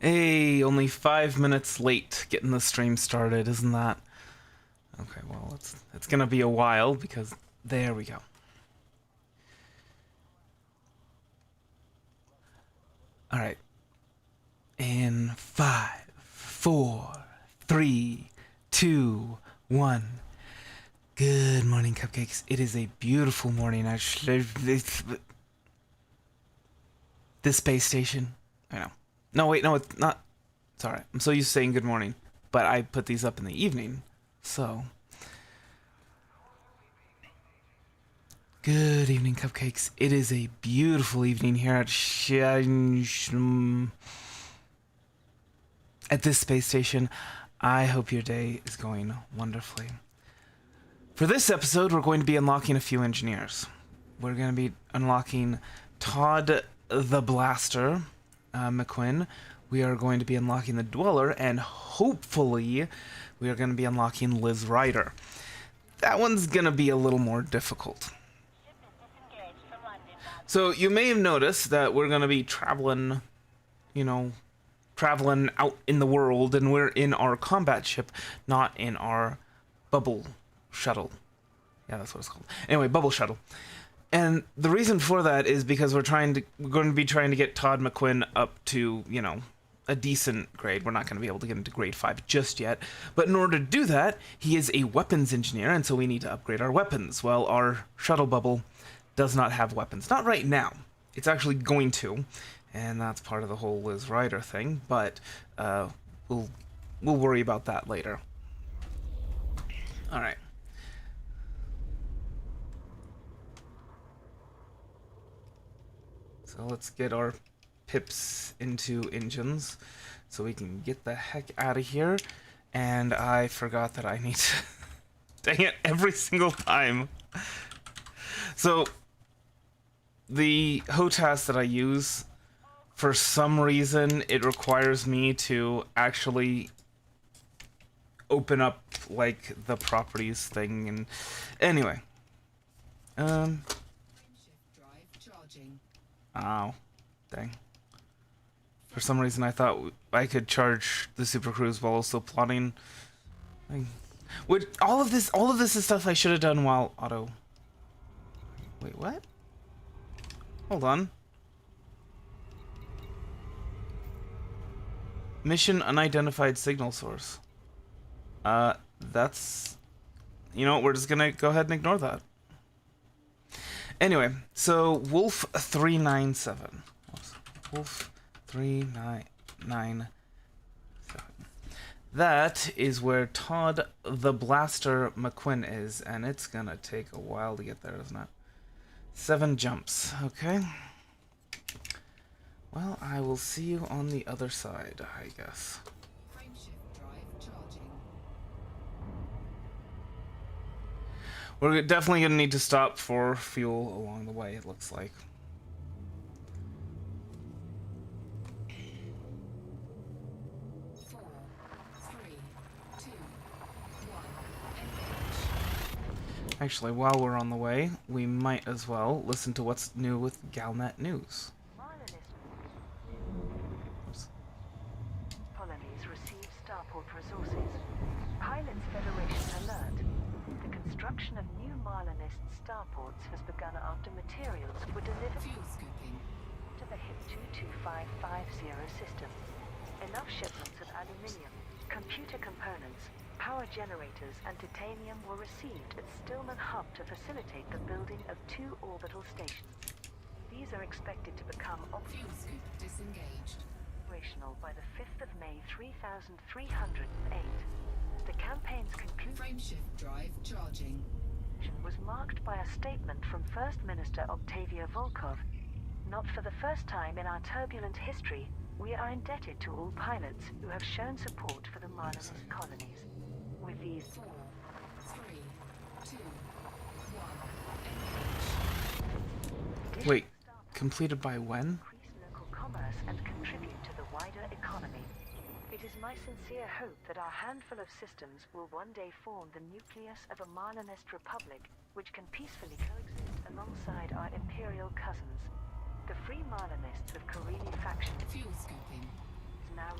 Hey, only 5 minutes late getting the stream started, isn't that? Okay, well, it's gonna be a while because there we go. All right. In 5, 4, 3, 2, 1. Good morning, cupcakes. It is a beautiful morning. This space station. I know. No, wait, no, it's not. It's alright. I'm so used to saying good morning, but I put these up in the evening, so. Good evening, cupcakes. It is a beautiful evening here at this space station. I hope your day is going wonderfully. For this episode, we're going to be unlocking a few engineers. We're going to be unlocking Todd the Blaster McQuinn. We are going to be unlocking the Dweller, and hopefully, we are going to be unlocking Liz Ryder. That one's going to be a little more difficult. So you may have noticed that we're going to be traveling out in the world, and we're in our combat ship, not in our bubble shuttle. Yeah, that's what it's called. Anyway, bubble shuttle. And the reason for that is because we're going to be trying to get Todd McQuinn up to, a decent grade. We're not going to be able to get into grade 5 just yet. But in order to do that, he is a weapons engineer, and so we need to upgrade our weapons. Well, our shuttle bubble does not have weapons. Not right now. It's actually going to, and that's part of the whole Liz Ryder thing, but we'll worry about that later. Alright. So let's get our pips into engines so we can get the heck out of here. And I forgot that I need to... Dang it, every single time. So, the HOTAS that I use, for some reason, it requires me to actually open up, like, the properties thing, and... Anyway. Ow. Dang. For some reason, I thought I could charge the Super Cruise while also plotting. All of this is stuff I should have done while auto... Wait, what? Hold on. Mission unidentified signal source. That's... You know what, we're just gonna go ahead and ignore that. Anyway, so Wolf 397. Wolf 397. That is where Todd the Blaster McQuinn is, and it's gonna take a while to get there, isn't it? 7 jumps, okay. Well, I will see you on the other side, I guess. We're definitely gonna need to stop for fuel along the way, it looks like. Actually, while we're on the way, we might as well listen to what's new with Galnet News. Colonies receive starport resources. Pilots Federation alert. The construction of new Marlinist starports has begun after materials were delivered to the HIP 22550 system. Enough shipments of aluminium, computer components, power generators and titanium were received at Stillman Hub to facilitate the building of 2 orbital stations. These are expected to become operational by the 5th of May 3308. The campaign's conclusion Frameshift drive charging. was marked by a statement from First Minister Octavia Volkov. Not for the first time in our turbulent history, we are indebted to all pilots who have shown support for the Marlinist colonies. With these 4, 3, 2, 1. Wait, completed by when? Increase local commerce and contribute to the wider economy. It is my sincere hope that our handful of systems will one day form the nucleus of a Marlinist republic which can peacefully coexist alongside our imperial cousins. The Free Marlinists of Karini faction Fuel scooping. is now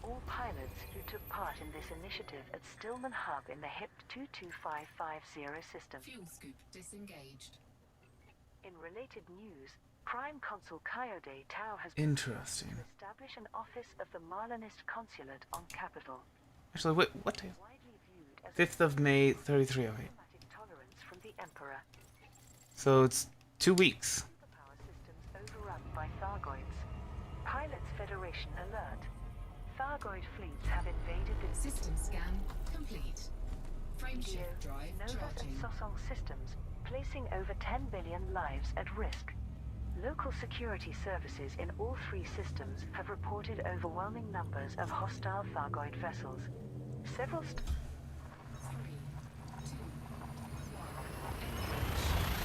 all pilots who took part in this initiative at Stillman Hub in the HIP 22550 system. Fuel scoop disengaged. In related news, Prime Consul Coyote Tau has been Interesting. to establish an office of the Marlinist Consulate on Capitol, Actually, wait, what day? widely viewed as 5th of May, 3308. diplomatic tolerance from the Emperor. So it's 2 weeks. Superpower systems overrun by Thargoids. Pilots Federation alert. Thargoid fleets have invaded the System scan complete. Geo, Frameshift drive Novus charging. and Sosong systems, placing over 10 billion lives at risk. Local security services in all three systems have reported overwhelming numbers of hostile Thargoid vessels. Several 3, 2,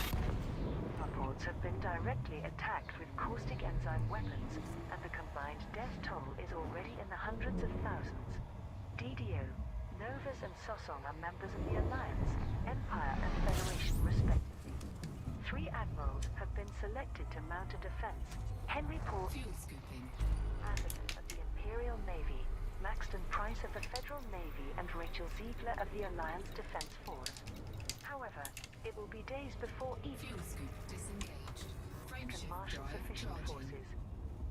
1. starports have been directly attacked with caustic enzyme weapons, and the combined death toll is already in the hundreds of thousands. DDO, Novus and Sosong are members of the Alliance, Empire and Federation respectively. 3 admirals have been selected to mount a defense. Henry Paul Fuel scooping. Atherton of the Imperial Navy, Maxton Price of the Federal Navy, and Rachel Ziegler of the Alliance Defense Force. However, it will be days before each Fuel scoop disengaged. can Frameshift marshal drive sufficient charging. forces.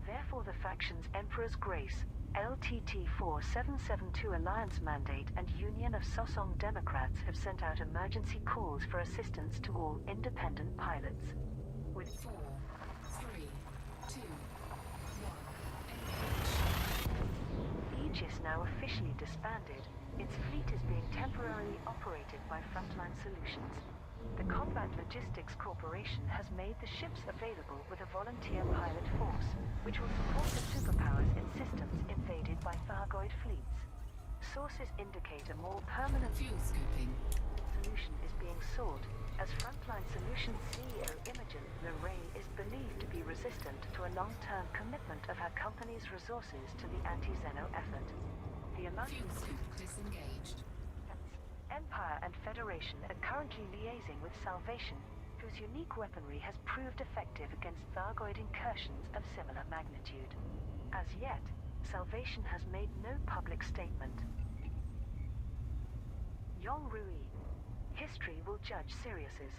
Therefore, the factions Emperor's Grace, LTT 4772 Alliance Mandate, and Union of Sosong Democrats have sent out emergency calls for assistance to all independent pilots. With 4, 3, 2, 1. Engage. Aegis now officially disbanded, its fleet is being temporarily operated by Frontline Solutions. The Combat Logistics Corporation has made the ships available with a volunteer pilot force, which will support the superpowers in systems invaded by Thargoid fleets. Sources indicate a more permanent Fuel scooping. solution is being sought, as Frontline Solutions CEO Imogen Lorraine is believed to be resistant to a long-term commitment of her company's resources to the anti-Xeno effort. The amount Fuel scoop disengaged. Empire and Federation are currently liaising with Salvation, whose unique weaponry has proved effective against Thargoid incursions of similar magnitude. As yet, Salvation has made no public statement. Yong Rui. History will judge Sirius's.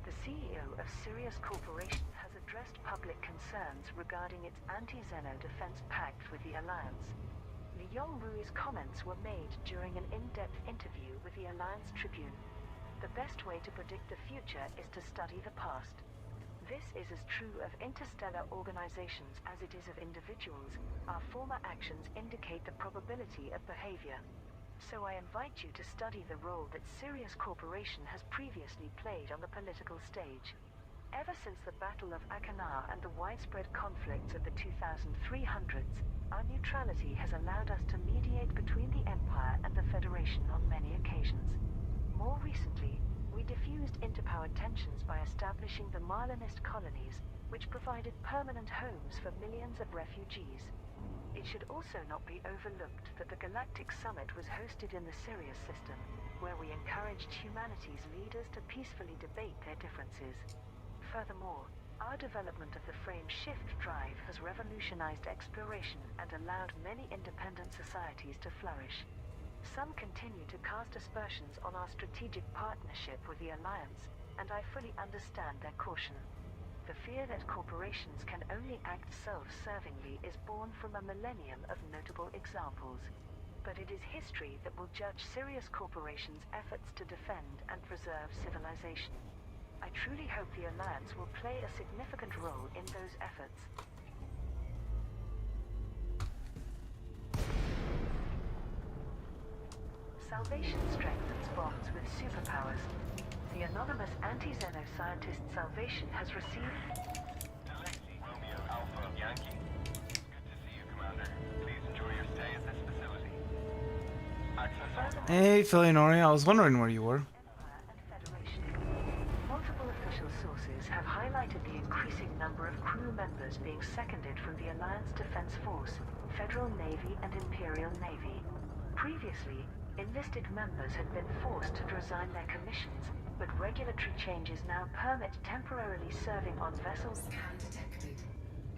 The CEO of Sirius Corporation has addressed public concerns regarding its anti-Xeno defense pact with the Alliance. Li Yongrui's comments were made during an in-depth interview with the Alliance Tribune. The best way to predict the future is to study the past. This is as true of interstellar organizations as it is of individuals. Our former actions indicate the probability of behavior. So I invite you to study the role that Sirius Corporation has previously played on the political stage. Ever since the Battle of Akanar and the widespread conflicts of the 2300s, our neutrality has allowed us to mediate between the Empire and the Federation on many occasions. More recently, we diffused interpower tensions by establishing the Marlinist colonies, which provided permanent homes for millions of refugees. It should also not be overlooked that the Galactic Summit was hosted in the Sirius system, where we encouraged humanity's leaders to peacefully debate their differences. Furthermore, our development of the frame shift drive has revolutionized exploration and allowed many independent societies to flourish. Some continue to cast aspersions on our strategic partnership with the Alliance, and I fully understand their caution. The fear that corporations can only act self-servingly is born from a millennium of notable examples. But it is history that will judge Sirius Corporation's efforts to defend and preserve civilization. I truly hope the Alliance will play a significant role in those efforts. Salvation strengthens bonds with superpowers. The anonymous anti-Xeno scientist Salvation has received... Alexi, Romeo, Alpha, Yankee. Good to see you, Commander. Please enjoy your stay at this facility. Access authorized. Hey, Philionori, I was wondering where you were. Empire and Federation. Multiple official sources have highlighted the increasing number of crew members being seconded from the Alliance Defense Force, Federal Navy and Imperial Navy. Previously, enlisted members had been forced to resign their commissions, but regulatory changes now permit temporarily serving on vessels Scan detected.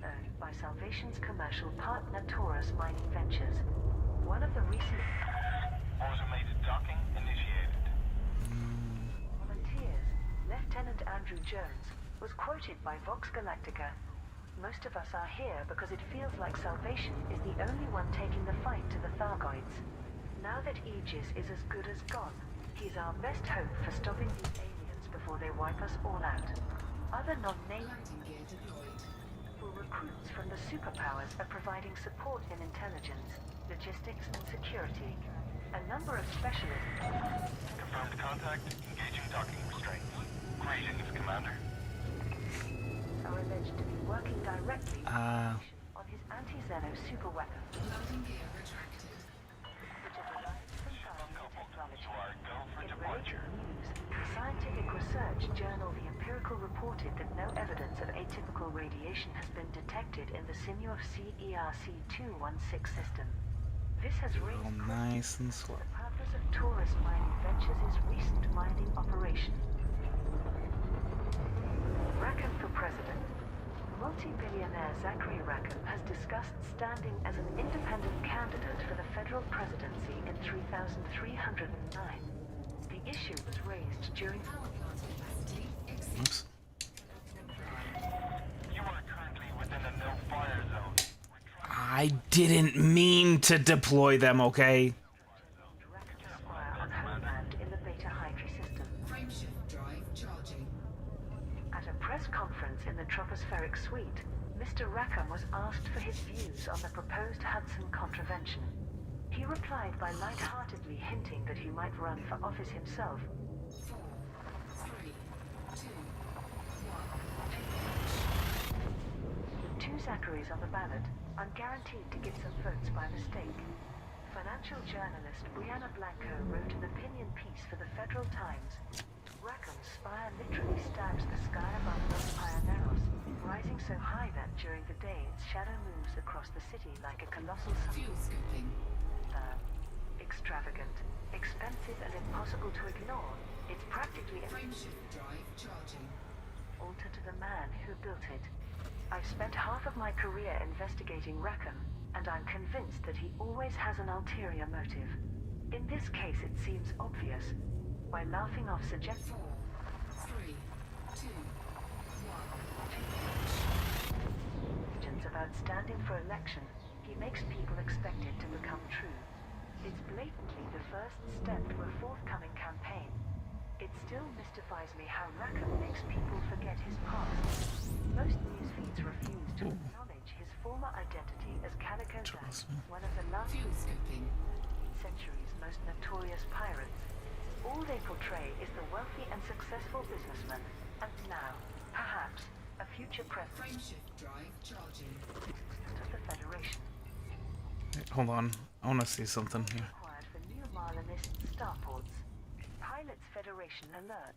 owned by Salvation's commercial partner Taurus Mining Ventures. One of the recent Automated docking initiated. volunteers, Lieutenant Andrew Jones, was quoted by Vox Galactica. Most of us are here because it feels like Salvation is the only one taking the fight to the Thargoids. Now that Aegis is as good as gone, he's our best hope for stopping these aliens before they wipe us all out. Other non-native Landing gear deployed. recruits from the superpowers are providing support in intelligence, logistics, and security. A number of specialists Confirmed contact. Engaging docking restraints. Greetings, Commander. are alleged to be working directly on his anti-Xeno superweapon, Landing gear retracted. which is derived from Guardian technology. You are go for In departure. related news, the scientific research journal The Empirical reported that no evidence of atypical radiation has been detected in the Sinuov CERC-216 system. This has raised All nice and slow. the purpose of Taurus Mining Ventures' recent mining operation. Rackham for president. Multi-billionaire Zachary Rackham has discussed standing as an independent candidate for the federal presidency in 3309. The issue was raised during Power plant capacity exceeds. Oops. You are currently within a no-fire zone. I didn't mean to deploy them, okay? Rackham Squire on Homeland in the Beta Hydri system. Frameshift drive charging. At a press conference in the tropospheric suite, Mr. Rackham was asked for his views on the proposed Hudson contravention. He replied by lightheartedly hinting that he might run for office himself. 4, 3, 2, 1. With two Zacharys on the ballot, I'm guaranteed to get some votes by mistake. Financial journalist Brianna Blanco wrote an opinion piece for the Federal Times. Rackham's spire literally stabs the sky above Los Pioneros, rising so high that during the day its shadow moves across the city like a colossal sun. Fuel scooping. Extravagant, expensive, and impossible to ignore. It's practically an Frameshift drive charging. altar to the man who built it. I've spent half of my career investigating Rackham, and I'm convinced that he always has an ulterior motive. In this case, it seems obvious. By laughing off 4, 3, 2, 1. suggestions about standing for election, he makes people expect it to become true. It's blatantly the first step to a forthcoming campaign. It still mystifies me how Rackham makes people forget his past. Most news feeds refuse to acknowledge his former identity as Calico Jack, Interesting. one of the last Fuel scooping. century's most notorious pirates. All they portray is the wealthy and successful businessman, and now, perhaps, a future president Frameshift drive charging. of the Federation. Wait, hold on. I want to see something here. Required for new Marlinist starports. Pilots Federation alert.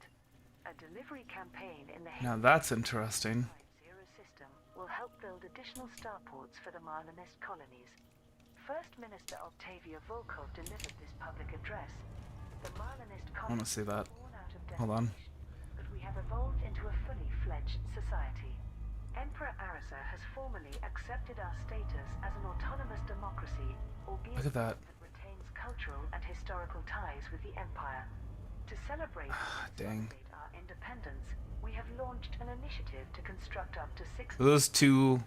A delivery campaign in the Now that's interesting. Zero system will help build additional starports for the Marlinist colonies. First Minister Octavia Volkov delivered this public address. The Marlinist I want to colonies see that. born out of Hold on. desperation, but we have evolved into a fully fledged society. Emperor Arisa has formally accepted our status as an autonomous democracy, albeit Look at that. retains cultural and historical ties with the Empire. To celebrate Dang. our independence, we have launched an initiative to construct up to 6 Those two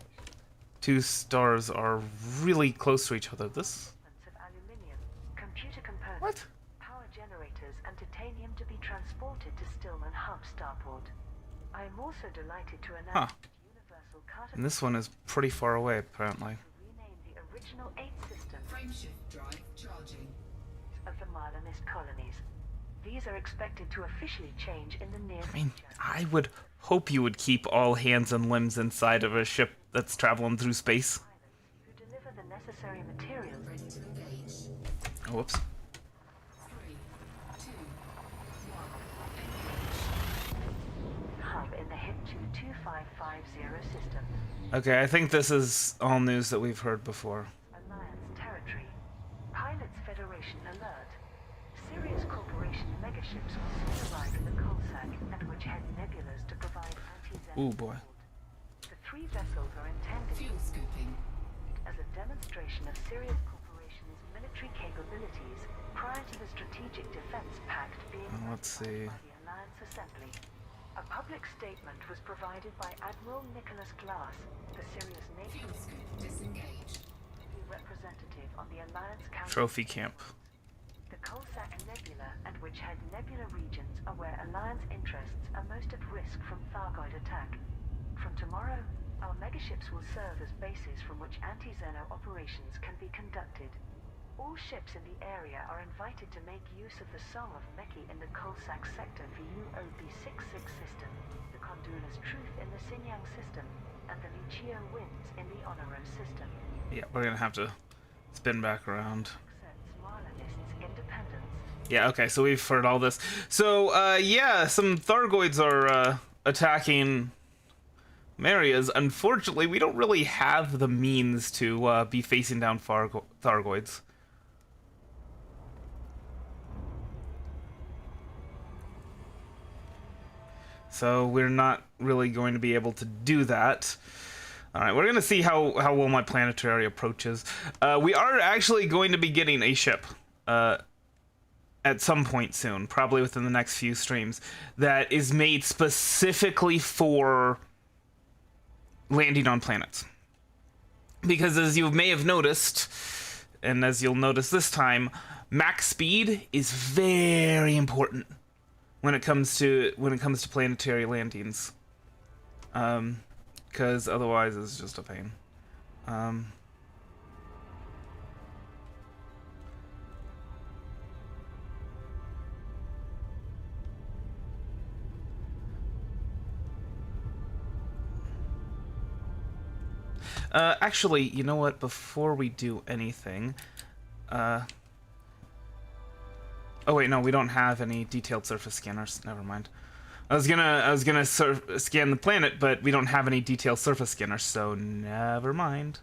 stars are really close to each other. This components of aluminium, computer components, what? power generators, and titanium to be transported to Stillman Hub Starport. I am also delighted to announce that Universal Carter And this one is pretty far away, apparently. rename the original 8 system Frameshift drive charging. of the Marlinist colonies. These are expected to officially change in the near I mean, future. I would hope you would keep all hands and limbs inside of a ship that's traveling through space. Pilots who deliver the necessary materials Ready to engage. Oh, whoops. 3, 2, 1. hub in the HIP-2 2550 system. Okay, I think this is all news that we've heard before. Alliance territory. Pilots Federation alert. Sirius Corporation megaships will soon arrive in the Colsac and which head nebulas to provide anti-Zen Ooh, boy. support. The 3 vessels are intended Fuel scooping. as a demonstration of Sirius Corporation's military military capabilities prior to the Strategic Defense Pact being Let's see. ratified by the Alliance Assembly. A public statement was provided by Admiral Nicholas Glass, the Sirius Navy Fuel scope disengaged. representative on the Alliance Council. Trophy camp. The Coalsack Nebula and Witchhead Nebula regions are where Alliance interests are most at risk from Thargoid attack. From tomorrow, our megaships will serve as bases from which anti-Xeno operations can be conducted. All ships in the area are invited to make use of the Song of Meki in the Coalsack sector VU OB-66 system, the Condula's Truth in the Sinyang system, and the Lichio Winds in the Honoro system. Yeah, we're gonna have to spin back around. Accepts Marlinists' independence. Yeah, okay, so we've heard all this. So, yeah, some Thargoids are, attacking Marias. Unfortunately, we don't really have the means to, be facing down Thargoids. So, we're not really going to be able to do that. Alright, we're going to see how well my planetary approaches. We are actually going to be getting a ship. At some point soon, probably within the next few streams, that is made specifically for landing on planets. Because as you may have noticed, and as you'll notice this time, max speed is very important when it comes to planetary landings. Because otherwise it's just a pain. Actually, you know what? Before we do anything, oh wait, no, we don't have any detailed surface scanners. Never mind. I was gonna scan the planet, but we don't have any detailed surface scanners, so never mind.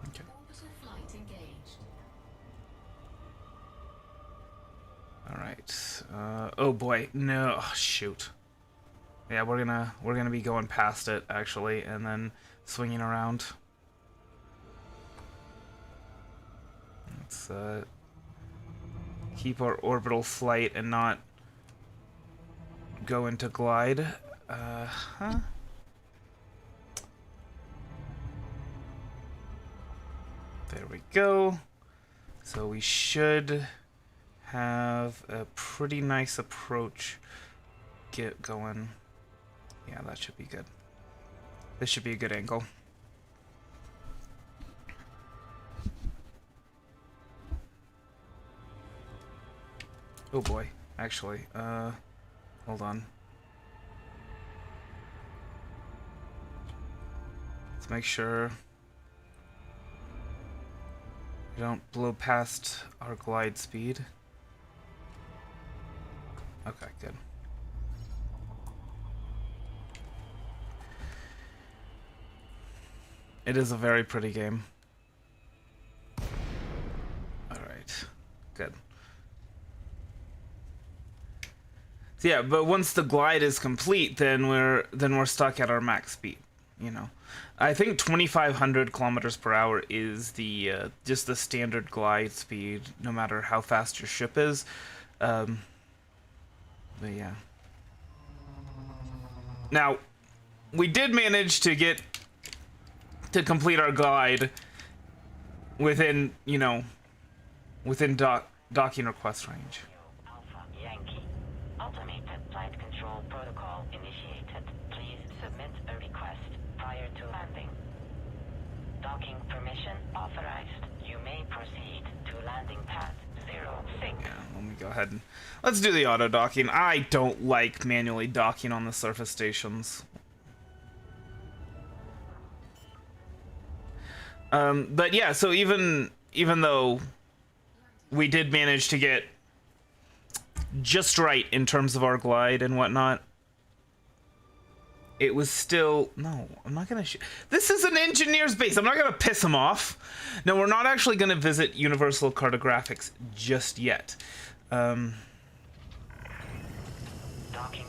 Orbital flight engaged. All right. Oh boy, no. Oh, shoot. Yeah, we're gonna be going past it actually, and then swinging around. Let's keep our orbital flight and not go into glide. Huh? There we go. So we should have a pretty nice approach get going. Yeah, that should be good. This should be a good angle. Oh boy, actually, hold on. Let's make sure we don't blow past our glide speed. Okay, good. It is a very pretty game. Alright, good. So yeah, but once the glide is complete, then we're stuck at our max speed, you know. I think 2,500 kilometers per hour is the just the standard glide speed, no matter how fast your ship is. But yeah. Now, we did manage to complete our glide within, you know, within docking request range. Alpha Yankee. Automated flight control protocol initiated. Please submit a request prior to landing. Docking permission authorized. You may proceed to landing pad 06. Yeah, let me go ahead and let's do the auto docking. I don't like manually docking on the surface stations. But yeah, so even though we did manage to get just right in terms of our glide and whatnot, it was still... No, I'm not gonna shoot. This is an engineer's base. I'm not gonna piss him off. No, we're not actually gonna visit Universal Cartographics just yet. Docking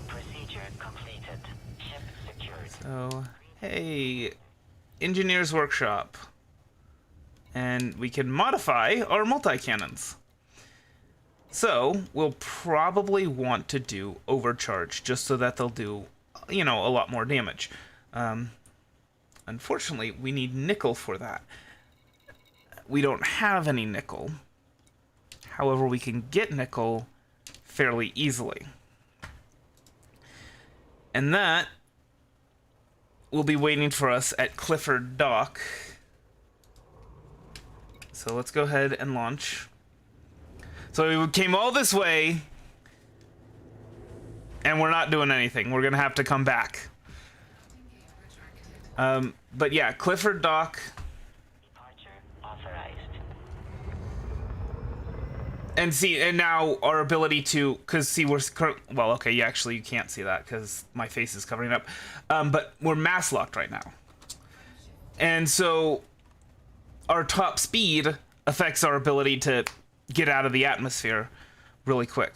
procedure completed. Ship secured. So, hey, Engineer's Workshop. And we can modify our multi-cannons. So, we'll probably want to do overcharge, just so that they'll do, you know, a lot more damage. Unfortunately, we need nickel for that. We don't have any nickel. However, we can get nickel fairly easily. And that will be waiting for us at Clifford Dock. So let's go ahead and launch. So we came all this way, and we're not doing anything. We're gonna have to come back. But yeah, Clifford Dock. Departure authorized. And see, and now our ability to, because see, we're, well, okay, yeah, actually you can't see that because my face is covering it up. But we're mass locked right now. And so our top speed affects our ability to get out of the atmosphere really quick.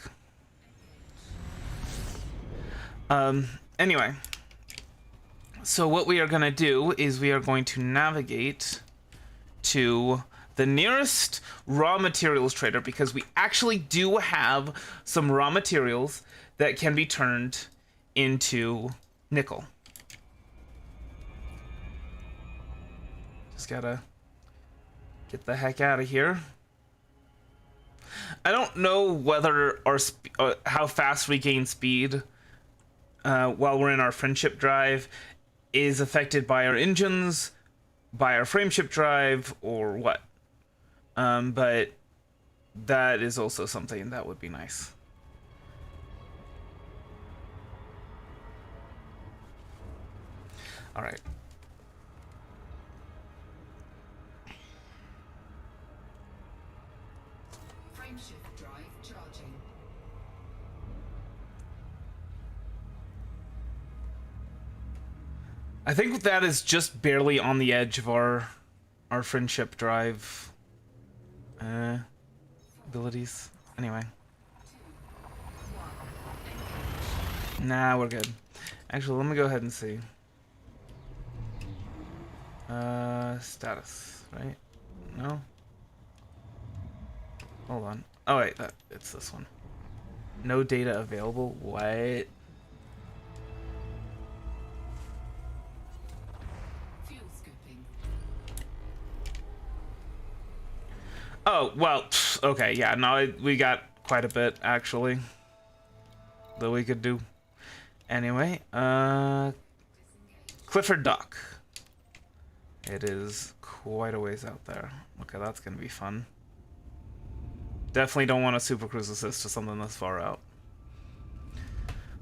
Anyway, so what we are going to do is we are going to navigate to the nearest raw materials trader, because we actually do have some raw materials that can be turned into nickel. Just gotta get the heck out of here. I don't know whether our how fast we gain speed while we're in our friendship drive is affected by our engines, by our frameship drive, or what. But that is also something that would be nice. All right. Frameshift drive charging. I think that is just barely on the edge of our friendship drive abilities. Anyway. Nah, we're good. Actually, let me go ahead and see. Status, right? No? Hold on. Oh wait, it's this one. No data available? What? Fuel scooping. Oh, well, okay, yeah, no, we got quite a bit, actually, that we could do. Anyway, Clifford Dock. It is quite a ways out there. Okay, that's gonna be fun. Definitely don't want a Super Cruise Assist to something this far out.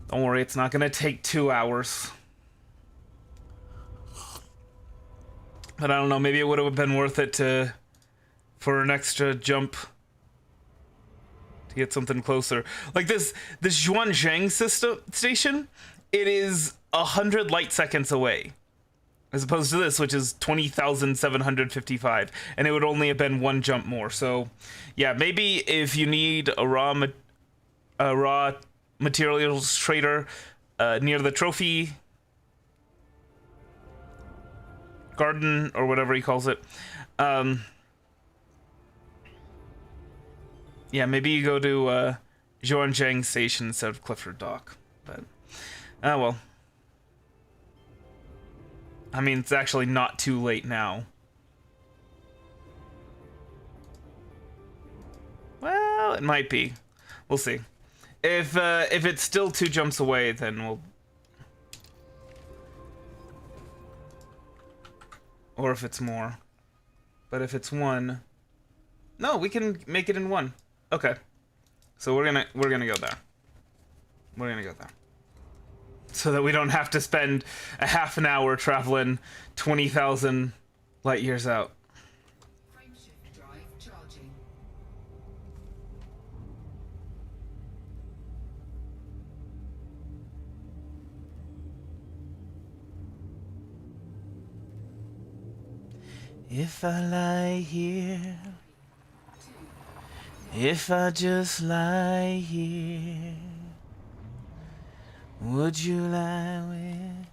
Don't worry, it's not gonna take 2 hours. But I don't know, maybe it would have been worth it for an extra jump to get something closer. Like this Zhuanzhang station, it is 100 light seconds away, as opposed to this, which is 20,755, and it would only have been one jump more. So, yeah, maybe if you need a raw materials trader near the trophy garden or whatever he calls it, yeah, maybe you go to Zhuanzhang Station instead of Clifford Dock. But, well. I mean, it's actually not too late now. Well, it might be. We'll see. If it's still 2 jumps away, then we'll... Or if it's more. But if it's 1... No, we can make it in 1. Okay. So we're gonna go there. We're gonna go there. So that we don't have to spend a half an hour traveling 20,000 light years out. Frameshift drive charging. If I lie here, if I just lie here, would you lie with?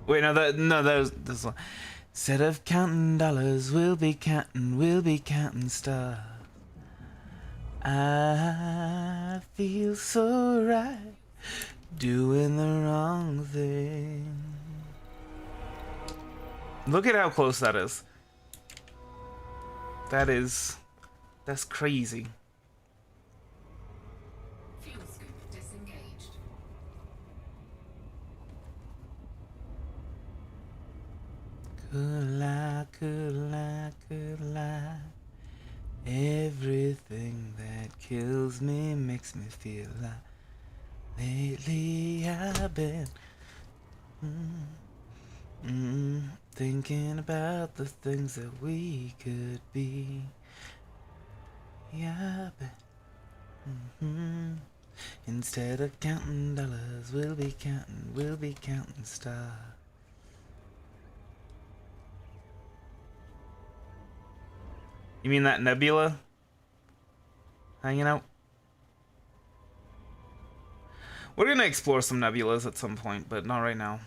Wait, no, that was this one. Instead of counting dollars, we'll be counting stars. I feel so right doing the wrong thing. Look at how close that is. That's crazy. Fuel scoop disengaged. Could lie. Everything that kills me makes me feel like lately I've been thinking about the things that we could be. Yeah, I've been instead of counting dollars, we'll be counting stars. You mean that nebula hanging out? We're gonna explore some nebulas at some point, but not right now.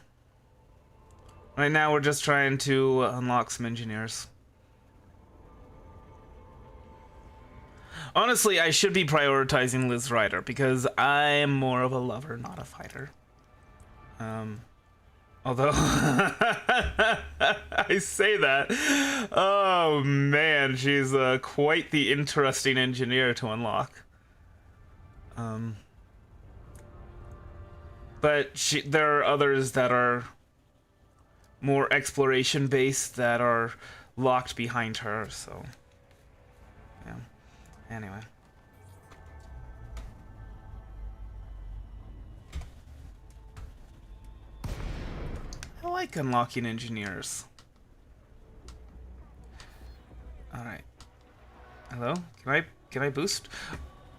Right now we're just trying to unlock some engineers. Honestly, I should be prioritizing Liz Ryder because I'm more of a lover, not a fighter. Although I say that, oh man, she's quite the interesting engineer to unlock. But there are others that are more exploration based that are locked behind her, so yeah. Anyway. I like unlocking engineers. Alright. Hello? Can I boost?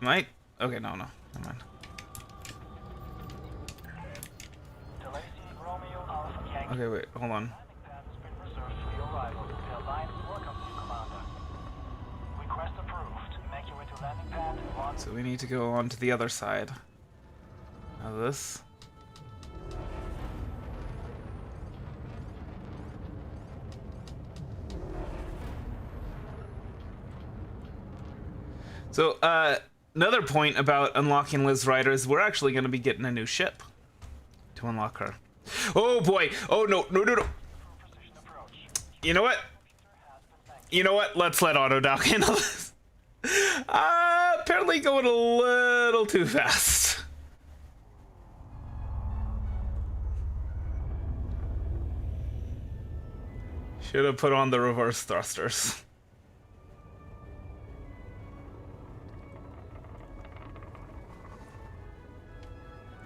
Might? Okay, no. Never mind. Okay, wait, hold on. So we need to go on to the other side of this. So, another point about unlocking Liz Ryder is we're actually going to be getting a new ship to unlock her. Oh boy! Oh no! You know what? Let's let Autodoc handle this. Apparently going a little too fast. Should have put on the reverse thrusters.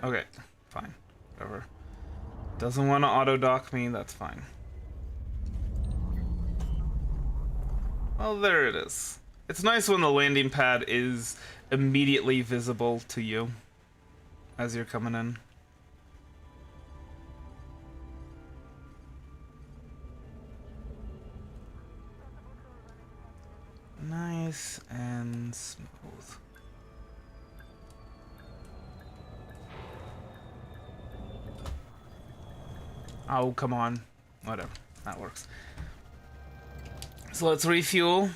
Okay, fine. Whatever. Doesn't want to auto-dock me, that's fine. Well, there it is. It's nice when the landing pad is immediately visible to you as you're coming in. Nice and smooth. Oh, come on. Whatever. That works. So let's refuel.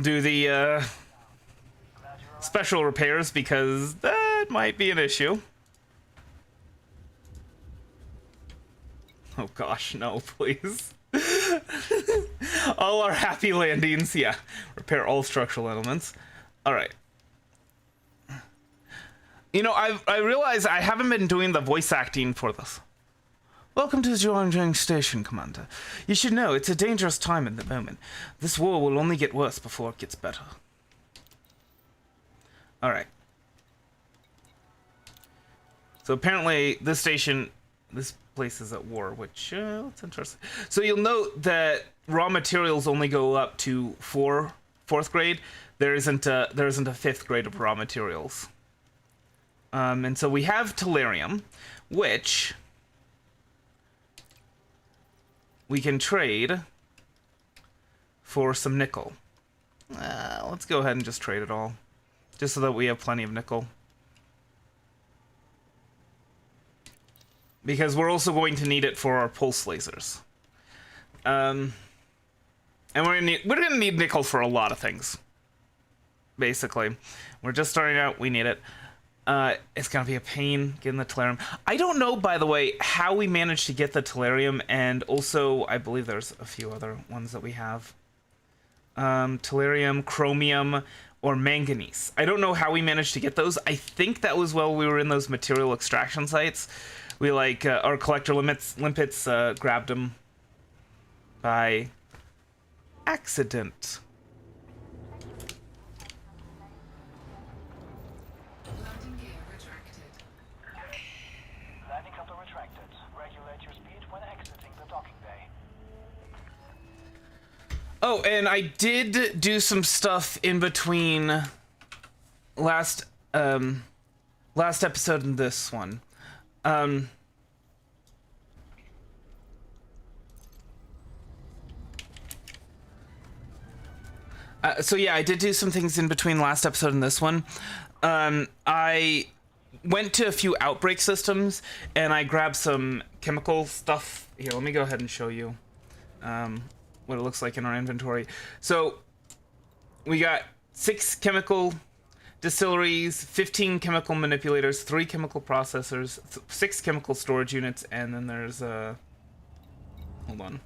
Do the special repairs because that might be an issue. Oh gosh, no, please. All our happy landings, yeah. Repair all structural elements. Alright. You know, I realize I haven't been doing the voice acting for this. Welcome to Zhuangjang Station, Commander. You should know, it's a dangerous time at the moment. This war will only get worse before it gets better. Alright. So apparently, this place is at war, which, that's interesting. So you'll note that raw materials only go up to fourth grade. There isn't a fifth grade of raw materials. And so we have tellurium, which we can trade for some nickel. Let's go ahead and just trade it all, just so that we have plenty of nickel. Because we're also going to need it for our pulse lasers. And we're gonna need nickel for a lot of things. Basically, we're just starting out. We need it. It's gonna be a pain getting the tellurium. I don't know, by the way, how we managed to get the tellurium, and also I believe there's a few other ones that we have. Tellurium, chromium, or manganese. I don't know how we managed to get those. I think that was while we were in those material extraction sites. We our collector limpets grabbed them by accident. Landing gear retracted. Landing coupler retracted. Regulate your speed when exiting the docking bay. Oh, and I did do some stuff in between last episode and this one. So yeah, I did do some things in between last episode and this one. I went to a few outbreak systems and I grabbed some chemical stuff. Here, let me go ahead and show you what it looks like in our inventory. So we got 6 chemical distilleries, 15 chemical manipulators, 3 chemical processors, 6 chemical storage units, and then there's hold on.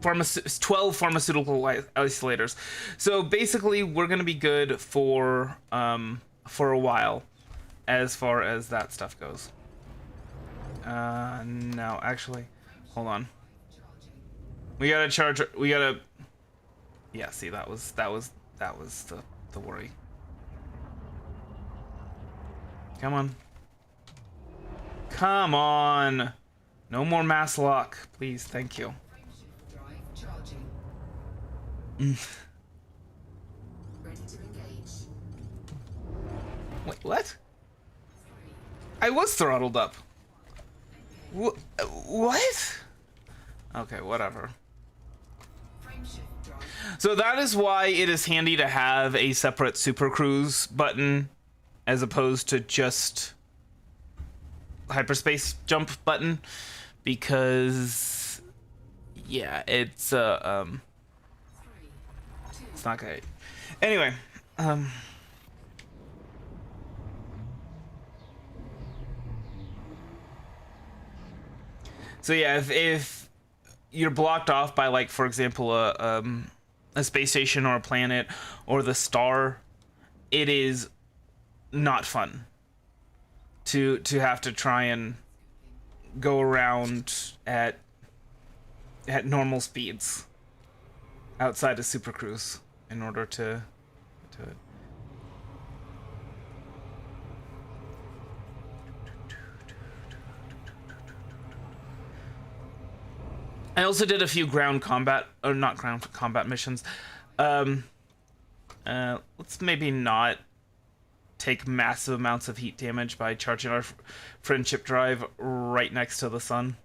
12 pharmaceutical isolators. So basically, we're gonna be good for a while, as far as that stuff goes. No, actually, hold on. We gotta charge. We gotta. Yeah, see, that was the worry. Come on. Come on. No more mass lock, please. Thank you. Drive charging. Ready to engage. Wait, what? I was throttled up. What? Okay, whatever. Frameshift drive. So that is why it is handy to have a separate Super Cruise button as opposed to just hyperspace jump button, because yeah, it's 3, 2, it's not great. Anyway, so yeah, if you're blocked off by, like, for example, a space station or a planet or the star, it is not fun to have to try and go around at normal speeds outside of Super Cruise in order to do it. I also did a few ground combat, or not ground combat missions. Let's maybe not take massive amounts of heat damage by charging our friendship drive right next to the sun.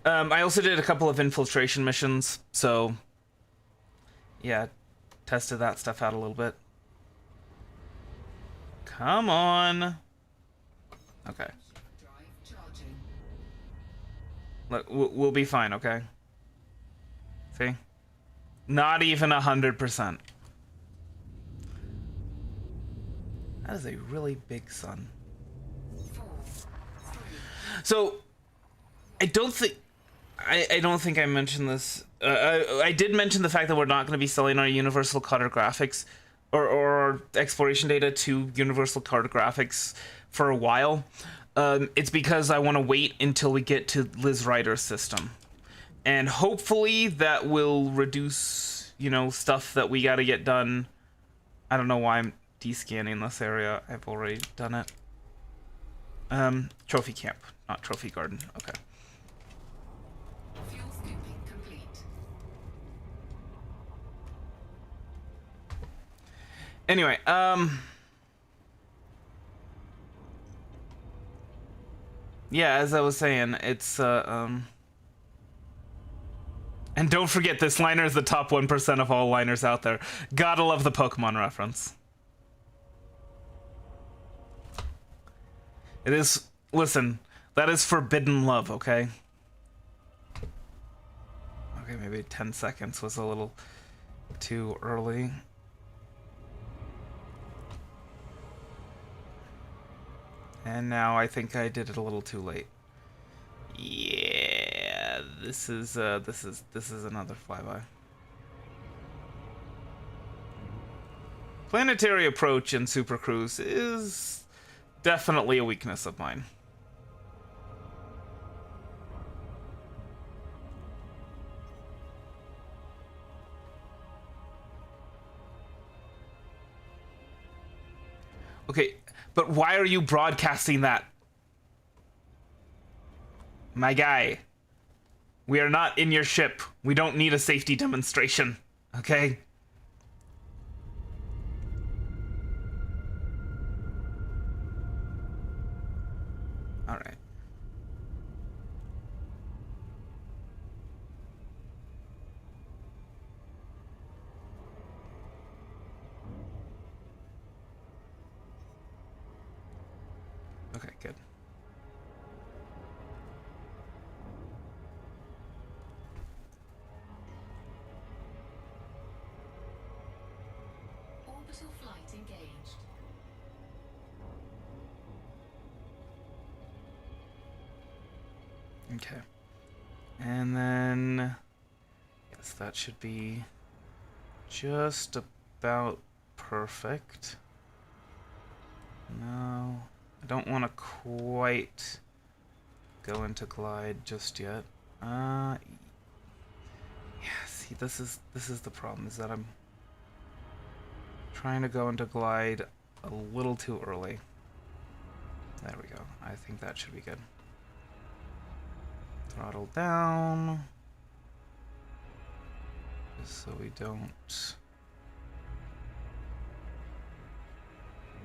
I also did a couple of infiltration missions, so yeah, tested that stuff out a little bit. Come on. Okay. drive charging. Look, we'll be fine, okay? See? Not even 100%. That is a really big sun. 4, 3, So, I don't think I mentioned this. I did mention the fact that we're not going to be selling our Universal Cartographics or exploration data to Universal Cartographics for a while. It's because I want to wait until we get to Liz Ryder's system. And hopefully that will reduce, stuff that we got to get done. I don't know why I'm descanning this area. I've already done it. Trophy camp, not trophy garden. Okay. fuel scooping complete. Anyway, Yeah, as I was saying, it's and don't forget, this liner is the top 1% of all liners out there. Gotta love the Pokemon reference. It is, listen, that is forbidden love, okay? Okay, maybe 10 seconds was a little too early. And now I think I did it a little too late. Yeah, this is another flyby. Planetary approach in Super Cruise is definitely a weakness of mine. Okay, but why are you broadcasting that? My guy, we are not in your ship. We don't need a safety demonstration, okay? All right. Okay, good. Orbital flight engaged. Okay. And then, yes, that should be just about perfect. No, I don't want to quite go into glide just yet. Yeah, see, this is the problem, is that I'm trying to go into glide a little too early. There we go. I think that should be good. Throttle down, just so we don't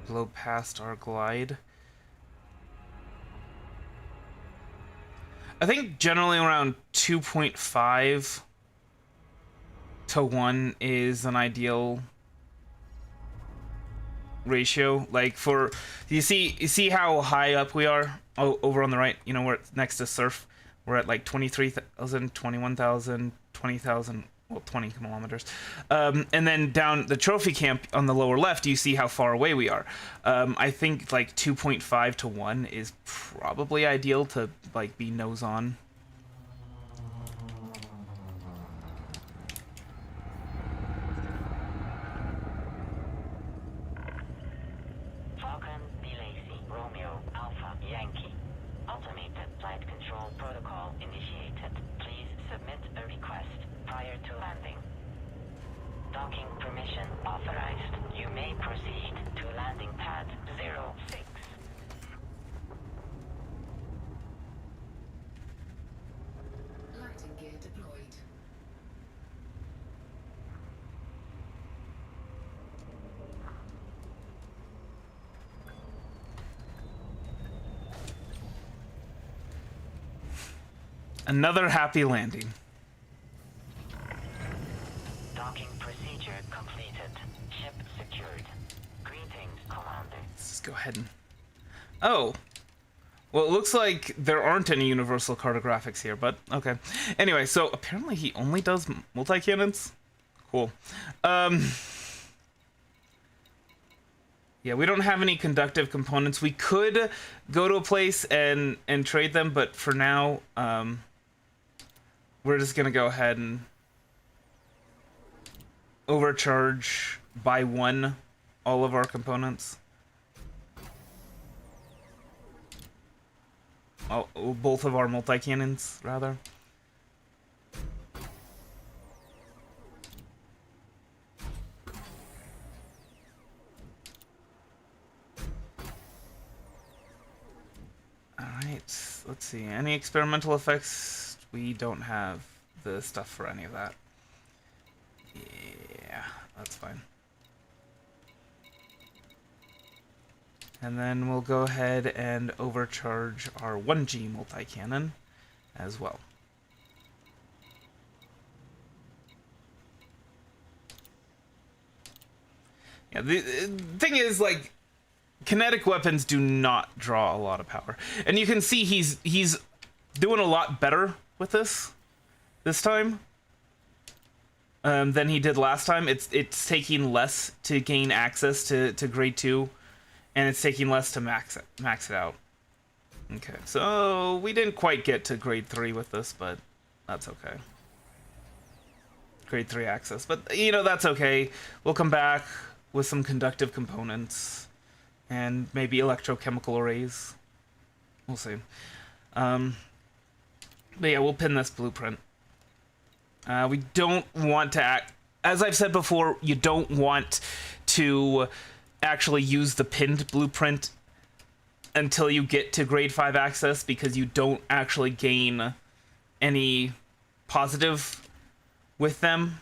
blow past our glide. I think generally around 2.5 to 1 is an ideal ratio. Like for, you see how high up we are over on the right, you know, we're next to surf. We're at like 23,000, 21,000, 20,000, well, 20 kilometers. And then down the trophy camp on the lower left, you see how far away we are. I think like 2.5 to 1 is probably ideal to like be nose on. Falcon, Belacy, Romeo, Alpha, Yankee. Automated flight control protocol initiated. Please submit a request prior to landing. Docking permission authorized. You may proceed to landing pad 06. Lighting gear deployed. Another happy landing. Docking procedure completed. Ship secured. Greetings, Commander. Let's just go ahead and... Oh! Well, it looks like there aren't any universal cartographics here, but okay. Anyway, so apparently he only does multi-cannons? Cool. Yeah, we don't have any conductive components. We could go to a place and trade them, but for now, we're just gonna go ahead and overcharge by 1 all of our components. Oh, both of our multi-cannons, rather. Alright, let's see. Any experimental effects? We don't have the stuff for any of that. Yeah, that's fine. And then we'll go ahead and overcharge our 1G multi-cannon as well. Yeah, the thing is, like, kinetic weapons do not draw a lot of power. And you can see he's doing a lot better with this time than he did last time. It's taking less to gain access to grade 2, and it's taking less to max it out. Okay, so we didn't quite get to grade 3 with this, but that's okay. Grade 3 access, but you know, that's okay. We'll come back with some conductive components and maybe electrochemical arrays. We'll see. But yeah, we'll pin this blueprint. We don't want to as I've said before, you don't want to actually use the pinned blueprint until you get to grade 5 access, because you don't actually gain any positive with them.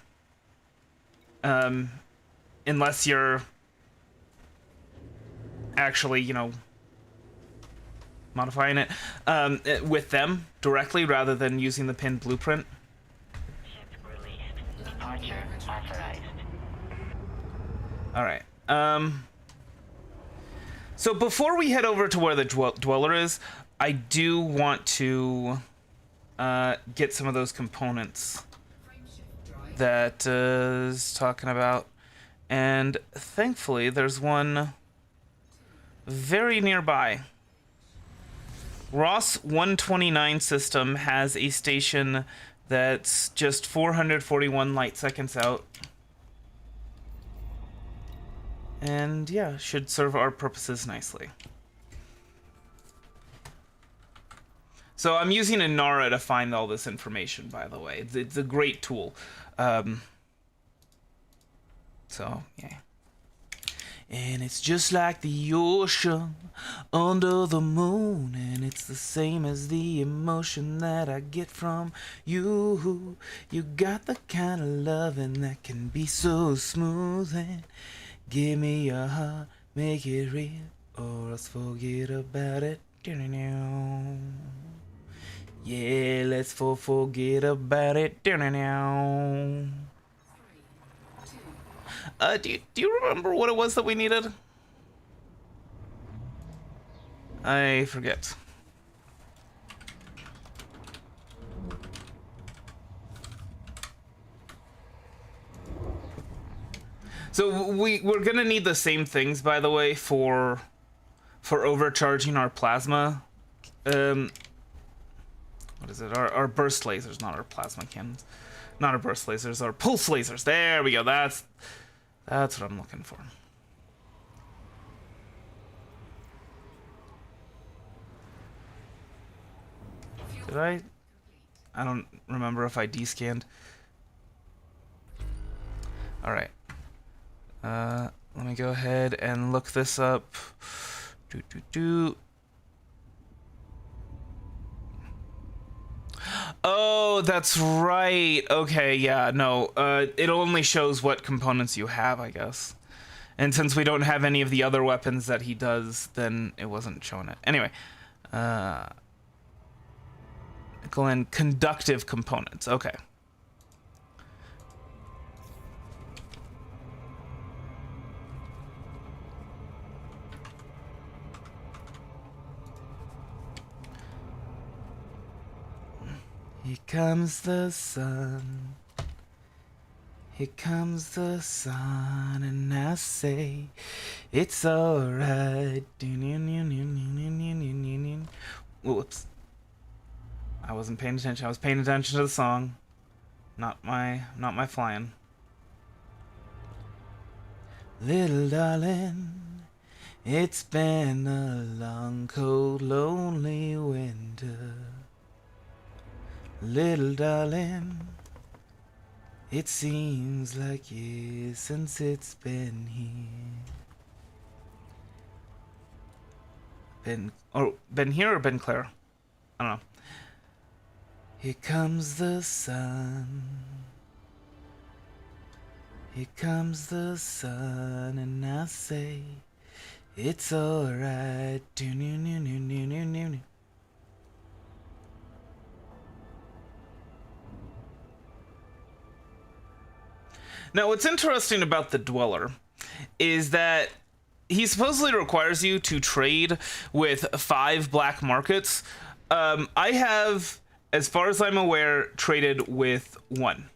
Unless you're actually, you know, modifying it with them directly rather than using the pinned blueprint. Ship released. Departure authorized. All right. So before we head over to where the dweller is, I do want to get some of those components that is talking about. And thankfully, there's one very nearby. Ross 129 system has a station that's just 441 light seconds out. And yeah, should serve our purposes nicely. So I'm using Inara to find all this information, by the way. It's a great tool. So, yeah. And it's just like the ocean under the moon, and it's the same as the emotion that I get from you. You got the kind of loving that can be so smooth, and give me your heart, make it real, or else forget about it. Yeah, let's forget about it. Do you remember what it was that we needed? I forget. So we're gonna need the same things, by the way, for overcharging our plasma. What is it? Our burst lasers, not our plasma cannons. Not our burst lasers, our pulse lasers. There we go. That's what I'm looking for. Did I don't remember if I descanned. All right. Let me go ahead and look this up. Oh, that's right. Okay, yeah, no. It only shows what components you have, I guess. And since we don't have any of the other weapons that he does, then it wasn't showing it. Anyway, nickel and conductive components. Okay. Here comes the sun. Here comes the sun, and I say it's alright. Whoops. I wasn't paying attention. I was paying attention to the song. Not my flying. Little darling, it's been a long, cold, lonely winter. Little darling, it seems like years since it's been here. Been here or been Claire? I don't know. Here comes the sun. Here comes the sun, and I say It's alright. Now, what's interesting about the Dweller is that he supposedly requires you to trade with 5 black markets. I have, as far as I'm aware, traded with 1.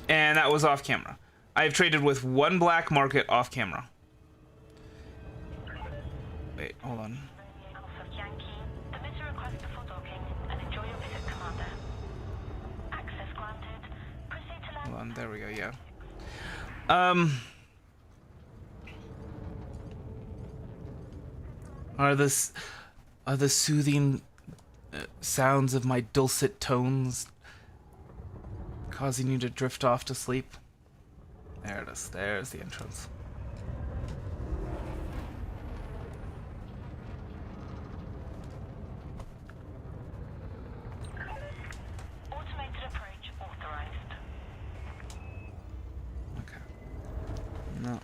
And that was off camera. I've traded with 1 black market off camera. Wait, hold on. Alpha Yankee, submit a request before docking and enjoy your visit, Commander. Access granted. Proceed to land. Hold on, there we go, yeah. Are the soothing sounds of my dulcet tones causing you to drift off to sleep? There it is. There's the entrance. Automated approach authorized. Okay. No.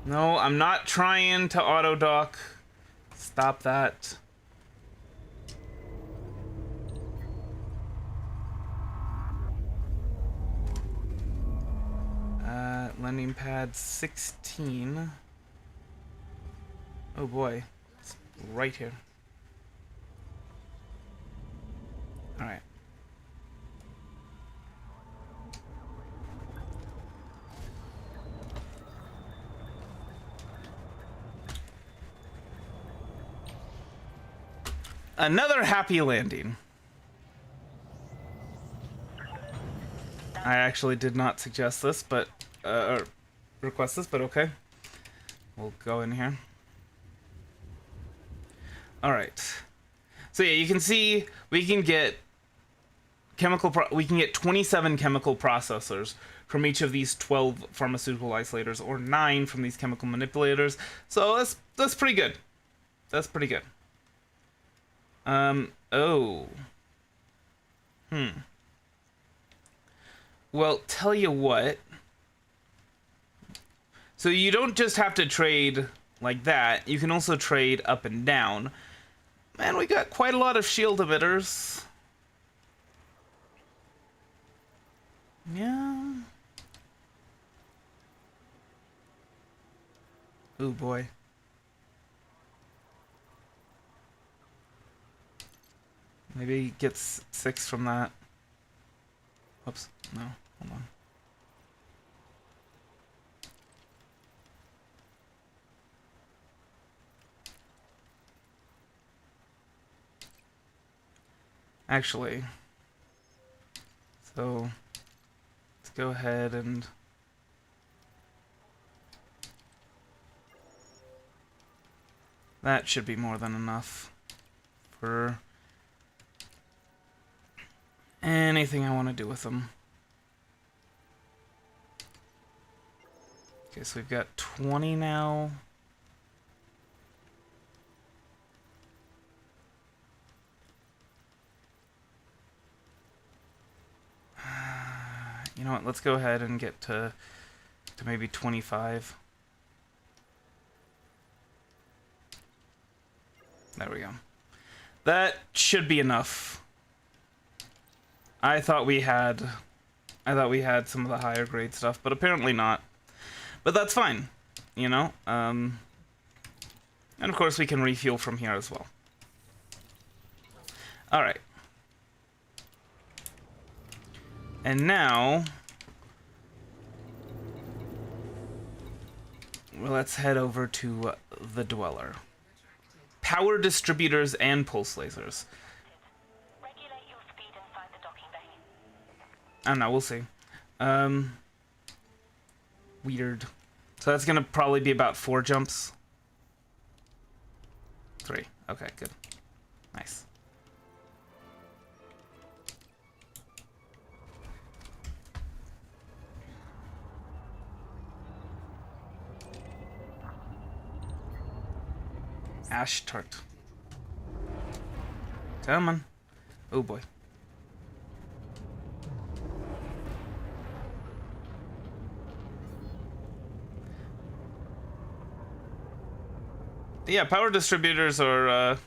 No, I'm not trying to auto dock. Stop that. Landing pad 16. Oh boy. It's right here. Alright. Another happy landing. I actually did not suggest this, but or request this, but okay. We'll go in here. All right. So yeah, you can see we can get we can get 27 chemical processors from each of these 12 pharmaceutical isolators, or 9 from these chemical manipulators. So that's pretty good. That's pretty good. Oh. Well, tell you what. So you don't just have to trade like that. You can also trade up and down. Man, we got quite a lot of shield emitters. Yeah. Oh boy. Maybe he gets 6 from that. Whoops. No. Hold on. Actually, so let's go ahead and that should be more than enough for anything I want to do with them. Okay, so we've got 20 now. You know what, let's go ahead and get to maybe 25. There we go. That should be enough. I thought we had some of the higher grade stuff, but apparently not. But that's fine, you know? And of course we can refuel from here as well. Alright. And now, well, let's head over to the Dweller. Power distributors and pulse lasers. Regulate your speed inside the docking bay. I don't know, we'll see. Weird. So that's gonna probably be about 4 jumps. 3. Okay, good. Nice. Ash tart. Come on. Oh boy. Yeah, power distributors are,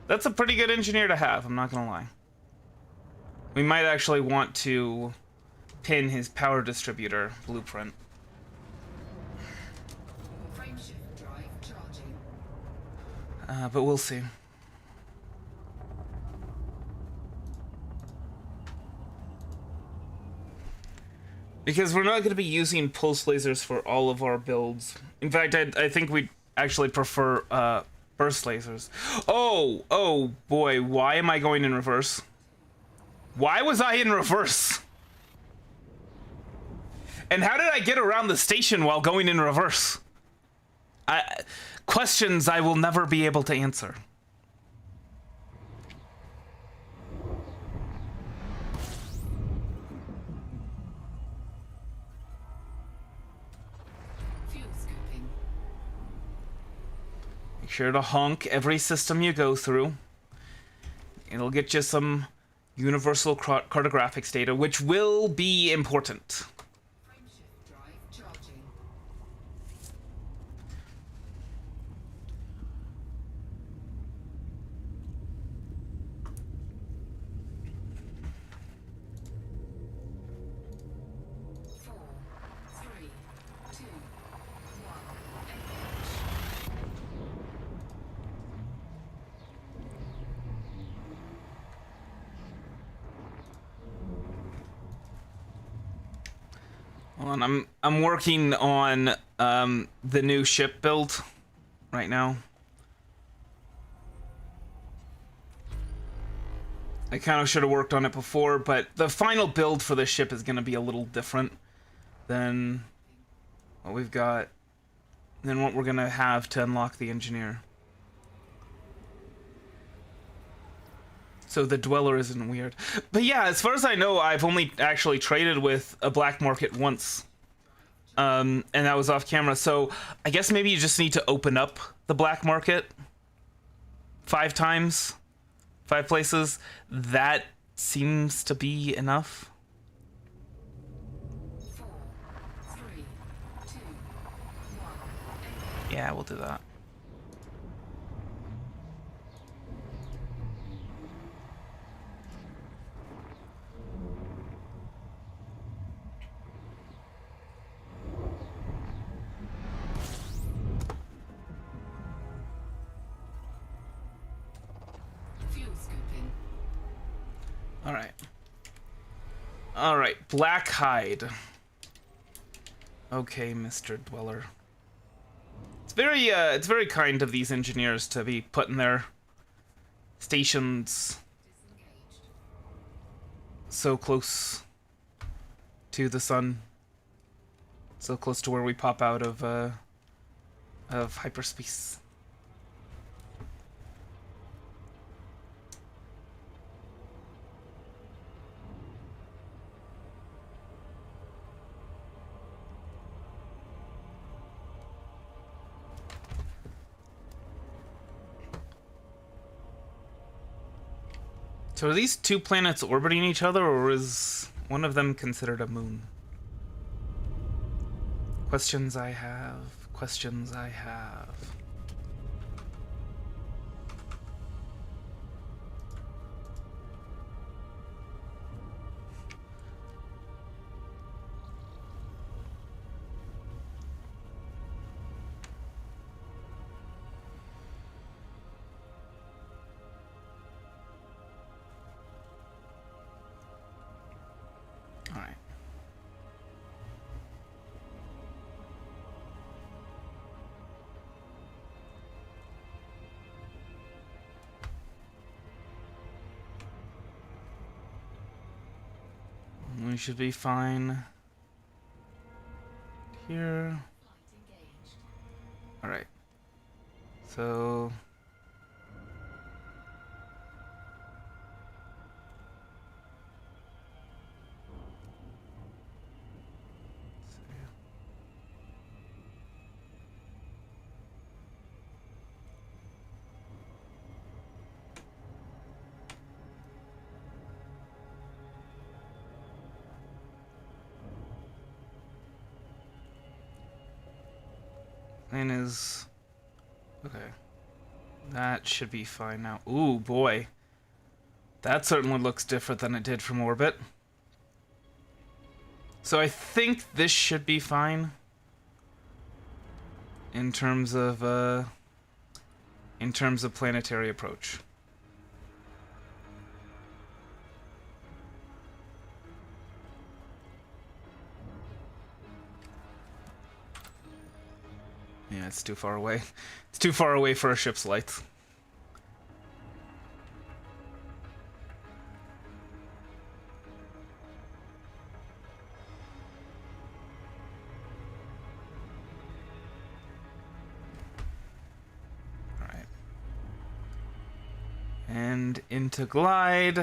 that's a pretty good engineer to have, I'm not gonna lie. We might actually want to pin his power distributor blueprint. Frameshift drive charging. But we'll see. Because we're not going to be using pulse lasers for all of our builds. In fact, I think we actually prefer burst lasers. Oh boy, why am I going in reverse? Why was I in reverse? And how did I get around the station while going in reverse? Questions I will never be able to answer. Fuel scooping. Make sure to honk every system you go through. It'll get you some universal cartographics data, which will be important. Frameshift drive charging. Four, three, two, one. Engage. Hold on, I'm working on the new ship build right now. I kind of should have worked on it before, but the final build for this ship is going to be a little different than what we've got, than what we're going to have to unlock the engineer. So the Dweller isn't weird. But yeah, as far as I know, I've only actually traded with a black market once. And that was off camera. So I guess maybe you just need to open up the black market 5 times, 5 places. That seems to be enough. 4, 3, 2, 1. Yeah, we'll do that. Fuel scooping. All right, Black Hide. Okay, Mr. Dweller. It's very kind of these engineers to be putting their stations Disengaged. so close to the sun, so close to where we pop out of hyperspace. So are these 2 planets orbiting each other, or is one of them considered a moon? Questions I have. Questions I have. All right. We should be fine here. Flight engaged. All right. So plane is Okay. That should be fine now. Ooh, boy. That certainly looks different than it did from orbit. So I think this should be fine. In terms of planetary approach. Yeah, it's too far away. It's too far away for a ship's lights. Alright. And into glide.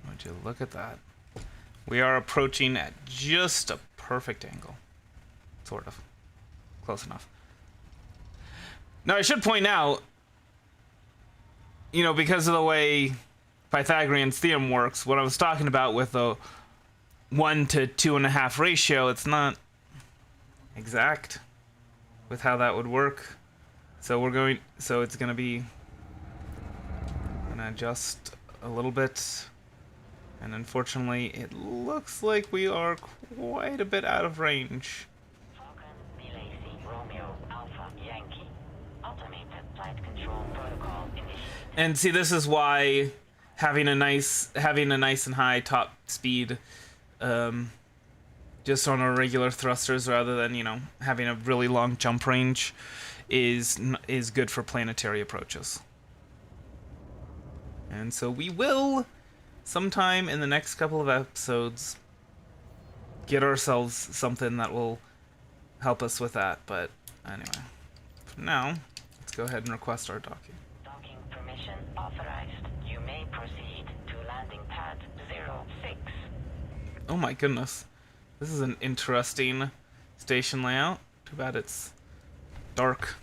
Would you look at that? We are approaching at just a perfect angle. Sort of. Close enough. Now, I should point out, you know, because of the way Pythagorean's theorem works, what I was talking about with the 1 to 2.5 ratio, it's not exact with how that would work. So it's going to be, I'm going to adjust a little bit. And unfortunately, it looks like we are quite a bit out of range. Falcon, Bilacy, Romeo, Alpha, Yankee. Automated flight control protocol initiated. And see, this is why having a nice and high top speed, just on our regular thrusters rather than, you know, having a really long jump range, is good for planetary approaches. And so we will, sometime in the next couple of episodes, get ourselves something that will help us with that. But anyway, for now, let's go ahead and request our docking. Docking permission authorized. You may proceed to landing pad 06. Oh my goodness. This is an interesting station layout. Too bad it's dark.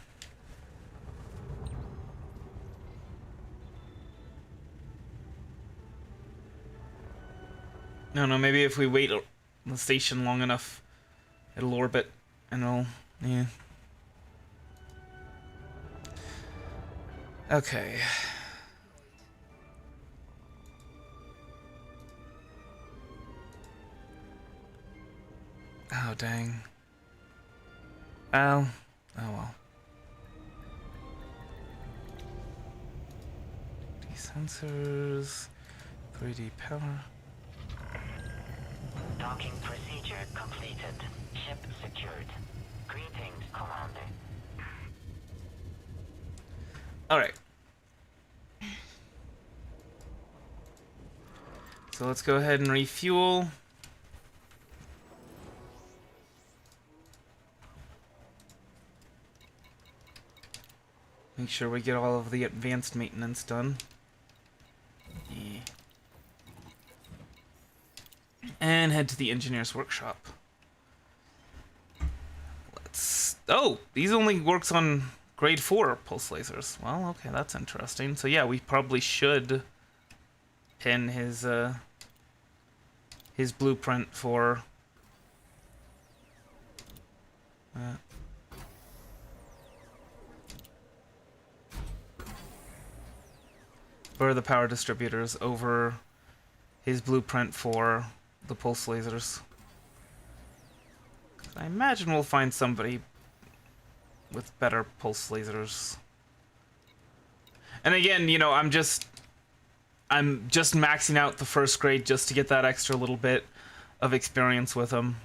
No, maybe if we wait on the station long enough, it'll orbit and it'll, yeah. Okay. Oh, dang. Well, oh well. Sensors, 3D power. Docking procedure completed. Ship secured. Greetings, Commander. Alright. So let's go ahead and refuel. Make sure we get all of the advanced maintenance done. Yeah. And head to the engineer's workshop. Oh, these only works on grade 4 pulse lasers. Well, okay, that's interesting. So yeah, we probably should pin his blueprint for the power distributors over his blueprint for the pulse lasers. I imagine we'll find somebody with better pulse lasers. And again, you know, I'm just maxing out the first grade just to get that extra little bit of experience with them.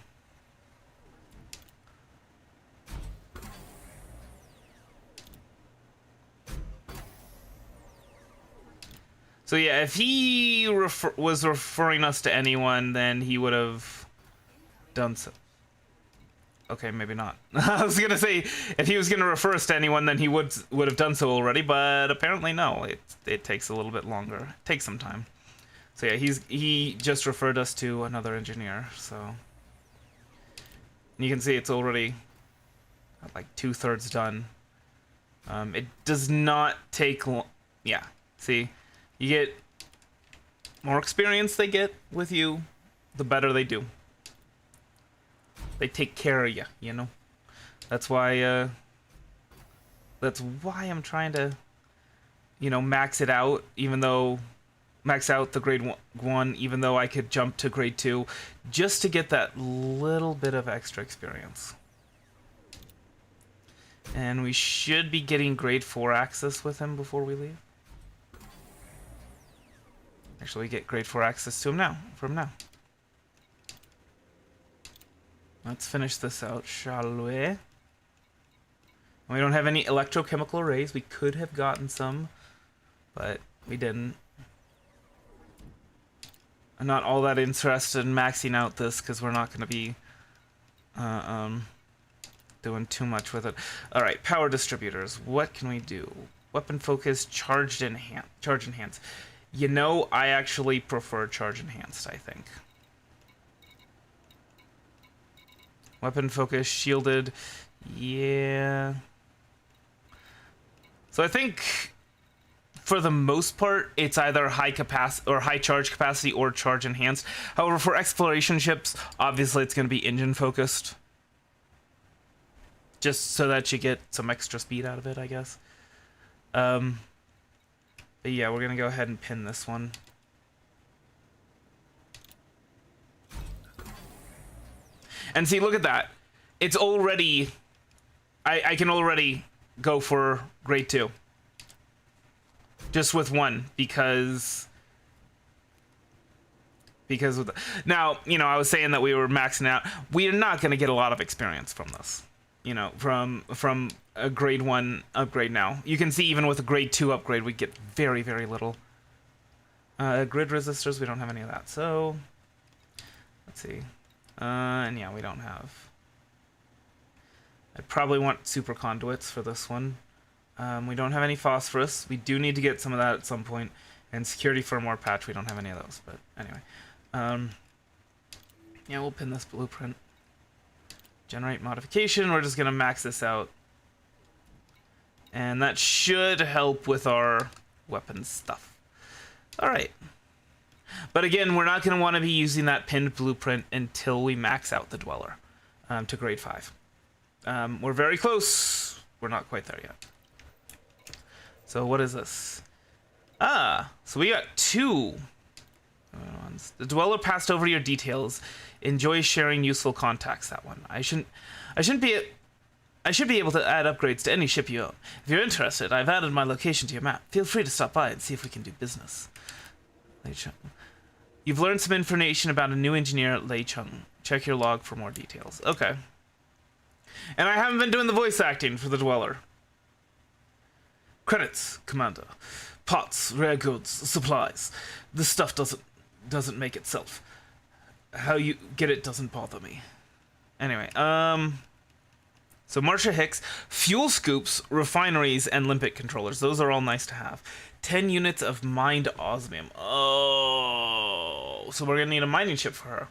So yeah, if he was referring us to anyone, then he would have done so. Okay, maybe not. I was gonna say, if he was gonna refer us to anyone, then he would have done so already, but apparently no. It takes a little bit longer. It takes some time. So yeah, he just referred us to another engineer. So you can see it's already like 2/3 done. It does not take long. Yeah, see, you get more experience they get with you, the better they do. They take care of you, you know? That's why, that's why I'm trying to, you know, max it out, max out the grade 1, even though I could jump to grade 2, just to get that little bit of extra experience. And we should be getting grade 4 access with him before we leave. Actually, we get grade 4 access to him now, from now. Let's finish this out, shall we? We don't have any electrochemical arrays. We could have gotten some, but we didn't. I'm not all that interested in maxing out this because we're not going to be doing too much with it. All right, power distributors. What can we do? Weapon focus, charge enhance. You know, I actually prefer charge enhanced, I think. Weapon focus, shielded. Yeah. So I think for the most part, it's either high capacity or high charge capacity or charge enhanced. However, for exploration ships, obviously it's going to be engine focused. Just so that you get some extra speed out of it, I guess. But yeah, we're going to go ahead and pin this one. And see, look at that. It's already... I can already go for grade 2. Just with one, because of the... Now, you know, I was saying that we were maxing out. We are not going to get a lot of experience from this. You know, from a grade 1 upgrade now. You can see even with a grade 2 upgrade, we get very, very little. Grid resistors, we don't have any of that. So, let's see. And yeah, we don't have... I probably want super conduits for this one. We don't have any phosphorus. We do need to get some of that at some point. And security firmware patch, we don't have any of those. But anyway. Yeah, we'll pin this blueprint. Generate modification. We're just going to max this out. And that should help with our weapons stuff. Alright. But again, we're not going to want to be using that pinned blueprint until we max out the Dweller to grade 5. We're very close. We're not quite there yet. So what is this? So we got 2 ones. The Dweller passed over your details. Enjoy sharing useful contacts. That one. I should be able to add upgrades to any ship you own. If you're interested, I've added my location to your map. Feel free to stop by and see if we can do business. Lei Chung. You've learned some information about a new engineer, Lei Chung. Check your log for more details. Okay. And I haven't been doing the voice acting for the Dweller. Credits, Commander. Parts, rare goods, supplies. This stuff doesn't make itself. How you get it doesn't bother me. Anyway, so Marsha Hicks, fuel scoops, refineries, and limpet controllers. Those are all nice to have. 10 units of mined osmium. Oh, so we're gonna need a mining ship for her.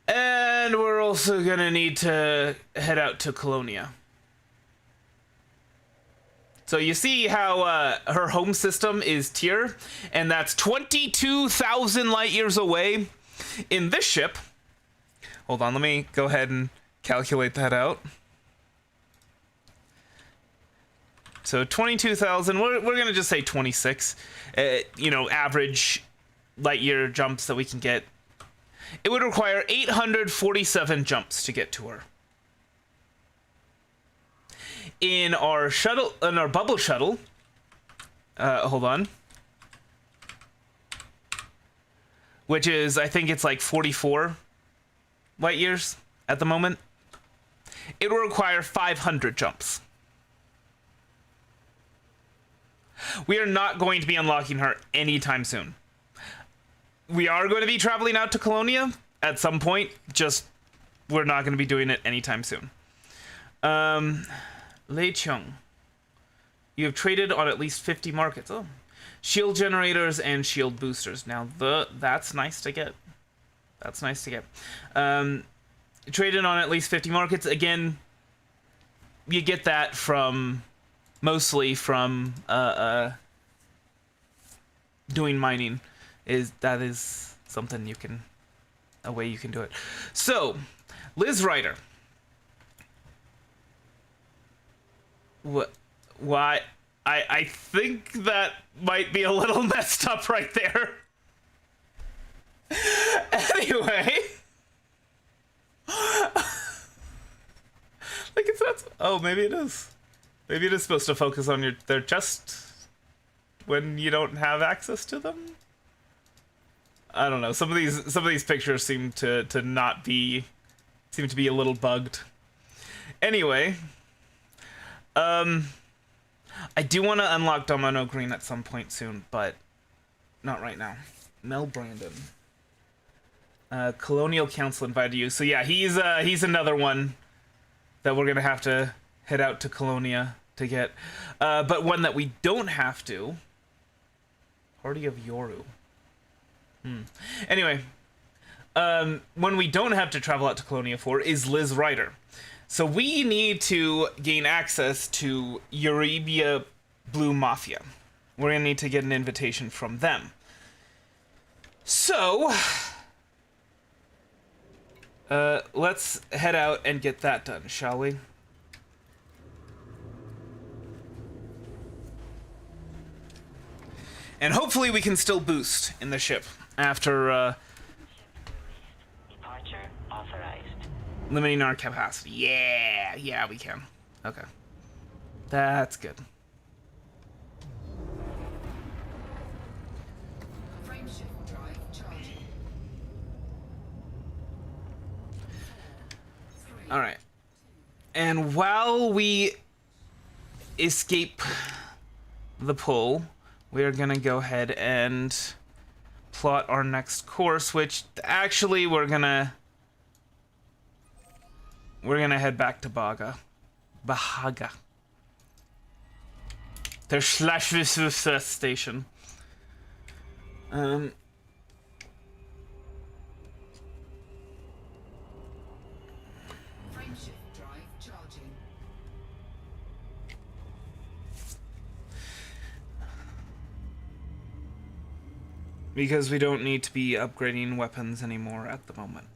And we're also gonna need to head out to Colonia. So you see how her home system is Tyr, and that's 22,000 light years away. In this ship, hold on, let me go ahead and calculate that out. So 22,000, we're gonna just say 26. You know, average light year jumps that we can get. It would require 847 jumps to get to her. In our shuttle, in our bubble shuttle, hold on, which is, I think it's like 44 light years at the moment, it will require 500 jumps. We are not going to be unlocking her anytime soon. We are going to be traveling out to Colonia at some point, just we're not going to be doing it anytime soon. Lei Chung, you have traded on at least 50 markets. Oh, shield generators and shield boosters. Now that's nice to get. That's nice to get. Traded on at least 50 markets. Again, you get that from mostly from doing mining. That is something you can a way you can do it. So, Liz Ryder. What? Why? I think that might be a little messed up right there. Anyway. Like it's not. Oh, maybe it is. Maybe it is supposed to focus on their chest when you don't have access to them. I don't know. Some of these pictures seem to not be seem to be a little bugged. Anyway, I do want to unlock Domino Green at some point soon, but not right now. Mel Brandon. Colonial Council invited you. So yeah, he's another one that we're gonna have to head out to Colonia to get. But one that we don't have to. Party of Yoru. Anyway, one we don't have to travel out to Colonia for is Liz Ryder. So we need to gain access to Eurabia Blue Mafia. We're gonna need to get an invitation from them. So, let's head out and get that done, shall we? And hopefully we can still boost in the ship after, Departure authorized. limiting our capacity. Yeah, we can. Okay. That's good. Frameshift drive charging. Alright. And while we escape the pull, we are gonna go ahead and plot our next course, which actually we're gonna head back to Bahaga. Their slash station. Frameshift drive charging. Because we don't need to be upgrading weapons anymore at the moment.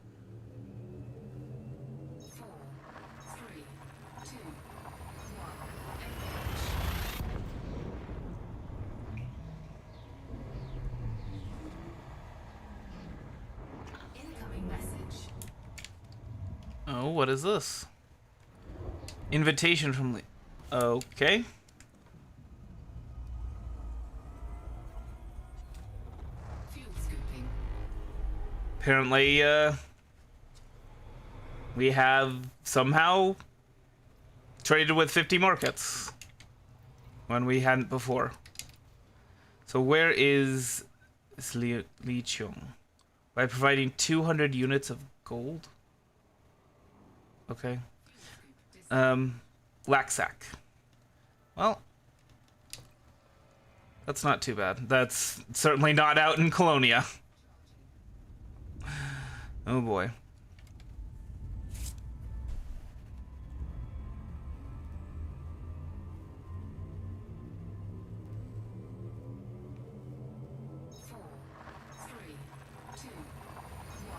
4, 3, 2, 1. Incoming message. Oh, what is this? Invitation from Okay. Fuel scooping. Apparently, we have somehow traded with 50 markets when we hadn't before. So where is Li Chung? By providing 200 units of gold? Okay. Laxac. Well, that's not too bad. That's certainly not out in Colonia. Oh boy. Four, three, two, one.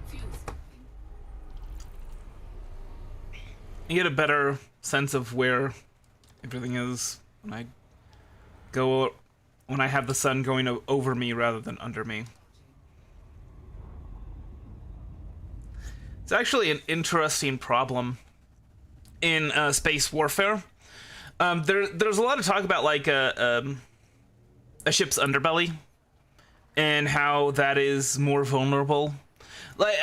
Fuel scooping. You get a better sense of where everything is when I have the sun going over me rather than under me. It's actually an interesting problem in space warfare. There's a lot of talk about like a ship's underbelly and how that is more vulnerable. Like,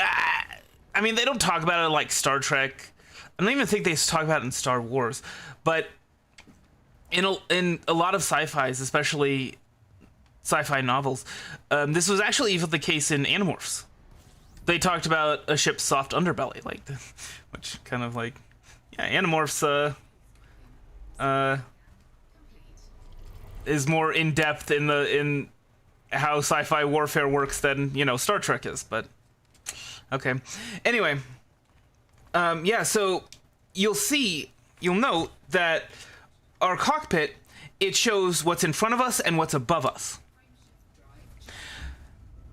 I mean, they don't talk about it like Star Trek. I don't even think they talk about it in Star Wars, but in a lot of sci-fis, especially sci-fi novels, this was actually even the case in Animorphs. They talked about a ship's soft underbelly, like, which kind of like, yeah, Animorphs. is more in depth in how sci-fi warfare works than, you know, Star Trek is, but okay. Anyway, yeah, so you'll note that our cockpit, it shows what's in front of us and what's above us.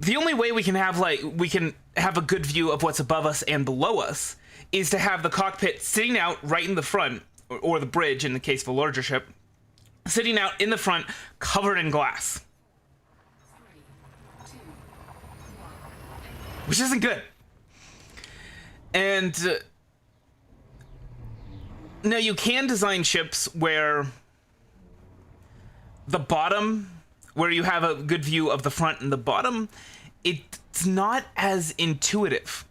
The only way we can have a good view of what's above us and below us is to have the cockpit sitting out right in the front, or the bridge in the case of a larger ship, sitting out in the front, covered in glass. Which isn't good. And now you can design ships where the bottom, where you have a good view of the front and the bottom, it's not as intuitive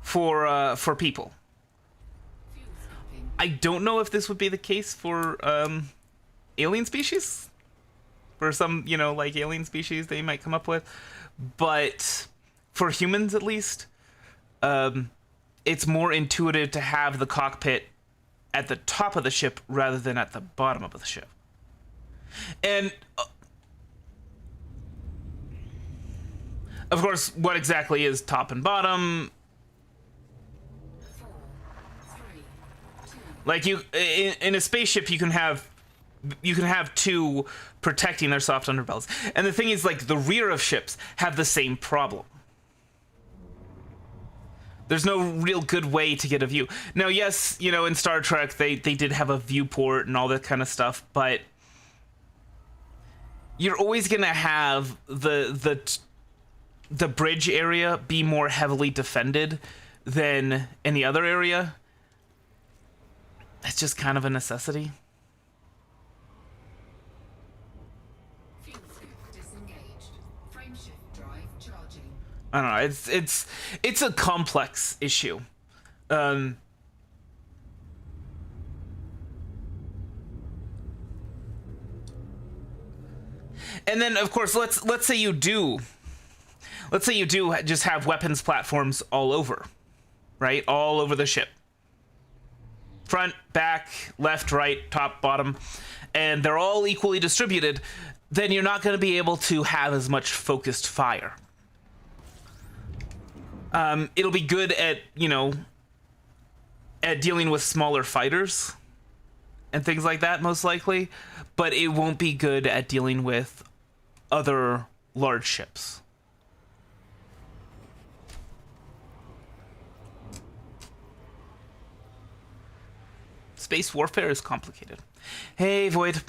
for people. I don't know if this would be the case for alien species, for some, you know, like alien species that you might come up with, but for humans at least, it's more intuitive to have the cockpit at the top of the ship rather than at the bottom of the ship. And of course, what exactly is top and bottom? Like in a spaceship, you can have two protecting their soft underbellies. And the thing is, like, the rear of ships have the same problem. There's no real good way to get a view. Now, yes, you know, in Star Trek, they did have a viewport and all that kind of stuff, but you're always gonna have the bridge area be more heavily defended than any other area. That's just kind of a necessity. Fuel scoop disengaged. Frameshift drive charging. I don't know. It's a complex issue. And then, of course, let's say you do just have weapons platforms all over, right? All over the ship. Front, back, left, right, top, bottom, and they're all equally distributed, then you're not going to be able to have as much focused fire. It'll be good at, you know, at dealing with smaller fighters and things like that, most likely, but it won't be good at dealing with other large ships. Space warfare is complicated. Hey, Void.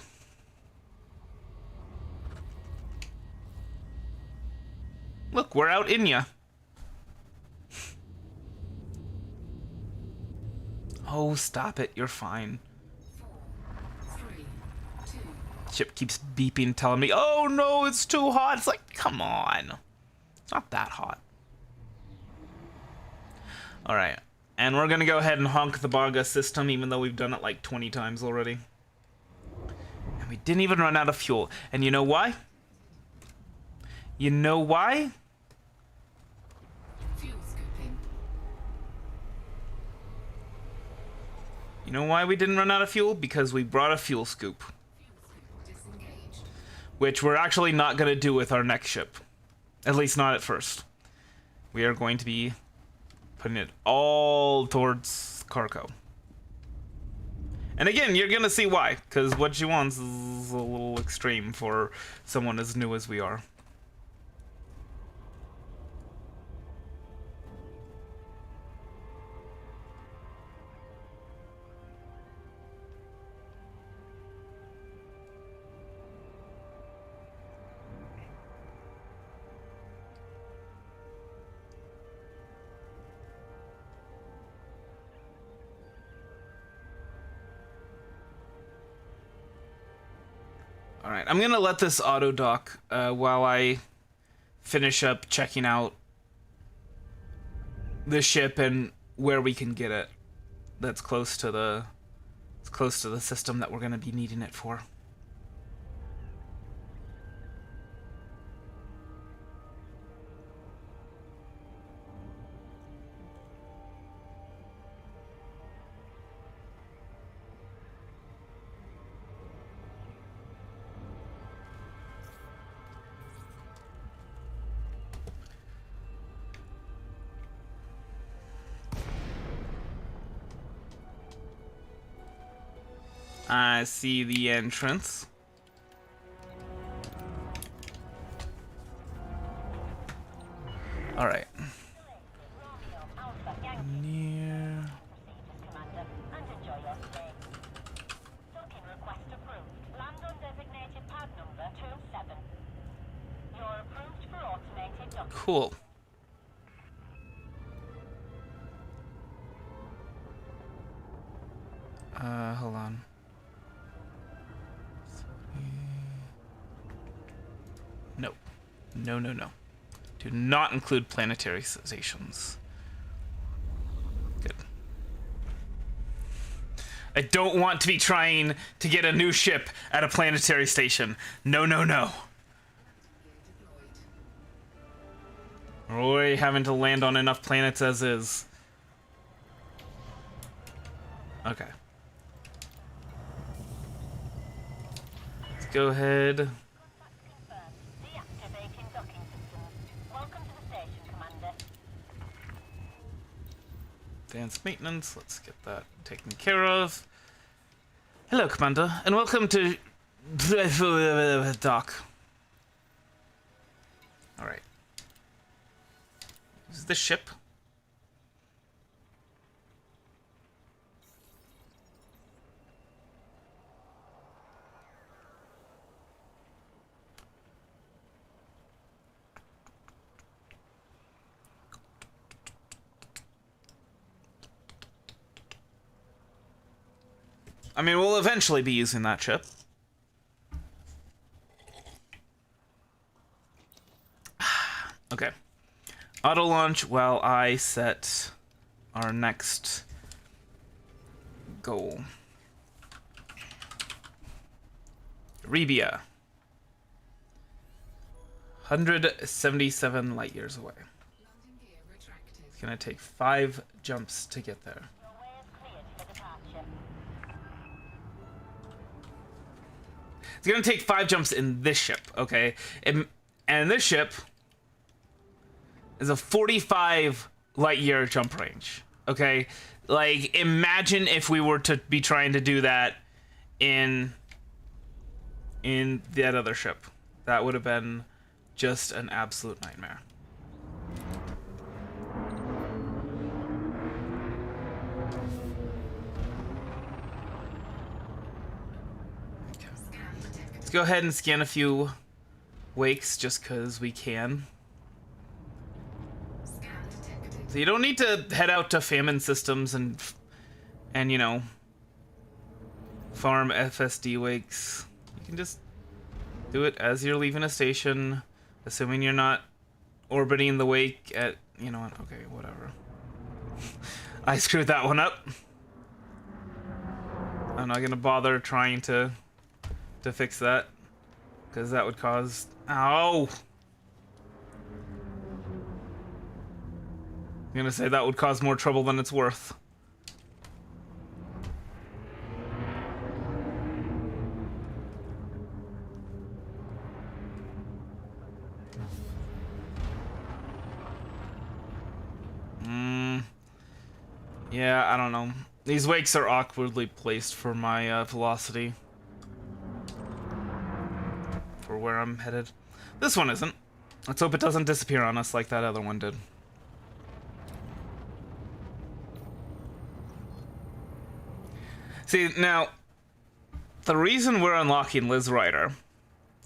Look, we're out in ya. Oh, stop it. You're fine. 4, 3, 2. Ship keeps beeping, telling me, oh no, it's too hot. It's like, come on. It's not that hot. All right. And we're going to go ahead and honk the Baga system, even though we've done it like 20 times already. And we didn't even run out of fuel. And you know why? You know why? Fuel scooping. You know why we didn't run out of fuel? Because we brought a fuel scoop. Fuel scoop disengaged. Which we're actually not going to do with our next ship. At least not at first. We are going to be putting it all towards cargo. And again, you're going to see why. Because what she wants is a little extreme for someone as new as we are. Alright, I'm gonna let this auto dock while I finish up checking out the ship and where we can get it. That's close to the system that we're gonna be needing it for. I see the entrance. All right. Near. Commander, and enjoy your stay. Docking request approved. Land on designated pad number 27. You're approved for automated docking. Cool. Hold on. No. No, no, no. Do not include planetary stations. Good. I don't want to be trying to get a new ship at a planetary station. No, no, no. We're already having to land on enough planets as is. Okay. Let's go ahead. Confirmed. Deactivating docking systems. Welcome to the station, Commander. Advanced maintenance. Let's get that taken care of. Hello, Commander, and welcome to Dock. All right. This is the ship. I mean, we'll eventually be using that ship. Okay. Auto launch while I set our next goal. Rebia. 177 light years away. Landing gear retracted. It's gonna take 5 jumps to get there. Your way is cleared for departure. It's gonna take 5 jumps in this ship, okay? And this ship is a 45 light year jump range, okay? Like, imagine if we were to be trying to do that in that other ship. That would have been just an absolute nightmare. Scan detected. Let's go ahead and scan a few wakes just because we can. Scan detected. So you don't need to head out to famine systems and you know, farm FSD wakes. You can just do it as you're leaving a station, assuming you're not orbiting the wake at, you know what, okay, whatever. I screwed that one up. I'm not gonna bother trying to fix that, because that would cause, ow! I'm gonna say that would cause more trouble than it's worth. Yeah, I don't know. These wakes are awkwardly placed for my velocity. For where I'm headed. This one isn't. Let's hope it doesn't disappear on us like that other one did. See, now, the reason we're unlocking Liz Ryder,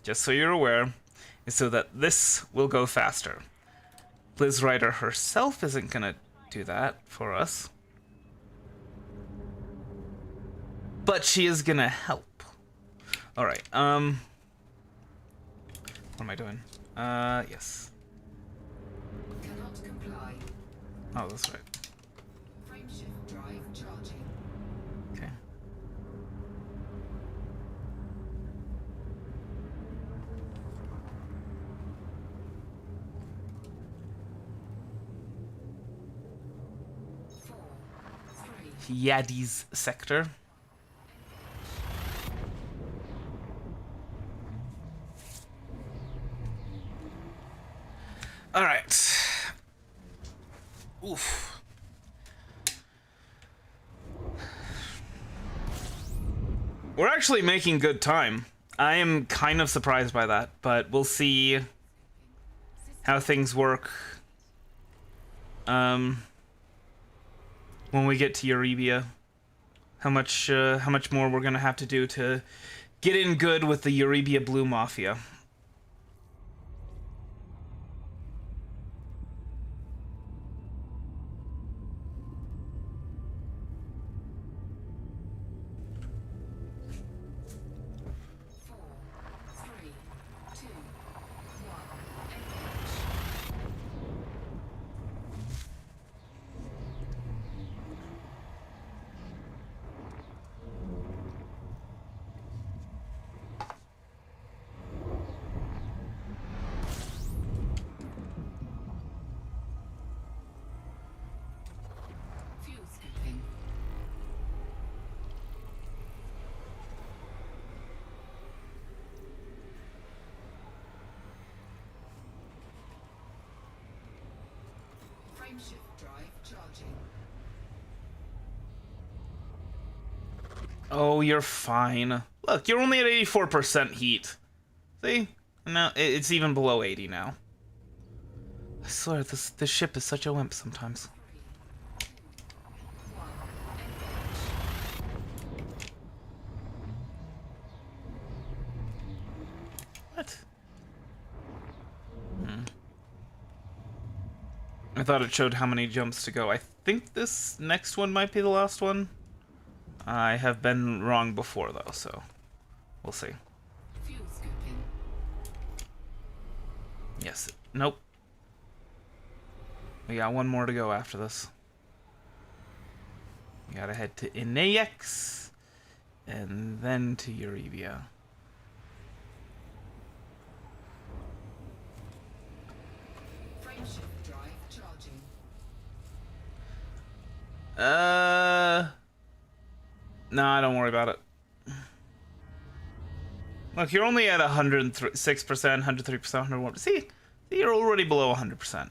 just so you're aware, is so that this will go faster. Liz Ryder herself isn't gonna do that for us. But she is gonna help. Alright, what am I doing? Yes. Cannot comply. Oh, that's right. Frameshift drive charging. Okay. Four, three, Yadi's sector. All right. Oof. We're actually making good time. I am kind of surprised by that, but we'll see how things work when we get to Eurybia. How much more we're gonna have to do to get in good with the Eurybia Blue Mafia. Fuel scooping. Frameshift drive charging. Oh, you're fine. Look, you're only at 84% heat. See? Now it's even below 80 now. I swear, this ship is such a wimp sometimes. What? I thought it showed how many jumps to go. I think this next one might be the last one. I have been wrong before, though, so we'll see. Fuel scooping. Yes. Nope. We got one more to go after this. We gotta head to Inaex and then to Eurybia. Frameshift drive charging. Nah, don't worry about it. Look, you're only at 106%, 103%, 101%. See, you're already below 100%.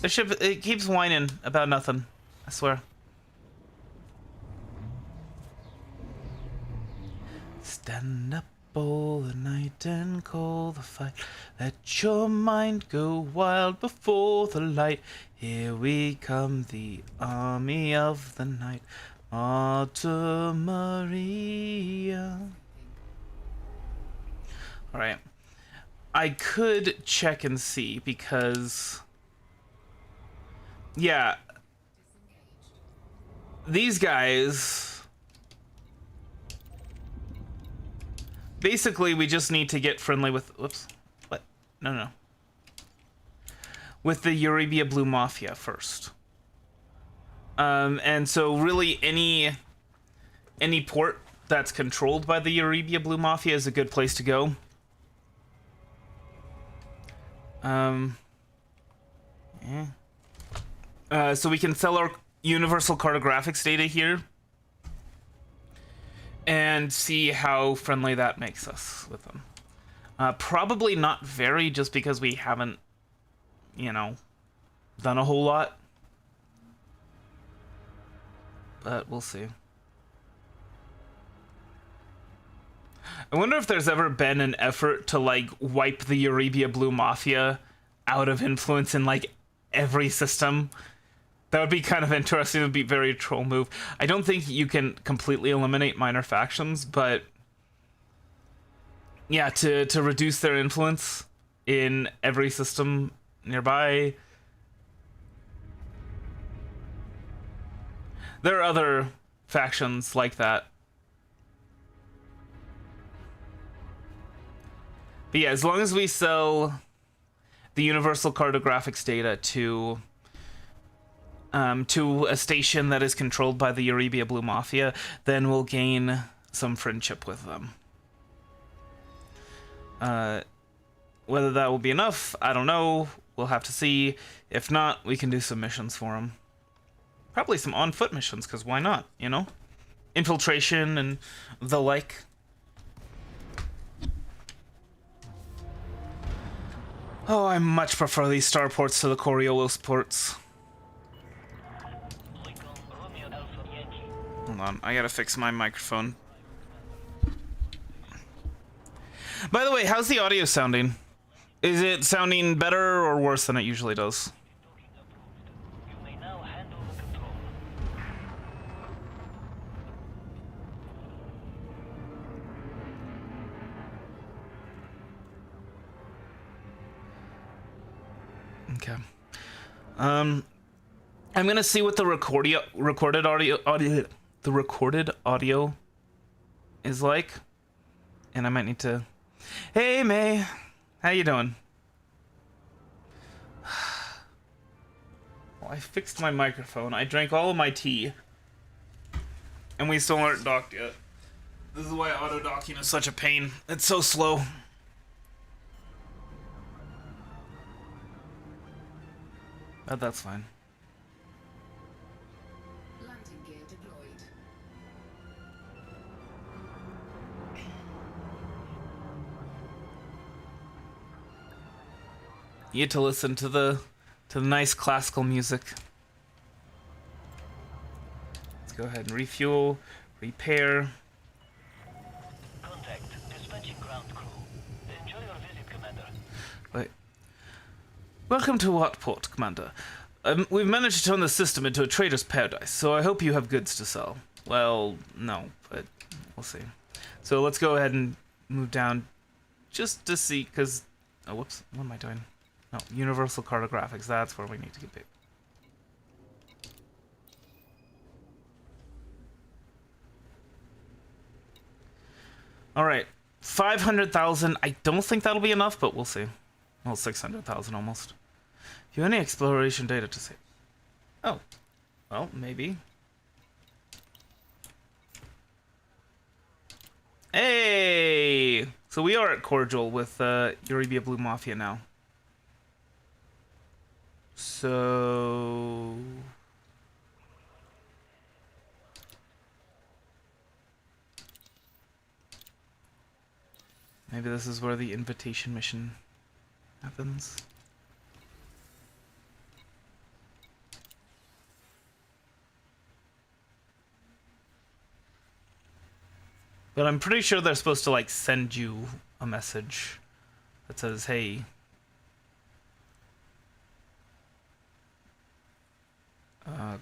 The ship, it keeps whining about nothing. I swear. Stand up all the night and call the fight. Let your mind go wild before the light. Here we come, the army of the night. Alta Maria. Alright. I could check and see because... yeah. These guys... basically, we just need to get friendly with... whoops. What? No. With the Eurybia Blue Mafia first. And so really any port that's controlled by the Eurybia Blue Mafia is a good place to go. So we can sell our Universal Cartographics data here and see how friendly that makes us with them. Probably not very, just because we haven't, done a whole lot. But we'll see. I wonder if there's ever been an effort to, like, wipe the Eurybia Blue Mafia out of influence in, like, every system. That would be kind of interesting. It would be a very troll move. I don't think you can completely eliminate minor factions, but... yeah, to reduce their influence in every system nearby... there are other factions like that. But yeah, as long as we sell the Universal Cartographics data to a station that is controlled by the Eurybia Blue Mafia, then we'll gain some friendship with them. Whether that will be enough, I don't know. We'll have to see. If not, we can do some missions for them. Probably some on-foot missions, because why not, Infiltration and the like. Oh, I much prefer these starports to the Coriolis ports. Hold on, I gotta fix my microphone. By the way, how's the audio sounding? Is it sounding better or worse than it usually does? You may now handle the control. Okay. I'm gonna see what the recorded audio is like, and I might need to. Hey May, how you doing? Well, I fixed my microphone. I drank all of my tea, and we still aren't docked yet. This is why auto docking is such a pain. It's so slow. But that's fine. Landing gear deployed. You get to listen to the nice classical music. Let's go ahead and refuel, repair. Contact dispatching ground crew. Enjoy your visit, Commander. Wait. Welcome to Wattport, Commander. We've managed to turn the system into a trader's paradise, so I hope you have goods to sell. Well, no, but we'll see. So let's go ahead and move down just to see, because... Oh, whoops. What am I doing? No, Universal Cartographics. That's where we need to get big. Alright. 500,000. I don't think that'll be enough, but we'll see. Well, 600,000 almost. Do you have any exploration data to say? Oh. Well, maybe. Hey! So we are at Cordial with Euribia Blue Mafia now. So... maybe this is where the invitation mission happens. But I'm pretty sure they're supposed to like send you a message that says, hey,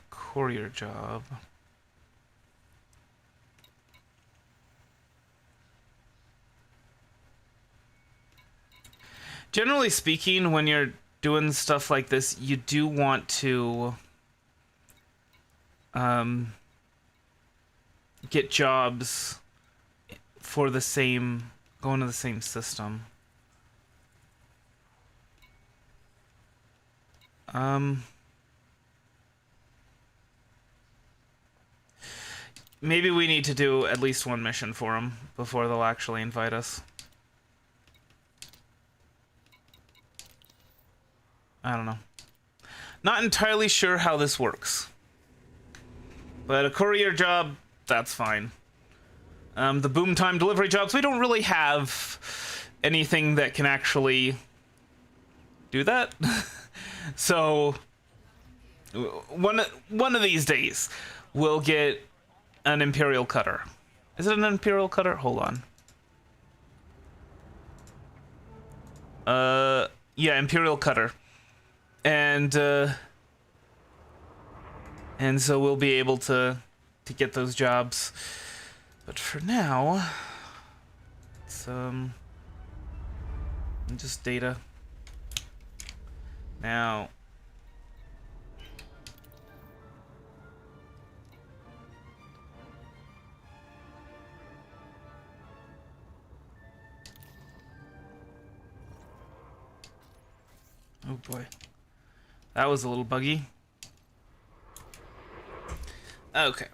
courier job. Generally speaking, when you're doing stuff like this, you do want to get jobs for the same, going to the same system. Maybe we need to do at least one mission for them before they'll actually invite us. I don't know. Not entirely sure how this works. But a courier job, that's fine. The boom time delivery jobs, we don't really have anything that can actually do that. So one of these days we'll get an Imperial Cutter. Is it an Imperial Cutter? Hold on. Yeah, Imperial Cutter. And so we'll be able to get those jobs. But for now, it's just data. Now, oh boy, that was a little buggy. Okay.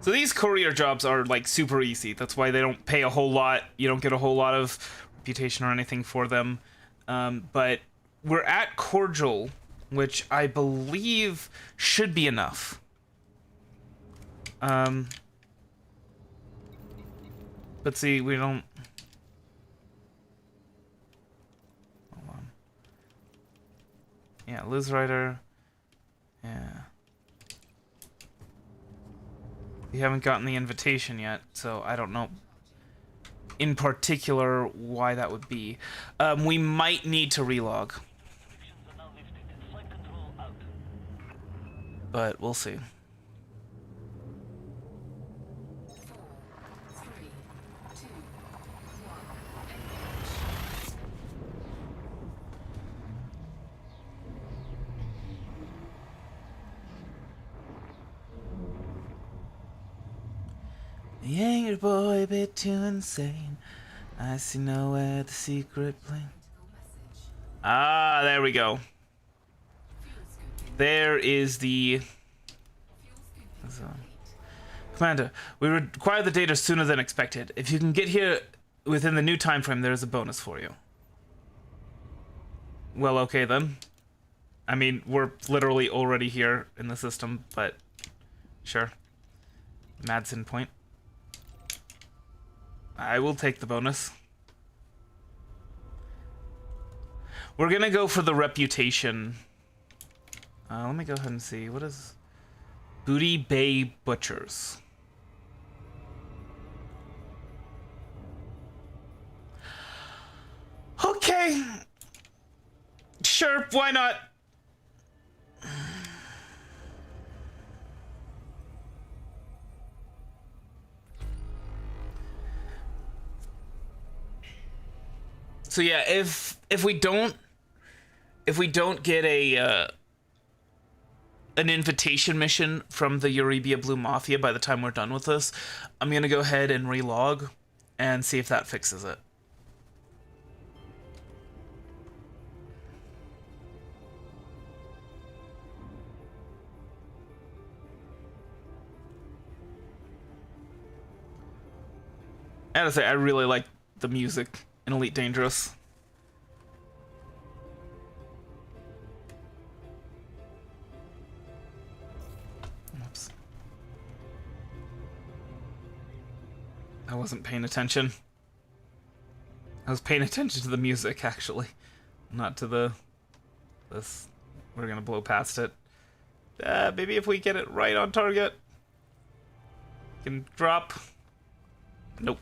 So these courier jobs are like super easy. That's why they don't pay a whole lot. You don't get a whole lot of reputation or anything for them. But we're at Cordial, which I believe should be enough. But see, we don't... hold on. Yeah, Liz Rider. Yeah. We haven't gotten the invitation yet, so I don't know. in particular why that would be. We might need to relog, Restrictions are now lifted. Flight control out. but we'll see. 4, 3, 2, 1. Ain't your boy a bit too insane? I see nowhere the secret plane. Ah, there we go. There is the... Commander, we require the data sooner than expected. If you can get here within the new time frame, there is a bonus for you. Well, okay then. I mean, we're literally already here in the system, but sure. Madsen point. I will take the bonus. We're gonna go for the reputation. Let me go ahead and see. What is... Booty Bay Butchers. Okay. Sure, why not? So yeah, if we don't get a an invitation mission from the Eurybia Blue Mafia by the time we're done with this, I'm gonna go ahead and relog and see if that fixes it. I gotta say, I really like the music in Elite Dangerous. Oops. I wasn't paying attention. I was paying attention to the music, actually. Not to this. We're gonna blow past it. Maybe if we get it right on target. Can drop. Nope.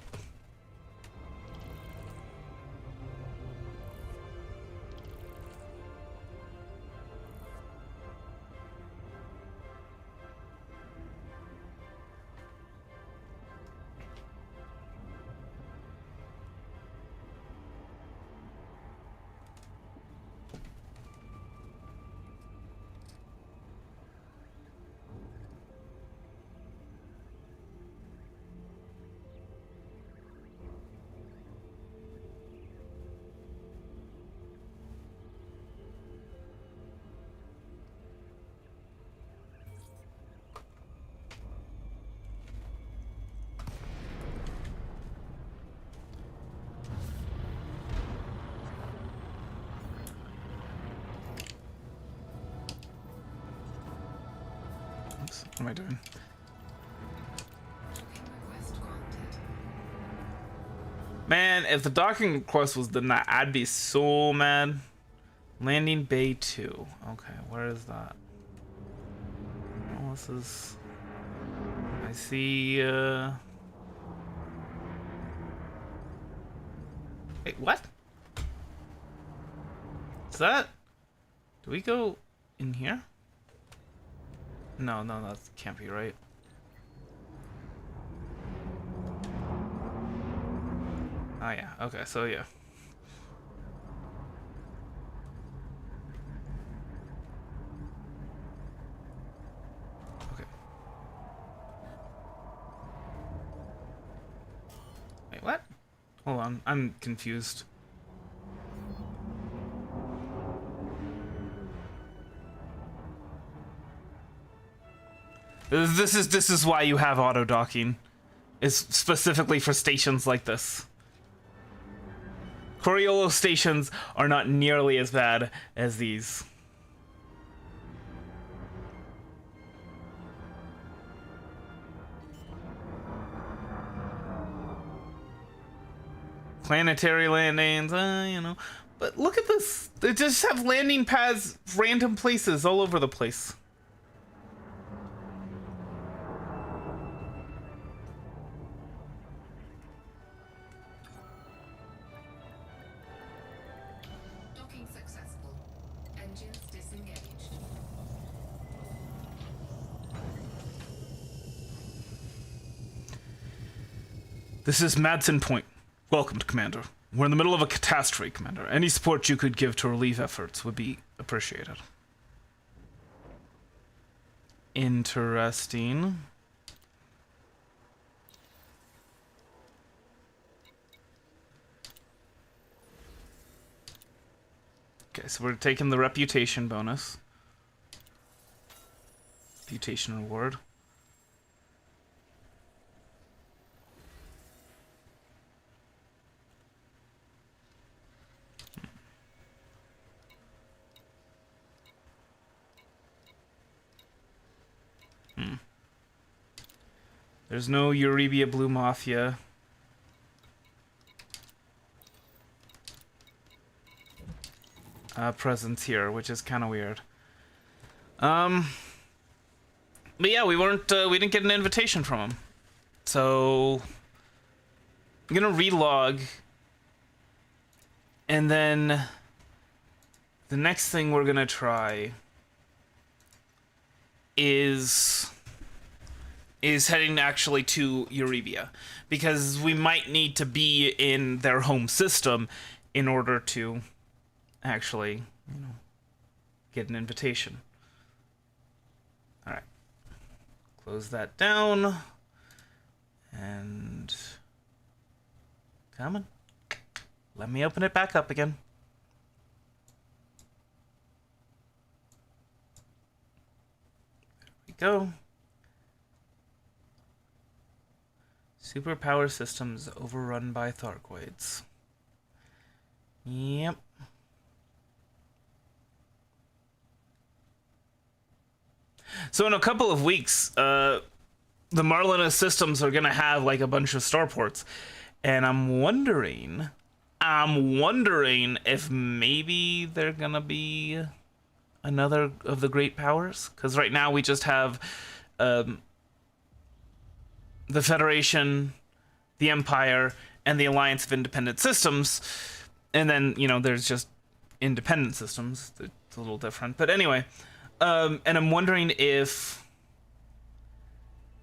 What am I doing? Man, if the docking request was denied, I'd be so mad. Landing Bay 2. Okay, where is that? Oh, this is... I see, Wait, what? Is that... Do we go in here? No, that can't be right. Oh yeah, okay, so yeah. Okay. Wait, what? Hold on, I'm confused. This is why you have auto docking. Is specifically for stations like this. Coriolo stations are not nearly as bad as these. Planetary landings, you know. But look at this. They just have landing pads random places all over the place. Engines disengaged. This is Madsen Point. Welcome, Commander. We're in the middle of a catastrophe, Commander. Any support you could give to relief efforts would be appreciated. Interesting. Okay, so we're taking the reputation bonus. Reputation reward. There's no Eurybia Blue Mafia. Presence here, which is kind of weird. But yeah, we didn't get an invitation from him. So I'm gonna relog, and then the next thing we're gonna try is heading actually to Eurybia, because we might need to be in their home system in order to actually, get an invitation. All right, close that down, and come on, let me open it back up again. There we go. Superpower systems overrun by Thargoids. Yep. So in a couple of weeks, the Marlinus systems are gonna have like a bunch of starports, and I'm wondering if maybe they're gonna be another of the great powers, because right now we just have the Federation, the Empire, and the Alliance of Independent Systems, and then there's just independent systems. It's a little different, but anyway. And I'm wondering if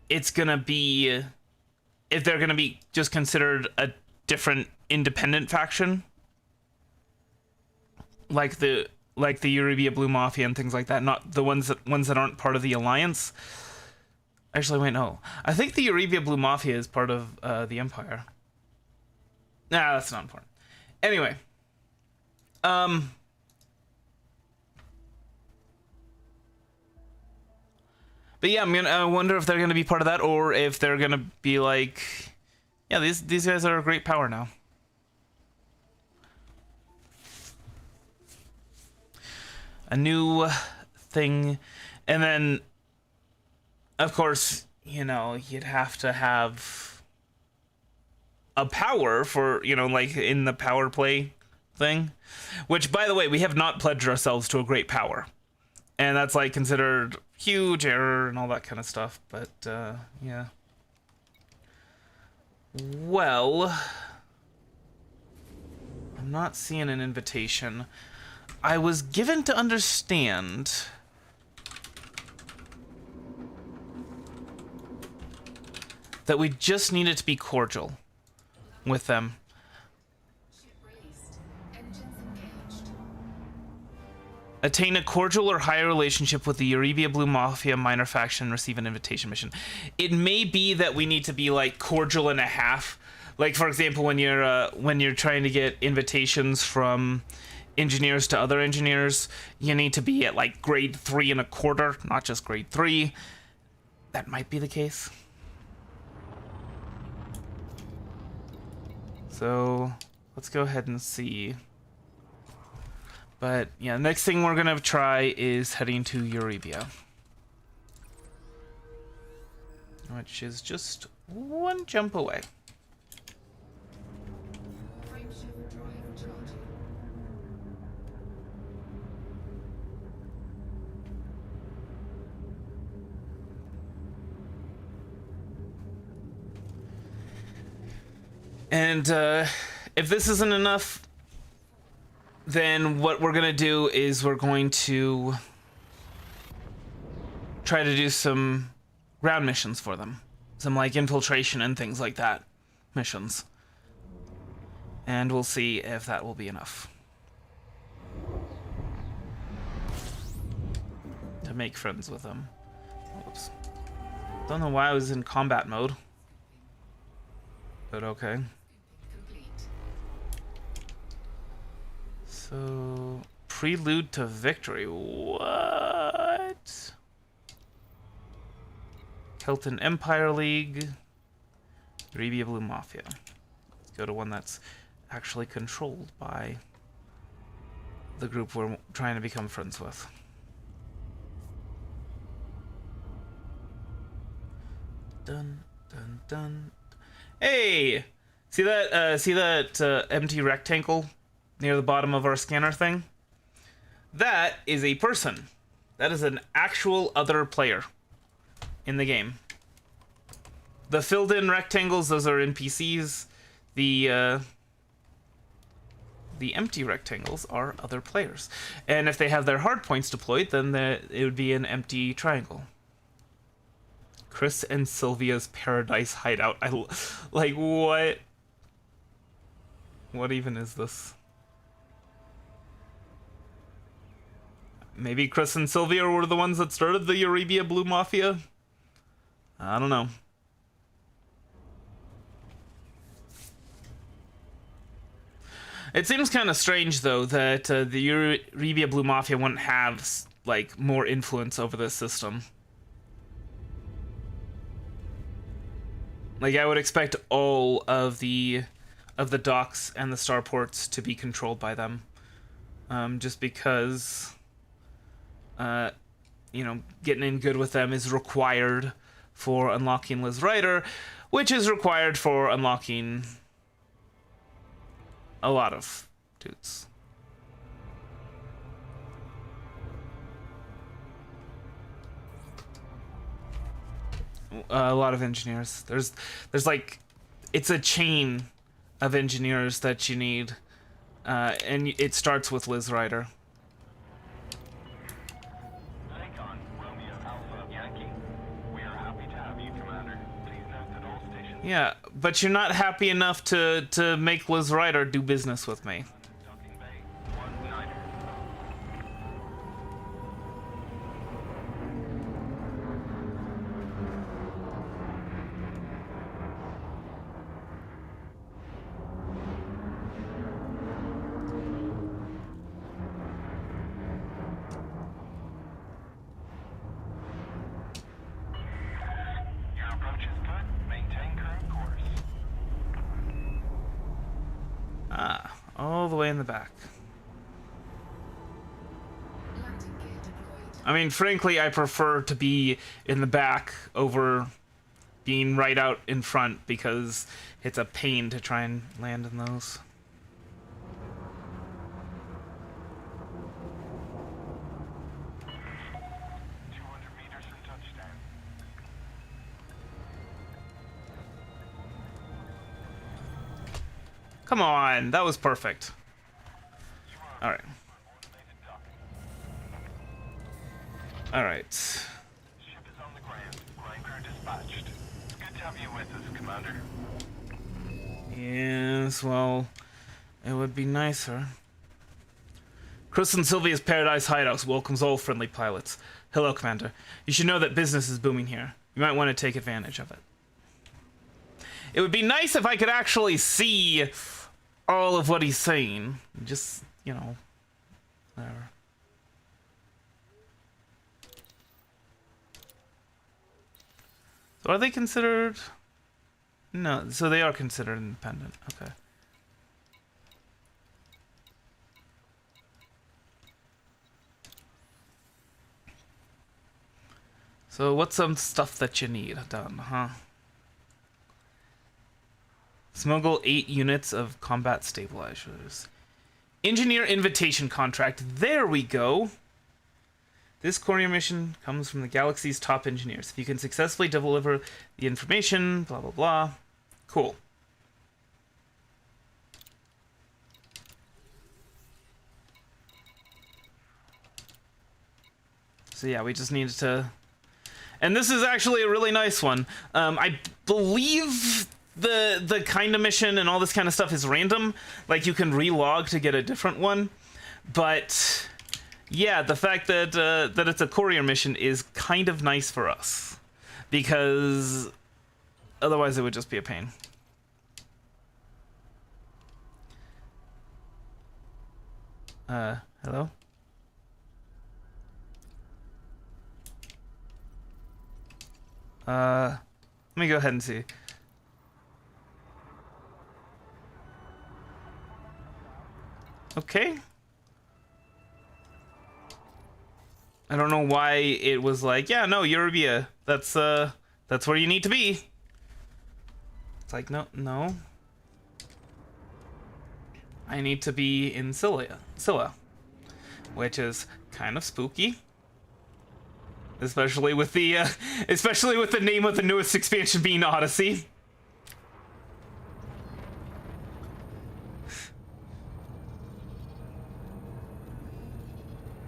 they're gonna be just considered a different independent faction, like the Eurybia Blue Mafia and things like that, not the ones that aren't part of the Alliance. Actually, wait, no. I think the Eurybia Blue Mafia is part of the Empire. Nah, that's not important. Anyway, but yeah, I wonder if they're gonna be part of that, or if they're gonna be like, yeah, these guys are a great power now. A new thing, and then, of course, you'd have to have a power for, like in the power play thing, which, by the way, we have not pledged ourselves to a great power. And that's like considered huge error and all that kind of stuff. But yeah. Well, I'm not seeing an invitation. I was given to understand that we just needed to be cordial with them. Ship released. Engines engaged. Attain a cordial or higher relationship with the Eurybia Blue Mafia minor faction and receive an invitation mission. It may be that we need to be like cordial and a half. Like, for example, when you're trying to get invitations from engineers to other engineers, you need to be at like grade 3 1/4, not just grade 3. That might be the case. So let's go ahead and see. But yeah, next thing we're gonna try is heading to Eurybia, which is just one jump away. Frameshift drive charging. And if this isn't enough, then what we're gonna do is we're going to try to do some ground missions for them. Some like infiltration and things like that missions. And we'll see if that will be enough to make friends with them. Oops. Don't know why I was in combat mode. But okay. Complete. So, prelude to victory. What? Kelton Empire League. Arabia Blue Mafia. Let's go to one that's actually controlled by the group we're trying to become friends with. Dun, dun, dun. Hey! See that empty rectangle near the bottom of our scanner thing? That is a person. That is an actual other player in the game. The filled in rectangles, those are NPCs. The empty rectangles are other players. And if they have their hard points deployed, then it would be an empty triangle. Chris and Sylvia's Paradise Hideout. Like, what? What even is this? Maybe Chris and Sylvia were the ones that started the Arabia Blue Mafia? I don't know. It seems kind of strange, though, that the Arabia Blue Mafia wouldn't have, like, more influence over this system. Like, I would expect all of the docks and the starports to be controlled by them. Just because, you know, getting in good with them is required for unlocking Liz Ryder, which is required for unlocking a lot of dudes. A lot of engineers. There's like, it's a chain of engineers that you need, and it starts with Liz Ryder. Lincoln, Romeo Alpha Yankee. We are happy to have you, Commander. Please note that all stations Yeah, but you're not happy enough to make Liz Ryder do business with me. docking bay. 1 Niner. Your approach is good. Maintain current course. Ah, all the way in the back. Landing gear deployed. I mean, frankly, I prefer to be in the back over being right out in front because it's a pain to try and land in those. Meters from touchdown. Come on, that was perfect. All right. All right. Ship is on the ground. Ground crew dispatched. It's good to have you with us, Commander. Yes, well, it would be nicer. Chris and Sylvia's Paradise Hideout welcomes all friendly pilots. Hello, Commander. You should know that business is booming here. You might want to take advantage of it. It would be nice if I could actually see all of what he's saying. Just, you know, whatever. So are they considered... No, so they are considered independent. Okay. So what's some stuff that you need done, huh? Smuggle 8 units of combat stabilizers. Engineer invitation contract. There we go. This courier mission comes from the galaxy's top engineers. If you can successfully deliver the information, blah, blah, blah. Cool. So yeah, we just needed to... And this is actually a really nice one. I believe the kind of mission and all this kind of stuff is random. Like, you can relog to get a different one. But yeah, the fact that that it's a courier mission is kind of nice for us, because otherwise it would just be a pain. Hello? Let me go ahead and see. Okay. I don't know why it was like, yeah, no, Eurobia. That's where you need to be. It's like, no. I need to be in Scylla, which is kind of spooky. Especially with the name of the newest expansion being Odyssey.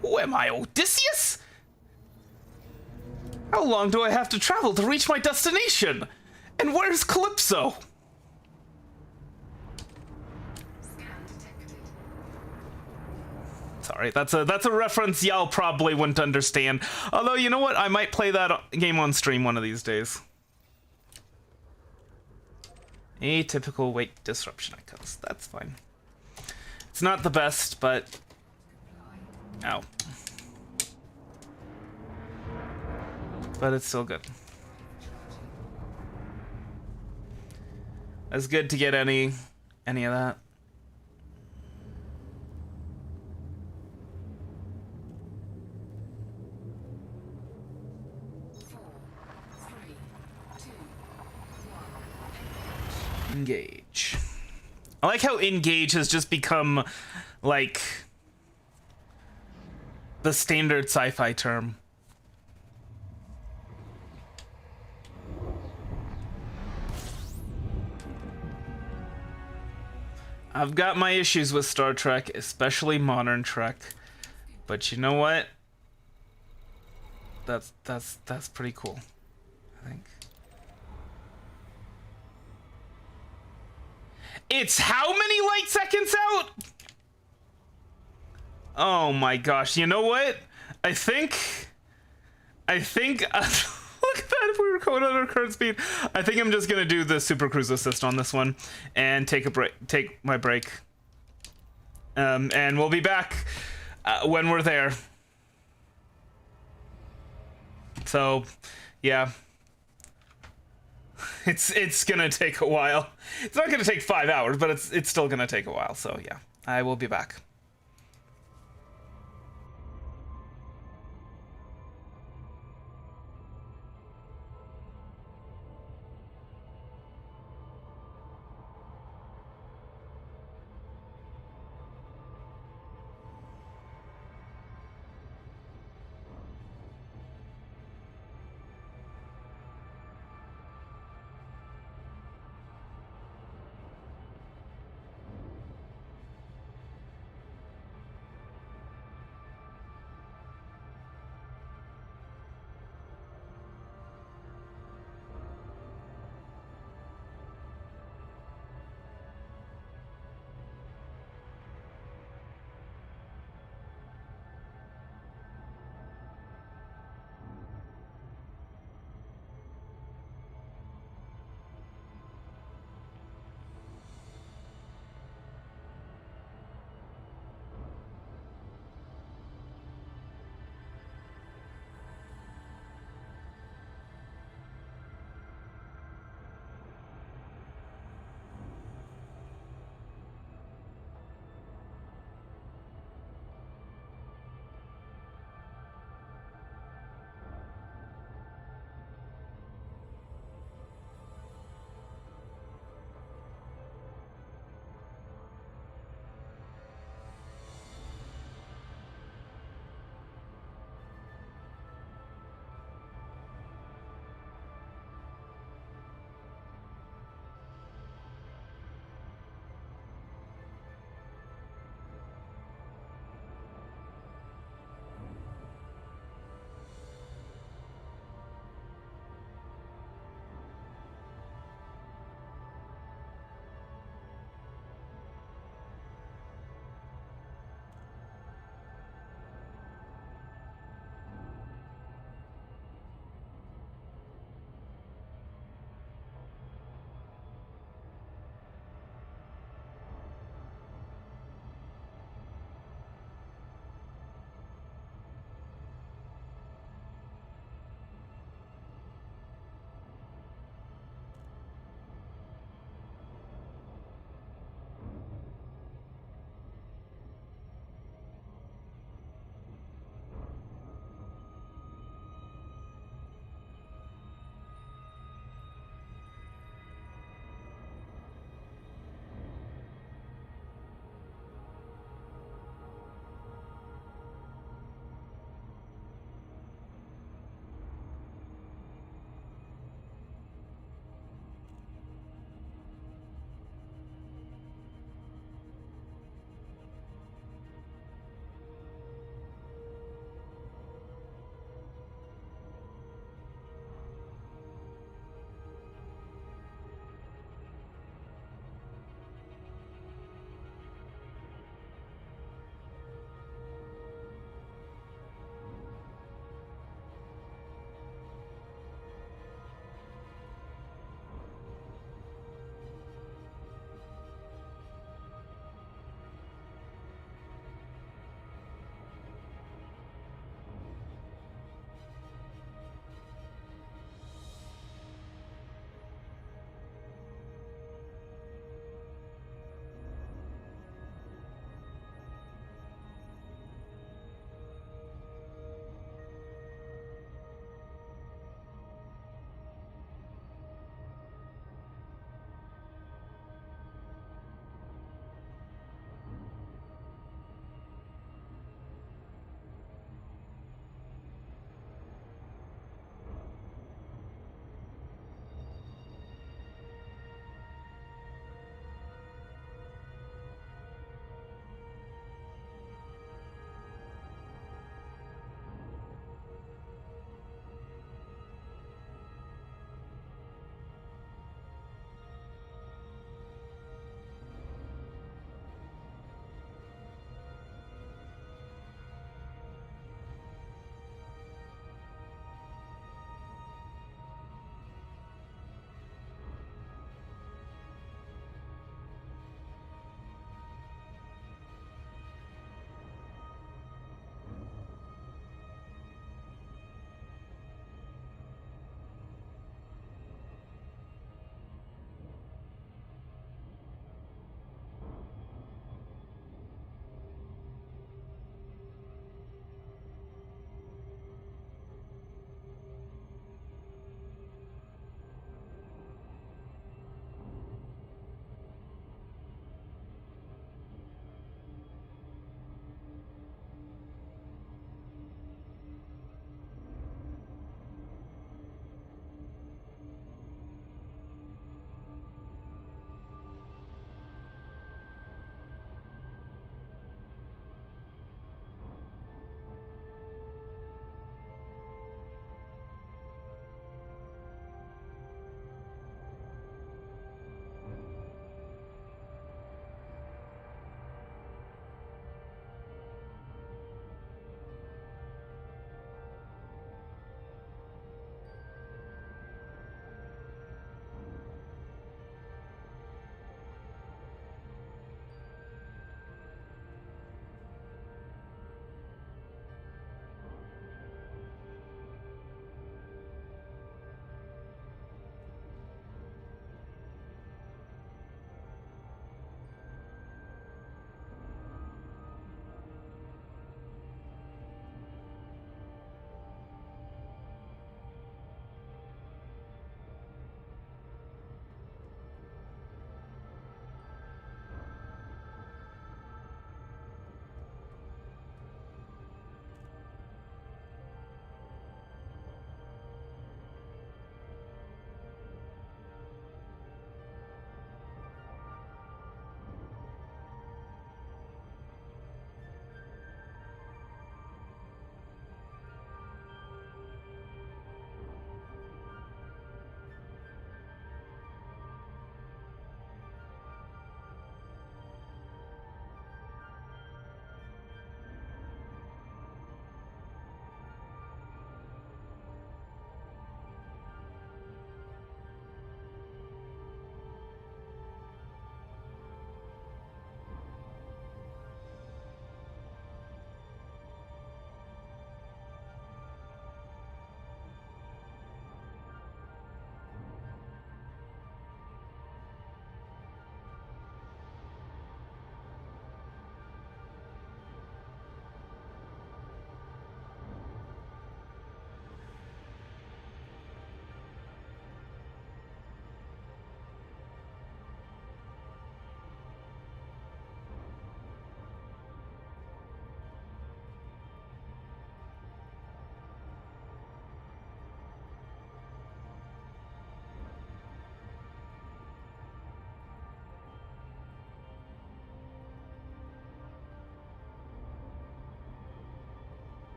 Who am I, Odysseus? How long do I have to travel to reach my destination? And where's Calypso? Scan detected. Sorry, that's a reference y'all probably wouldn't understand. Although, you know what? I might play that game on stream one of these days. Atypical weight disruption icons. That's fine. It's not the best, but... Ow. But it's still good. It's good to get any of that. Engage. I like how engage has just become like the standard sci-fi term. I've got my issues with Star Trek, especially modern Trek, but you know what? That's pretty cool, I think. It's how many light seconds out? Oh my gosh, you know what? I think look at that, if we were going at our current speed. I think I'm just gonna do the Super Cruise Assist on this one and take my break. And we'll be back when we're there. So, yeah. It's gonna take a while. It's not gonna take 5 hours, but it's still gonna take a while. So yeah, I will be back.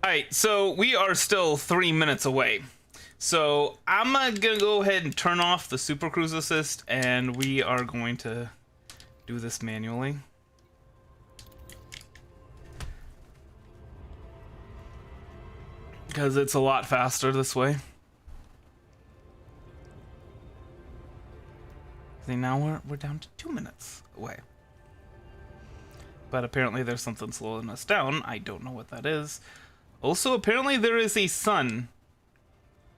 Alright, so we are still 3 minutes away. So I'm gonna go ahead and turn off the Super Cruise Assist, and we are going to do this manually. Because it's a lot faster this way. See, now we're down to 2 minutes away. But apparently there's something slowing us down. I don't know what that is. Also, apparently there is a sun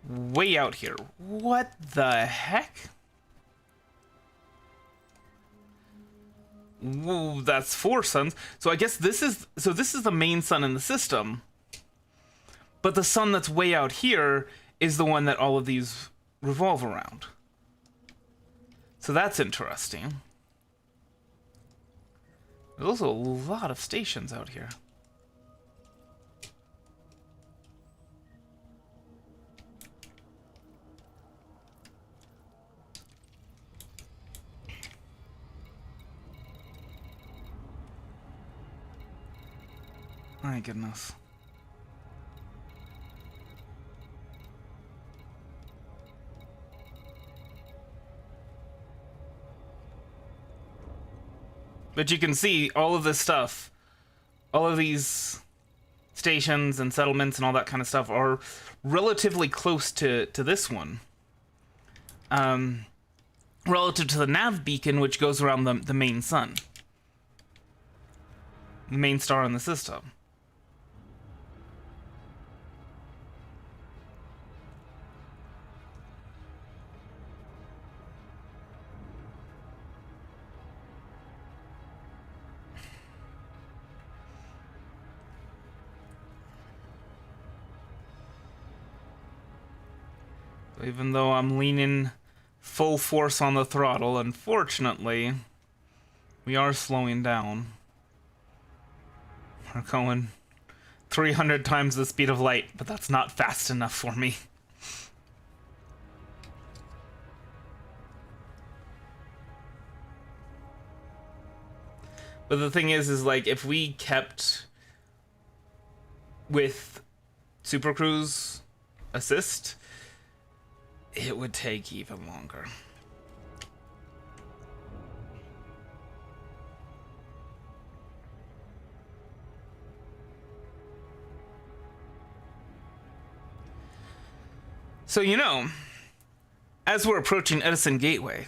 way out here. What the heck? Whoa, that's 4 suns. So I guess this is the main sun in the system. But the sun that's way out here is the one that all of these revolve around. So that's interesting. There's also a lot of stations out here. My goodness. But you can see all of this stuff, all of these stations and settlements and all that kind of stuff are relatively close to this one. Relative to the nav beacon, which goes around the main sun. The main star in the system. Even though I'm leaning full force on the throttle, unfortunately, we are slowing down. We're going 300 times the speed of light, but that's not fast enough for me. But the thing is like, if we kept with Super Cruise Assist, it would take even longer. So, you know, as we're approaching Edison Gateway,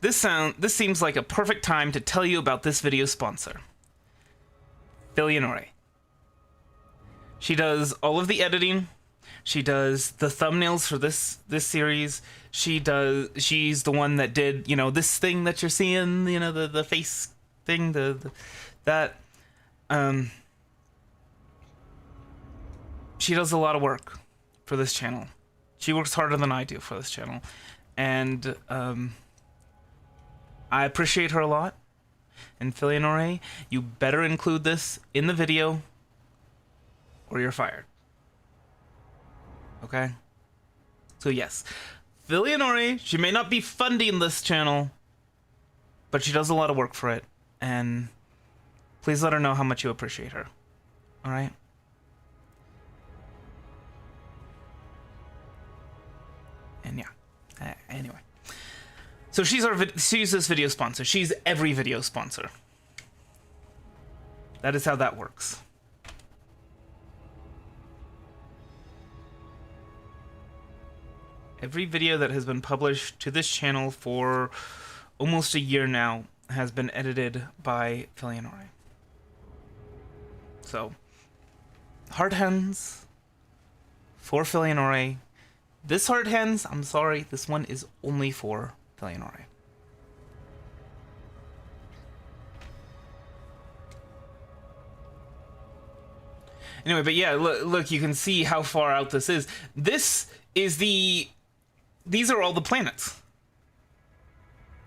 this seems like a perfect time to tell you about this video sponsor, Philionore. She does all of the editing. She does the thumbnails for this series. She's the one that did, you know, this thing that you're seeing, you know, the face thing, that. She does a lot of work for this channel. She works harder than I do for this channel, and I appreciate her a lot. And Philionore, you better include this in the video, or you're fired. Okay? So yes, Philionore, she may not be funding this channel, but she does a lot of work for it, and please let her know how much you appreciate her. Alright? And yeah, anyway. So she's this video sponsor. She's every video sponsor. That is how that works. Every video that has been published to this channel for almost a year now has been edited by Philionore. So, Hard Hands for Philionore. This Hard Hands, I'm sorry, this one is only for Philionore. Anyway, but yeah, look, you can see how far out this is. These are all the planets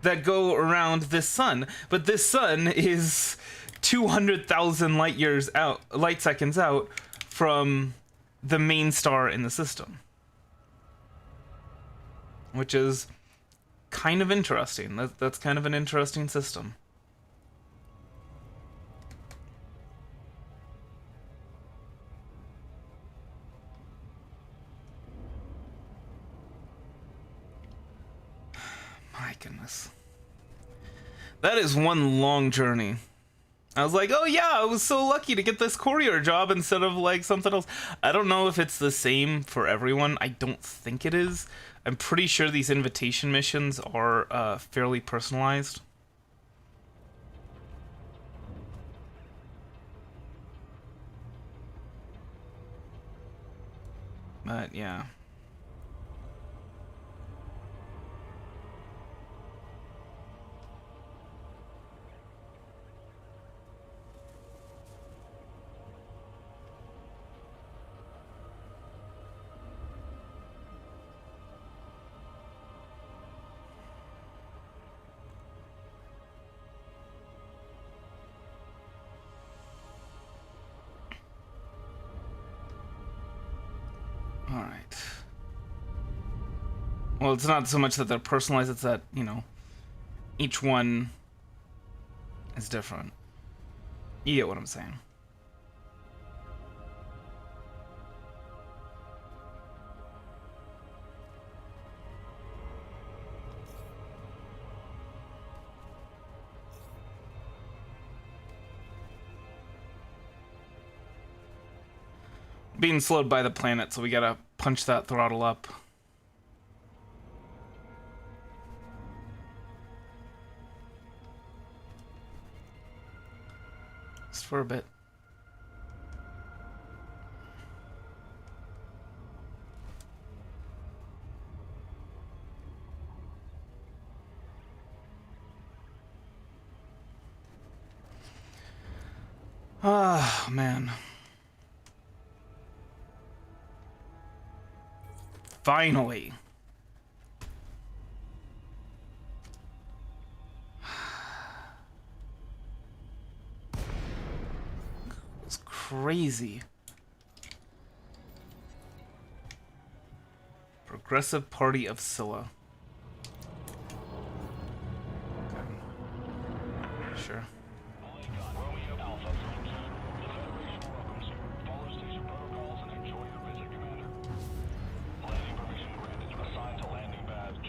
that go around this sun, but this sun is 200,000 light seconds out from the main star in the system, which is kind of interesting. That's kind of an interesting system. My goodness. That is one long journey. I was like, oh yeah, I was so lucky to get this courier job instead of like something else. I don't know if it's the same for everyone. I don't think it is. I'm pretty sure these invitation missions are fairly personalized. But yeah. Alright. Well, it's not so much that they're personalized, it's that, you know, each one is different. You get what I'm saying. Being slowed by the planet, so we gotta punch that throttle up. Just for a bit. Ah, man. Finally. It's crazy. Progressive Party of Scylla. Okay. Sure. Romeo Alpha 3. The Federation welcomes you. Follow station protocols and enjoy your visit, Commander. Landing permission granted. Assigned to landing pad 2-1.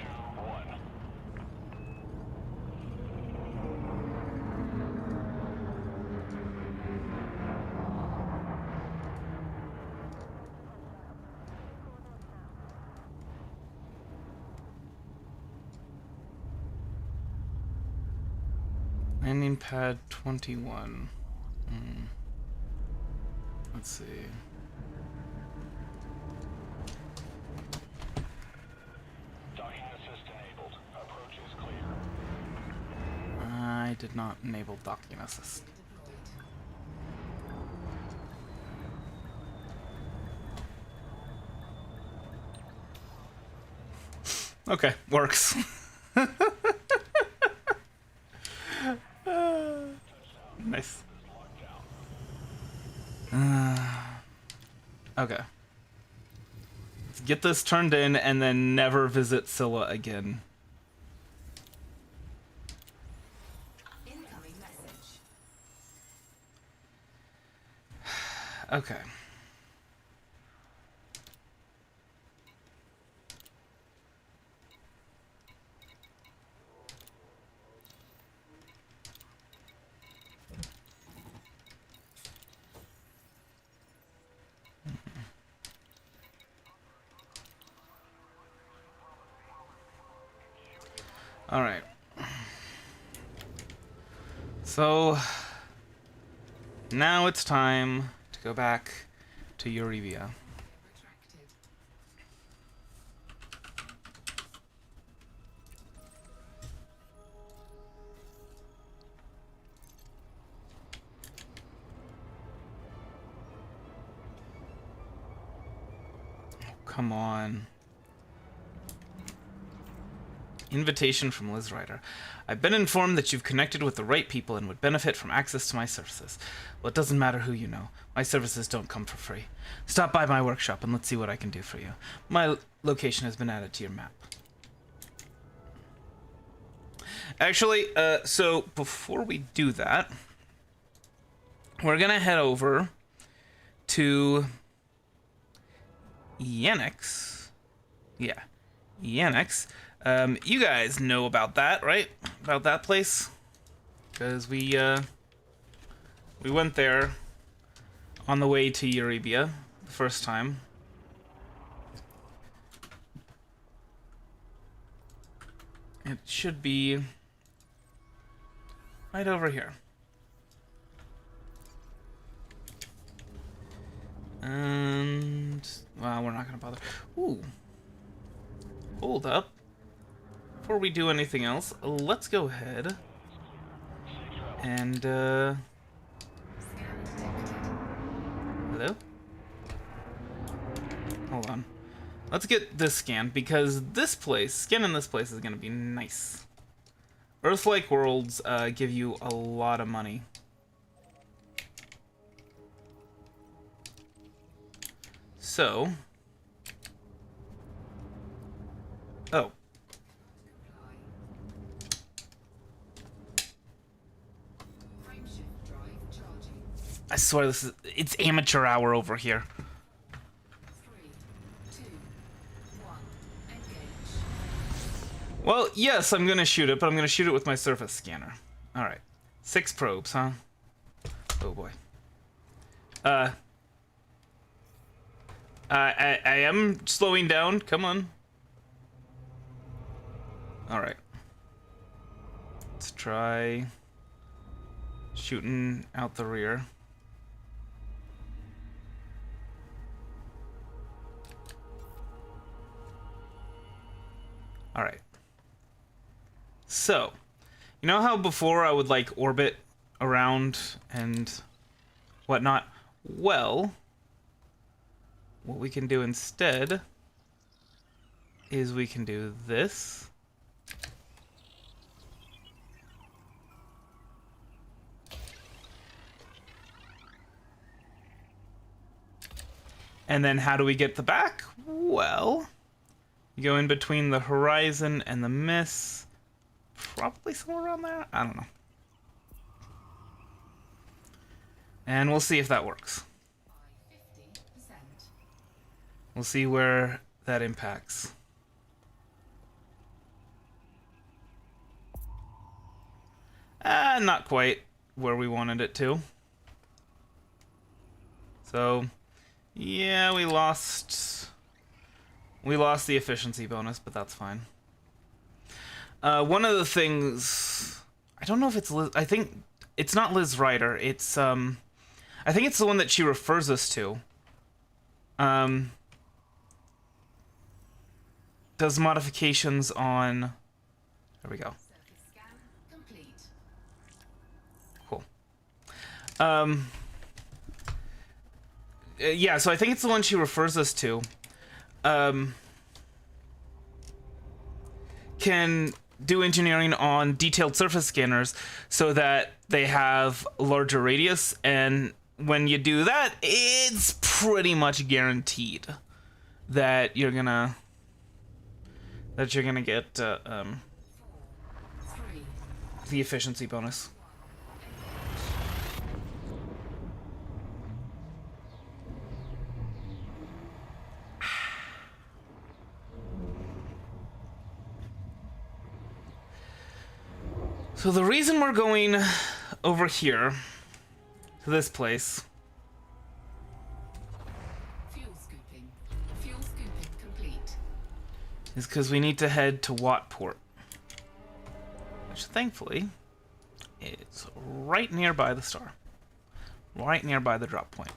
Landing pad 21. Let's see. Docking assist enabled. Approach is clear. I did not enable docking assist. Okay, works. Nice. Okay. Let's get this turned in and then never visit Scylla again. Incoming message. Okay. All right. So now it's time to go back to Eurevia. Retracted. Come on. Invitation from Liz Ryder. I've been informed that you've connected with the right people and would benefit from access to my services. Well, it doesn't matter who you know. My services don't come for free. Stop by my workshop and let's see what I can do for you. My location has been added to your map. Actually, so before we do that, we're gonna head over to Yanix. Yeah, Yanix. You guys know about that, right? About that place? Because we went there on the way to Eurybia the first time. It should be right over here. And well, we're not gonna bother. Ooh. Hold up. Before we do anything else, let's go ahead and hello? Hold on. Let's get this scanned because this place, scanning this place is gonna be nice. Earth-like worlds give you a lot of money. So, oh. I swear it's amateur hour over here. 3, 2, 1, engage. Well, yes, I'm gonna shoot it, but I'm gonna shoot it with my surface scanner. Alright. 6 probes, huh? Oh boy. I am slowing down. Come on. Alright. Let's try shooting out the rear. Alright. So, you know how before I would like orbit around and whatnot? Well, what we can do instead is we can do this. And then how do we get the back? Well, you go in between the horizon and the miss. Probably somewhere around there. I don't know. And we'll see if that works. By 50%. We'll see where that impacts. Not quite where we wanted it to. So, yeah, we lost the efficiency bonus, but that's fine. One of the things, I don't know if it's Liz, I think it's not Liz Ryder. It's I think it's the one that she refers us to. Does modifications on. There we go. Surface scan complete. Cool. Yeah, so I think it's the one she refers us to. Can do engineering on detailed surface scanners so that they have larger radius, and when you do that, it's pretty much guaranteed that you're gonna get 4, 3, the efficiency bonus. So the reason we're going over here to this place fuel scooping. Fuel scooping complete. is because we need to head to Wattport, which thankfully is right nearby the star, right nearby the drop point.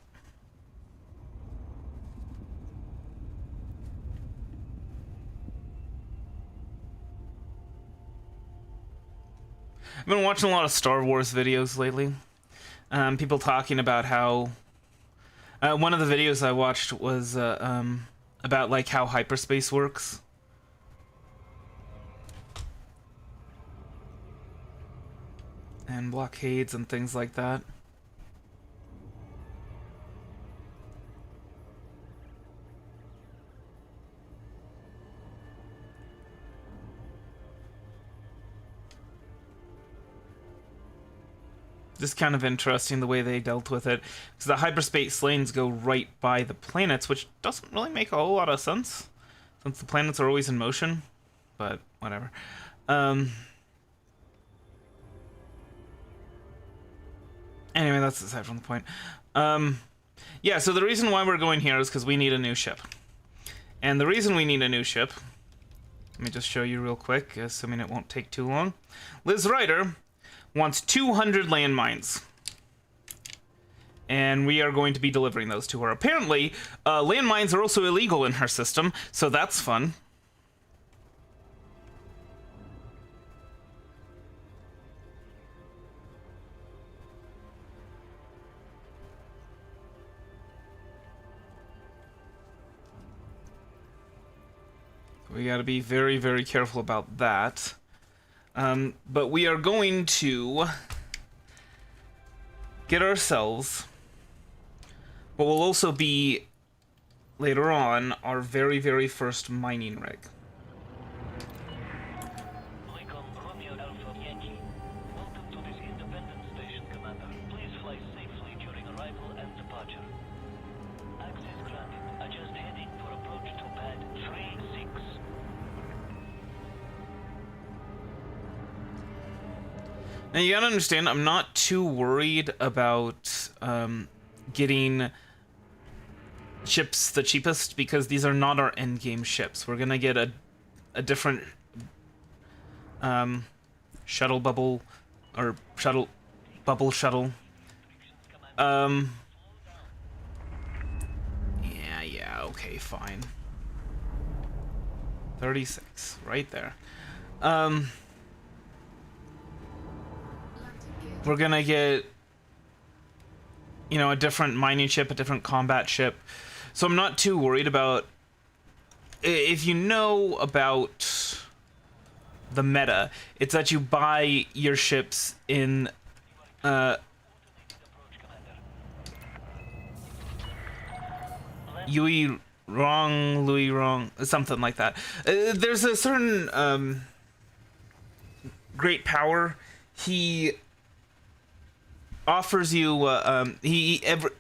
I've been watching a lot of Star Wars videos lately. People talking about how one of the videos I watched was about like how hyperspace works. And blockades and things like that. Just kind of interesting the way they dealt with it, because the hyperspace lanes go right by the planets, which doesn't really make a whole lot of sense, since the planets are always in motion. but whatever. Anyway, that's aside from the point. Yeah, so the reason why we're going here is because we need a new ship. And the reason we need a new ship, let me just show you real quick, assuming it won't take too long. Liz Ryder wants 200 landmines. And we are going to be delivering those to her. Apparently, landmines are also illegal in her system, so that's fun. We got to be very, very careful about that. But we are going to get ourselves what will also be, later on, our very, very first mining rig. Lincoln Romeo Alpha Yankee. Welcome to this independent station, Commander. Please fly safely during arrival and departure. Access granted. Adjust heading for approach to pad 36. Now you gotta understand, I'm not too worried about getting ships the cheapest, because these are not our endgame ships. We're gonna get a different shuttle bubble, or shuttle bubble shuttle. Yeah, okay, fine. 36, right there. We're gonna get, you know, a different mining ship, a different combat ship. So I'm not too worried about... If you know about the meta, it's that you buy your ships in... Louis wrong, something like that. There's a certain great power. He offers you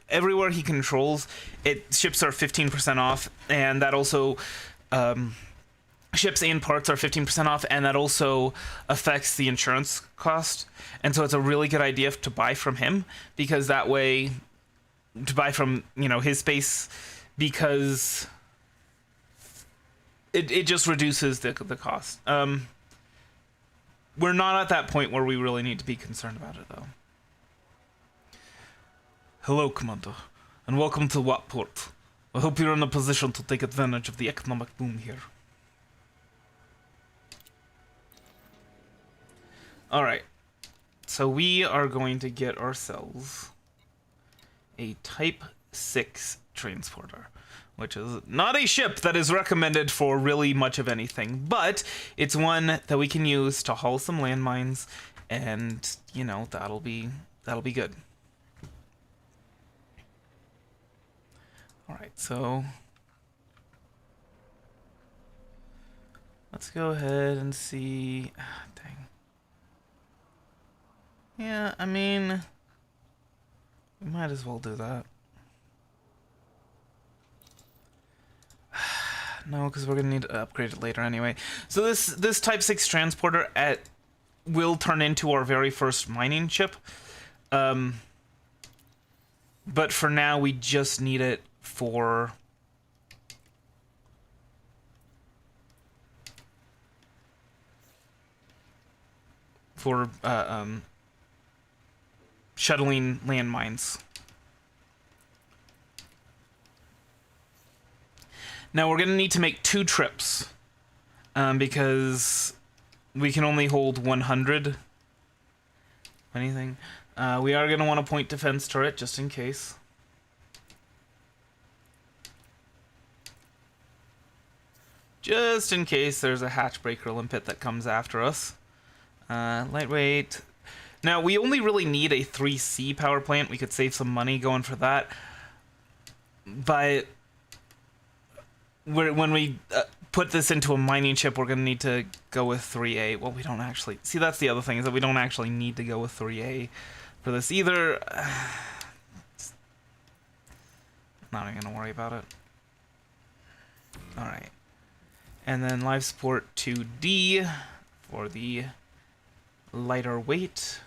everywhere he controls, ships are 15% off, and that also ships and parts are 15% off, and that also affects the insurance cost. And so it's a really good idea to buy from him, because that way, to buy from, you know, his space, because it just reduces the cost. We're not at that point where we really need to be concerned about it, though. Hello, Commander, and welcome to Wattport. I hope you're in a position to take advantage of the economic boom here. Alright, so we are going to get ourselves a Type 6 transporter, which is not a ship that is recommended for really much of anything, but it's one that we can use to haul some landmines, and, you know, that'll be good. Alright, so let's go ahead and see. Dang. Yeah, I mean, we might as well do that. No, because we're gonna need to upgrade it later anyway. So this Type 6 transporter will turn into our very first mining ship. But for now, we just need it for shuttling landmines. Now we're gonna need to make 2 trips, because we can only hold 100. Anything? We are gonna want a point defense turret just in case. Just in case there's a hatchbreaker limpet that comes after us. Lightweight. Now, we only really need a 3C power plant. We could save some money going for that. But when we put this into a mining ship, we're going to need to go with 3A. Well, we don't actually... See, that's the other thing, is that we don't actually need to go with 3A for this either. Not even going to worry about it. Alright. And then life support 2D for the lighter weight.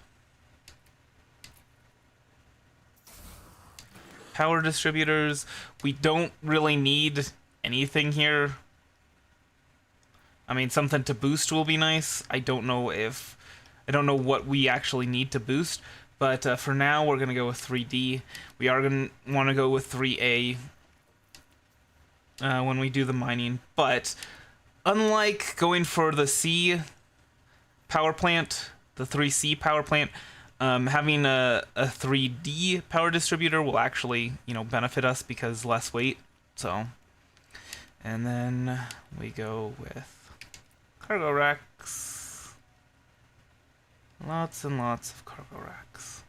Power distributors, we don't really need anything here. I mean, something to boost will be nice. I don't know what we actually need to boost, but for now we're gonna go with 3D. We are gonna want to go with 3A when we do the mining, but unlike going for the C power plant, the 3C power plant, having a 3D power distributor will actually, benefit us because less weight. So, and then we go with cargo racks. Lots and lots of cargo racks.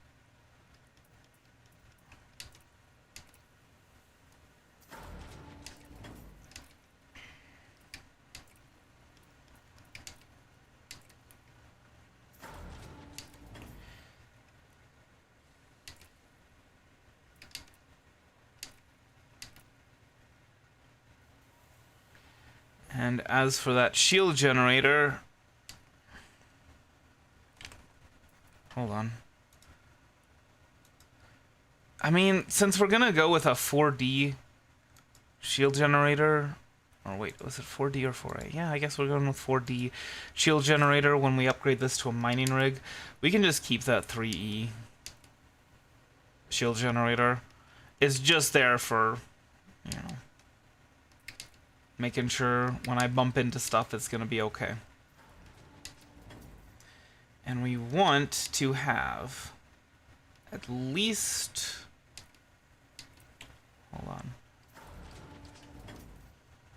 And as for that shield generator, hold on. I mean, since we're gonna go with a 4D shield generator, or wait, was it 4D or 4A? Yeah, I guess we're going with 4D shield generator when we upgrade this to a mining rig. We can just keep that 3E shield generator. It's just there for, making sure when I bump into stuff, it's going to be okay. And we want to have at least... Hold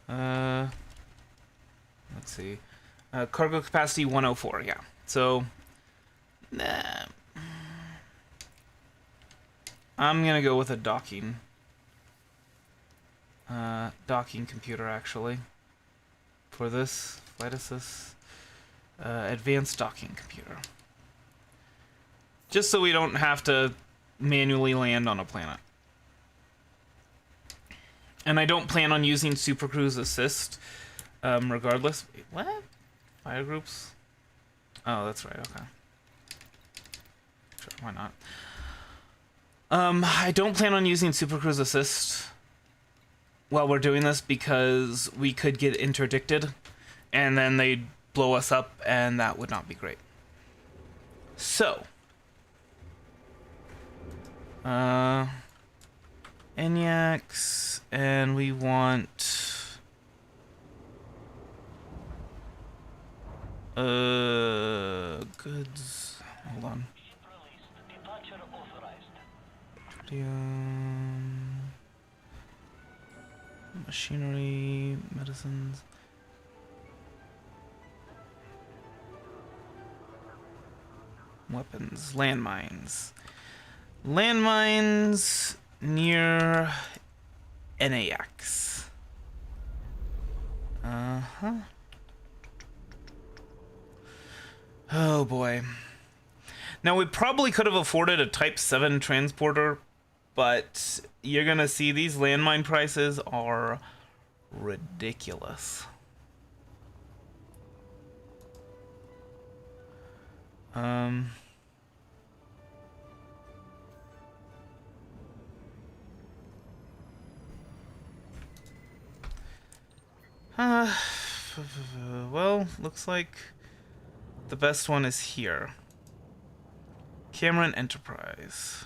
on. Let's see. Cargo capacity 104, yeah. So, I'm going to go with a docking computer, actually, for this flight assist. Advanced docking computer. Just so we don't have to manually land on a planet. And I don't plan on using Super Cruise Assist, regardless. Wait, what? Fire groups? Oh, that's right, okay. Sure, why not? I don't plan on using Super Cruise Assist while we're doing this because we could get interdicted and then they'd blow us up and that would not be great. So, ENIACs, and we want goods. Hold on. Departure authorized. Machinery, medicines. Weapons, landmines. Landmines near NAX. Oh boy. Now we probably could have afforded a Type 7 transporter, but you're gonna see these landmine prices are ridiculous. Well, looks like the best one is here. Cameron Enterprise.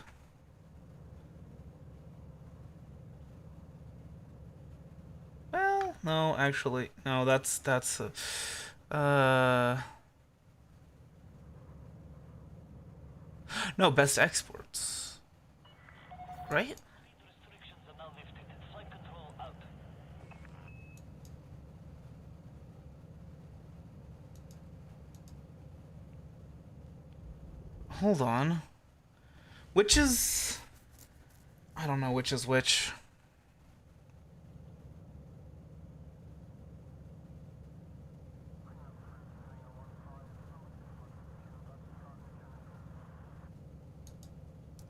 Well, no, actually, no, that's no, best exports. Right? Restrictions are now lifted. Flight control out. Hold on. Which is... I don't know which is which.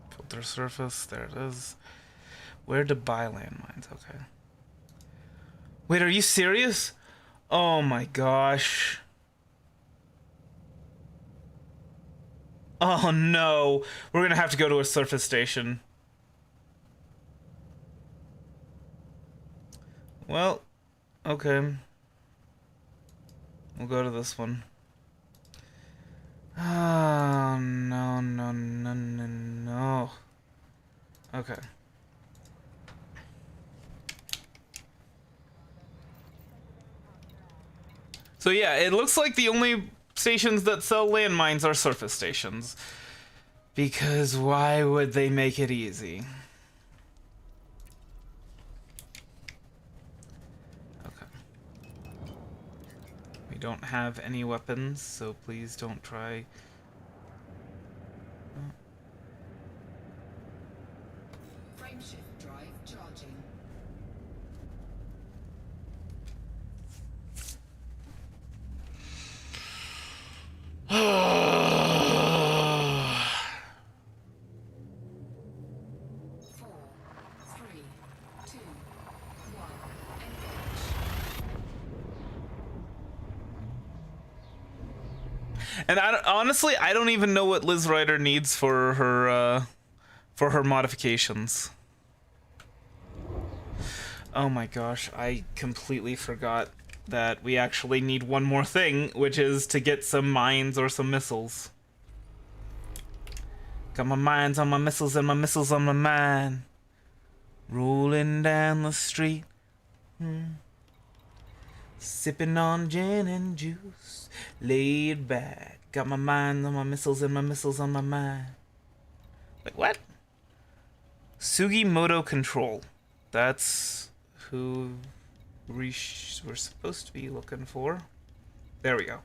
Filter surface, there it is. Where to buy landmines, okay. Wait, are you serious? Oh my gosh. Oh no. We're gonna have to go to a surface station. Well, okay. We'll go to this one. Oh, no, no, no, no, no. Okay. So yeah, it looks like the only stations that sell landmines are surface stations. Because why would they make it easy? We don't have any weapons, so please don't try. Frameshift drive charging. Four, three, two, one, engage. And honestly, I don't even know what Liz Ryder needs for her modifications. Oh my gosh, I completely forgot that we actually need one more thing, which is to get some mines or some missiles. Got my mines on my missiles and my missiles on my mine. Rolling down the street. Sipping on gin and juice. Laid back. Got my mines on my missiles and my missiles on my mind. Wait, what? Sugimoto Control. That's who we're supposed to be looking for. There we go.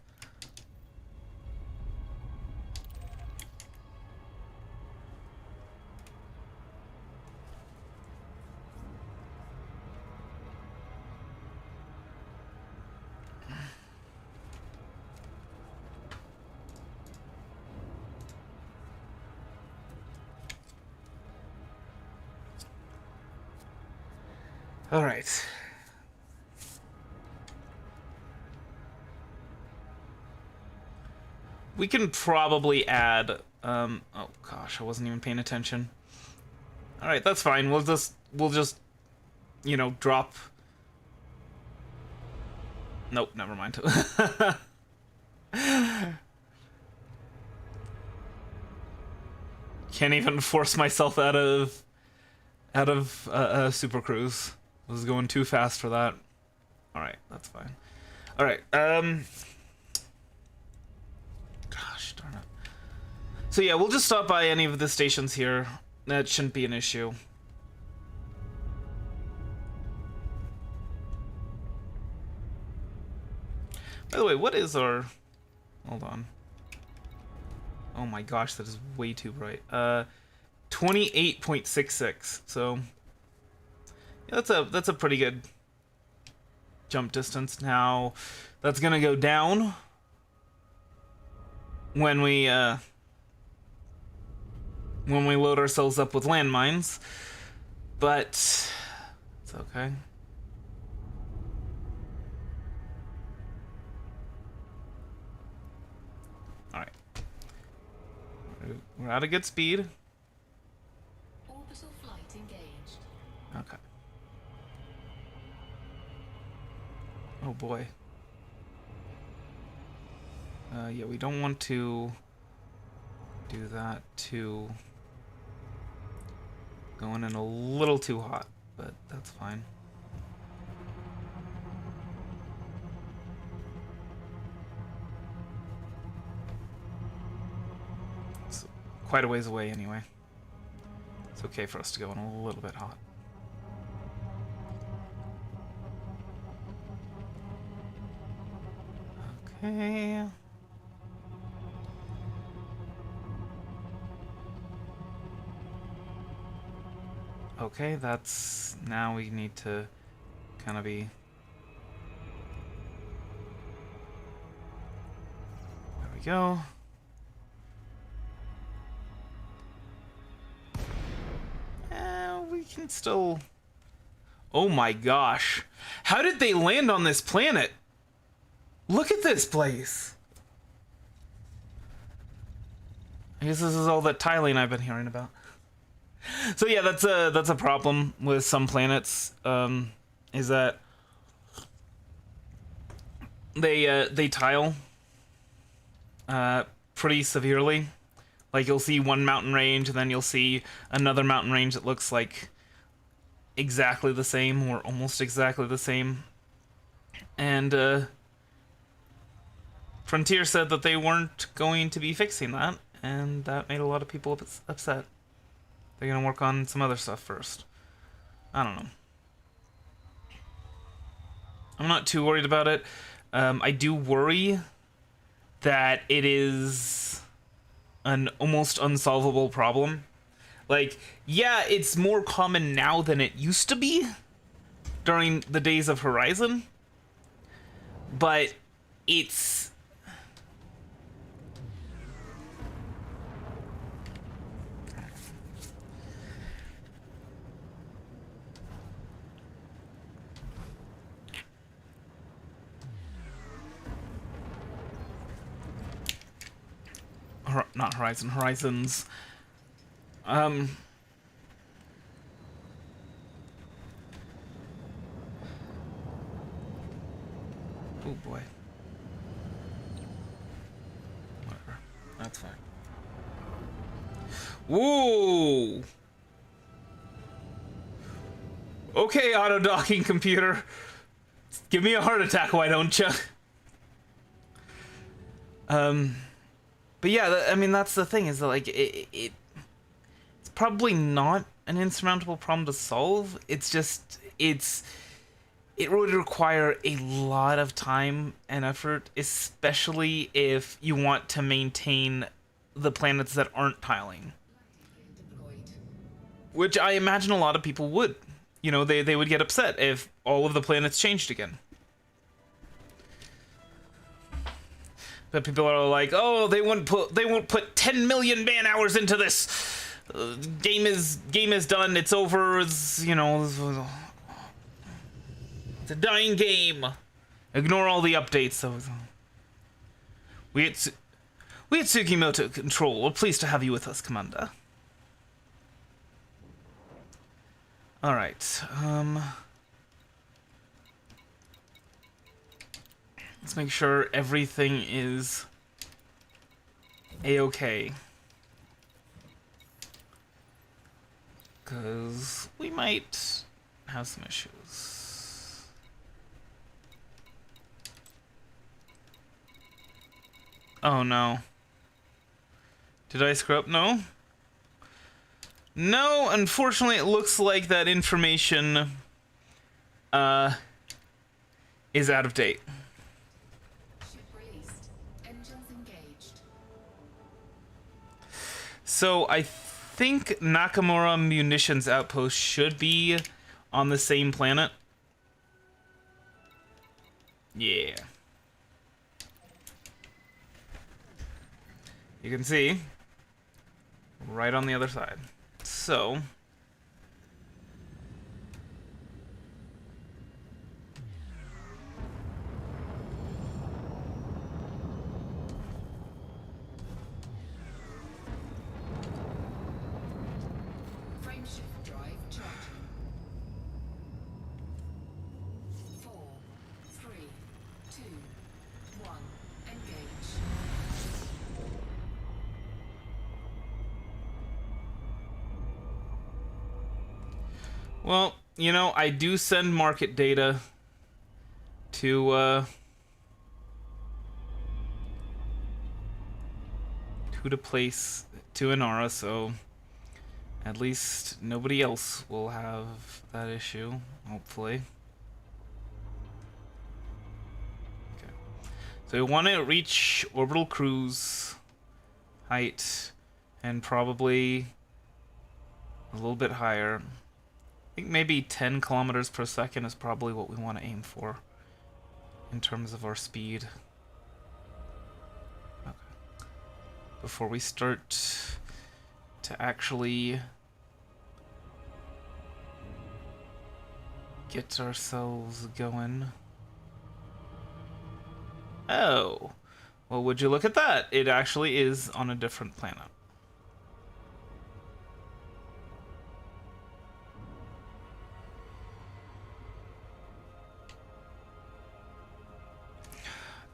All right. We can probably add, oh gosh, I wasn't even paying attention. All right, that's fine. We'll just, you know, drop. Nope, never mind. Can't even force myself out of Super Cruise. I was going too fast for that. All right, that's fine. All right, gosh darn it. So yeah, we'll just stop by any of the stations here. That shouldn't be an issue. By the way, what is our... Hold on. Oh my gosh, that is way too bright. 28.66. So yeah, that's a pretty good jump distance. Now that's gonna go down when we load ourselves up with landmines, but it's okay. All right, we're at a good speed. Orbital flight engaged. Okay. Oh boy. Yeah, we don't want to do that too. Going in a little too hot, but that's fine. It's quite a ways away anyway. It's okay for us to go in a little bit hot. Okay. Okay, that's... Now we need to kind of be... There we go. We can still... Oh my gosh. How did they land on this planet? Look at this place. I guess this is all that tiling I've been hearing about. So yeah, that's a problem with some planets. Is that they tile pretty severely. Like you'll see one mountain range, and then you'll see another mountain range that looks like exactly the same or almost exactly the same. And Frontier said that they weren't going to be fixing that, and that made a lot of people upset. They're gonna work on some other stuff first. I don't know. I'm not too worried about it. I do worry that it is an almost unsolvable problem. Like, yeah, it's more common now than it used to be during the days of Horizon, but it's... not Horizon, Horizons. Oh boy. Whatever. That's fine. Whoa! Okay, auto-docking computer. Give me a heart attack, why don't you? But yeah, I mean, that's the thing, is that, like, it's probably not an insurmountable problem to solve. It's just, it would require a lot of time and effort, especially if you want to maintain the planets that aren't tiling. Which I imagine a lot of people would. You know, they would get upset if all of the planets changed again. But people are like, oh, they won't put 10 million man hours into this. Game is done. It's over. It's, you know, it's a dying game. Ignore all the updates. So we at Tsukimoto Control. We're pleased to have you with us, Commander. All right. Let's make sure everything is a-okay. Because we might have some issues. Oh no. Did I screw up? No? No, unfortunately it looks like that information is out of date. So I think Nakamura Munitions Outpost should be on the same planet. Yeah. You can see right on the other side. So Frameshift drive charging. 4, 3, 2, 1. Engage. well, you know, I do send market data to the place to Inara, so at least nobody else will have that issue, hopefully. Okay. So we want to reach orbital cruise height and probably a little bit higher. I think maybe 10 kilometers per second is probably what we want to aim for in terms of our speed. Okay. Before we start to actually get ourselves going. Oh. Well, would you look at that? It actually is on a different planet.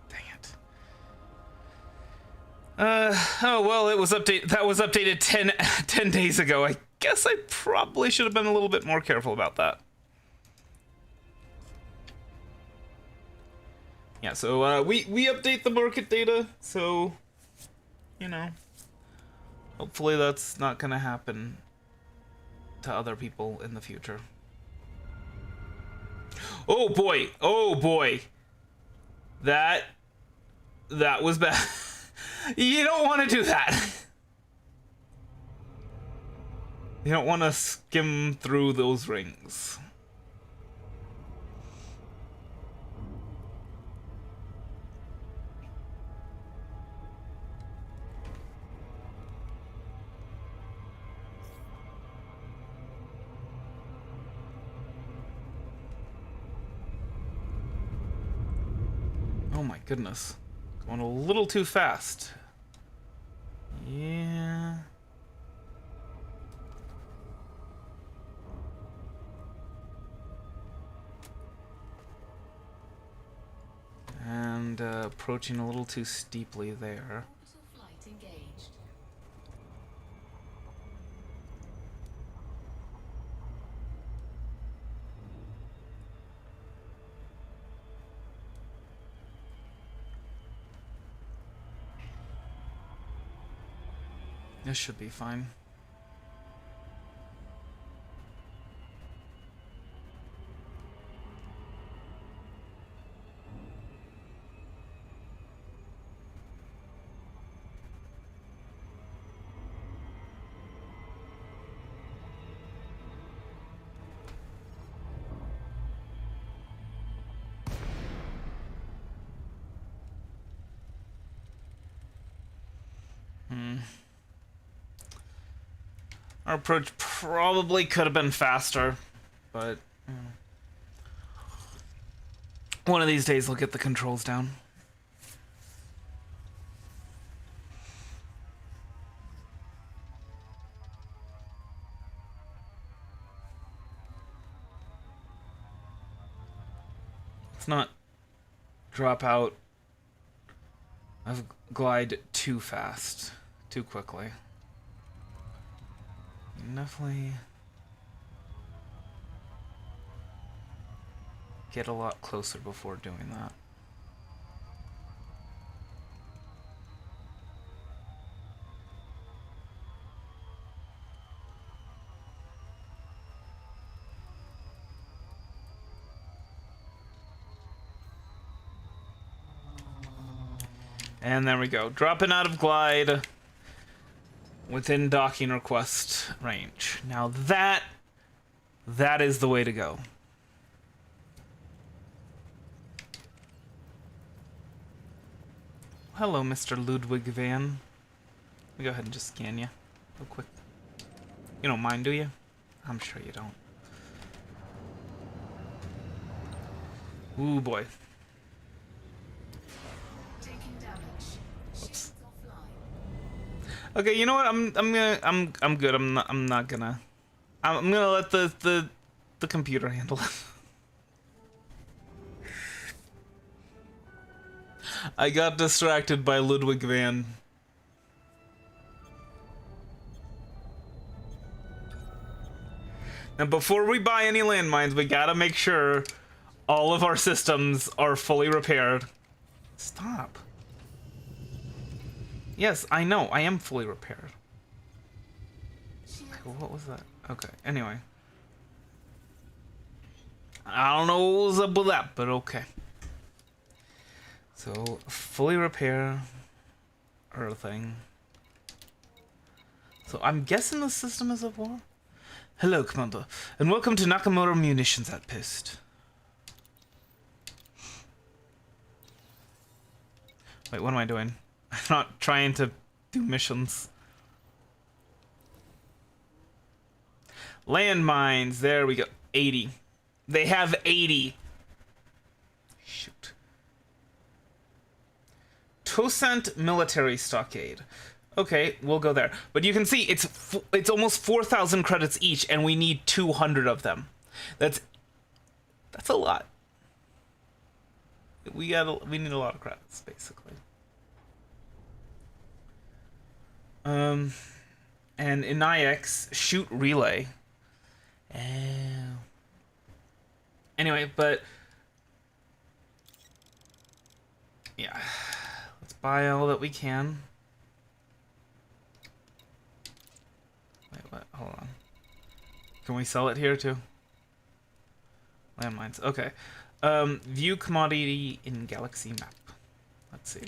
Dang it. Oh, well, it was that was updated 10 days ago. I guess I probably should have been a little bit more careful about that. Yeah, so we update the market data, so you know, hopefully that's not gonna happen to other people in the future. Oh boy, oh boy, that was bad. You don't want to do that. You don't want to skim through those rings. Oh my goodness. Going a little too fast. Yeah. And approaching a little too steeply there. Orbital flight engaged. This should be fine. Our approach probably could have been faster, but one of these days we'll get the controls down. Let's not drop out of glide too fast, too quickly. Definitely get a lot closer before doing that. And there we go. Dropping out of glide within docking request range. Now that is the way to go. Hello, Mr. Ludwig van. Let me go ahead and just scan you real quick. You don't mind, do you? I'm sure you don't. Ooh boy. Taking damage. Shields offline. Okay, you know what? I'm good. I'm not gonna. I'm gonna let the computer handle it. I got distracted by Ludwig van. Now, before we buy any landmines, we gotta make sure all of our systems are fully repaired. Stop. Yes, I know. I am fully repaired. What was that? Okay, anyway. I don't know what was up with that, but okay. So, fully repair everything. So, I'm guessing the system is at war? Hello, Commander, and welcome to Nakamura Munitions Outpost. Wait, what am I doing? I'm not trying to do missions. Landmines, there we go. 80. They have 80. Shoot. Tosant Military Stockade. Okay, we'll go there. But you can see it's almost 4,000 credits each, and we need 200 of them. That's a lot. We need a lot of credits, basically. And in IX, shoot relay. Anyway, but yeah, let's buy all that we can. Wait, what? Hold on. Can we sell it here too? Landmines. Okay. View commodity in galaxy map. Let's see.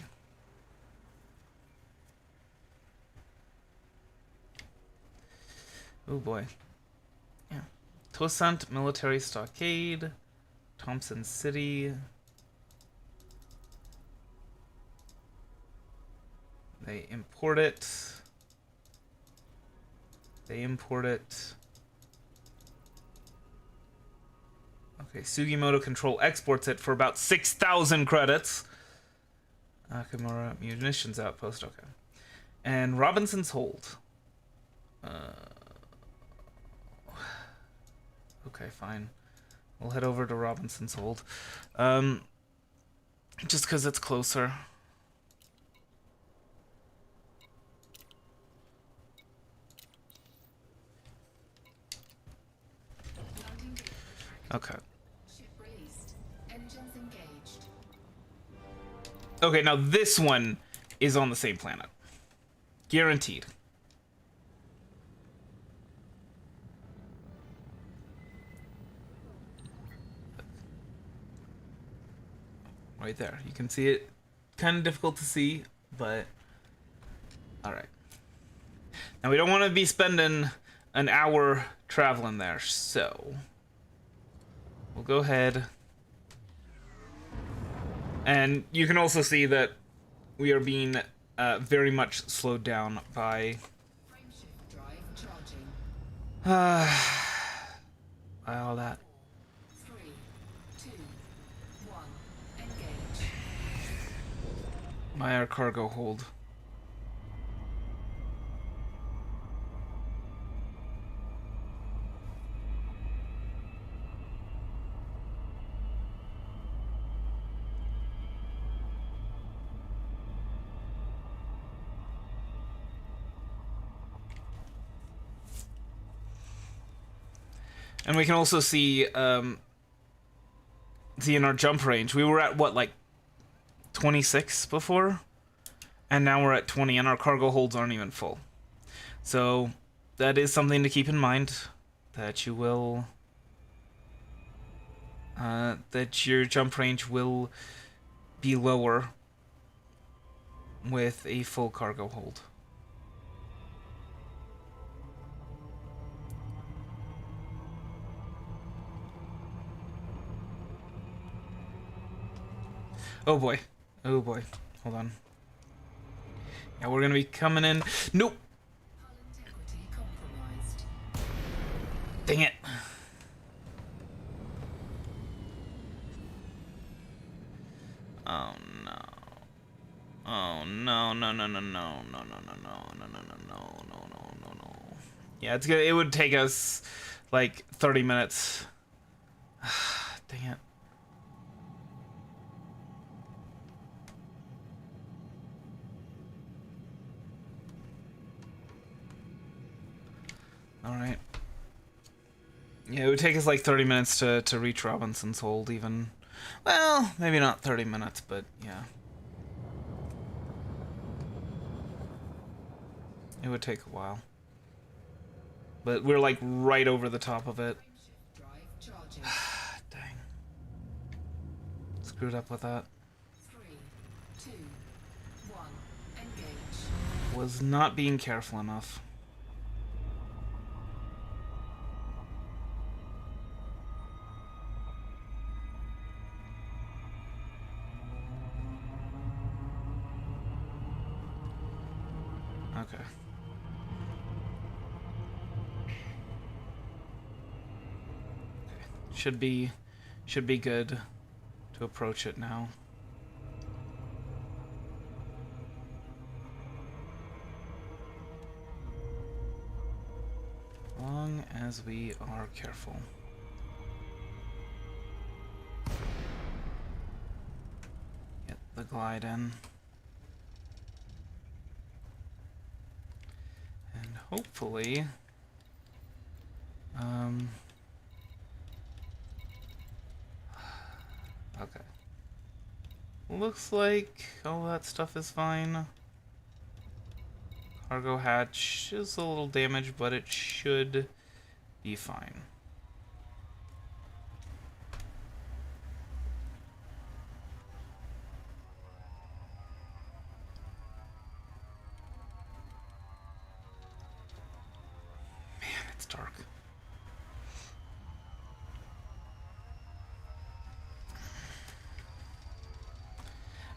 Oh boy. Yeah. Tosant Military Stockade. Thompson City. They import it. They import it. Okay, Sugimoto Control exports it for about 6,000 credits. Akamura Munitions Outpost, okay. And Robinson's Hold. Okay, fine. We'll head over to Robinson's Hold. Just because it's closer. Okay. Ship released. Engines engaged. Okay, now this one is on the same planet. Guaranteed. Right there. You can see it. Kind of difficult to see, but alright. Now we don't want to be spending an hour traveling there, so we'll go ahead. And you can also see that we are being very much slowed down by Frameshift drive charging. by all that. 3, 2, 1. Engage. By our cargo hold. And we can also see in our jump range. We were at what, like 26 before? And now we're at 20 and our cargo holds aren't even full. So that is something to keep in mind, that you will that your jump range will be lower with a full cargo hold. Oh boy. Oh boy. Hold on. Yeah, we're gonna be coming in. Nope. Hull integrity compromised. Dang it. Oh no. Oh no, no, no, no, no, no, no, no, no, no, no, no, no, no, no, no. Yeah, it's good. It would take us like 30 minutes. Dang it. Alright. Yeah, it would take us like 30 minutes to reach Robinson's Hold even. Well, maybe not 30 minutes, but yeah. It would take a while. But we're like right over the top of it. Frameshift drive charging. Dang. Screwed up with that. 3, 2, 1. Engage. Was not being careful enough. Okay. Should be good to approach it now. long as we are careful. Get the glide in. And hopefully... okay. Looks like all that stuff is fine. Cargo hatch is a little damaged, but it should be fine. Man, it's dark.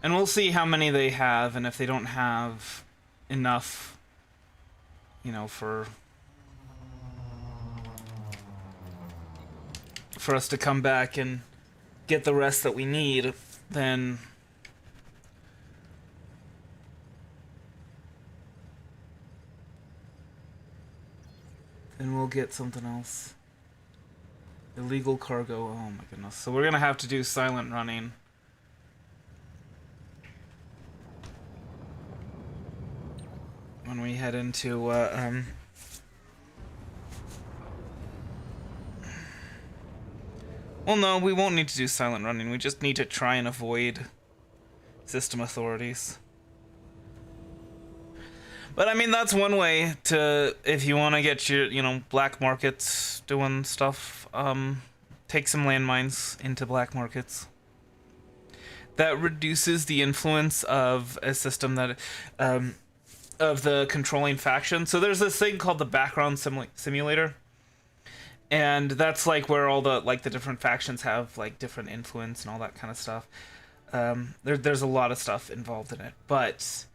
And we'll see how many they have, and if they don't have enough, you know, for us to come back and get the rest that we need, then we'll get something else. Illegal cargo. Oh my goodness. So we're gonna have to do silent running. When we head into, well, no, we won't need to do silent running. We just need to try and avoid system authorities. But, I mean, that's one way to, if you want to get your, you know, black markets doing stuff, take some landmines into black markets. That reduces the influence of a system that, of the controlling faction. So there's this thing called the background simulator, and that's like where all the the different factions have like different influence and all that kind of stuff. There's a lot of stuff involved in it, but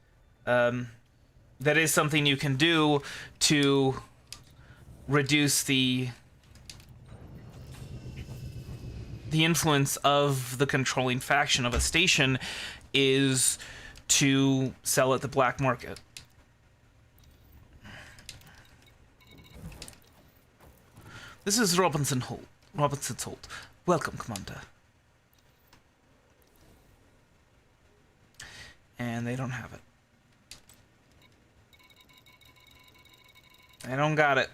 that is something you can do to reduce the influence of the controlling faction of a station, is to sell at the black market. This is Robinson's Holt. Welcome, Commander. And they don't have it. They don't got it.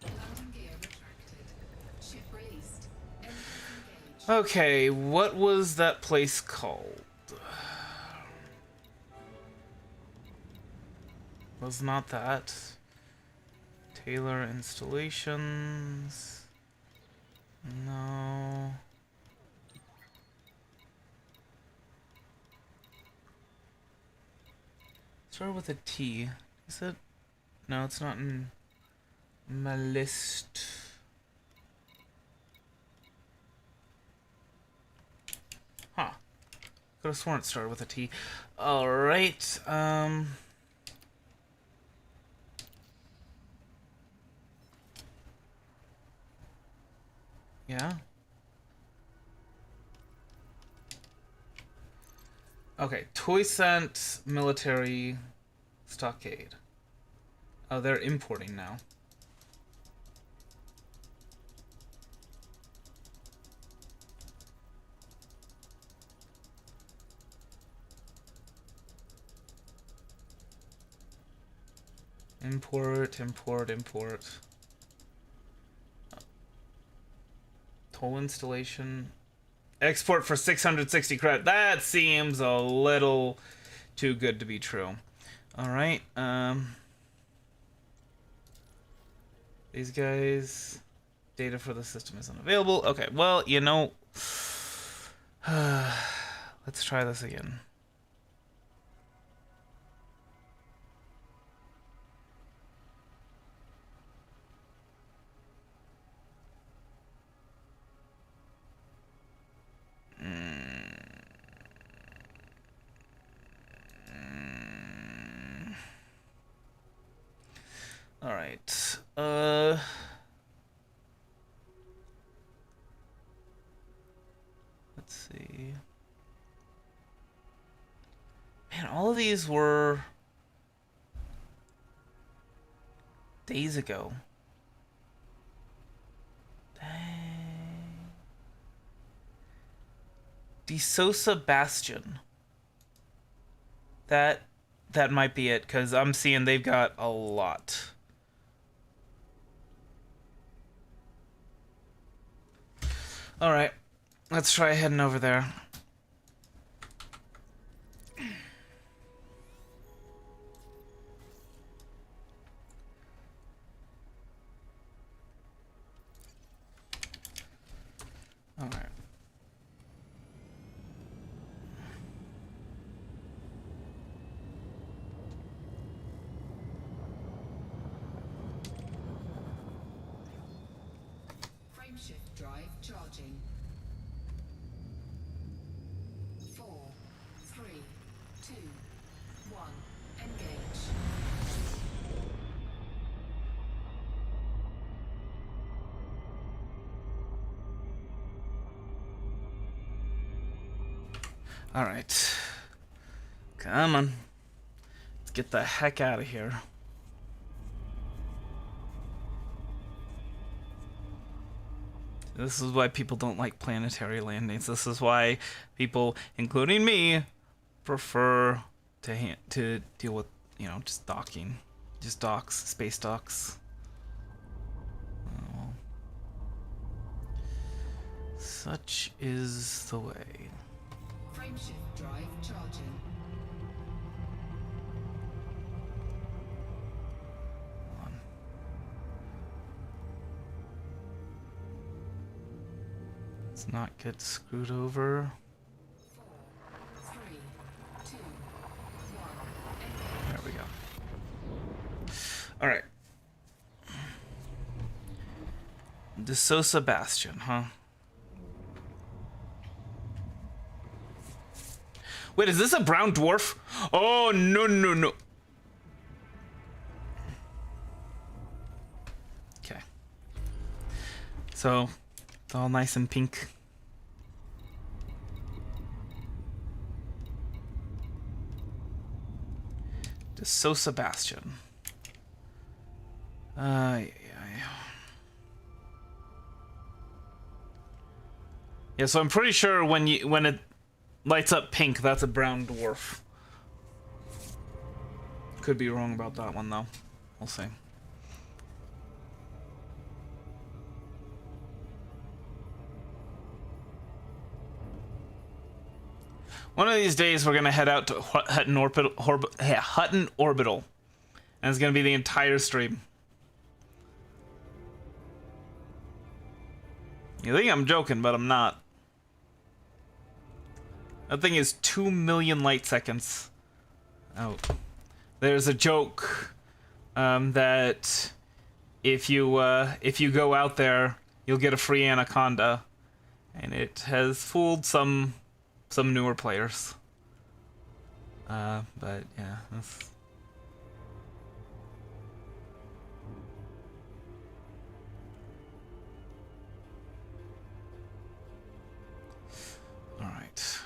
Landing gear retracted. Ship released. Engines engaged. Okay, what was that place called? Was not that. Taylor Installations. No. Start with a T. Is it? No, it's not in my list. Huh. Could have sworn it started with a T. Alright, yeah. Okay, Toysant Military Stockade. Oh, they're importing now. Import. Toll installation. Export for 660 credit. That seems a little too good to be true. Alright, these guys... Data for the system is unavailable. Okay, well, you know... let's try this again. All right. Let's see. these were days ago. Dang. DeSosa Bastion. That might be it, because I'm seeing they've got a lot. Alright, let's try heading over there. Alright. Frameshift drive charging. 4, 3, 2, 1. Engage. Alright. Come on. Let's get the heck out of here. This is why people don't like planetary landings. This is why people, including me, prefer to deal with, you know, just docking. Just docks, space docks. Oh. Such is the way. Frameshift drive charging. Let's not get screwed over. 4, 3, 2, 1. There we go. Alright. DeSosa Bastion, huh? Wait, is this a brown dwarf? Oh, no, no, no. Okay. So, it's all nice and pink. DeSosa Bastion. Yeah, so I'm pretty sure when it lights up pink, that's a brown dwarf. Could be wrong about that one though. We'll see. One of these days, we're gonna head out to Hutton Orbital, and it's gonna be the entire stream. You think I'm joking, but I'm not. That thing is 2 million light seconds out. There's a joke that if you go out there, you'll get a free anaconda, and it has fooled some newer players. But yeah, that's... All right.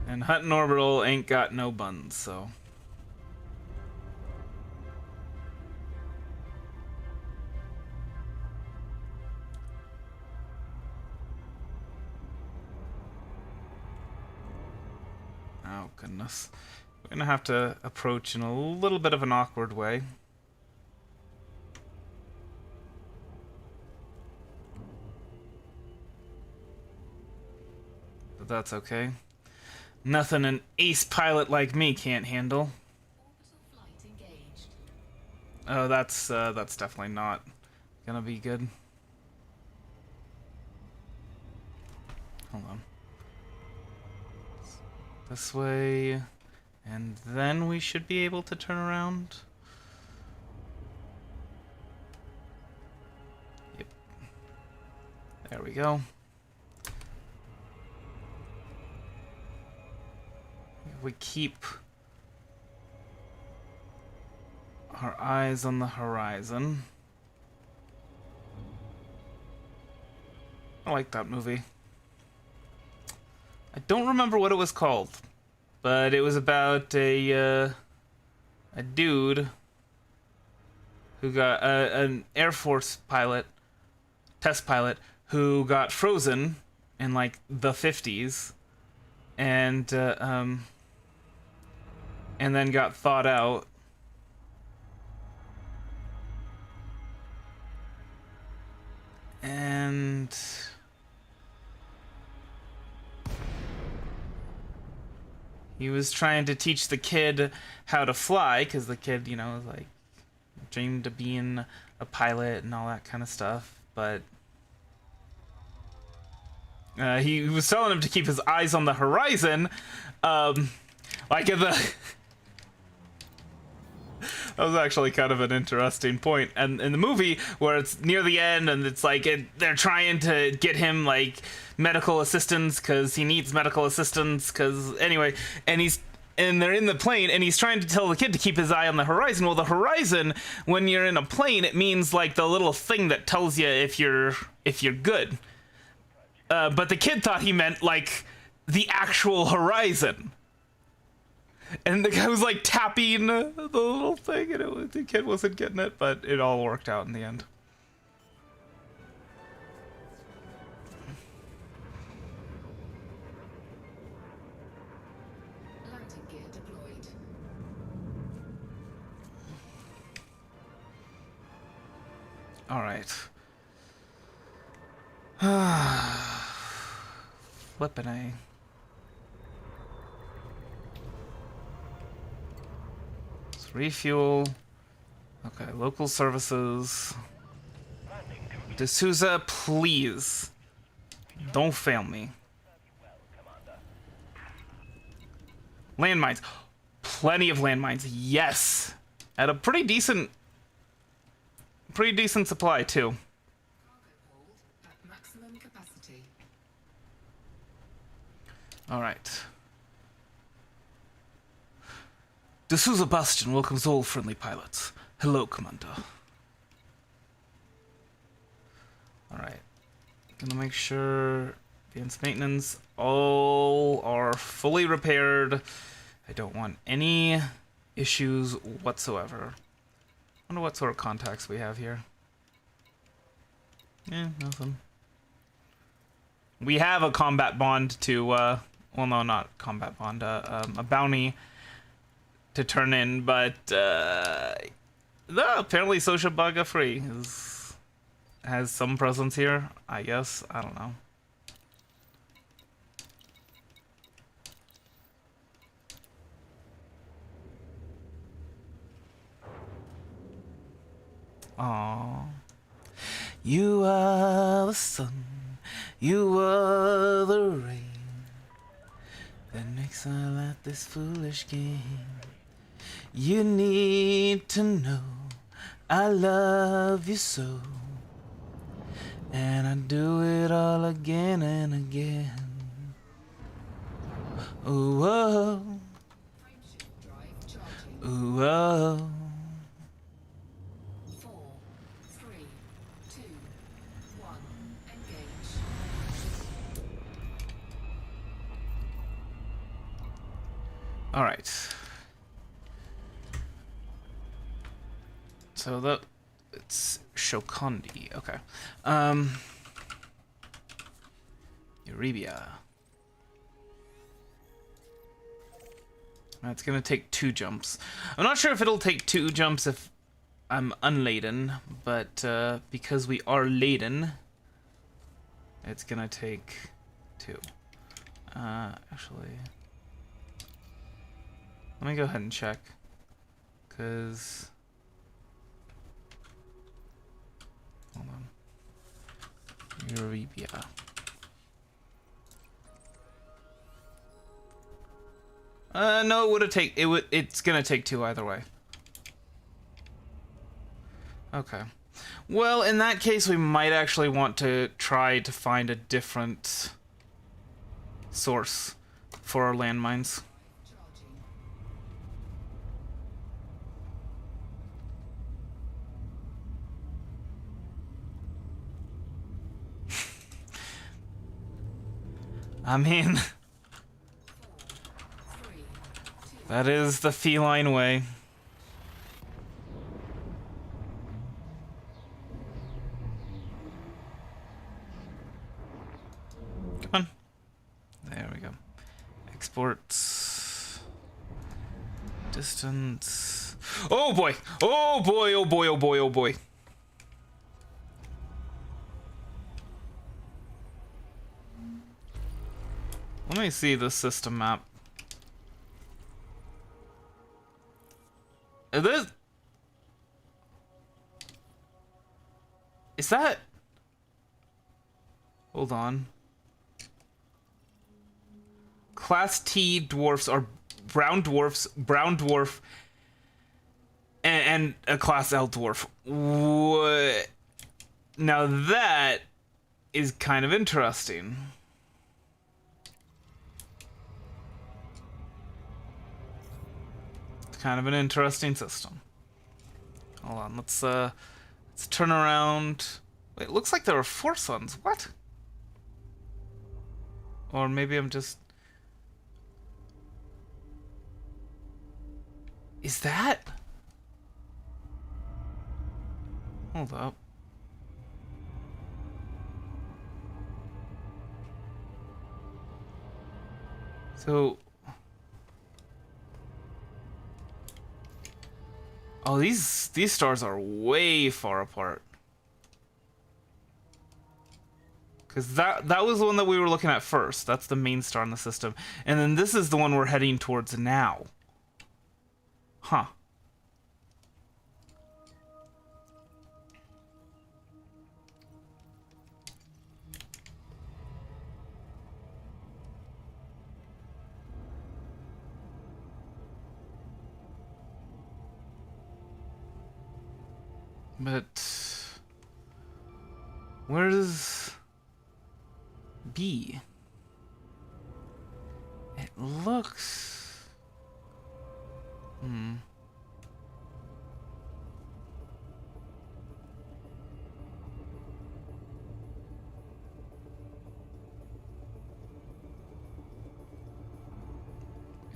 And Hutton Orbital ain't got no buns, so... Oh, goodness. We're gonna have to approach in a little bit of an awkward way. But that's okay. Nothing an ace pilot like me can't handle. Orbital flight engaged. Oh, that's definitely not gonna be good. Hold on. This way. And then we should be able to turn around. Yep. There we go. If we keep our eyes on the horizon. I like that movie. I don't remember what it was called, but it was about a dude who got an Air Force pilot, test pilot, who got frozen in like the 50s, and then got thawed out. And he was trying to teach the kid how to fly, because the kid, you know, was like dreamed of being a pilot and all that kind of stuff. But he was telling him to keep his eyes on the horizon, like in the. That was actually kind of an interesting point. And in the movie, where it's near the end, and it's like they're trying to get him like medical assistance because he needs medical assistance. Because anyway, and they're in the plane, and he's trying to tell the kid to keep his eye on the horizon. Well, the horizon, when you're in a plane, it means like the little thing that tells you if you're good. But the kid thought he meant like the actual horizon. And the guy was like tapping the little thing, and the kid wasn't getting it, but it all worked out in the end. Landing gear deployed. All right. Flippin' A. Let's refuel. Okay, local services. D'Souza, please. Don't fail me. Landmines. Plenty of landmines. Yes. At a pretty decent supply too. Cargo hold at maximum capacity. All right. D'Souza Bastion welcomes all friendly pilots. Hello, Commander. All right. Gonna make sure advanced maintenance all are fully repaired. I don't want any issues whatsoever. Wonder what sort of contacts we have here. Nothing. We have a combat bond to, well, no, not combat bond, a bounty to turn in, but, no, apparently Social Baga Free has some presence here, I guess. I don't know. Aww. You are the sun, you are the rain that makes I like this foolish game. You need to know I love you so, and I do it all again and again. Ooh, oh, Frameshift drive charging. ooh, oh. 4, 3, 2, 1. Engage. All right. So it's Shokondi. Okay. Eurybia. It's gonna take 2 jumps. I'm not sure if it'll take 2 jumps if I'm unladen, but because we are laden, it's gonna take 2. Actually, let me go ahead and check, cause hold on, Eurybia. No, it would have take it would. It's gonna take 2 either way. Okay. Well, in that case, we might actually want to try to find a different source for our landmines. Charging. I mean, 4, 3, 2, that is the feline way. Come on. There we go. Exports. Distance. Oh boy! Oh boy, oh boy, oh boy, oh boy. Let me see the system map. Is that... Hold on. Class T dwarfs are brown dwarfs, brown dwarf, and a Class L dwarf. What? Now that is kind of interesting. It's kind of an interesting system. Hold on, let's turn around. Wait, it looks like there are 4 suns. What? Or maybe I'm just... Is that? Hold up. So... Oh, these stars are way far apart. Because that was the one that we were looking at first. That's the main star in the system. And then this is the one we're heading towards now. Huh. But where's B? It looks...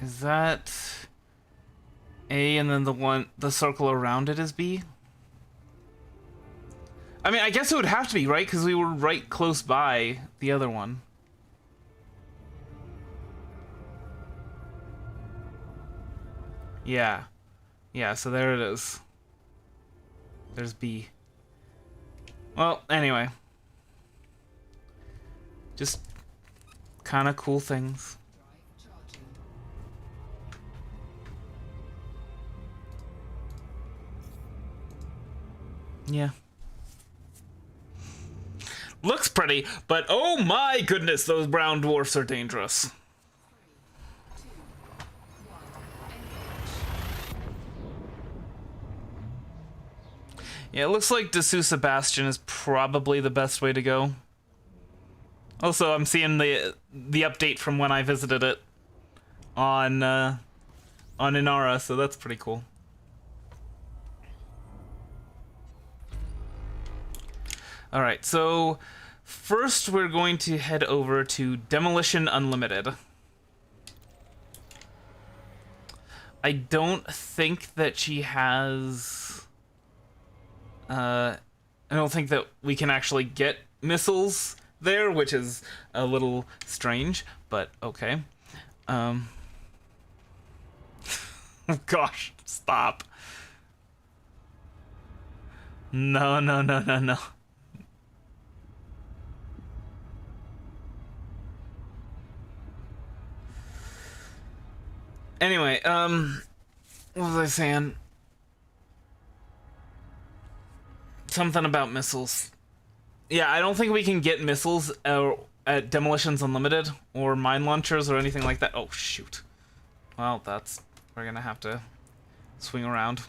Is that A and then the circle around it is B? I mean, I guess it would have to be, right? Because we were right close by the other one. Yeah. Yeah, so there it is. There's B. Well, anyway. Just kind of cool things. drive charging. Yeah. Looks pretty, but oh my goodness, those brown dwarfs are dangerous. 3, 2, 1, engage. Yeah, it looks like D'Souza Bastion is probably the best way to go. Also, I'm seeing the update from when I visited it on Inara, so that's pretty cool. All right, so first we're going to head over to Demolition Unlimited. I don't think that she has... I don't think that we can actually get missiles there, which is a little strange, but okay. Oh gosh, stop. No, no, no, no, no. Anyway, what was I saying? Something about missiles. Yeah, I don't think we can get missiles at Demolitions Unlimited or mine launchers or anything like that. Oh, shoot. Well, we're gonna have to swing around.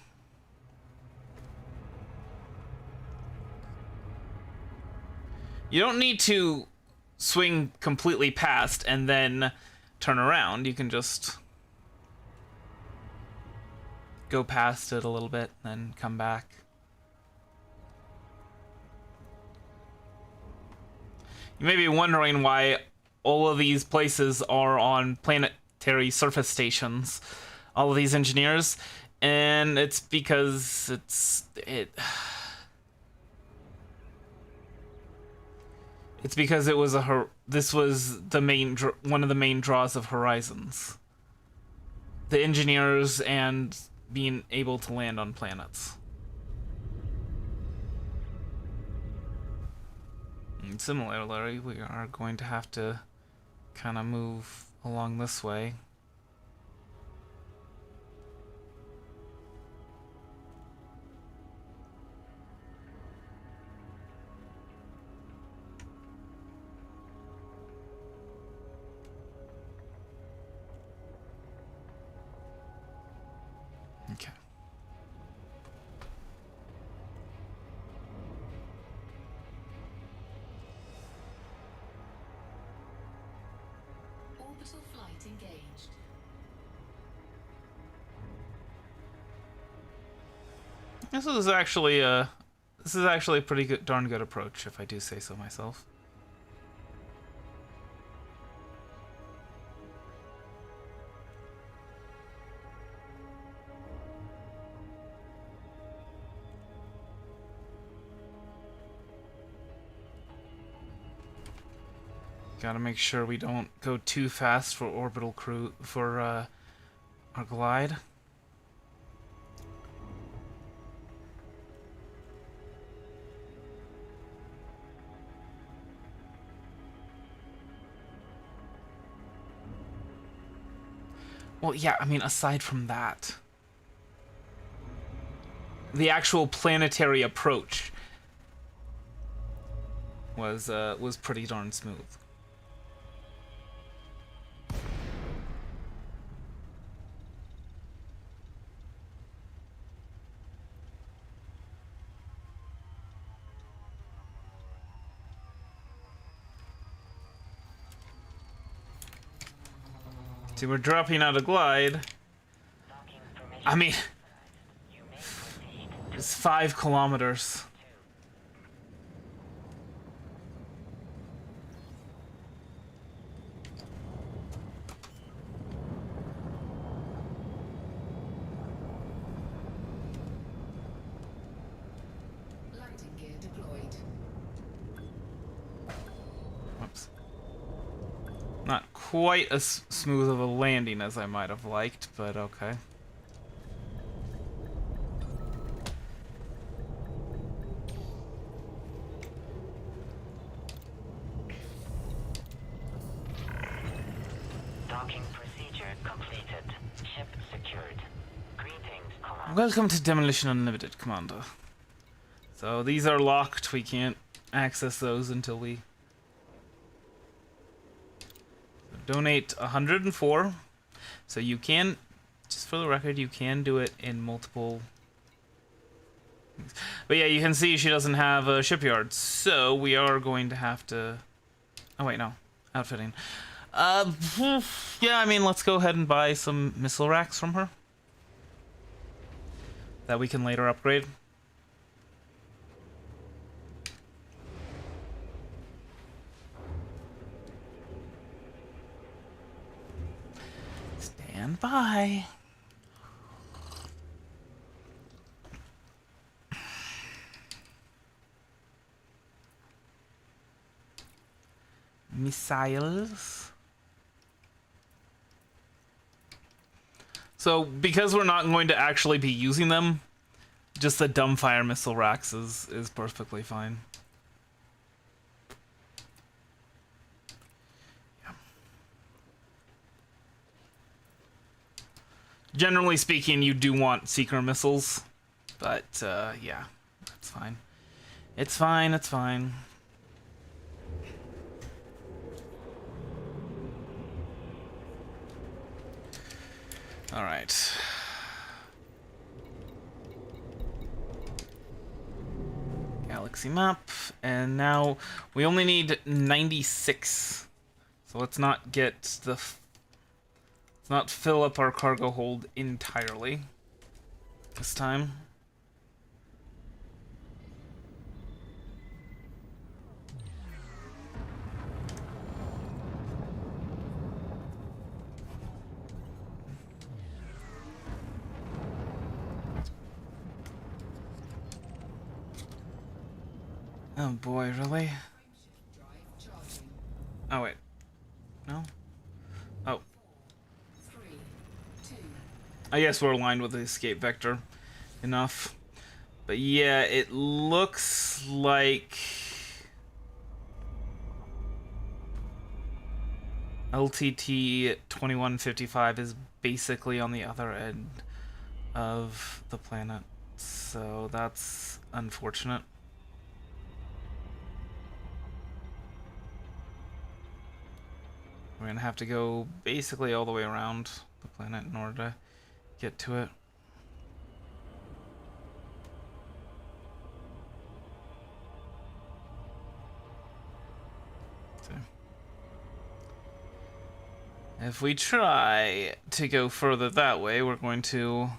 You don't need to swing completely past and then turn around. You can just go past it a little bit, then come back. You may be wondering why all of these places are on planetary surface stations, all of these engineers, and it's because it's because it was this was the main one of the main draws of Horizons. The engineers and being able to land on planets. And similarly, we are going to have to kind of move along this way. Okay. Orbital flight engaged. This is actually a pretty good, darn good approach, if I do say so myself. Gotta make sure we don't go too fast for orbital crew for our glide. Well, yeah, I mean, aside from that, the actual planetary approach was pretty darn smooth. See, we're dropping out of glide. I mean, it's 5 kilometers. Landing gear deployed. Whoops. Not quite as smooth of a landing as I might have liked, but okay. Docking procedure completed. Ship secured. Greetings, Commander. Welcome to Demolition Unlimited, Commander. So these are locked. We can't access those until we donate 104. So you can, just for the record, you can do it in multiple. But yeah, you can see she doesn't have a shipyard, so we are going to have to. Oh wait, no, outfitting. Yeah, I mean, let's go ahead and buy some missile racks from her that we can later upgrade. Stand by. Missiles. So, because we're not going to actually be using them, just the dumbfire missile racks is perfectly fine. Yeah. Generally speaking, you do want seeker missiles, but yeah, that's fine. It's fine, it's fine. All right. Galaxy map, and now we only need 96. So let's not get the. Let's not fill up our cargo hold entirely this time. Oh boy, really? Oh wait. No? Oh. I guess we're aligned with the escape vector enough. But yeah, it looks like LTT 2155 is basically on the other end of the planet. So that's unfortunate. We're gonna have to go basically all the way around the planet in order to get to it. So, if we try to go further that way, we're going to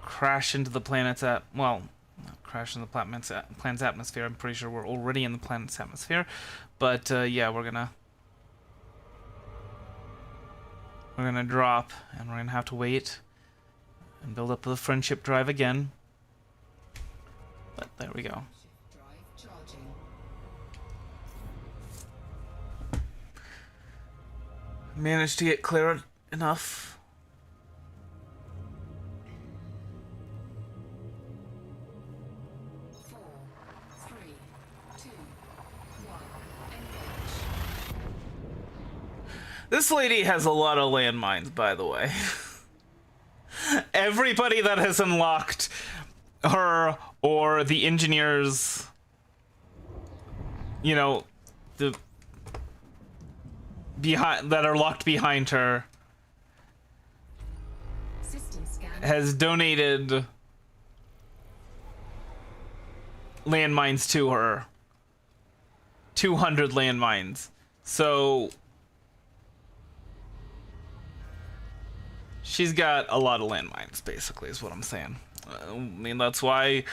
crash into the planet's not crash into the planet's atmosphere. I'm pretty sure we're already in the planet's atmosphere, but yeah, we're gonna drop, and we're gonna have to wait and build up the friendship drive again. But there we go. Managed to get clear enough. This lady has a lot of landmines, by the way. Everybody that has unlocked her or the engineers, you know, that are locked behind her, has donated landmines to her. 200 landmines. So she's got a lot of landmines, basically, is what I'm saying. I mean, that's why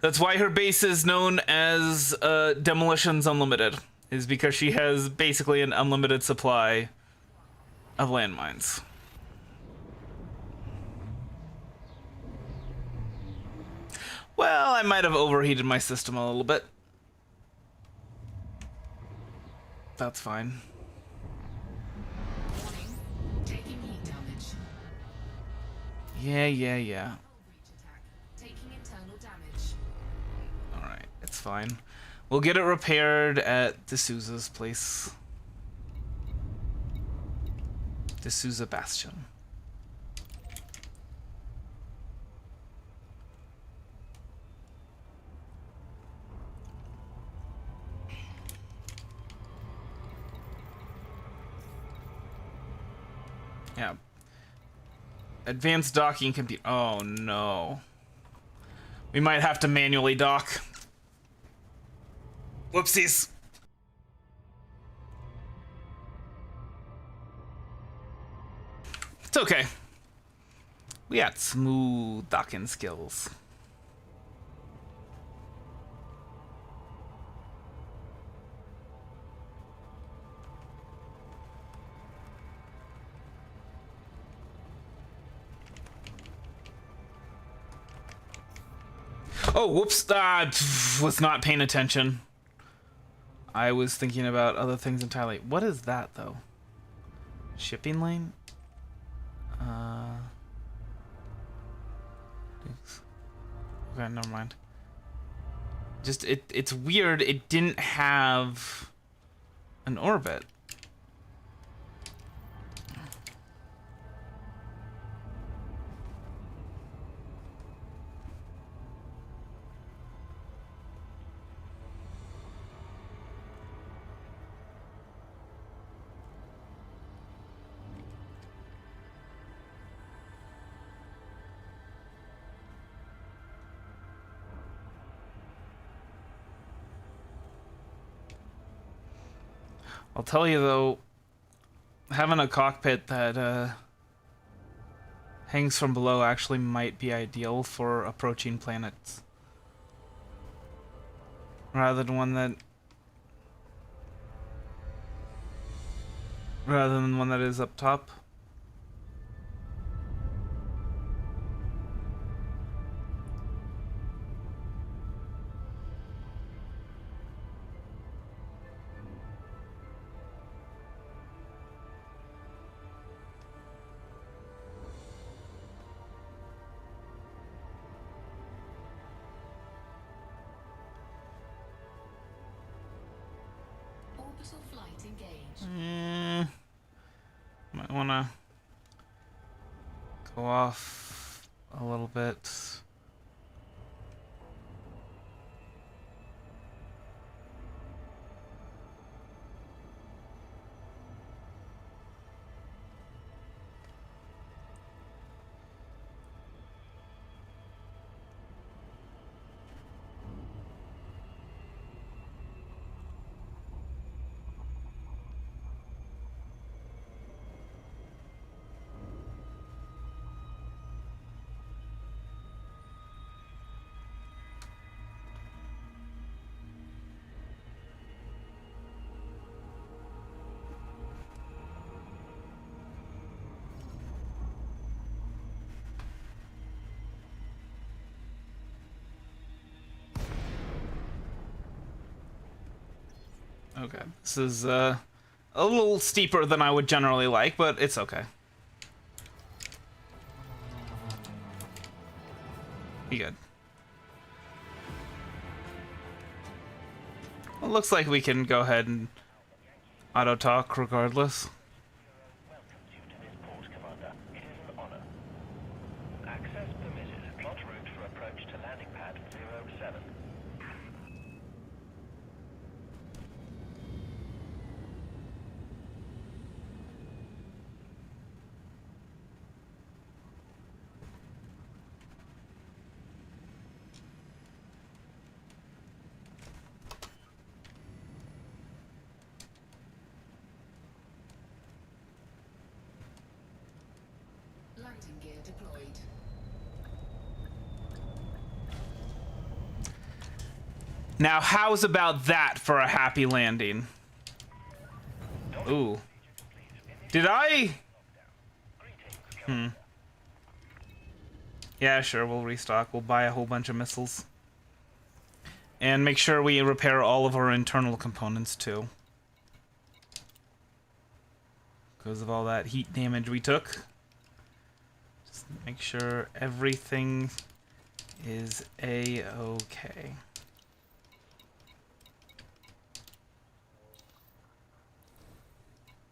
her base is known as Demolitions Unlimited, is because she has basically an unlimited supply of landmines. Well, I might have overheated my system a little bit. That's fine. Yeah. Alright, it's fine. We'll get it repaired at D'Souza's place. D'Souza Bastion. Yeah. Advanced docking can be... Oh, no. We might have to manually dock. Whoopsies. It's okay. We got smooth docking skills. Oh, whoops. Was not paying attention. I was thinking about other things entirely. What is that, though? Shipping lane? Okay, never mind. Just, it's weird. It didn't have an orbit. I'll tell you though, having a cockpit that hangs from below actually might be ideal for approaching planets. Rather than one that is up top. Orbital flight engaged. Might wanna go off a little bit. Okay, this is a little steeper than I would generally like, but it's okay. Be good. Well, looks like we can go ahead and auto talk regardless. Welcomes you to this port, Commander. It is an honor. Access permitted. Plot route for approach to landing pad 07. Landing gear deployed. Now, how's about that for a happy landing? Ooh. Did I? Yeah, sure, we'll restock. We'll buy a whole bunch of missiles. And make sure we repair all of our internal components, too. Because of all that heat damage we took. Just make sure everything is A-okay.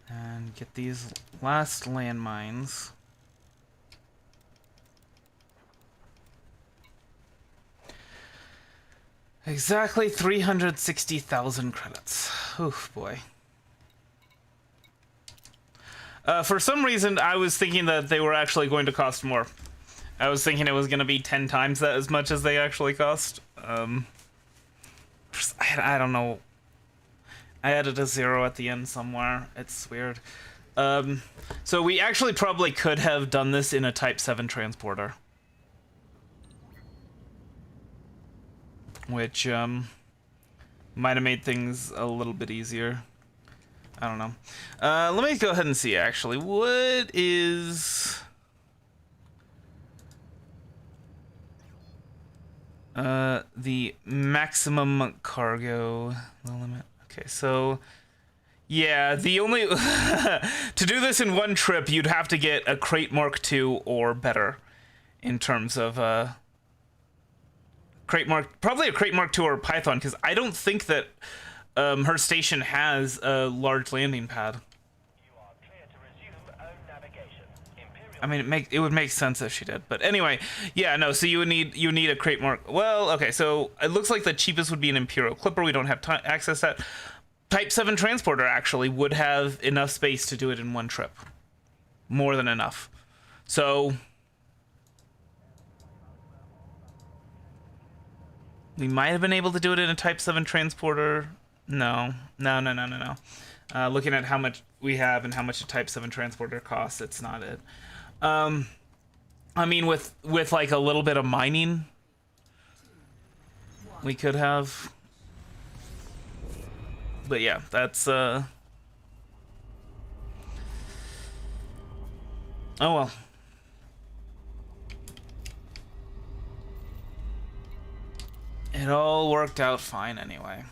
And get these last landmines. Exactly 360,000 credits. Oof, boy. For some reason, I was thinking that they were actually going to cost more. I was thinking it was going to be 10 times that as much as they actually cost. I don't know. I added a 0 at the end somewhere. It's weird. So we actually probably could have done this in a Type 7 transporter. Which, might have made things a little bit easier. I don't know. Let me go ahead and see, actually. What is... the maximum cargo limit. Okay, so... Yeah, the only... to do this in one trip, you'd have to get a Crate Mark II or better. In terms of, probably a Crate Mark II or Python, because I don't think that her station has a large landing pad. You are clear to resume own navigation. Imperial. I mean, it would make sense if she did, but anyway, yeah, no. So you need a Crate Mark. Well, okay, so it looks like the cheapest would be an Imperial Clipper. We don't have access to that. Type 7 transporter actually would have enough space to do it in one trip, more than enough. So. We might have been able to do it in a Type 7 transporter. No. Looking at how much we have and how much a Type 7 transporter costs, it's not it. I mean, with like a little bit of mining, we could have. But yeah, that's oh well. It all worked out fine anyway.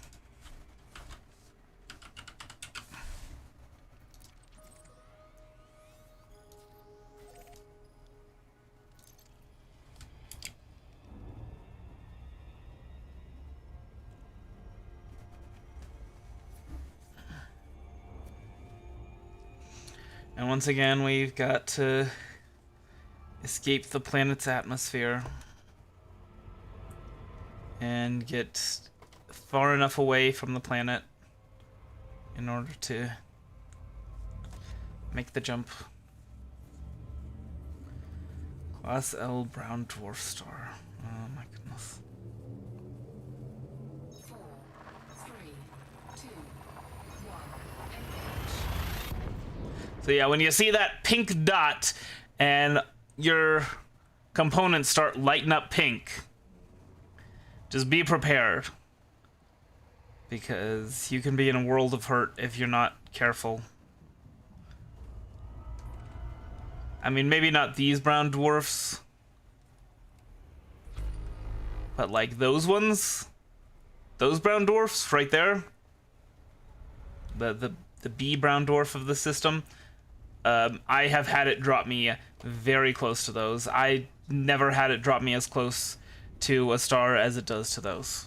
And once again, we've got to escape the planet's atmosphere and get far enough away from the planet in order to make the jump. Class L brown dwarf star. Oh my goodness. 4, 3, 2, 1. Engage. So yeah, when you see that pink dot and your components start lighting up pink, just be prepared. Because you can be in a world of hurt if you're not careful. I mean, maybe not these brown dwarfs, but like those ones, those brown dwarfs right there, the B brown dwarf of the system. I have had it drop me very close to those. I never had it drop me as close to a star as it does to those.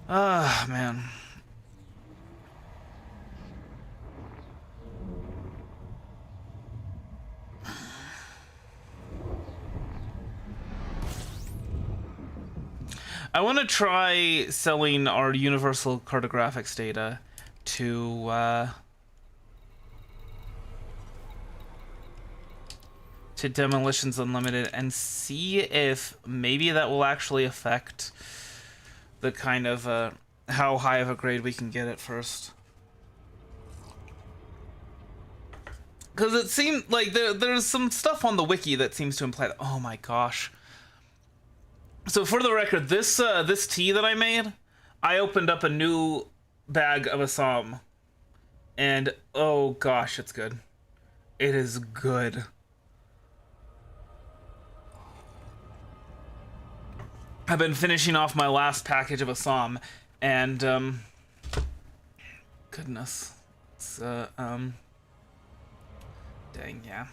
Ah, man. I want to try selling our universal cartographics data to Demolitions Unlimited and see if maybe that will actually affect the kind of how high of a grade we can get at first. Because it seemed like there's some stuff on the wiki that seems to imply that, oh my gosh. So for the record, this tea that I made, I opened up a new bag of Assam, and oh gosh, it's good. It is good. I've been finishing off my last package of Assam, and goodness, it's dang, yeah.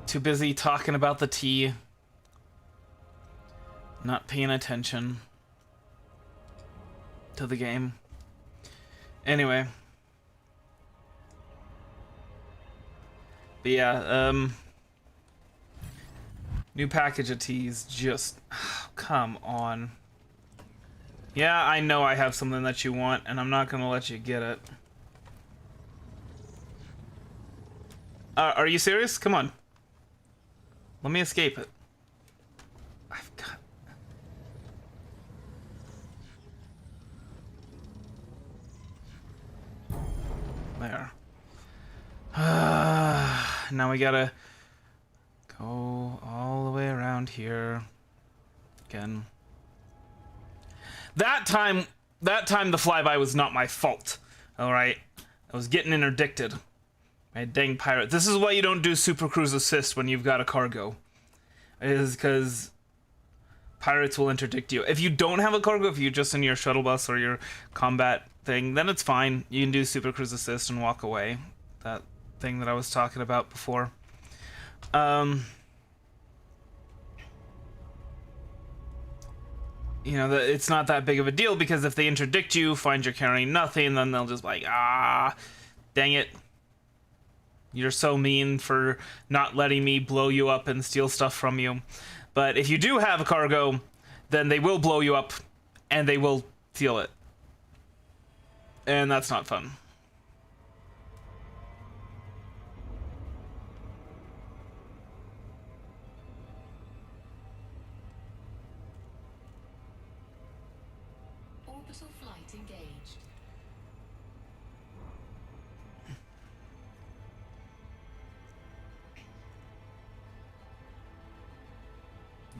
Too busy talking about the tea, not paying attention to the game. Anyway. But yeah, new package of teas, just, oh, come on. Yeah, I know I have something that you want, and I'm not gonna let you get it. Are you serious? Come on. Let me escape it. I've got... There. Now we gotta go all the way around here again. That time the flyby was not my fault. All right, I was getting interdicted. My dang pirate. This is why you don't do Super Cruise Assist when you've got a cargo. It is because pirates will interdict you. If you don't have a cargo, if you're just in your shuttle bus or your combat thing, then it's fine. You can do Super Cruise Assist and walk away. That thing that I was talking about before. You know, it's not that big of a deal because if they interdict you, find you're carrying nothing, then they'll just be like, ah, dang it. You're so mean for not letting me blow you up and steal stuff from you. But if you do have a cargo, then they will blow you up and they will steal it. And that's not fun. Orbital flight engaged.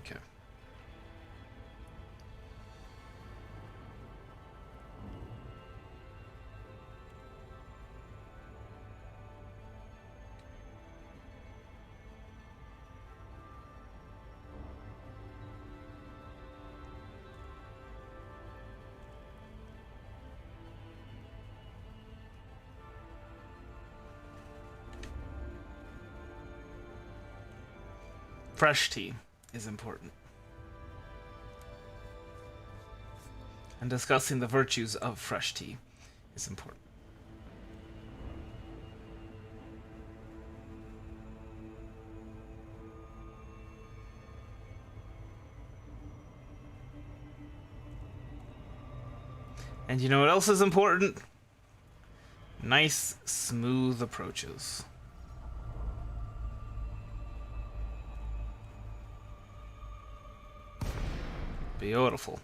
Okay. Fresh tea is important. And discussing the virtues of fresh tea is important. And you know what else is important? Nice, smooth approaches. Beautiful.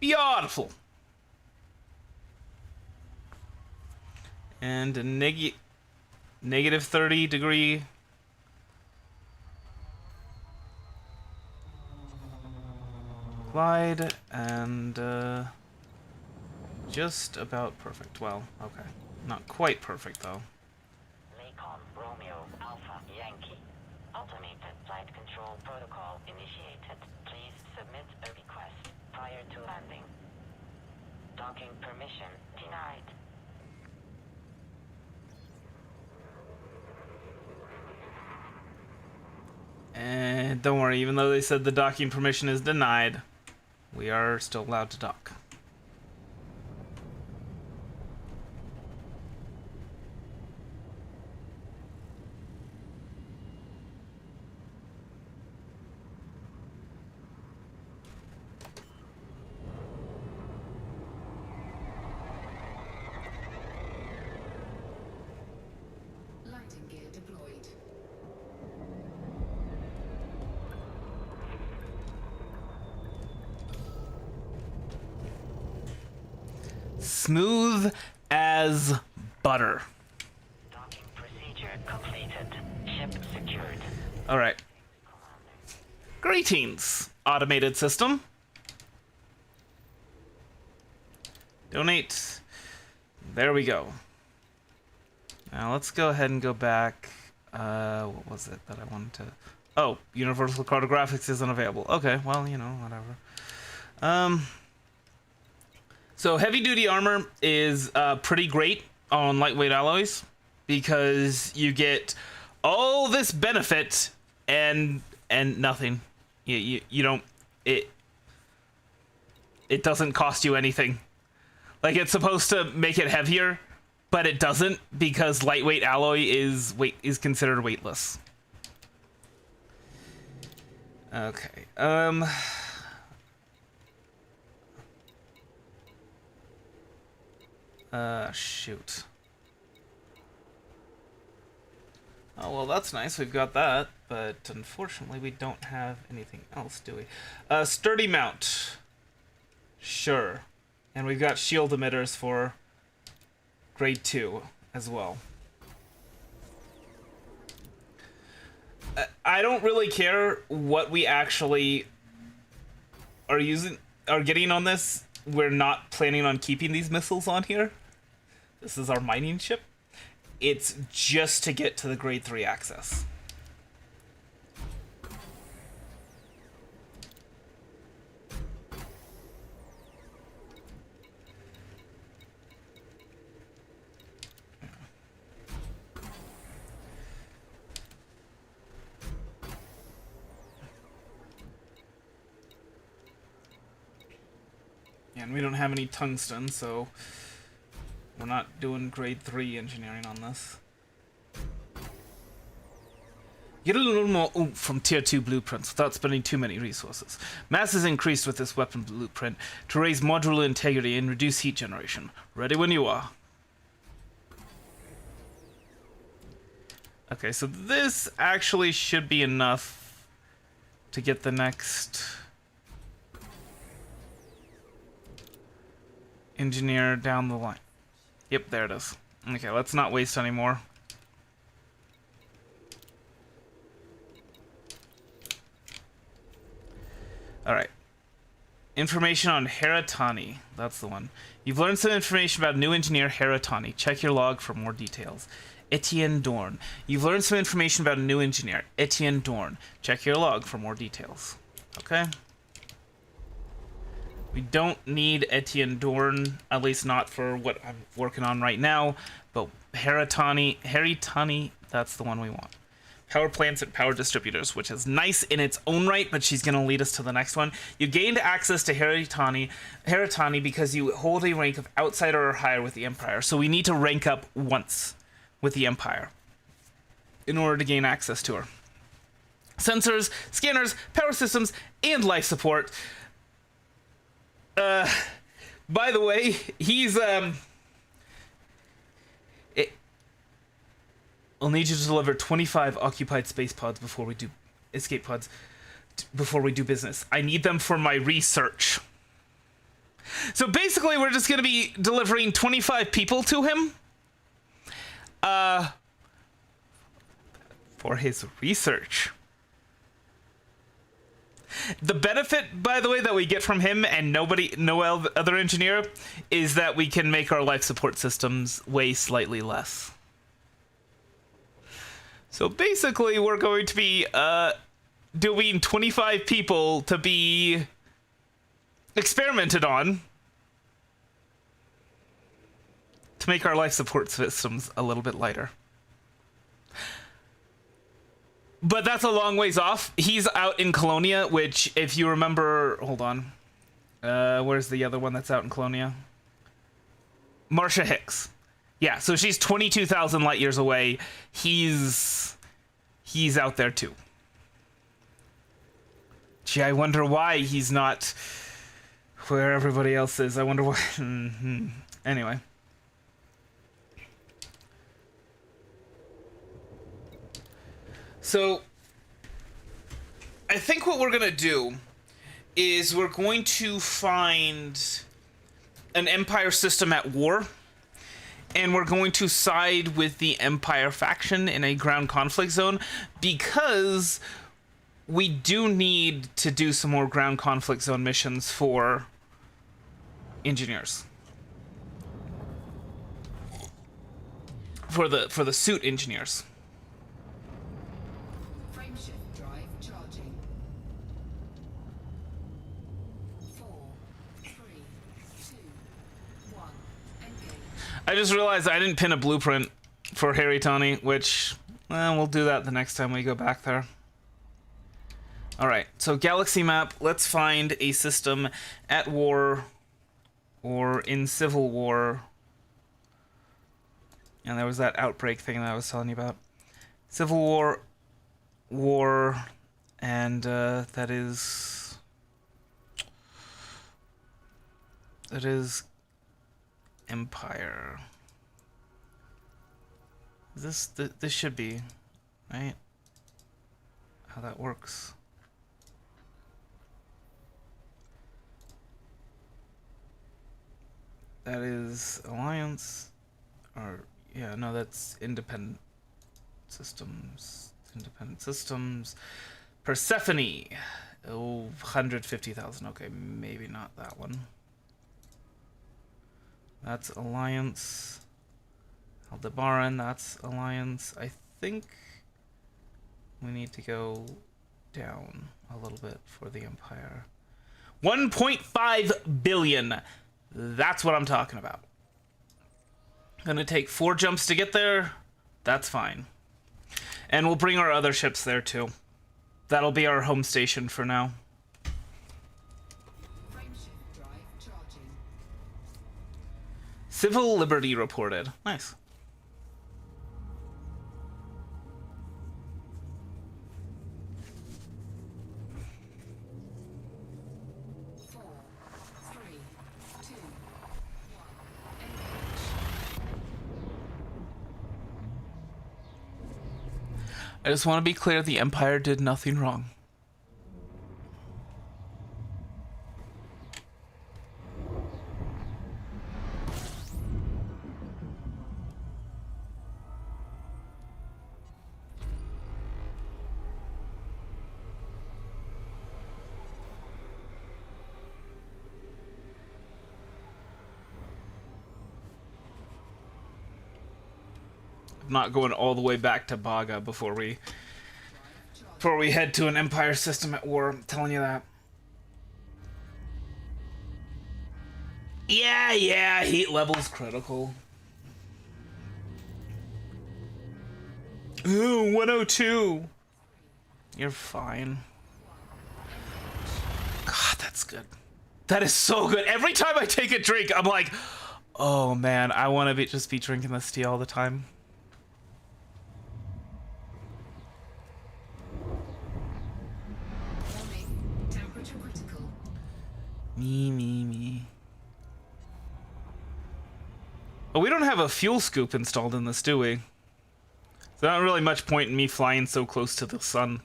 Beautiful. And a negative 30-degree glide, and just about perfect. Well, okay. Not quite perfect, though. Lakon Romeo Alpha Yankee. Automated flight control protocol initiated. Please submit a request prior to landing. Docking permission denied. And don't worry, even though they said the docking permission is denied, we are still allowed to dock. Lighting gear deployed. Smooth as butter. Docking procedure completed. Ship secured. All right. Greetings, automated system. Donate. There we go. Now let's go ahead and go back. What was it that I wanted to... Oh, Universal Cartographics isn't available. Okay, well, you know, whatever. So heavy duty armor is pretty great on lightweight alloys because you get all this benefit and nothing. You don't... It doesn't cost you anything. Like, it's supposed to make it heavier, but it doesn't because lightweight alloy is considered weightless. Okay. Shoot. Oh, well, that's nice. We've got that, but unfortunately we don't have anything else, do we? Sturdy mount. Sure. And we've got shield emitters for grade 2 as well. I don't really care what we actually are getting on this. We're not planning on keeping these missiles on here. This is our mining ship. It's just to get to the grade 3 access. And we don't have any tungsten, so We're not doing grade 3 engineering on this. Get a little more oomph from tier 2 blueprints without spending too many resources. Mass is increased with this weapon blueprint to raise modular integrity and reduce heat generation. Ready when you are. Okay, so this actually should be enough to get the next engineer down the line. Yep, there it is. Okay, let's not waste any more. Alright. Information on Heratani. That's the one. You've learned some information about new engineer Heratani. Check your log for more details. Etienne Dorn. You've learned some information about a new engineer, Etienne Dorn. Check your log for more details. Okay? We don't need Etienne Dorn, at least not for what I'm working on right now, but Heratani, that's the one we want. Power plants and power distributors, which is nice in its own right, but she's going to lead us to the next one. You gained access to Heratani because you hold a rank of outsider or higher with the Empire, so we need to rank up once with the Empire in order to gain access to her. Sensors, scanners, power systems, and life support. By the way, he's I'll need you to deliver 25 occupied space pods before we do escape pods before we do business. I need them for my research. So basically, we're just going to be delivering 25 people to him for his research. The benefit, by the way, that we get from him and no other engineer is that we can make our life support systems weigh slightly less. So basically, we're going to be doing 25 people to be experimented on to make our life support systems a little bit lighter. But that's a long ways off. He's out in Colonia, which, if you remember... Hold on. Where's the other one that's out in Colonia? Marcia Hicks. Yeah, so she's 22,000 light years away. He's out there too. Gee, I wonder why he's not where everybody else is. I wonder why. Anyway. So, I think what we're going to do is we're going to find an Empire system at war. And we're going to side with the Empire faction in a ground conflict zone because we do need to do some more ground conflict zone missions for engineers. For the suit engineers. Frameshift drive charging. 4, 3, 2, 1. Engage. I just realized I didn't pin a blueprint for Heratani, which we'll do that the next time we go back there. Alright, so galaxy map, let's find a system at war or in civil war. And there was that outbreak thing that I was telling you about. Civil war, and that is Empire. This should be, right? How that works. That is Alliance, or yeah, no, that's Independent Systems. Independent Systems. Persephone. Oh, 150,000. Okay, maybe not that one. That's Alliance. Aldebaran, that's Alliance. I think we need to go down a little bit for the Empire. 1.5 billion. That's what I'm talking about. Gonna take 4 jumps to get there. That's fine. And we'll bring our other ships there too. That'll be our home station for now. Frameshift drive charging. Civil liberty reported. Nice. Four, three, two, one. Engage. I just want to be clear, the Empire did nothing wrong. I'm not going all the way back to Baga before we head to an Empire system at war. I'm telling you that. Yeah, heat level's critical. Ooh, 102. You're fine. God, that's good. That is so good. Every time I take a drink, I'm like, oh man, I want to just be drinking this tea all the time. Warning. Temperature critical. Me. Oh, we don't have a fuel scoop installed in this, do we? So not really much point in me flying so close to the sun.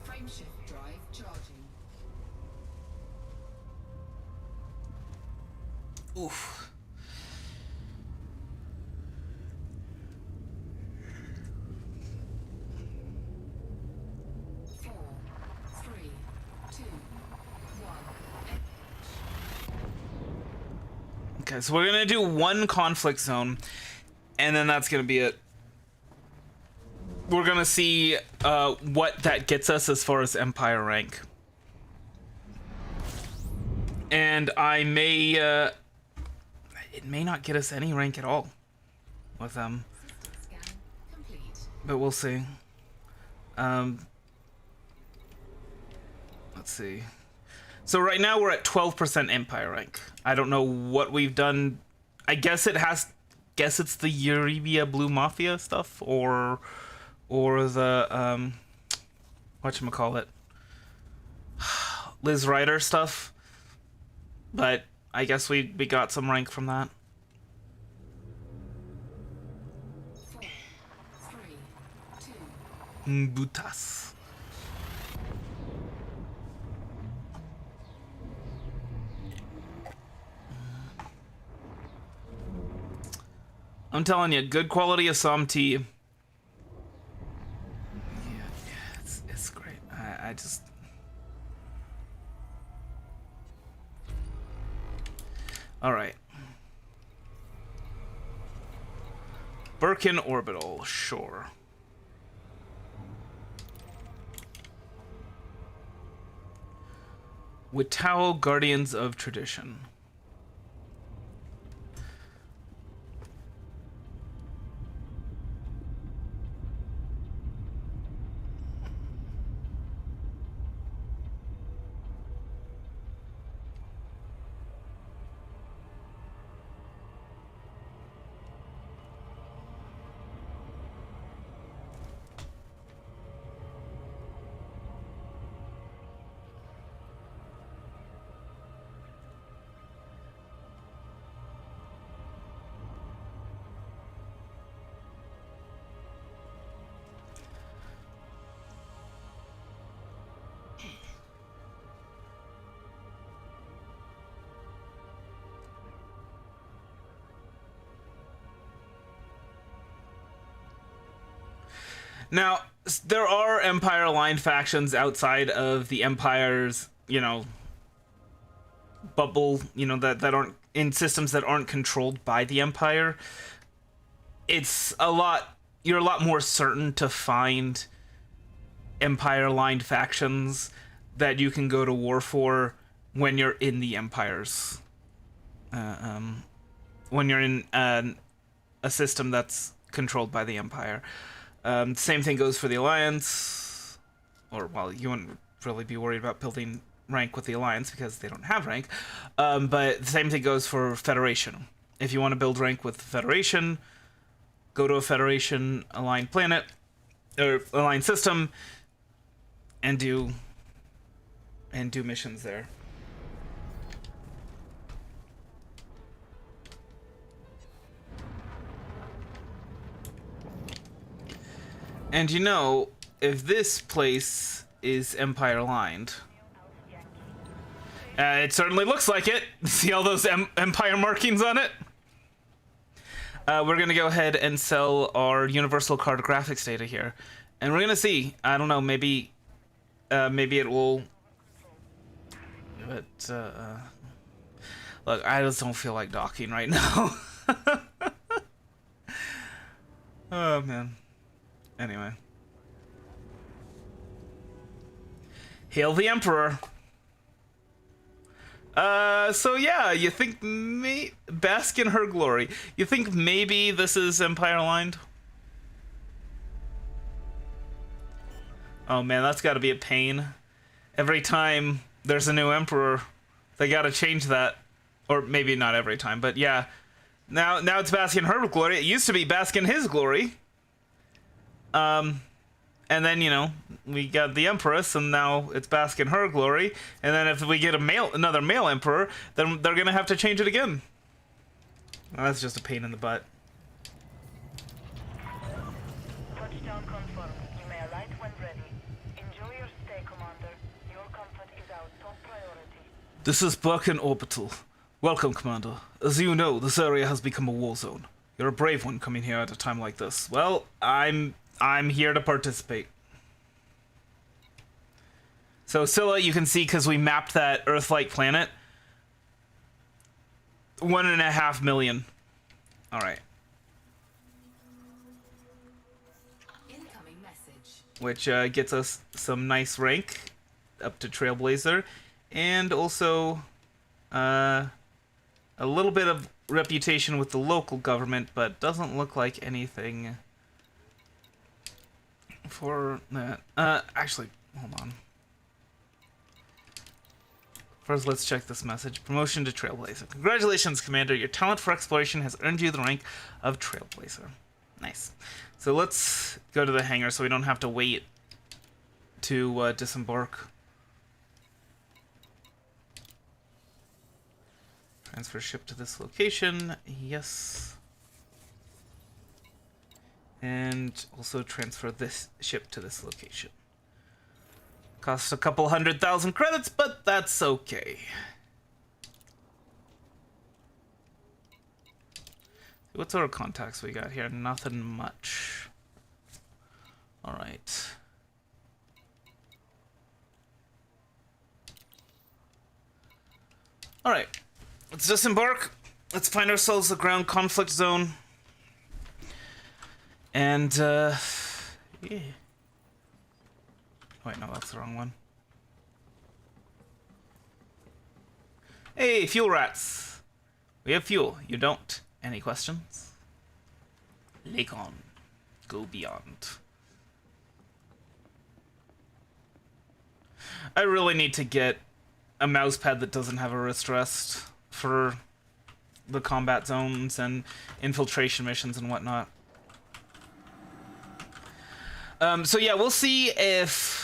Frameshift drive charging. Oof. Four, three, two, one. Okay, so we're gonna do one conflict zone, and then that's gonna be it. We're gonna see what that gets us as far as Empire rank. And I may, it may not get us any rank at all with them, Scan complete. but we'll see. Let's see. So right now we're at 12% Empire rank. I don't know what we've done. I guess it's the Euribia Blue Mafia stuff, or the whatchamacallit, Liz Ryder stuff. But I guess we got some rank from that. Four, three, two. Butas. I'm telling you, good quality Assam tea. Yeah, it's great. I just. All right. Birkin Orbital, sure. Witao Guardians of Tradition. Now, there are Empire-aligned factions outside of the Empire's, bubble, that aren't in systems that aren't controlled by the Empire. You're a lot more certain to find Empire-aligned factions that you can go to war for when you're in the Empire's, when you're in a system that's controlled by the Empire. Same thing goes for the Alliance, or, well, you wouldn't really be worried about building rank with the Alliance because they don't have rank. But the same thing goes for Federation. If you want to build rank with Federation, go to a Federation aligned planet or aligned system and do missions there. And you know, if this place is Empire aligned, it certainly looks like it. See all those Empire markings on it? We're gonna go ahead and sell our Universal Cartographics data here, and we're gonna see. I don't know. Maybe it will. But look, I just don't feel like docking right now. Oh man. Anyway. Hail the Emperor. So yeah, you think bask in her glory. You think maybe this is Empire aligned? Oh man, that's gotta be a pain. Every time there's a new Emperor, they gotta change that. Or maybe not every time, but yeah. Now it's bask in her glory. It used to be bask in his glory. And then, you know, we got the Empress, and now it's bask in her glory. And then if we get another male Emperor, then they're gonna have to change it again. Well, that's just a pain in the butt. Touchdown confirmed. You may alight when ready. Enjoy your stay, Commander. Your comfort is our top priority. This is Birkin Orbital. Welcome, Commander. As you know, this area has become a war zone. You're a brave one coming here at a time like this. Well, I'm here to participate. So Scylla, you can see, because we mapped that Earth-like planet, 1.5 million. All right. Incoming message. Which gets us some nice rank up to Trailblazer, and also a little bit of reputation with the local government, but doesn't look like anything for that. Actually, hold on. First, let's check this message. Promotion to Trailblazer. Congratulations, Commander. Your talent for exploration has earned you the rank of Trailblazer. Nice. So let's go to the hangar so we don't have to wait to disembark. Transfer ship to this location. Yes. And also transfer this ship to this location. Costs a couple 100,000 credits, but that's okay. What's our contacts we got here? Nothing much. Alright. Alright. Let's disembark. Let's find ourselves a ground conflict zone. And, yeah. Wait, no, that's the wrong one. Hey, fuel rats! We have fuel. You don't. Any questions? Lake on. Go beyond. I really need to get a mouse pad that doesn't have a wrist rest for the combat zones and infiltration missions and whatnot. So yeah, we'll see if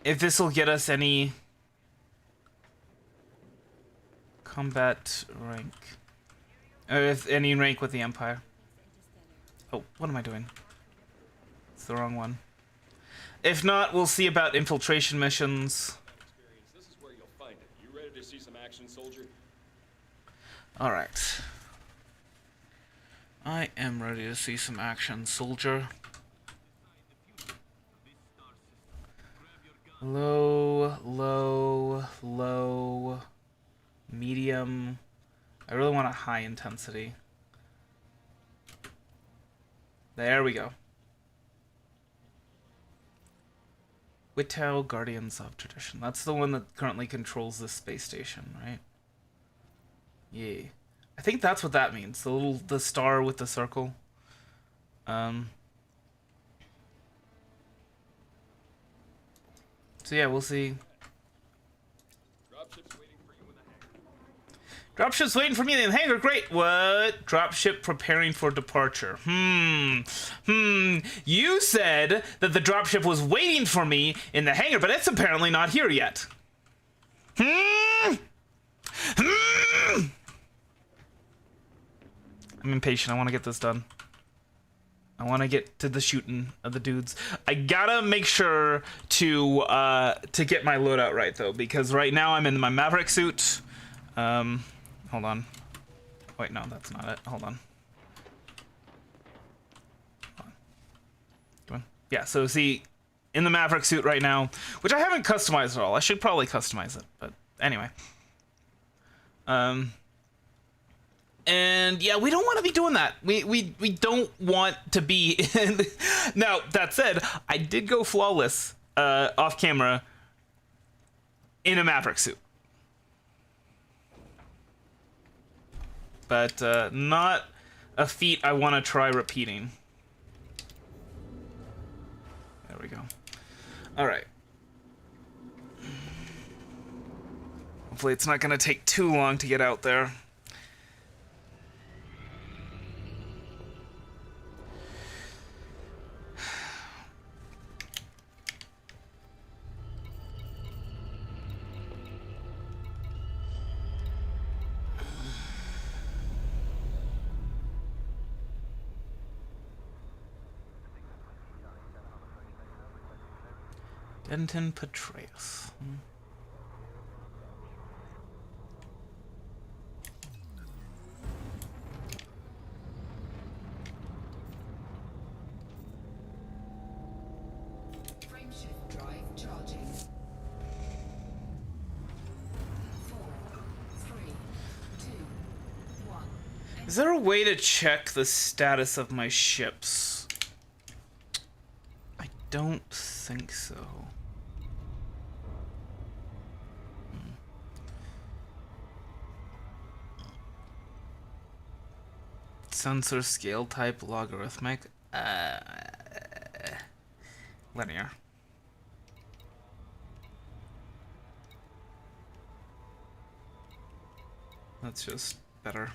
this will get us any combat rank, or if any rank with the Empire. Oh, what am I doing? It's the wrong one. If not, we'll see about infiltration missions. This is where you'll find it. You ready to see some action, soldier? All right. I am ready to see some action, soldier. Low, low, low, medium. I really want a high intensity. There we go. Wittau, Guardians of Tradition. That's the one that currently controls this space station, right? Yeah. I think that's what that means. The star with the circle. So yeah, we'll see. Dropship's waiting for you in the hangar. Dropship's waiting for me in the hangar. Great. What? Dropship preparing for departure. You said that the dropship was waiting for me in the hangar, but it's apparently not here yet. I'm impatient. I want to get this done. I want to get to the shooting of the dudes. I gotta make sure to get my loadout right though, because right now I'm in my Maverick suit. Hold on. Wait, no, that's not it. Hold on. Come on. Yeah. So see, in the Maverick suit right now, which I haven't customized at all. I should probably customize it, but anyway. And yeah, we don't want to be doing that. We don't want to be in... Now, that said, I did go flawless off camera in a Maverick suit. But not a feat I want to try repeating. There we go. All right. Hopefully it's not going to take too long to get out there. Denton Petraeus. Frameshift drive charging. 4, 3, 2, 1. Is there a way to check the status of my ships? I don't think so. Sensor scale type logarithmic. Linear. That's just better.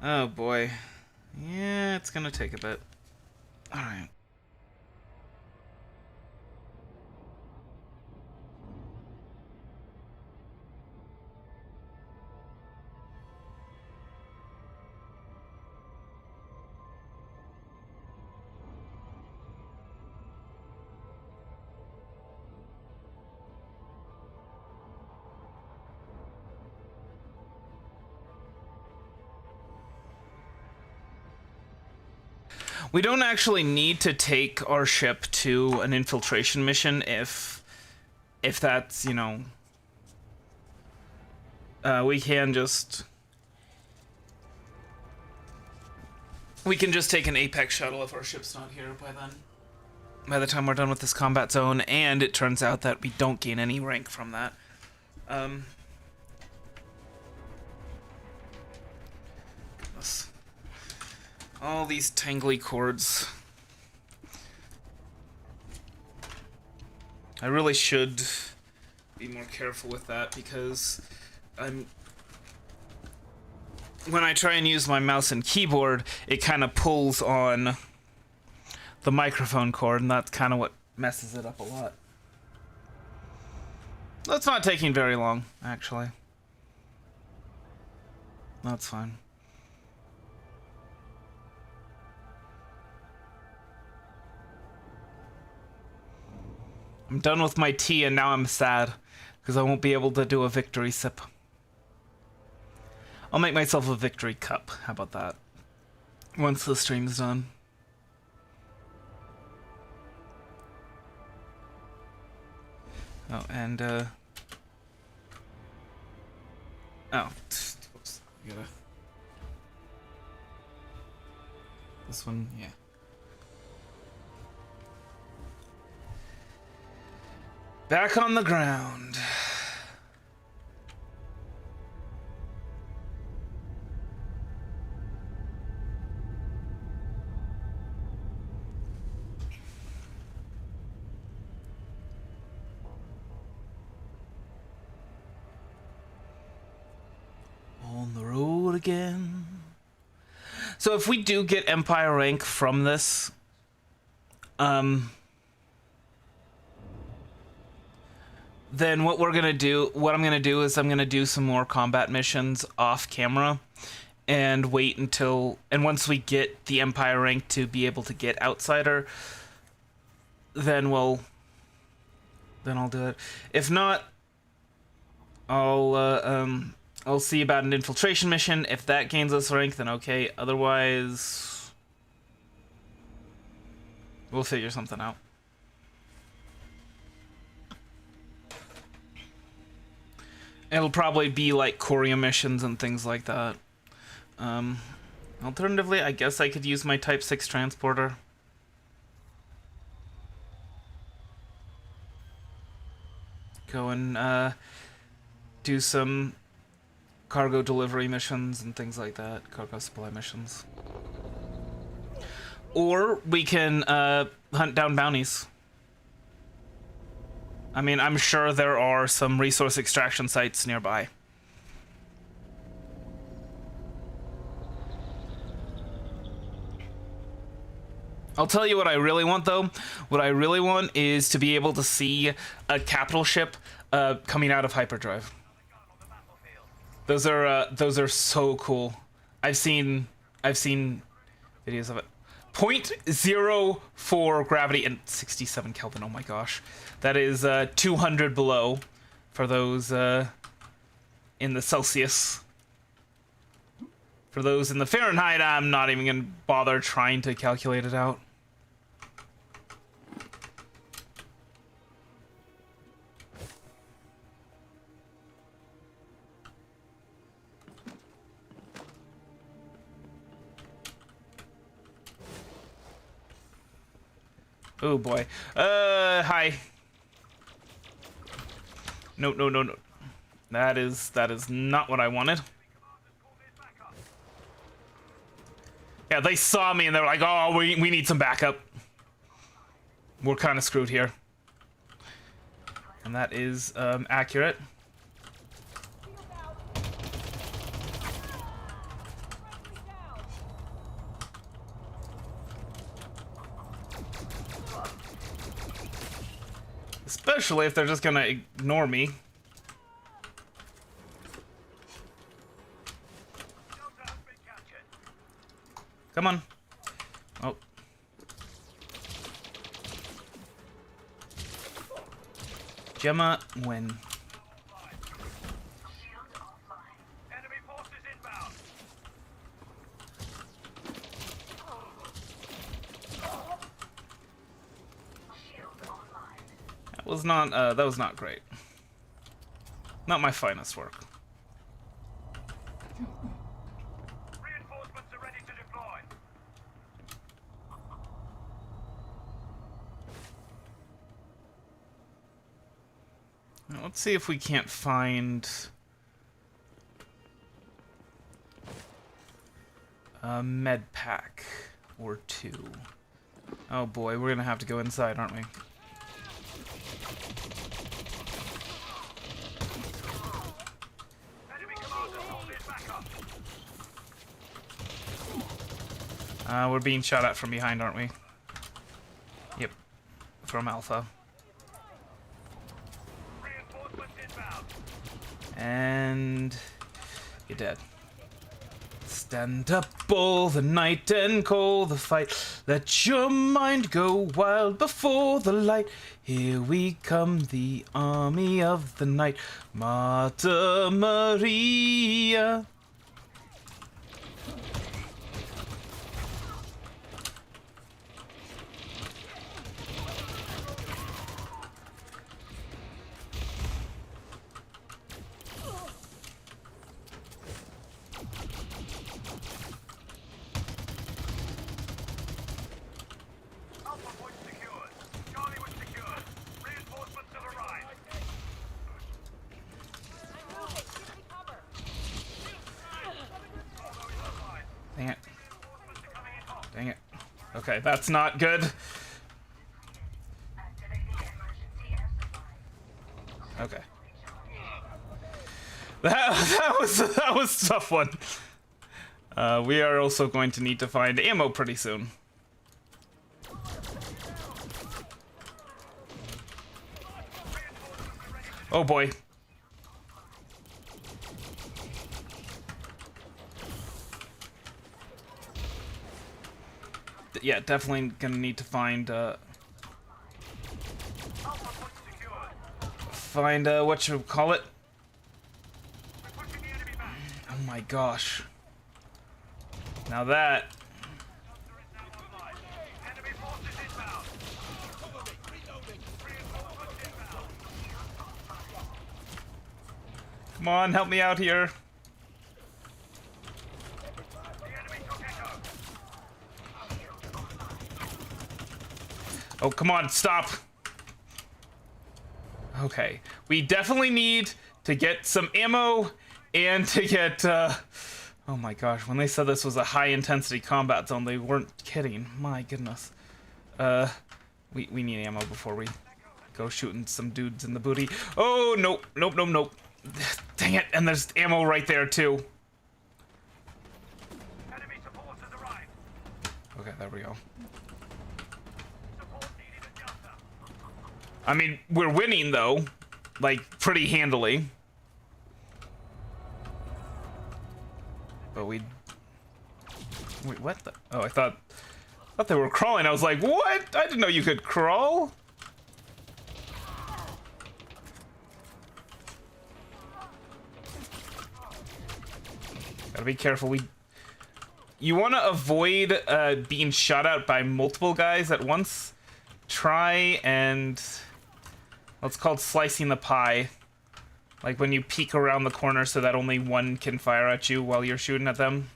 Oh boy. Yeah, it's gonna take a bit. Alright. We don't actually need to take our ship to an infiltration mission if that's, you know... we can just take an Apex shuttle if our ship's not here by then. By the time we're done with this combat zone, and it turns out that we don't gain any rank from that. Goodness. All these tangly cords. I really should be more careful with that because when I try and use my mouse and keyboard, it kind of pulls on the microphone cord, and that's kind of what messes it up a lot. That's not taking very long, actually. That's fine. I'm done with my tea and now I'm sad because I won't be able to do a victory sip. I'll make myself a victory cup. How about that? Once the stream's done. Oh, and oh, oops. I gotta... This one, yeah. Back on the ground. again. So if we do get Empire rank from this, then what I'm gonna do is I'm gonna do some more combat missions off camera and wait until, and once we get the Empire rank to be able to get Outsider, then I'll do it. If not, I'll see about an infiltration mission. If that gains us rank, then okay. Otherwise, we'll figure something out. It'll probably be like Korea missions and things like that. Alternatively, I guess I could use my Type 6 transporter. Go and do some cargo delivery missions and things like that. Cargo supply missions. Or we can hunt down bounties. I mean, I'm sure there are some resource extraction sites nearby. I'll tell you what I really want, though. What I really want is to be able to see a capital ship coming out of hyperdrive. Those are so cool. I've seen videos of it. 0.04 gravity and 67 Kelvin. Oh my gosh, that is 200 below for those in the Celsius. For those in the Fahrenheit, I'm not even gonna bother trying to calculate it out. Oh boy. Hi. No. That is not what I wanted. Yeah, they saw me and they were like, oh, we need some backup. We're kind of screwed here. And that is accurate. Especially if they're just gonna ignore me. Come on. Oh. Gemma, win. Enemy forces inbound. That was not great. Not my finest work. Reinforcements are ready to deploy. Now, let's see if we can't find a med pack or two. Oh boy, we're gonna have to go inside, aren't we? Enemy commander, hold it back up. We're being shot at from behind, aren't we? Yep. From Alpha. Reinforcements inbound. And you're dead. Stand up all the night and call the fight. Let your mind go wild before the light. Here we come, the army of the night. Marta Maria. Alpha point secured. Charlie was secured. Reinforcements have arrived. Dang it. Dang it. Okay, that's not good. Okay. That was a tough one. We are also going to need to find ammo pretty soon. Oh boy. Yeah, definitely gonna need to find what you call it. Oh my gosh. Now that. Come on, help me out here. Oh, come on, stop. Okay, we definitely need to get some ammo and to get, oh my gosh, when they said this was a high-intensity combat zone, they weren't kidding. My goodness. We need ammo before we go shooting some dudes in the booty. Oh, nope, nope, nope, nope. Dang it, and there's ammo right there, too. Okay, there we go. I mean, we're winning, though. Like, pretty handily. But we... Wait, what the... Oh, I thought they were crawling. I was like, what? I didn't know you could crawl. Gotta be careful. You want to avoid being shot at by multiple guys at once. Try and... It's called slicing the pie. Like when you peek around the corner so that only one can fire at you while you're shooting at them.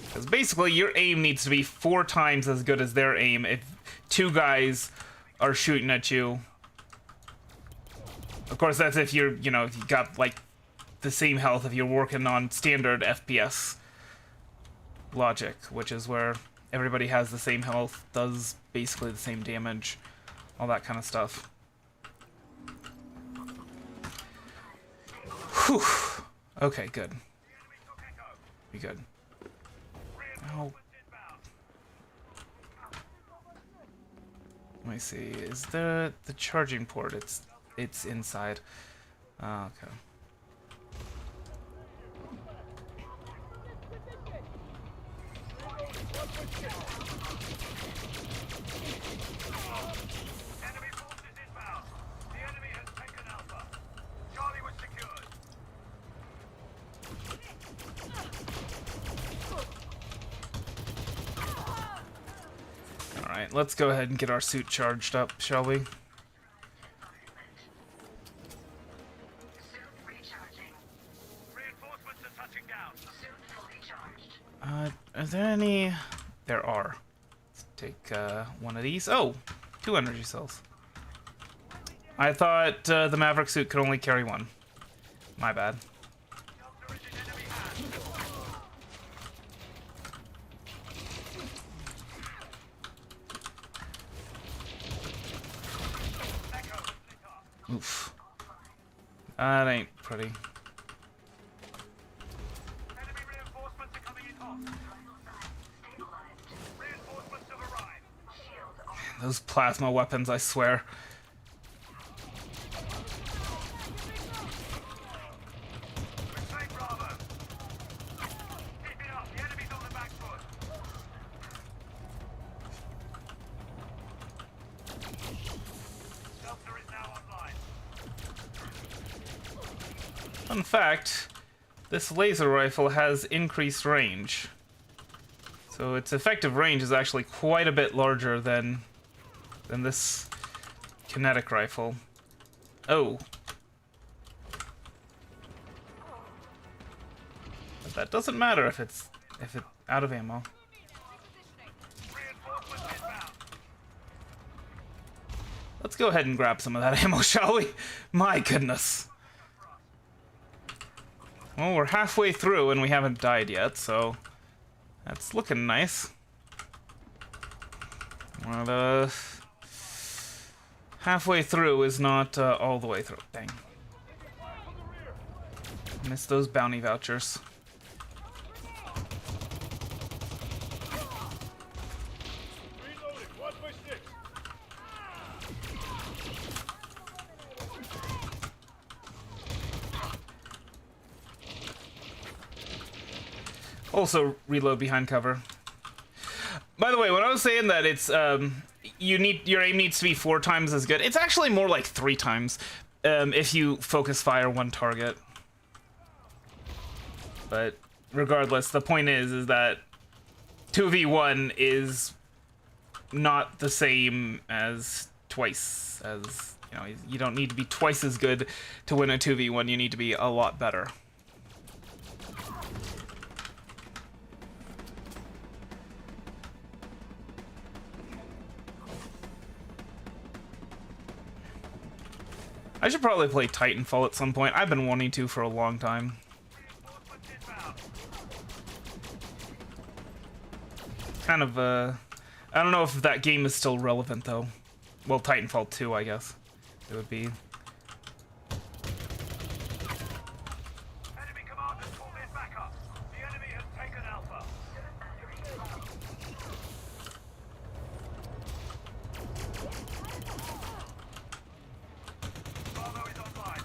Because basically your aim needs to be 4 times as good as their aim if 2 guys are shooting at you. Of course, that's if you're, you know, if you got like the same health if you're working on standard FPS logic, which is where everybody has the same health, does basically the same damage, all that kind of stuff. Whew. Okay, good. Be good. Oh. Let me see. Is the charging port? It's inside. Oh, okay. Enemy forces inbound. The enemy has taken Alpha. Charlie was secured. Alright, let's go ahead and get our suit charged up, shall we? Reinforcements are touching down. Are there any... There are. Let's take one of these. Oh! 2 energy cells. I thought the Maverick suit could only carry 1. My bad. Oof. That ain't pretty. Enemy reinforcements are coming in hot. Reinforcements have arrived. Those plasma weapons, I swear. Retain Bravo. Keep it up. The enemy's on the back foot. Shelter is now online. Fun fact, this laser rifle has increased range. So its effective range is actually quite a bit larger than this kinetic rifle. Oh. But that doesn't matter if it's out of ammo. Reinforcements inbound. Let's go ahead and grab some of that ammo, shall we? My goodness. Well, we're halfway through and we haven't died yet, so that's looking nice. Well, halfway through is not all the way through. Dang. Missed those bounty vouchers. Also, reload behind cover. By the way, when I was saying that it's your aim needs to be 4 times as good, it's actually more like 3 times if you focus fire one target. But regardless, the point is that 2v1 is not the same as twice as, you know, you don't need to be twice as good to win a 2v1, you need to be a lot better. I should probably play Titanfall at some point. I've been wanting to for a long time. Kind of, I don't know if that game is still relevant, though. Well, Titanfall 2, I guess. It would be. Enemy commanders call in backup. The enemy has taken Alpha. Bravo is online.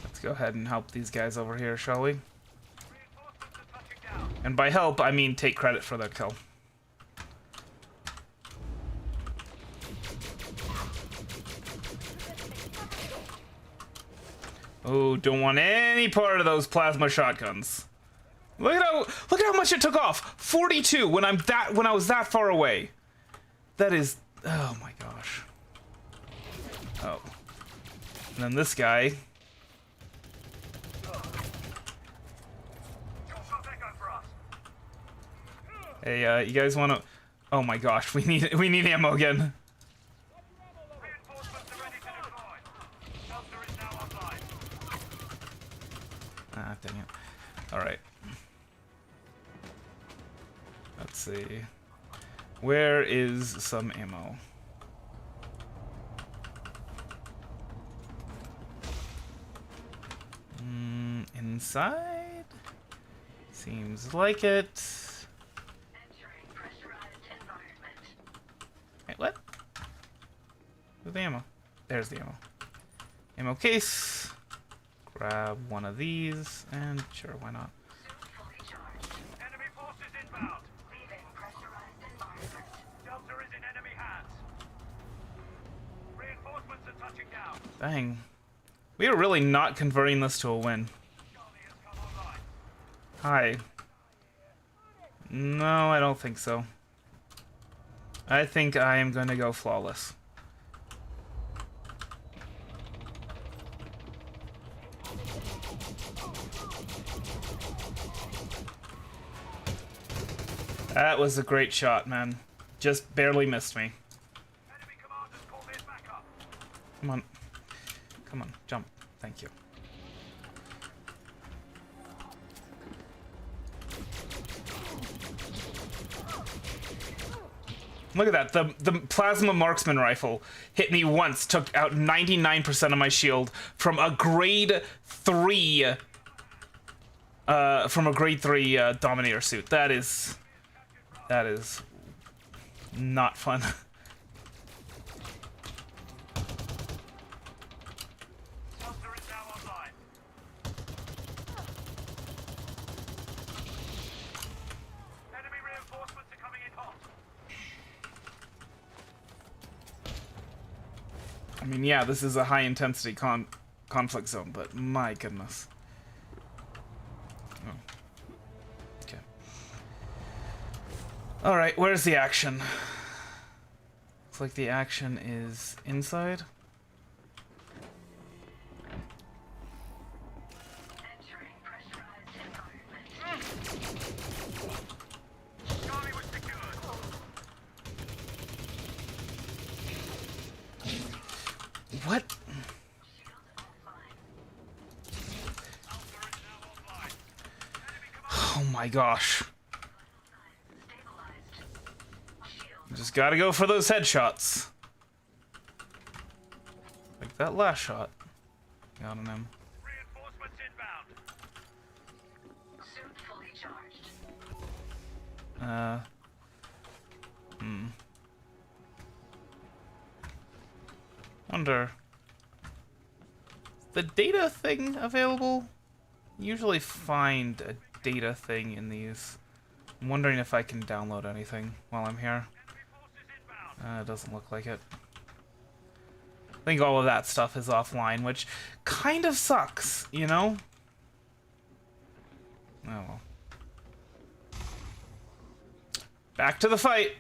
Let's go ahead and help these guys over here, shall we? Reinforcements are touching down. And by help, I mean take credit for that kill. Oh, don't want any part of those plasma shotguns. Look at how much it took off. 42 when I was that far away. That is, oh my gosh. Oh. And then this guy. Hey, you guys want to? Oh my gosh, we need ammo again. Reinforcements are ready to deploy. Shelter is now online. Ah, dang it. All right. Let's see. Where is some ammo? Inside? Seems like it. Wait, what? Where's the ammo? There's the ammo. Ammo case. Grab one of these, and sure, why not? Enemy forces inbound. Shelter is in enemy hands. Reinforcements are touching down. Dang. We are really not converting this to a win. Charlie has come online. Hi. No, I don't think so. I think I am going to go flawless. That was a great shot, man. Just barely missed me. Enemy commanders call in backup. Come on. Come on, jump. Thank you. Look at that. The plasma marksman rifle hit me once, took out 99% of my shield from a grade 3 Dominator suit. That is not fun. Shelter is now online. Enemy reinforcements are coming in hot. I mean, yeah, this is a high intensity conflict zone, but my goodness. Oh. Okay. All right, where's the action? Looks like the action is inside. Charlie was secured. What? Oh my gosh. Just gotta go for those headshots. Like that last shot. Got on him. Reinforcements inbound. Suit fully charged. Wonder. Is the data thing available? Usually find a data thing in these. I'm wondering if I can download anything while I'm here. It doesn't look like it. I think all of that stuff is offline, which kind of sucks, you know? Oh well. Back to the fight!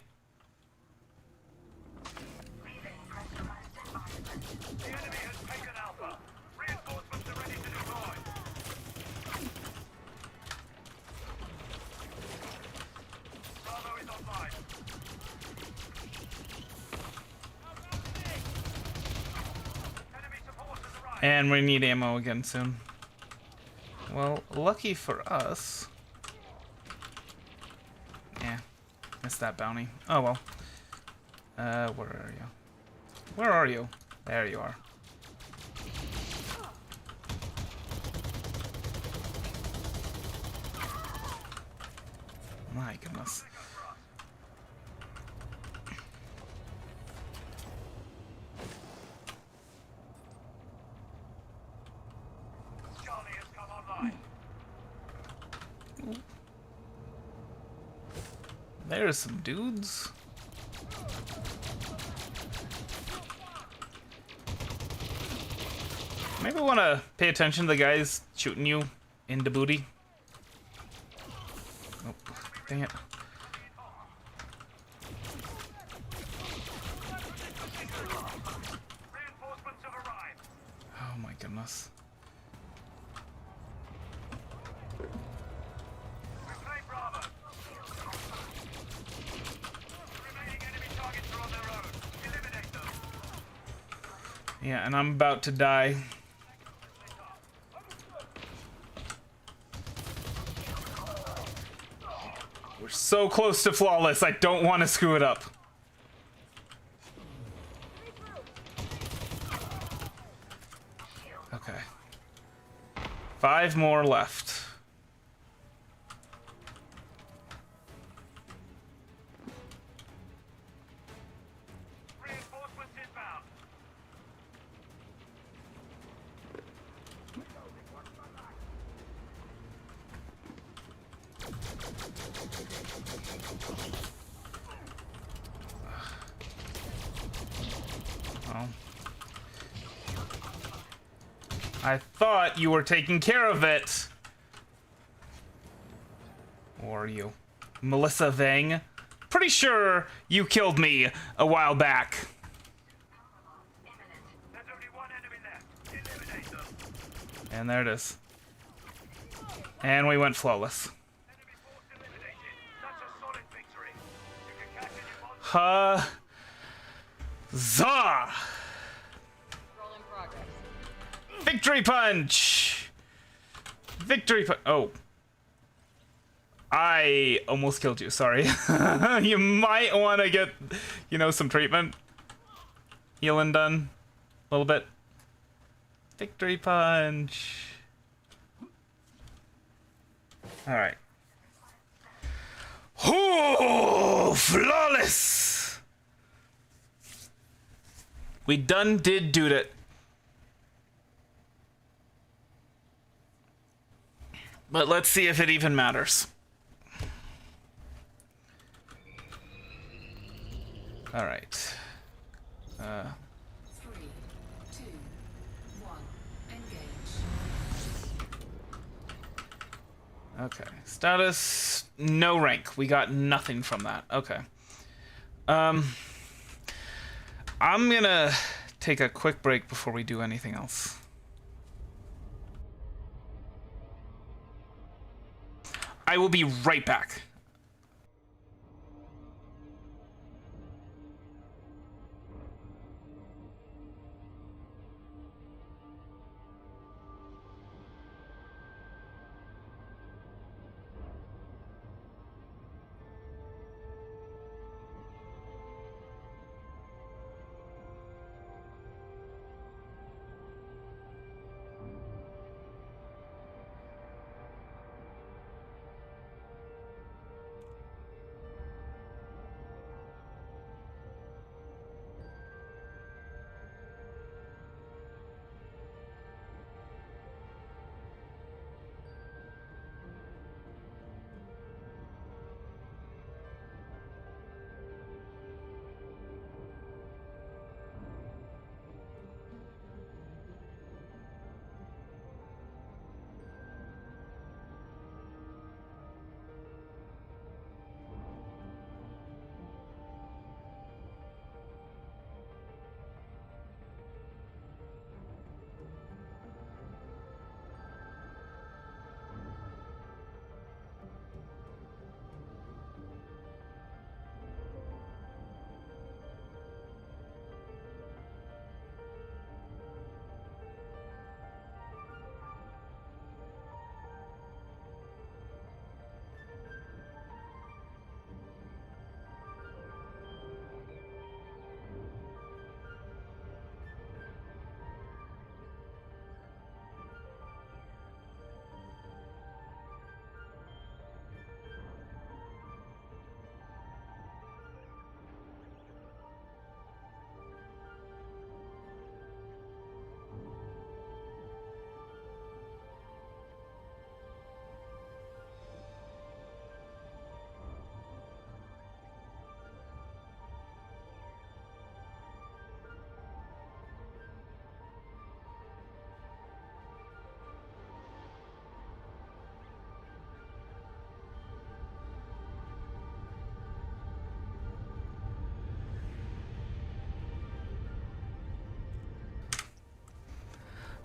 And we need ammo again soon. Well, lucky for us. Yeah, missed that bounty. Oh well. Where are you? Where are you? There you are. My goodness. There's some dudes. Maybe want to pay attention to the guys shooting you in the booty. Oh, dang it. Oh my goodness. Yeah, and I'm about to die. We're so close to flawless, I don't want to screw it up. Okay. 5 more left. Oh. I thought you were taking care of it. Or you? Melissa Vang? Pretty sure you killed me a while back. And there it is. And we went flawless. Huzzah! Victory punch! Victory punch! Oh. I almost killed you, sorry. You might want to get, you know, some treatment. Healing done. A little bit. Victory punch. Alright. Oh, flawless! We done did it. But let's see if it even matters. All right. 3, 2, 1, engage. Okay. Status, no rank. We got nothing from that. Okay. I'm gonna take a quick break before we do anything else. I will be right back.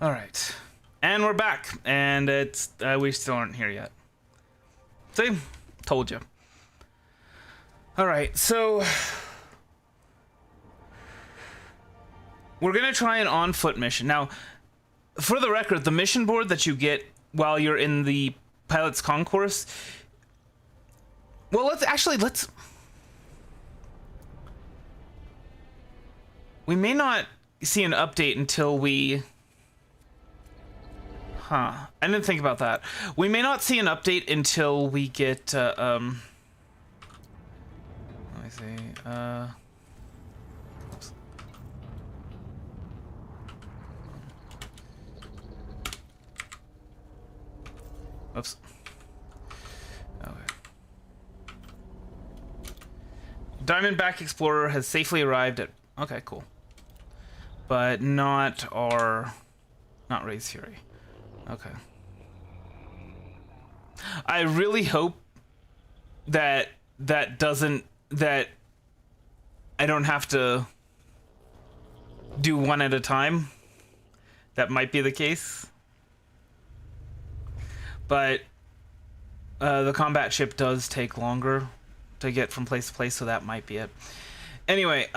All right, and we're back, and it's we still aren't here yet. See, told you. All right, so we're gonna try an on-foot mission now. For the record, the mission board that you get while you're in the pilot's concourse. Well, let's. We may not see an update until we. Huh. I didn't think about that. We may not see an update until we get. Let me see. Oops. Oops. Okay. Diamondback Explorer has safely arrived at. Okay, cool. But not Raise Fury. Okay. I really hope that I don't have to do one at a time. That might be the case. But the combat ship does take longer to get from place to place, so that might be it. Anyway,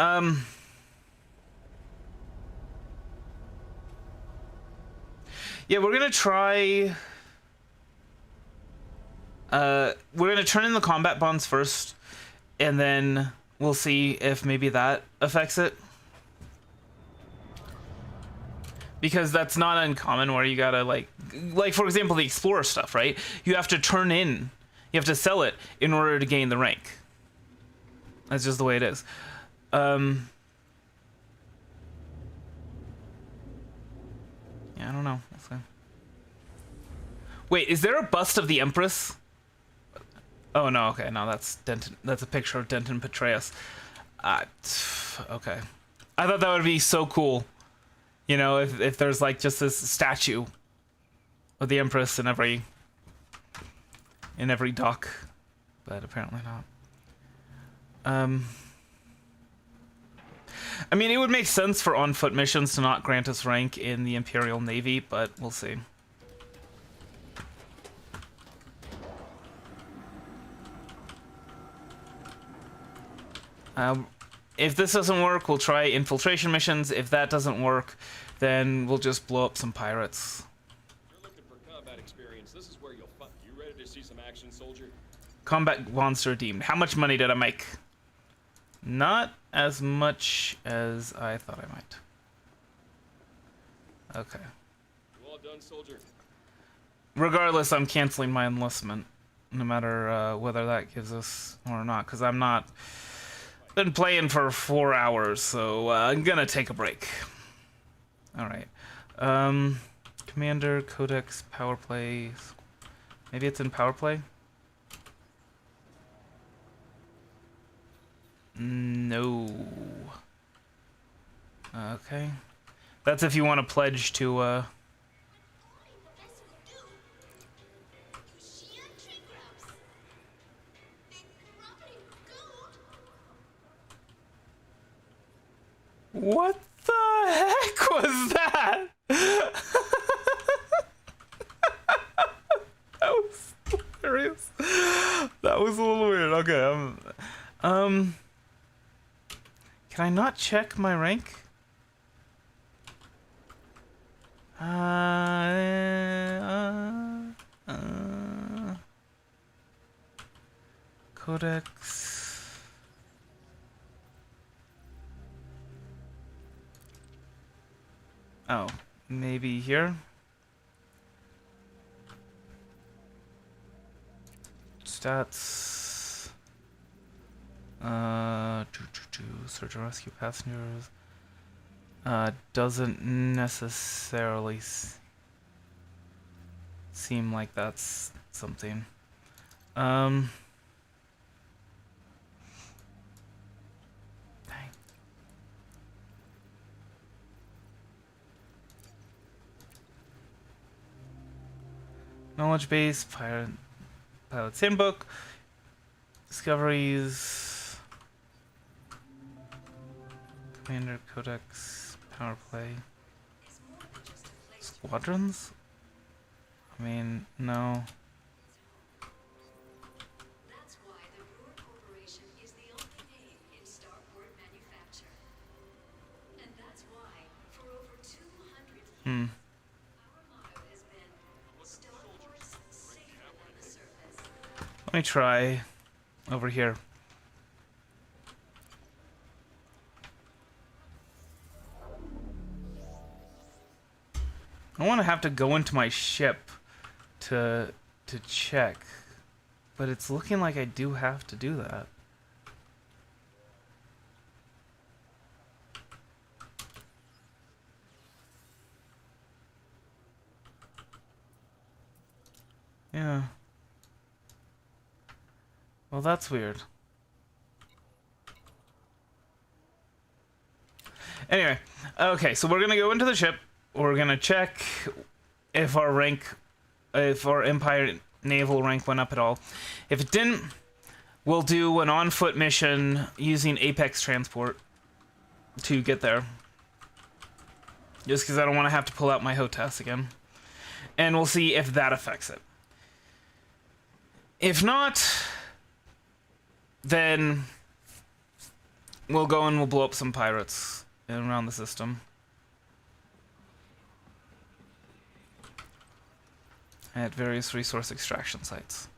yeah, we're gonna try. We're gonna turn in the combat bonds first, and then we'll see if maybe that affects it. Because that's not uncommon where you gotta like for example the Explorer stuff, right? You have to turn in, you have to sell it in order to gain the rank. That's just the way it is. Yeah, I don't know. Wait, is there a bust of the Empress? Oh no, okay, no, that's Denton. That's a picture of Denton Petraeus. Okay. I thought that would be so cool. You know, if there's like just this statue of the Empress in every dock, but apparently not. I mean, it would make sense for on-foot missions to not grant us rank in the Imperial Navy, but we'll see. If this doesn't work, we'll try infiltration missions. If that doesn't work, then we'll just blow up some pirates. You're looking for combat experience. This is where you'll find. You ready to see some action, soldier? Combat bonds redeemed. How much money did I make? Not as much as I thought I might. Okay. You all done, soldier? Regardless, I'm canceling my enlistment, no matter whether that gives us or not, because I'm not. Been playing for 4 hours, so I'm gonna take a break. All right. Commander, Codex, Power Play. Maybe it's in Power Play? No. Okay. That's if you want to pledge to, What the heck was that? That was hilarious. That was a little weird. Okay, can I not check my rank? Codex. Oh, maybe here? Stats. Search and rescue passengers. Doesn't necessarily seem like that's something. Dang. Knowledge base, pilot's handbook, discoveries, commander codex, power play, squadrons? I mean, no. That's why the Brewer Corporation is the only name in starport manufacture. And that's why, for over 200 years, our motto has been starports safer than the surface. Let me try over here. I want to have to go into my ship to check, but it's looking like I do have to do that. Yeah. Well, that's weird. Anyway, okay, so we're gonna go into the ship. We're gonna check if our Empire naval rank went up at all. If it didn't, we'll do an on-foot mission using Apex transport to get there. Just because I don't want to have to pull out my HOTAS again. And we'll see if that affects it. If not, then we'll go and we'll blow up some pirates around the system. At various resource extraction sites.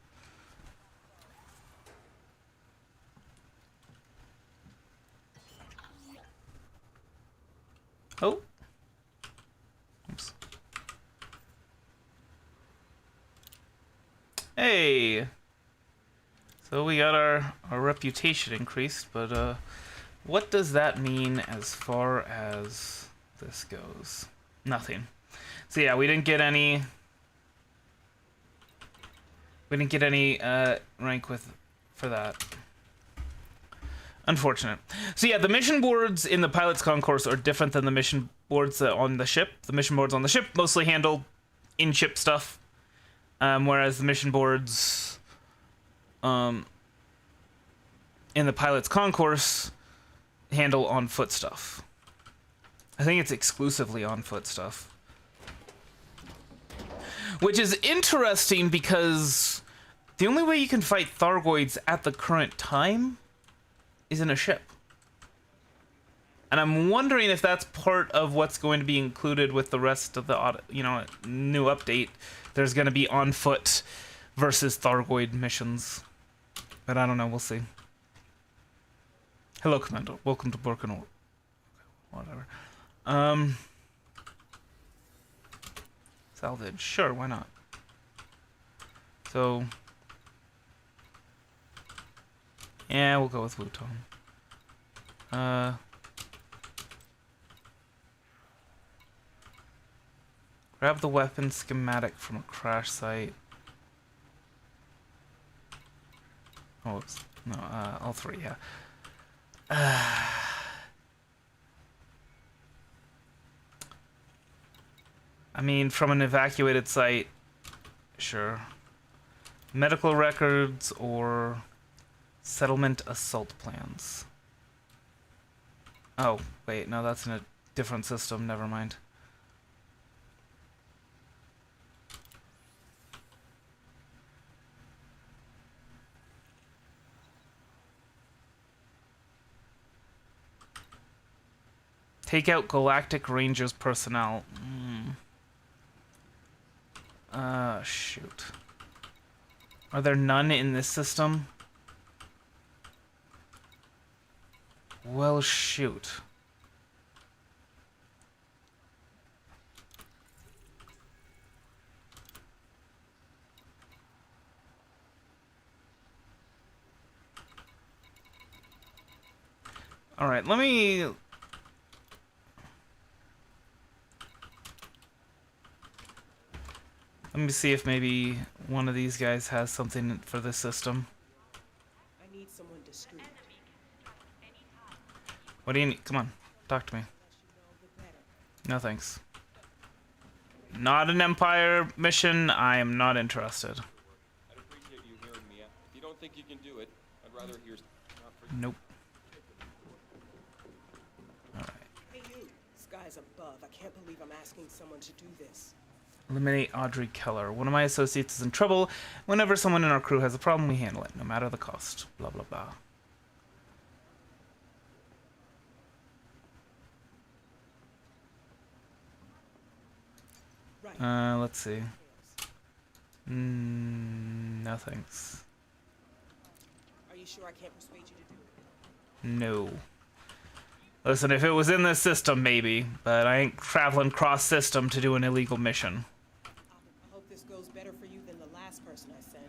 Oh. Oops. Hey. So we got our reputation increased, but what does that mean as far as this goes? Nothing. So yeah, we didn't get any rank for that. Unfortunate. So yeah, the mission boards in the pilot's concourse are different than the mission boards on the ship. The mission boards on the ship mostly handle in-ship stuff, whereas the mission boards in the pilot's concourse handle on-foot stuff. I think it's exclusively on-foot stuff. Which is interesting because the only way you can fight Thargoids at the current time is in a ship. And I'm wondering if that's part of what's going to be included with the rest of the new update. There's going to be on foot versus Thargoid missions. But I don't know, we'll see. Hello, Commander. Welcome to Birkenor. Whatever. Salvage. Sure, why not? So... yeah, we'll go with Wuton. Grab the weapon schematic from a crash site. Oh, oops. No, all three, yeah. I mean, from an evacuated site, sure. Medical records or settlement assault plans. Oh, wait, no, that's in a different system. Never mind. Take out Galactic Rangers personnel. Shoot. Are there none in this system? Well, shoot. All right, let me see if maybe one of these guys has something for this system. I need someone discreet. What do you need? Come on, talk to me. No thanks. Not an Empire mission. I am not interested. I'd appreciate you hearing me out. If you don't think you can do it, I'd rather hear not for Nope. Alright. Hey you, skies above. I can't believe I'm asking someone to do this. Eliminate Audrey Keller. One of my associates is in trouble. Whenever someone in our crew has a problem, we handle it, no matter the cost. Blah, blah, blah. Right. Let's see. No thanks. Are you sure I can't persuade you to do it? No. Listen, if it was in this system, maybe. But I ain't traveling cross-system to do an illegal mission. I hope this goes better for you than the last person I sent.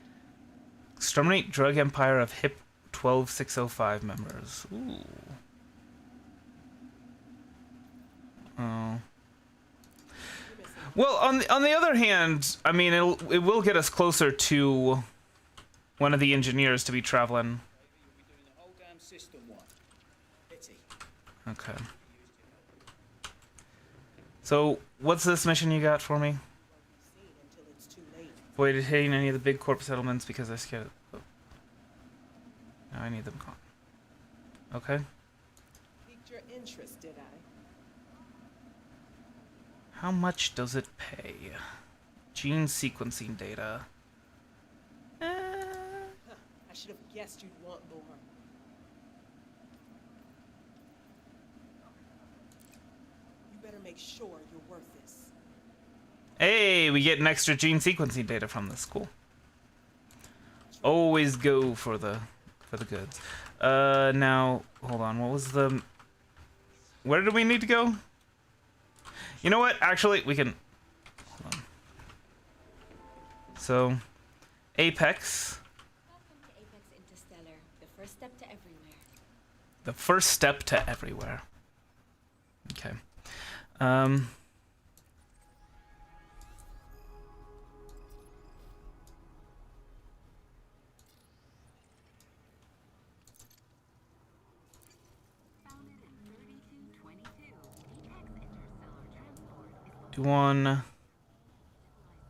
Exterminate drug empire of HIP 12605 members. Ooh. Oh. Well, on the other hand, I mean, it will get us closer to one of the engineers to be traveling. You'll be doing the whole damn system one. Pity. Okay. So, what's this mission you got for me? Seen until it's too late. Avoided hitting any of the big corp settlements because I scared. Oh. Now I need them gone. Okay. Piqued your interest, did I? How much does it pay? Gene sequencing data. Huh, I should have guessed you'd want more. You better make sure you're worth this. Hey, we get an extra gene sequencing data from this. Cool. Always go for the goods. Now hold on. What was the? Where did we need to go? You know what? Actually, we can. Hold on. So, Apex. Welcome to Apex Interstellar, the first step to everywhere. The first step to everywhere. Okay. Founded in 3222, Apex Interstellar Transport is Do one. civilized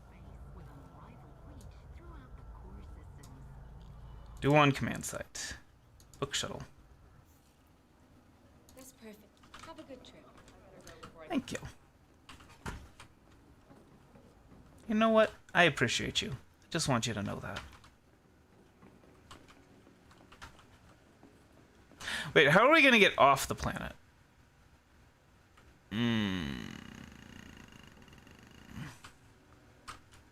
space with unrivaled reach throughout the core systems. Do one command site. Book shuttle. That's perfect. Have a good trip. Thank you. You know what? I appreciate you. I just want you to know that. Wait, how are we gonna get off the planet?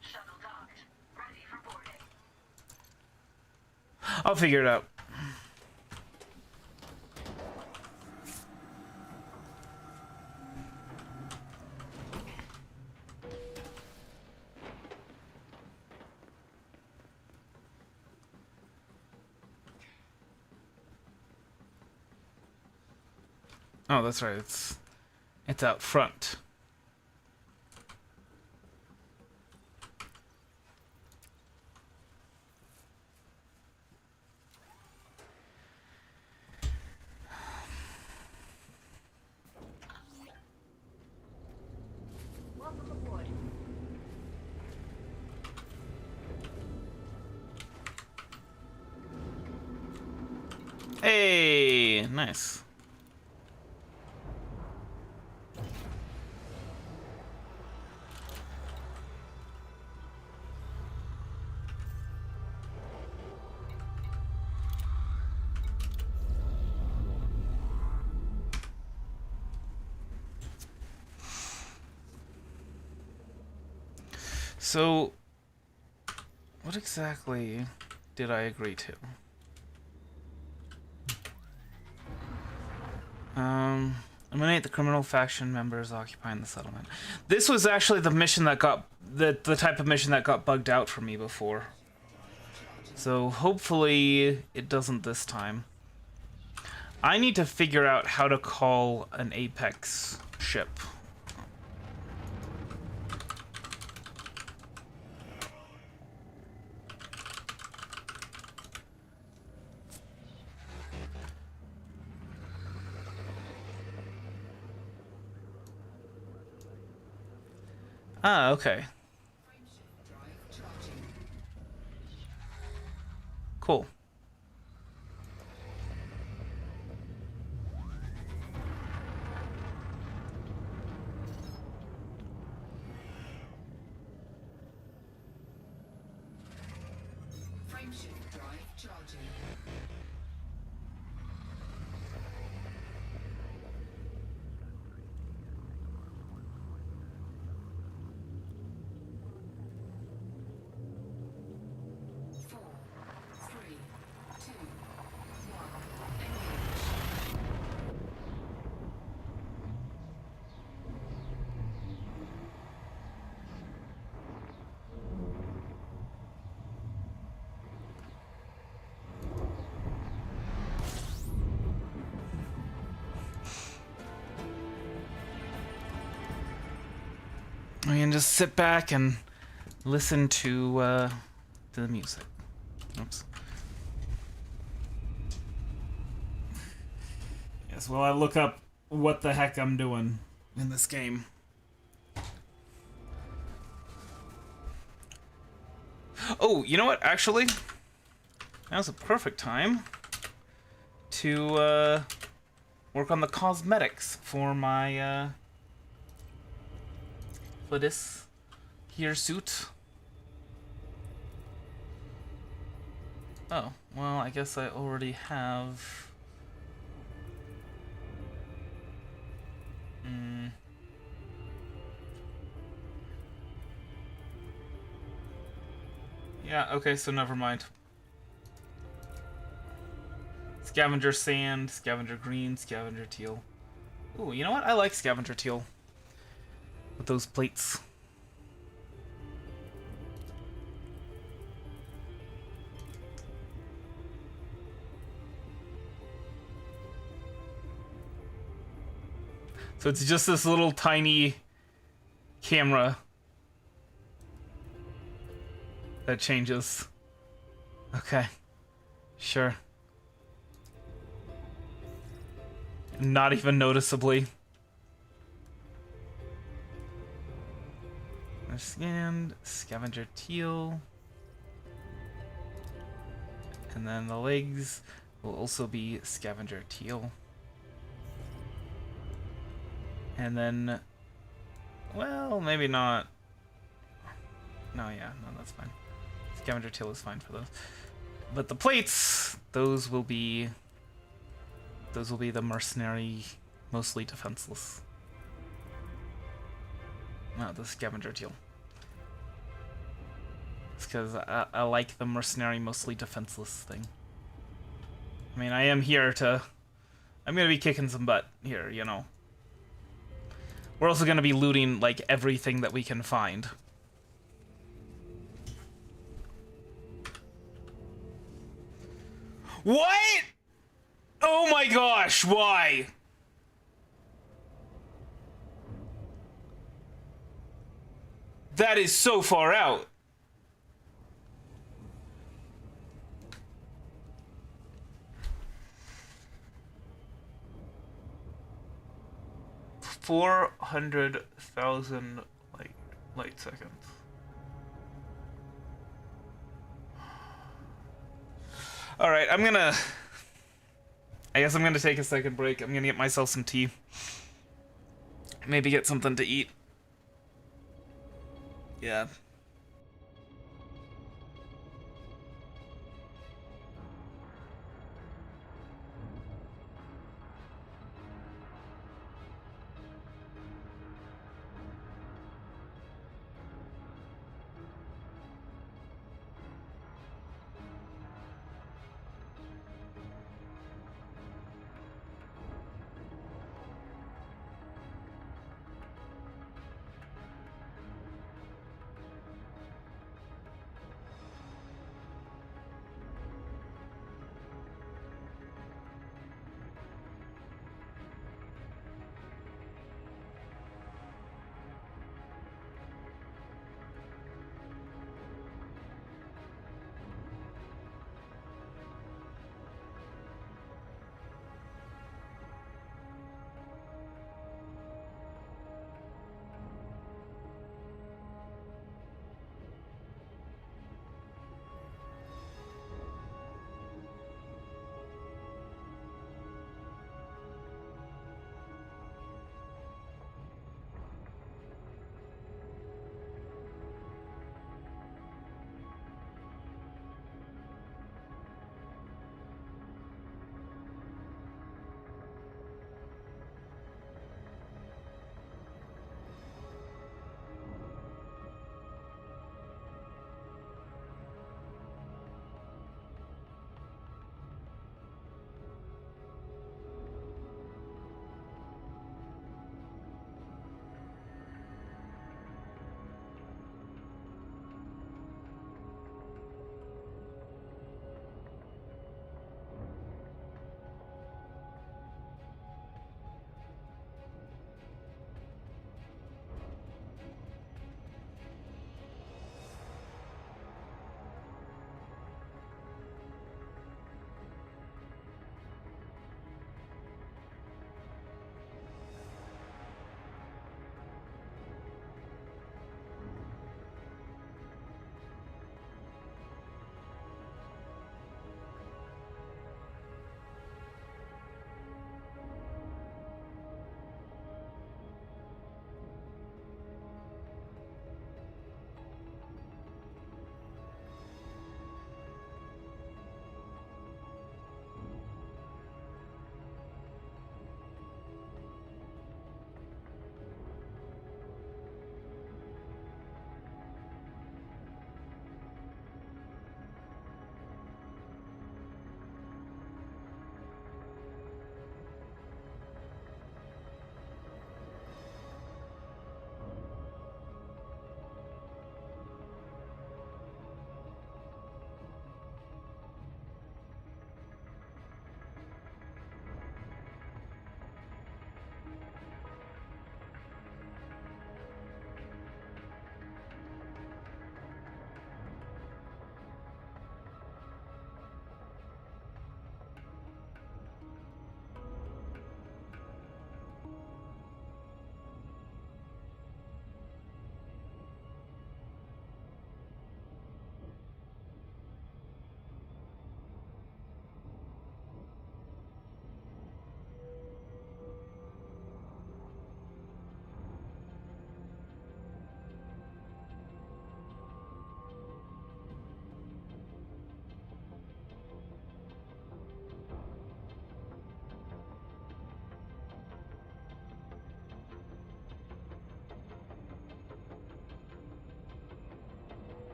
Shuttle docked. Ready for boarding. I'll figure it out. Oh, that's right. It's out front. Welcome aboard. Hey, nice. So, what exactly did I agree to? Eliminate the criminal faction members occupying the settlement. This was actually the mission that got the type of mission that got bugged out for me before. So hopefully it doesn't this time. I need to figure out how to call an Apex ship. Ah, okay. Cool. Frameshift drive charging. Four, three, two, one, engage. We can just sit back and listen to the music. Oops. Yes, while I look up what the heck I'm doing in this game. Oh, you know what? Actually, now's a perfect time to work on the cosmetics for my for this here suit. Oh, well, I guess I already have. Yeah, okay, so never mind. Scavenger sand, scavenger green, scavenger teal. Ooh, you know what? I like scavenger teal. With those plates. So it's just this little tiny camera that changes. Okay. Sure. Not even noticeably. Scanned, scavenger teal. And then the legs will also be scavenger teal. And then, well, maybe not. No, yeah, no, that's fine. Scavenger teal is fine for those. But the plates, those will be the mercenary, mostly defenseless. No, the scavenger teal. It's because I like the mercenary, mostly defenseless thing. I mean, I am here to... I'm gonna be kicking some butt here, you know. We're also gonna be looting, like, everything that we can find. What?! Oh my gosh, why? That is so far out. $400,000 light seconds. All right, I guess I'm gonna take a second break. I'm gonna get myself some tea. Maybe get something to eat. Yeah.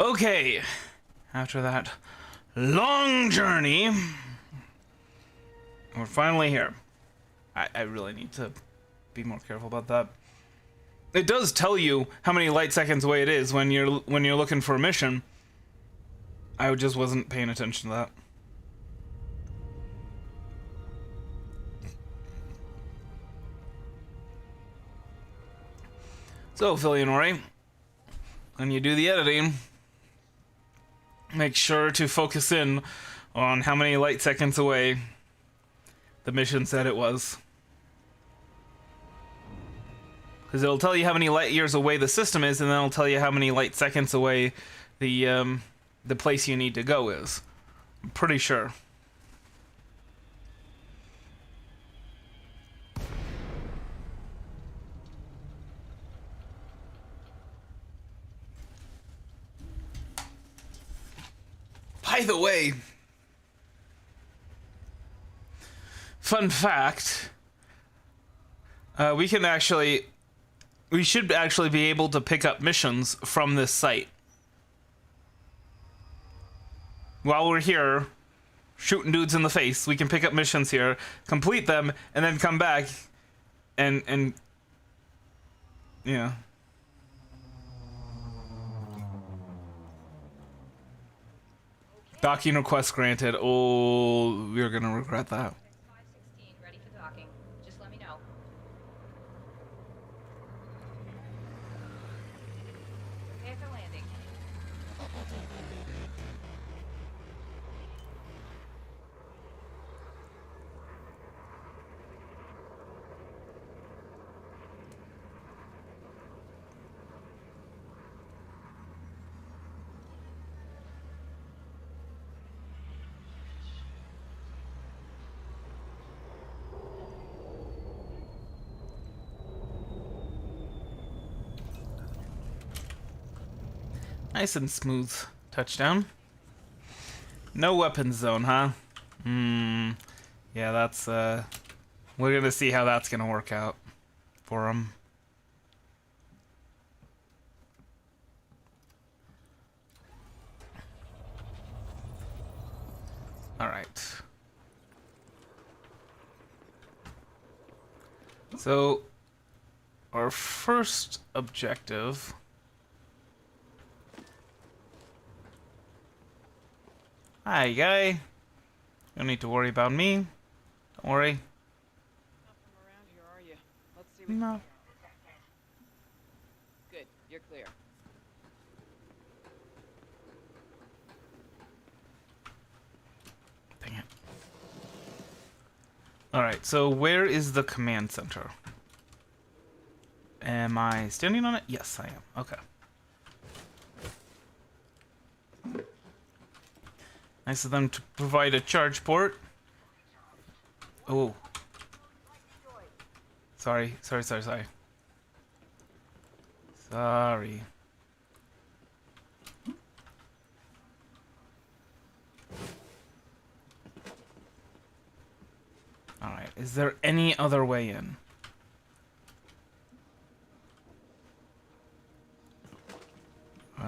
Okay, after that long journey, we're finally here. I really need to be more careful about that. It does tell you how many light seconds away it is when you're looking for a mission. I just wasn't paying attention to that. So, Filianori, when you do the editing, make sure to focus in on how many light seconds away the mission said it was. Because it'll tell you how many light years away the system is, and then it'll tell you how many light seconds away the place you need to go is. I'm pretty sure. By the way, fun fact, we should actually be able to pick up missions from this site. While we're here, shooting dudes in the face, we can pick up missions here, complete them, and then come back and yeah. Docking request granted. Oh, we're gonna regret that. 516, ready for docking. Just let me know. Prepare for landing. Nice and smooth touchdown. No weapons zone, huh? Yeah, that's we're gonna see how that's gonna work out for him. All right. So our first objective. Hi, guy. Don't need to worry about me. Don't worry. Not from around here, are you? Let's see what No. Good, you're clear. Dang it. Alright, so where is the command center? Am I standing on it? Yes, I am. Okay. Nice of them to provide a charge port. Oh. Sorry. Sorry. Alright, is there any other way in?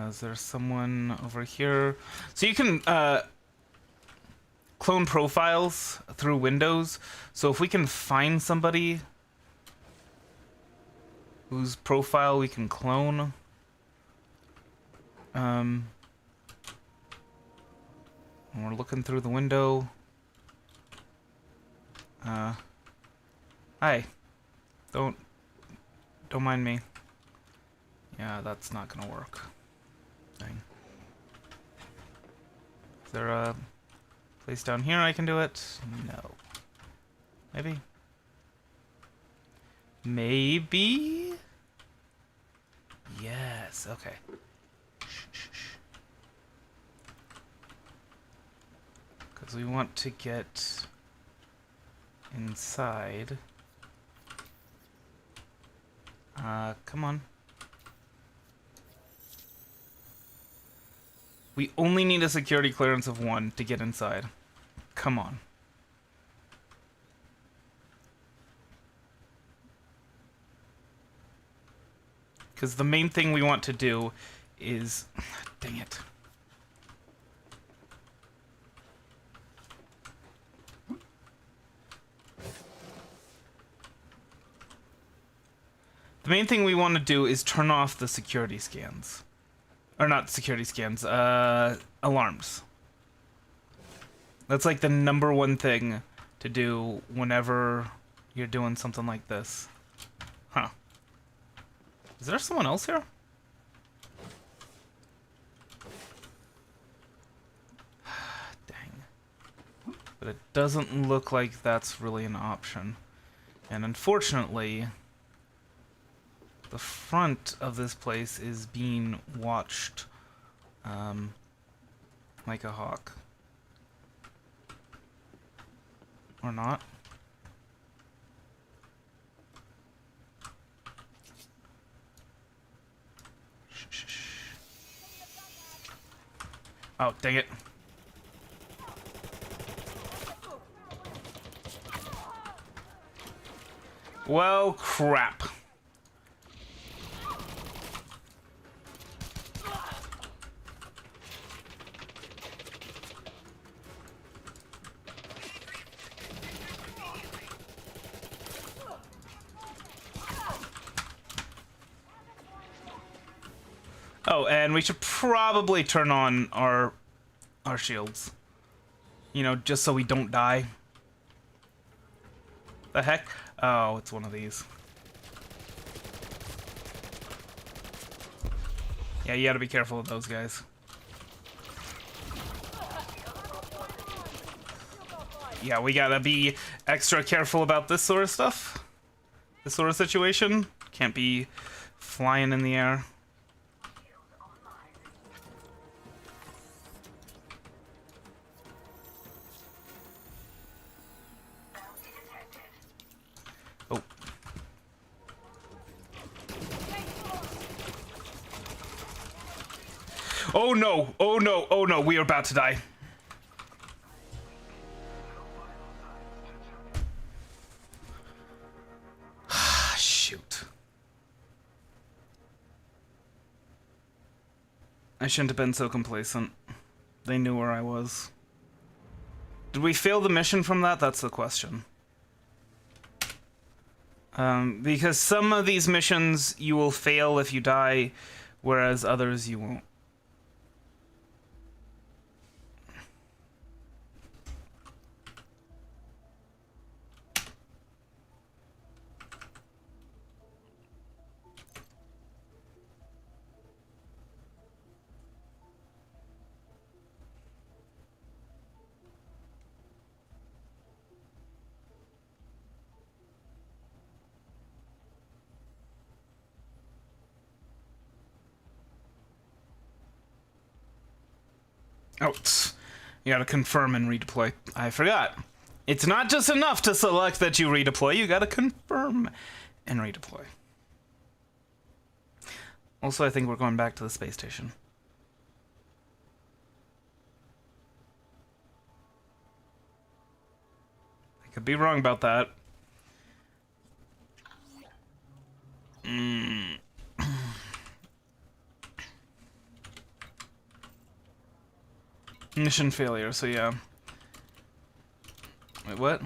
Is there someone over here? So you can, clone profiles through Windows. So if we can find somebody whose profile we can clone, and we're looking through the window. Hi. Don't mind me. Yeah, that's not gonna work. Dang. Is there a place down here I can do it? No. Maybe? Yes, okay. Because we want to get inside. Come on. We only need a security clearance of 1 to get inside. Come on. Because the main thing we want to do is... Dang it. The main thing we want to do is turn off the security scans. Or not security scans, alarms. That's like the number one thing to do whenever you're doing something like this. Huh. Is there someone else here? Dang. But it doesn't look like that's really an option. And unfortunately, the front of this place is being watched like a hawk. Or not. Oh, dang it. Well, crap. Oh, and we should probably turn on our shields. You know, just so we don't die. The heck? Oh, it's one of these. Yeah, you gotta be careful with those guys. Yeah, we gotta be extra careful about this sort of stuff. This sort of situation. Can't be flying in the air. Oh. Oh no! Oh no! Oh no! We are about to die. Shoot. I shouldn't have been so complacent. They knew where I was. Did we fail the mission from that? That's the question. Because some of these missions you will fail if you die, whereas others you won't. Oh, you gotta confirm and redeploy. I forgot. It's not just enough to select that you redeploy, you gotta confirm and redeploy. Also, I think we're going back to the space station. I could be wrong about that. Mission failure, so yeah. Wait, what?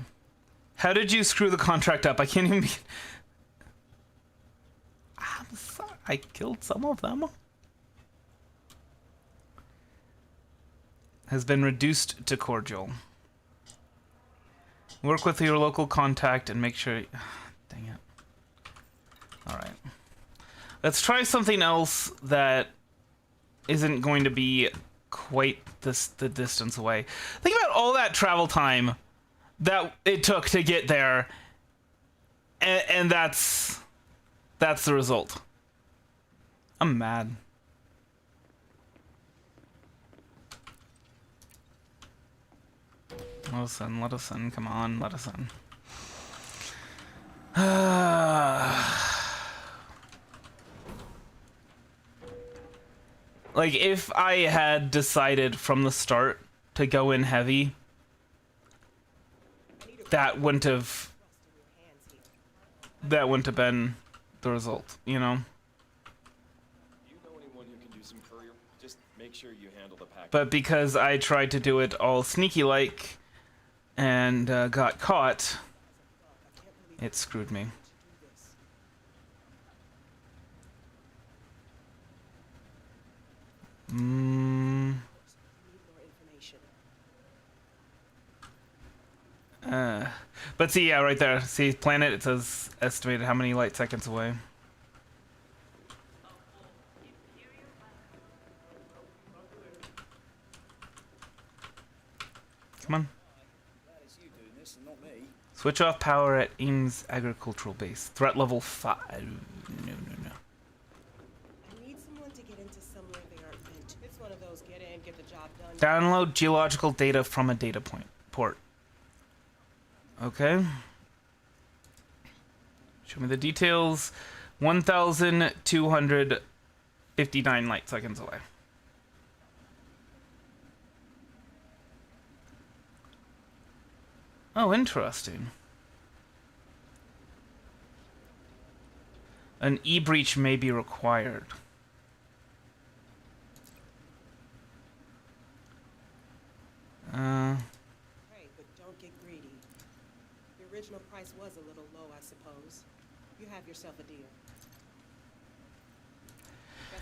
How did you screw the contract up? I can't even be... I'm sorry, I killed some of them. Has been reduced to cordial. Work with your local contact and make sure... Dang it. Alright. Let's try something else that isn't going to be quite the distance away. Think about all that travel time that it took to get there, and that's the result. I'm mad. Let us in, come on, let us in. Like, if I had decided from the start to go in heavy, that wouldn't have been the result, you know? You know anyone who can do some make sure you handle the package. But because I tried to do it all sneaky-like and got caught, it screwed me. But see, yeah, right there. See, planet, it says estimated how many light seconds away. Come on. Switch off power at Ames Agricultural Base. Threat level 5. No. I need someone to get into somewhere they aren't meant to. It's one of those get in, get the job done. Download geological data from a data port. Okay. Show me the details. 1,259 light seconds away. Oh, interesting. An e-breach may be required. Hey, but don't get greedy. The original price was a little low, I suppose. You have yourself a deal.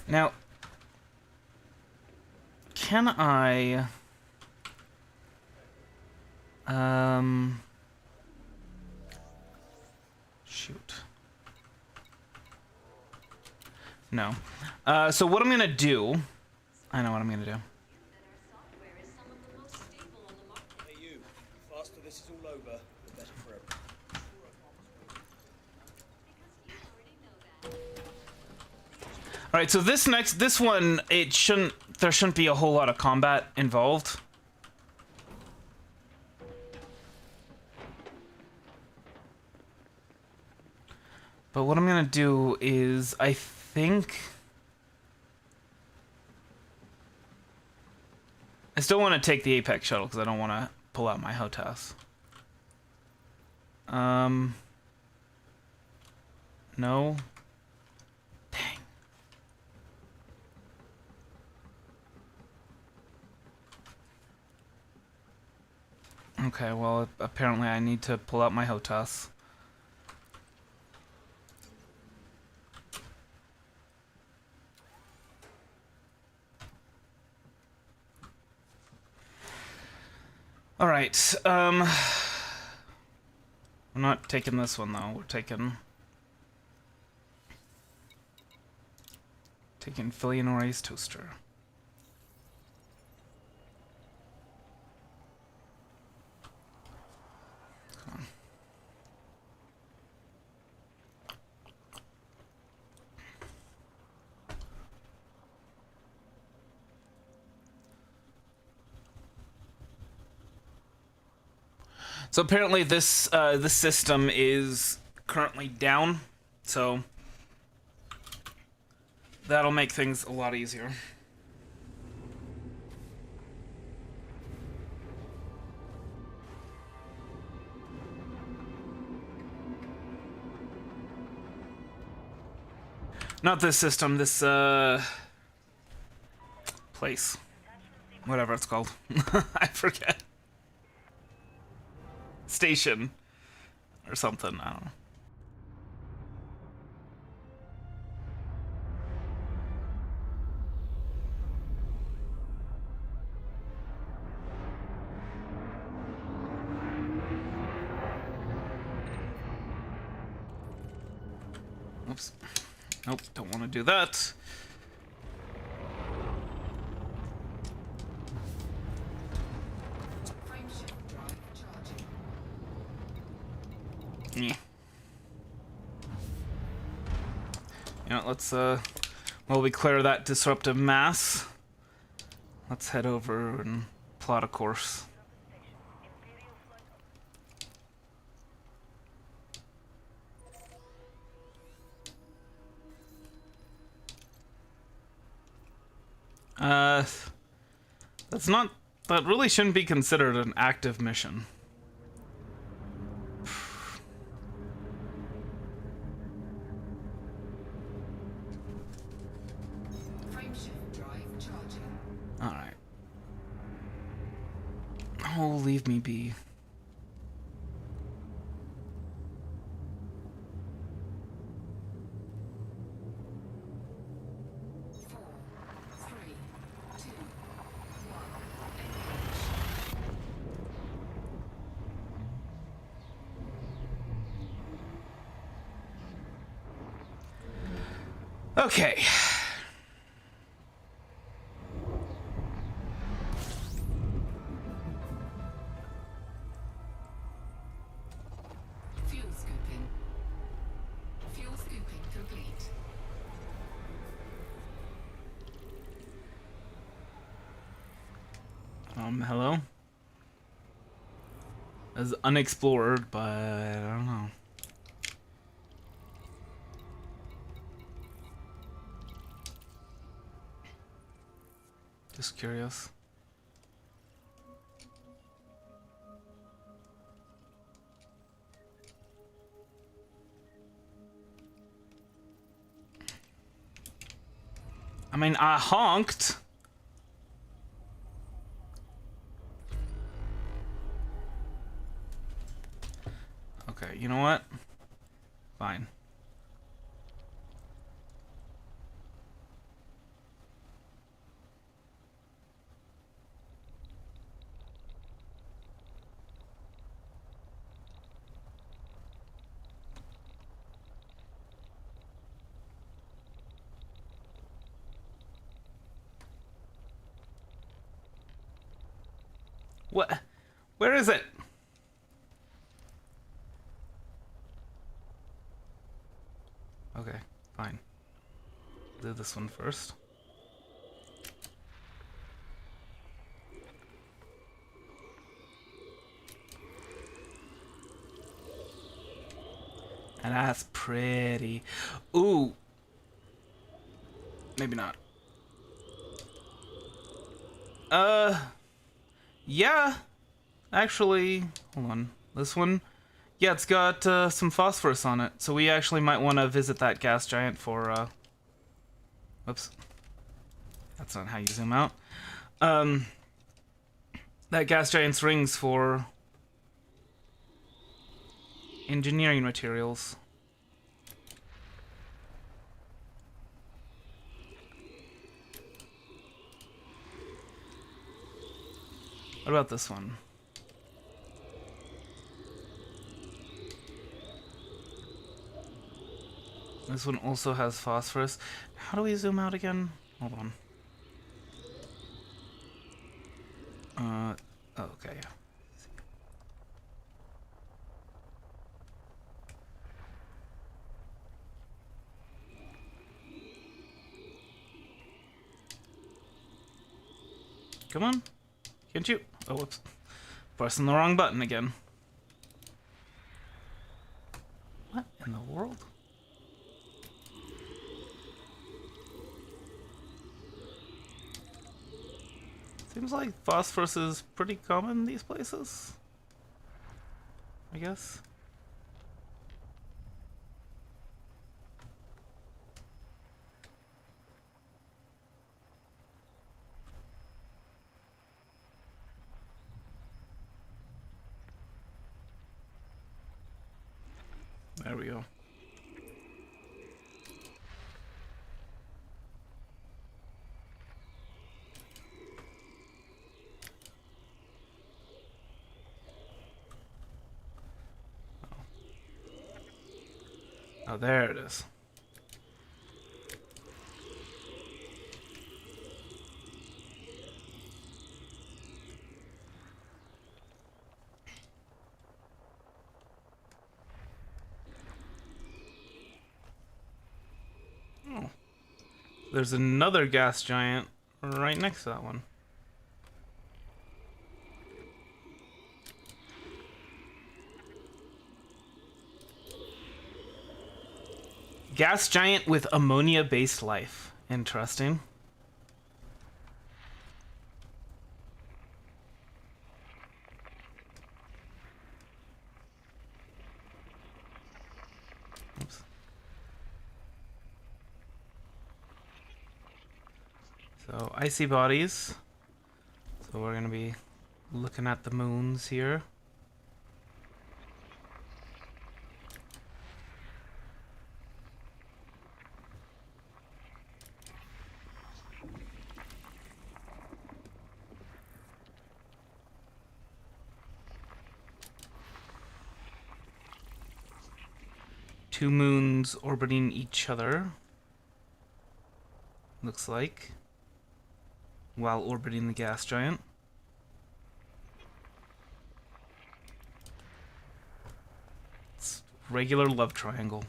Now, can I... Shoot. No. So what I'm gonna do... I know what I'm gonna do. Hey you, the faster this is all over, the better for everyone. Alright, so this one, there shouldn't be a whole lot of combat involved. But what I'm gonna do is, I think... I still want to take the Apex shuttle, because I don't want to pull out my HOTAS. No. Dang. Okay, well, apparently I need to pull out my HOTAS. Alright, we're not taking this one though, we're taking Filianore's toaster. Come on. So apparently this system is currently down, so that'll make things a lot easier. Not this system, this place. Whatever it's called. I forget. Station or something, I don't know. Oops. Nope, don't want to do that. Yeah. You know, let's while we clear that disruptive mass, let's head over and plot a course. That really shouldn't be considered an active mission. Frameshift drive charging. leave me be. Okay. Fuel scooping. Fuel scooping complete. Hello? As unexplored, but I don't know. Just curious. I mean, I honked. Okay, you know what? Fine. What? Where is it? Okay, fine. Do this one first. And that's pretty. Ooh. Maybe not. Yeah. Actually, hold on. This one? Yeah, it's got some phosphorus on it. So we actually might want to visit that gas giant for, whoops. That's not how you zoom out. That gas giant's rings for engineering materials. What about this one? This one also has phosphorus. How do we zoom out again? Hold on. Oh, okay. Come on. Can't you? Oh, whoops. Pressing the wrong button again. What in the world? Seems like phosphorus is pretty common in these places. I guess. There we go. Oh, there it is. Oh. There's another gas giant right next to that one. Gas giant with ammonia-based life. Interesting. Oops. So, icy bodies. So we're gonna be looking at the moons here. Two moons orbiting each other, looks like, while orbiting the gas giant. It's regular love triangle.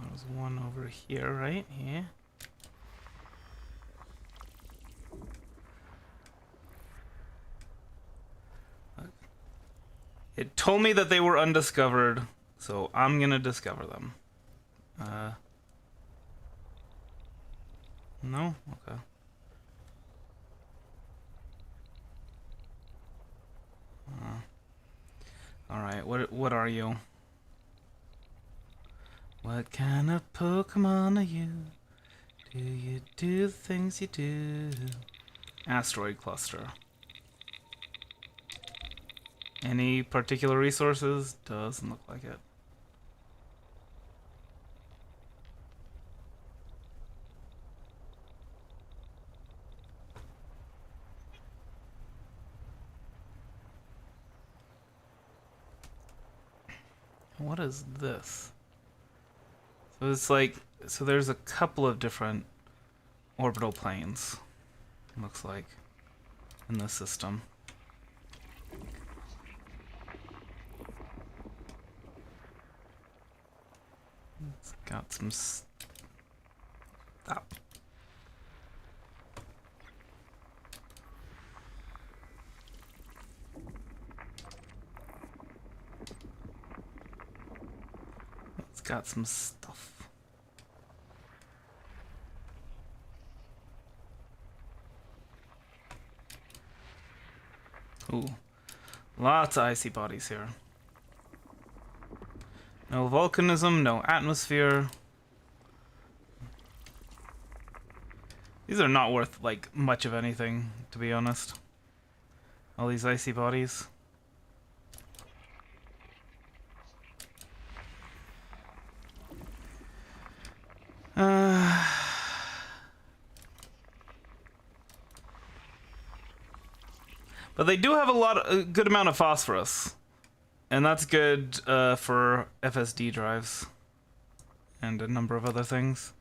There's one over here, right? Yeah. It told me that they were undiscovered, so I'm gonna discover them. No? Okay. Alright, what are you? What kind of Pokemon are you? Do you do the things you do? Asteroid cluster. Any particular resources? Doesn't look like it. What is this? So it's like, so there's a couple of different orbital planes, looks like, in this system. It's got some stuff. It's got some stuff. Ooh, lots of icy bodies here. No volcanism, no atmosphere. These are not worth, like, much of anything, to be honest. All these icy bodies. But they do have a good amount of phosphorus. And that's good for FSD drives. And a number of other things.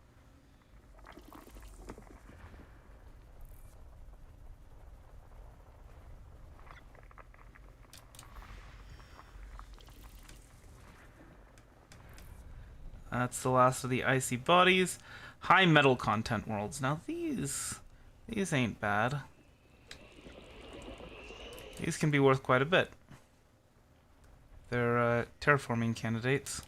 That's the last of the icy bodies. High metal content worlds. Now these ain't bad. These can be worth quite a bit. They're terraforming candidates.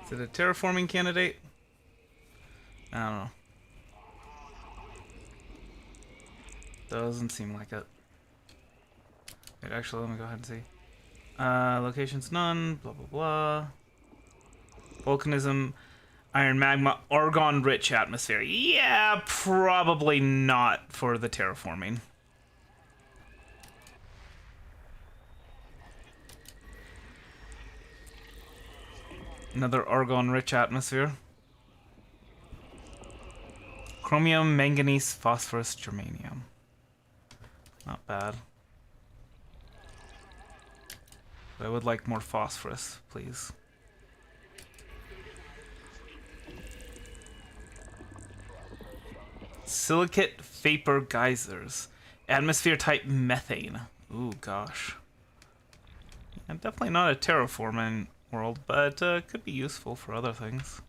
Is it a terraforming candidate? I don't know. Doesn't seem like it. Wait, actually, let me go ahead and see. Locations none, blah blah blah. Volcanism, iron magma, argon-rich atmosphere. Yeah, probably not for the terraforming. Another argon-rich atmosphere. Chromium, manganese, phosphorus, germanium. Not bad. But I would like more phosphorus, please. Silicate vapor geysers. Atmosphere type methane. Ooh, gosh. Yeah, definitely not a terraforming world, but could be useful for other things.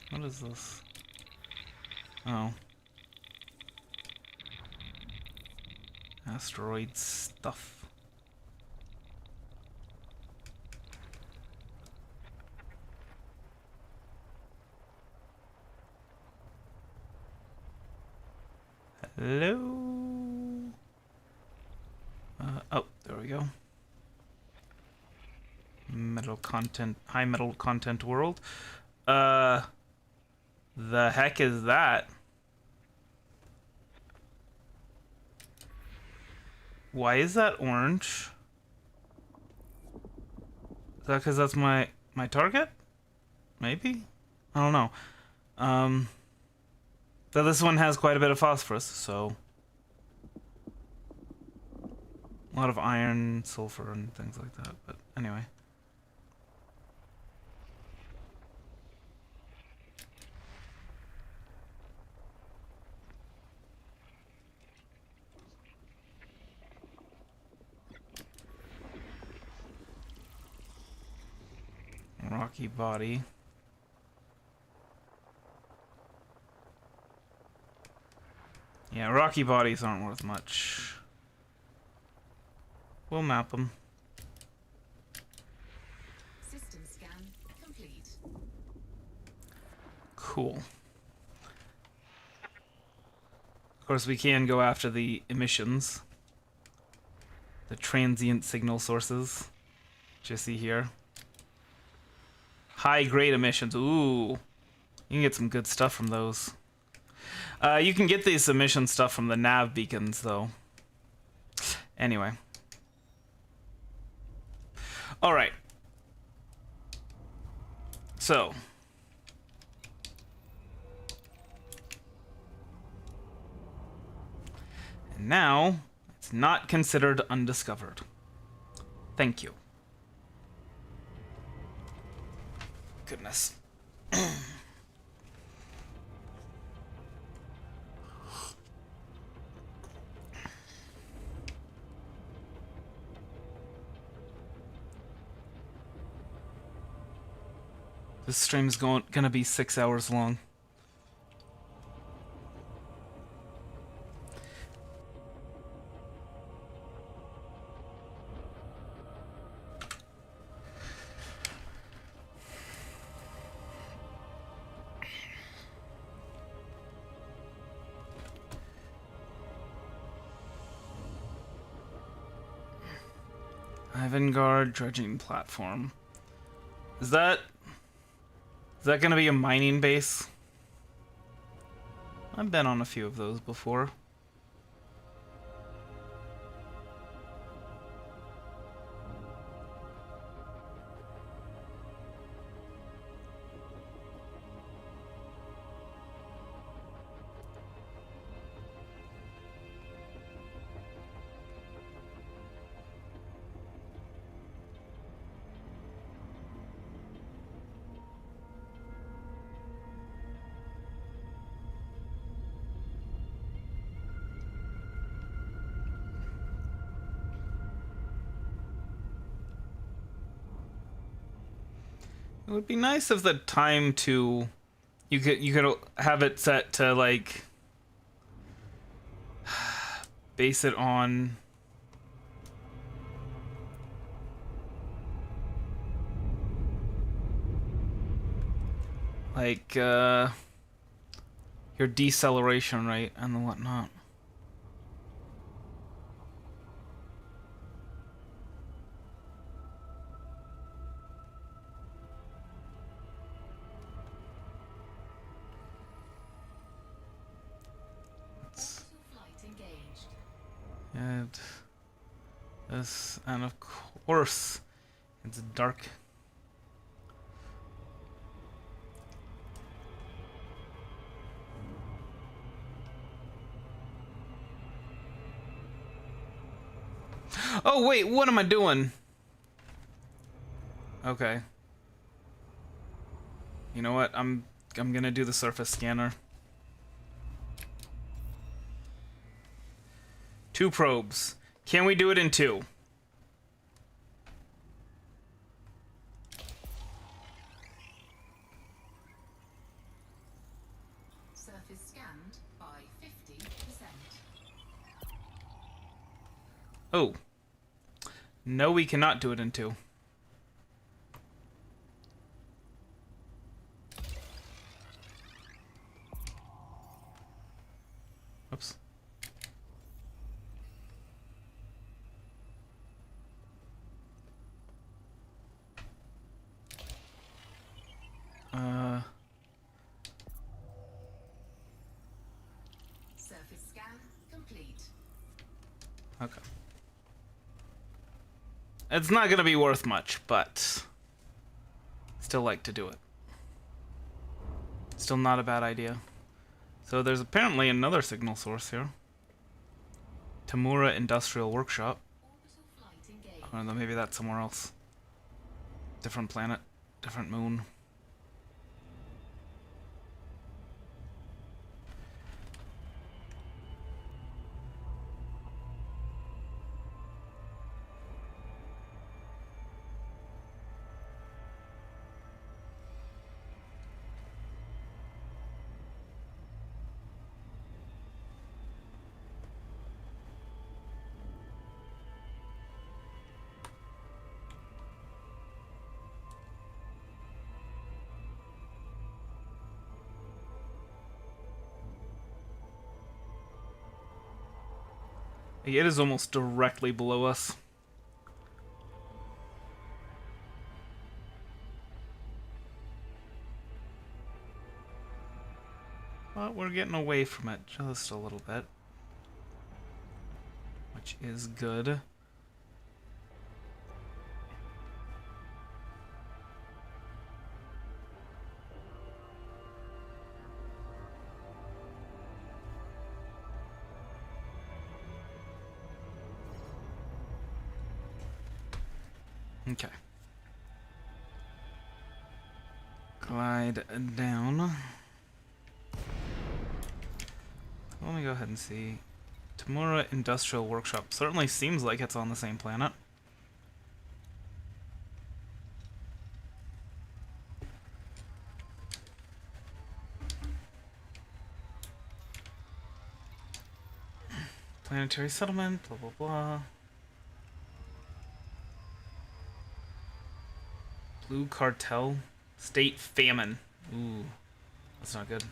What is this? Oh. Asteroid stuff. Hello? Oh, there we go. Metal content, high metal content world. The heck is that? Why is that orange? Is that because that's my target? Maybe? I don't know. But this one has quite a bit of phosphorus, so a lot of iron, sulfur, and things like that. But anyway. Rocky body. Yeah, rocky bodies aren't worth much. We'll map them. System scan complete. Cool. Of course, we can go after the emissions. The transient signal sources. Which you see here. High-grade emissions. Ooh. You can get some good stuff from those. You can get these emission stuff from the nav beacons, though. Anyway. Alright. So. And now, it's not considered undiscovered. Thank you. Goodness. This stream's gonna be 6 hours long. Ivengard dredging platform. Is that gonna be a mining base? I've been on a few of those before. It would be nice if the time to you could have it set to like base it on like your deceleration rate and whatnot. And this, and of course, it's dark. Oh wait, what am I doing? Okay. You know what? I'm gonna do the surface scanner. 2 probes. Can we do it in 2? Surface scanned by 50%. Oh. No, we cannot do it in 2. Oops. Surface scan complete. Okay. It's not gonna be worth much, but still like to do it. Still not a bad idea. So there's apparently another signal source here. Tamura Industrial Workshop. Orbital flight engaged. I don't know, maybe that's somewhere else. Different planet, different moon. It is almost directly below us. But we're getting away from it just a little bit, which is good. Okay. Glide down. Let me go ahead and see. Tamura Industrial Workshop. Certainly seems like it's on the same planet. Planetary settlement, blah blah blah. Blue Cartel. State famine. Ooh. That's not good.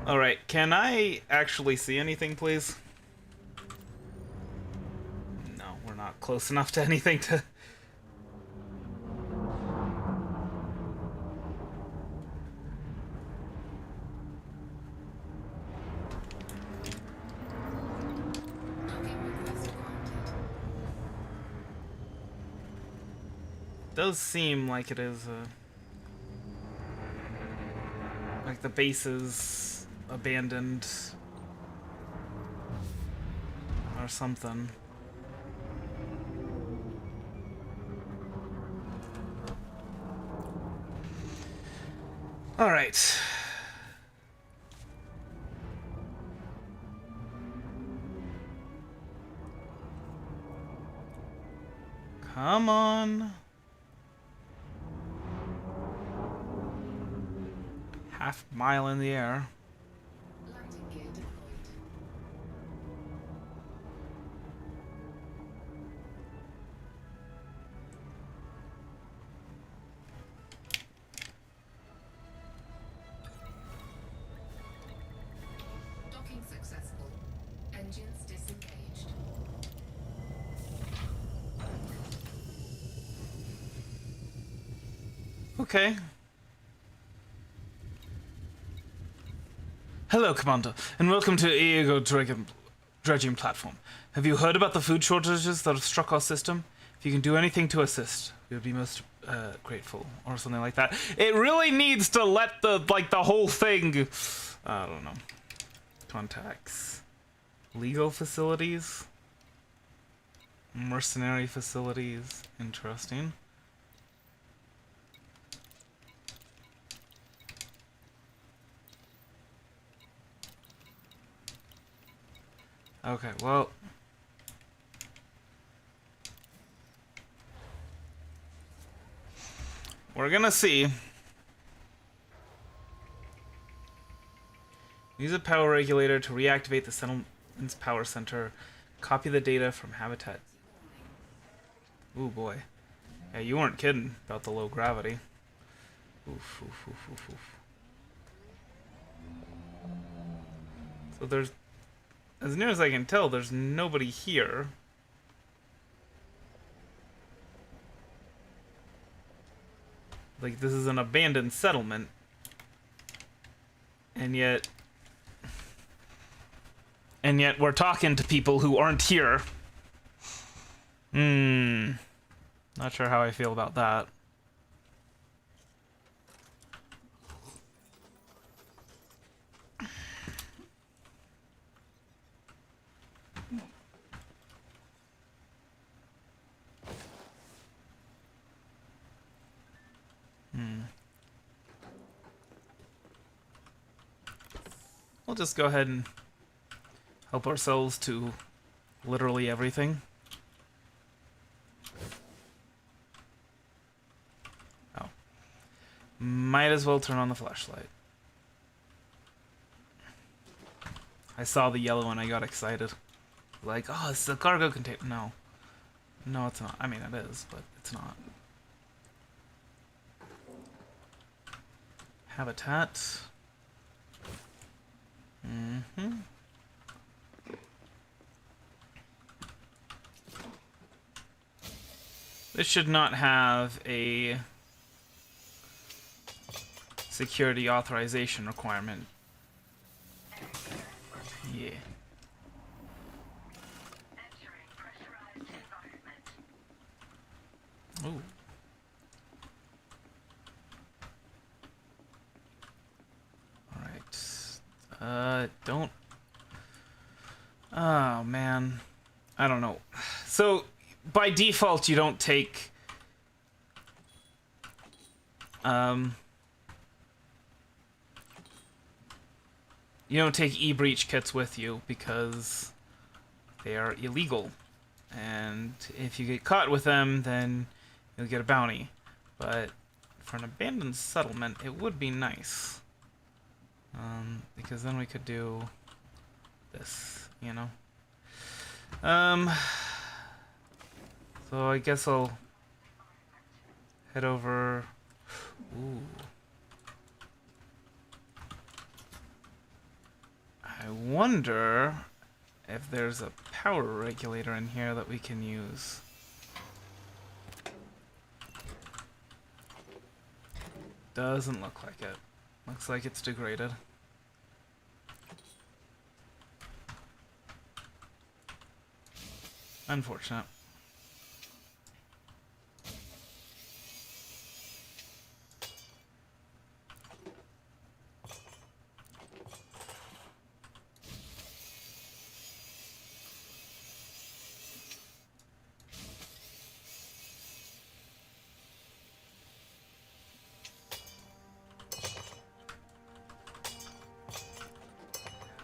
Alright, can I actually see anything, please? No, we're not close enough to anything to... Does seem like it is, like the base is abandoned or something. All right. Come on. Half mile in the air. Landing gear deployed. Docking successful. Engines disengaged. Okay. Hello, Commander, and welcome to Iago dredging platform. Have you heard about the food shortages that have struck our system? If you can do anything to assist, we would be most grateful, or something like that. It really needs to let the whole thing. I don't know. Contacts, legal facilities, mercenary facilities. Interesting. Okay, well... We're gonna see. Use a power regulator to reactivate the settlement's power center. Copy the data from Habitat. Ooh boy. Yeah, you weren't kidding about the low gravity. Oof, oof, oof, oof, oof. So there's, as near as I can tell, there's nobody here. Like, this is an abandoned settlement. And yet we're talking to people who aren't here. Not sure how I feel about that. We'll just go ahead and help ourselves to literally everything. Oh. Might as well turn on the flashlight. I saw the yellow and I got excited. Like, oh, it's a cargo container. No. No, it's not. I mean, it is, but it's not. Habitat. This should not have a security authorization requirement. Yeah. Ooh. Don't. Oh, man. I don't know. So, by default, you don't take... You don't take e-breach kits with you because they are illegal. And if you get caught with them, then you'll get a bounty. But for an abandoned settlement, it would be nice. Because then we could do this, you know? So I guess I'll head over... Ooh. I wonder if there's a power regulator in here that we can use. Doesn't look like it. Looks like it's degraded. Unfortunate.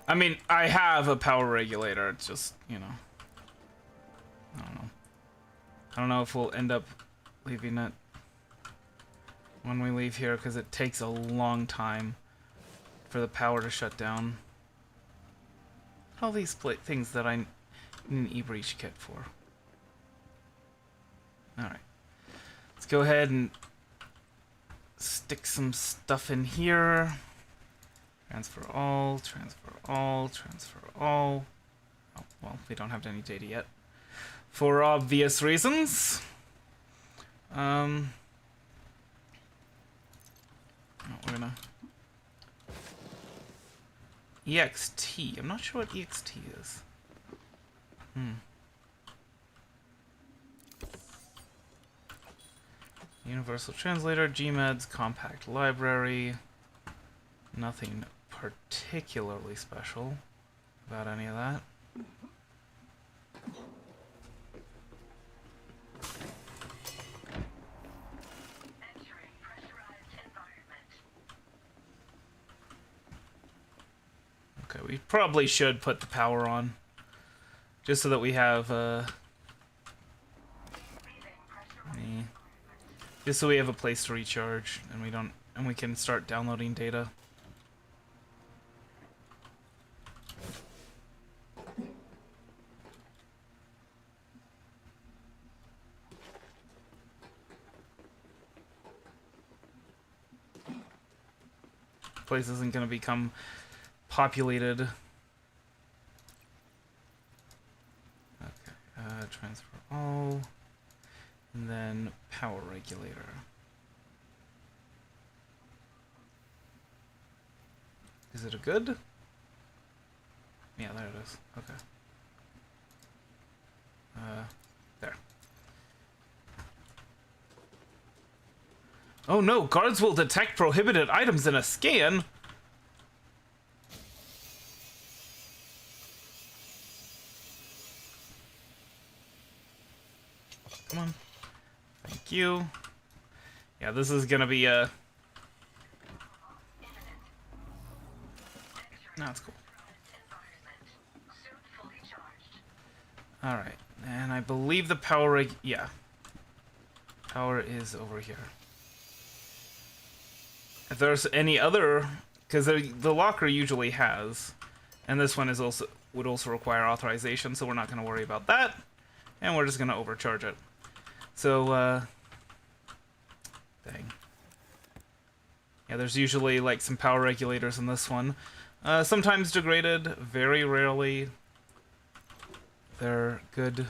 I mean, I have a power regulator, it's just, you know. I don't know. I don't know if we'll end up leaving it when we leave here, because it takes a long time for the power to shut down. All these things that I need an e-breach kit for. Alright. Let's go ahead and stick some stuff in here. Transfer all, transfer all, transfer all. Oh, well, we don't have any data yet. For obvious reasons. No, we're gonna... EXT. I'm not sure what EXT is. Universal Translator, GMEDS, Compact Library. Nothing particularly special about any of that. Entering pressurized environment. Okay, we probably should put the power on, just so that we have Just so we have a place to recharge and we can start downloading data. Place isn't going to become populated. Okay, transfer all, and then power regulator. Is it a good? Yeah, there it is. Okay. There. Oh no, guards will detect prohibited items in a scan. Come on. Thank you. Yeah, this is gonna be a... No, it's cool. Alright, and I believe the power yeah. Power is over here. If there's any other, because the locker usually has, and this one is would also require authorization, so we're not going to worry about that, and we're just going to overcharge it. So, dang. Yeah, there's usually like some power regulators in this one. Sometimes degraded, very rarely. They're good.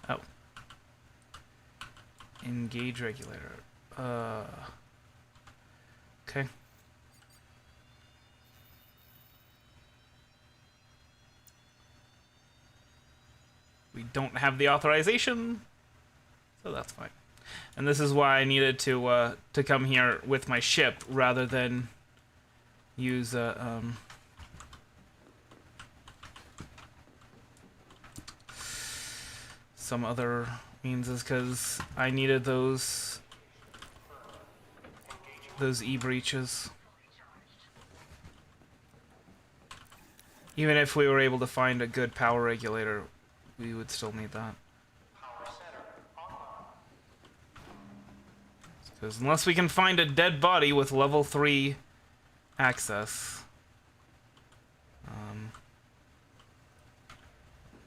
Oh. Engage regulator. Okay. We don't have the authorization, so that's fine. And this is why I needed to come here with my ship rather than use some other means, is because I needed those e-breaches. Even if we were able to find a good power regulator, we would still need that. Because unless we can find a dead body with level 3 access,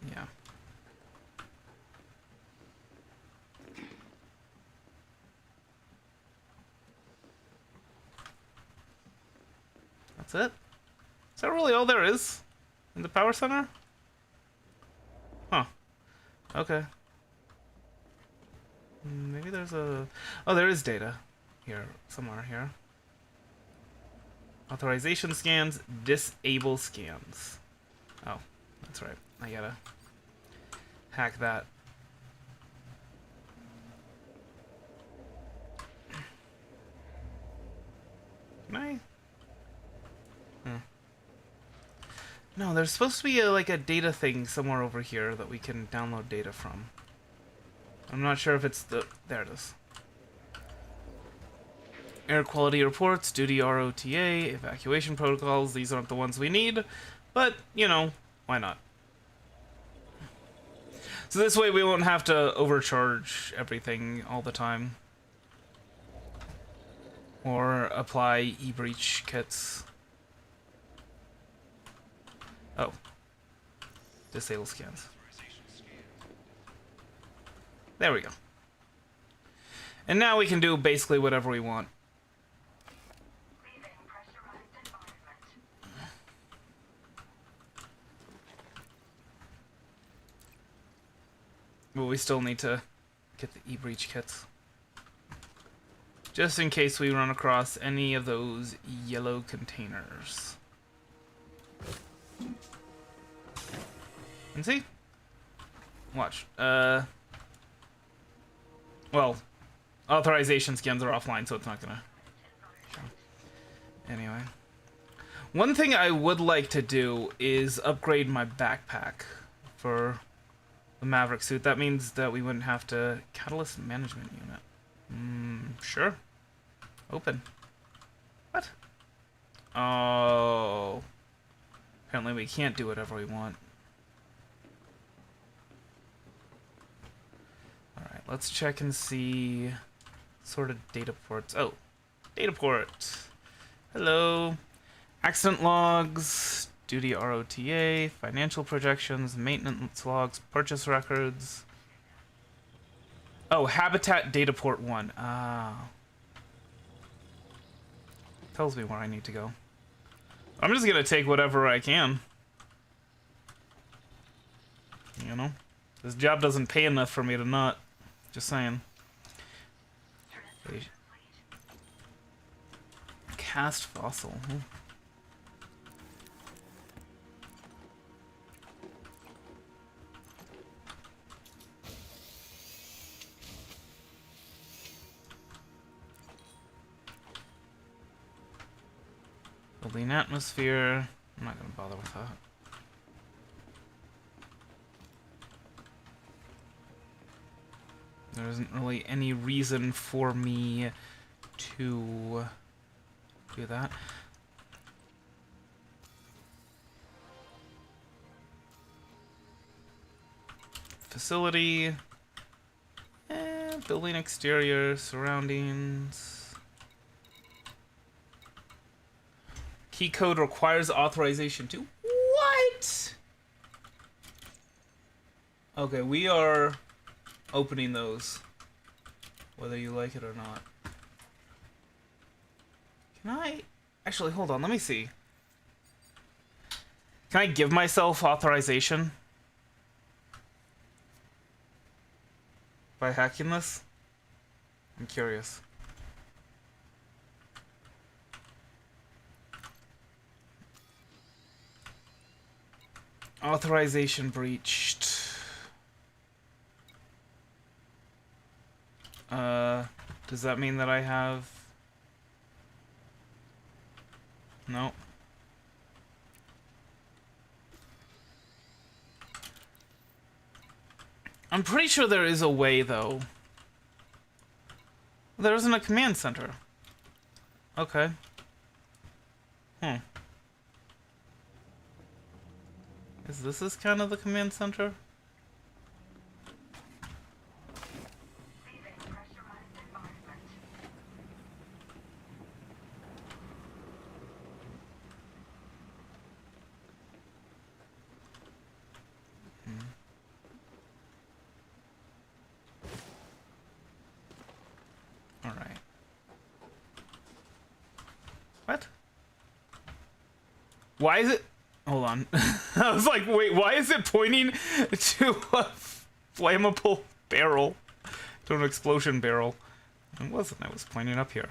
yeah. That's it? Is that really all there is in the power center? Huh. Okay. Maybe there's a... Oh, there is data. Here. Somewhere here. Authorization scans. Disable scans. Oh, that's right. I gotta hack that. Can I? No, there's supposed to be like a data thing somewhere over here that we can download data from. I'm not sure if it's the... There it is. Air quality reports, duty ROTA, evacuation protocols. These aren't the ones we need, but, you know, why not? So this way we won't have to overcharge everything all the time. Or apply e-breach kits. Oh. Disable scans. There we go. And now we can do basically whatever we want. But we still need to get the e-breach kits. Just in case we run across any of those yellow containers. And see? Watch. Well, authorization scans are offline, so it's not gonna show. Anyway. One thing I would like to do is upgrade my backpack for the Maverick suit. That means that we wouldn't have to... Catalyst management unit. Sure. Open. What? Oh. Apparently we can't do whatever we want. Alright, let's check and see sort of data ports. Oh, data port. Hello. Accident logs, duty ROTA, financial projections, maintenance logs, purchase records. Oh, habitat data port 1. Ah. Tells me where I need to go. I'm just gonna take whatever I can. You know? This job doesn't pay enough for me to not. Just saying. Cast fossil. Building atmosphere. I'm not gonna bother with that. There isn't really any reason for me to do that. Facility. Building exterior, surroundings. Key code requires authorization to. What? Okay, we are opening those, whether you like it or not. Can I? Actually, hold on, let me see. Can I give myself authorization by hacking this? I'm curious. Authorization breached. Does that mean that I have... No. I'm pretty sure there is a way, though. There isn't a command center. Okay. Is this kind of the command center? Alright. What? Why is it... Hold on. I was like, wait, why is it pointing to a flammable barrel? To an explosion barrel. It wasn't. I was pointing up here.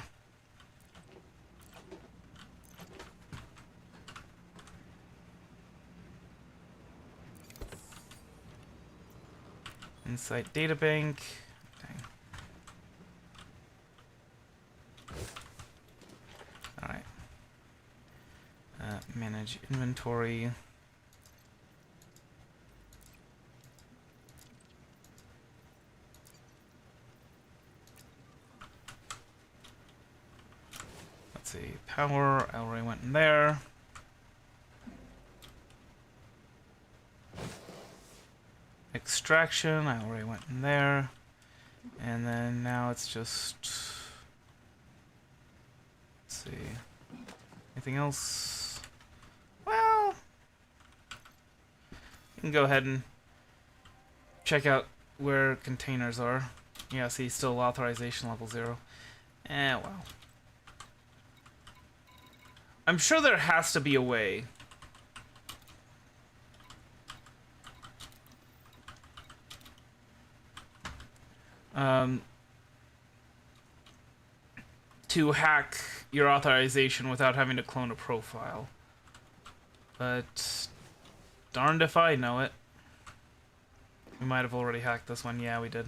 Insight databank. Dang. Alright. Manage inventory. Let's see. Power. I already went in there. Extraction. I already went in there. And then now it's just... Let's see. Anything else? Well, you can go ahead and check out where containers are. Yeah, see, still authorization level 0. Well. I'm sure there has to be a way. To hack your authorization without having to clone a profile. But darned if I know it. We might have already hacked this one. Yeah, we did.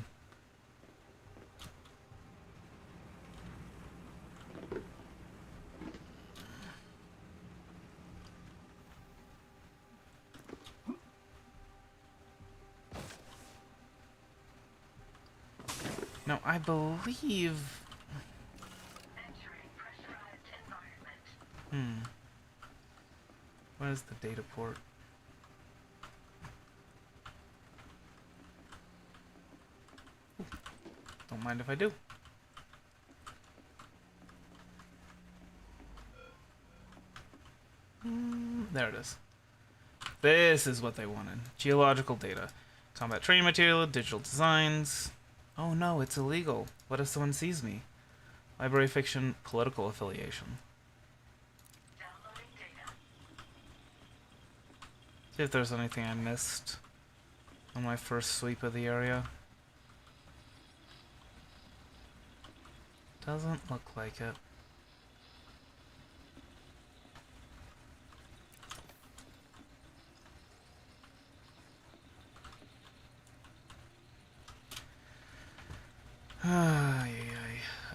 Now, I believe... Where's the data port? Ooh, don't mind if I do. There it is. This is what they wanted. Geological data. Combat training material, digital designs. Oh no, it's illegal. What if someone sees me? Library fiction, political affiliation. See if there's anything I missed on my first sweep of the area. Doesn't look like it.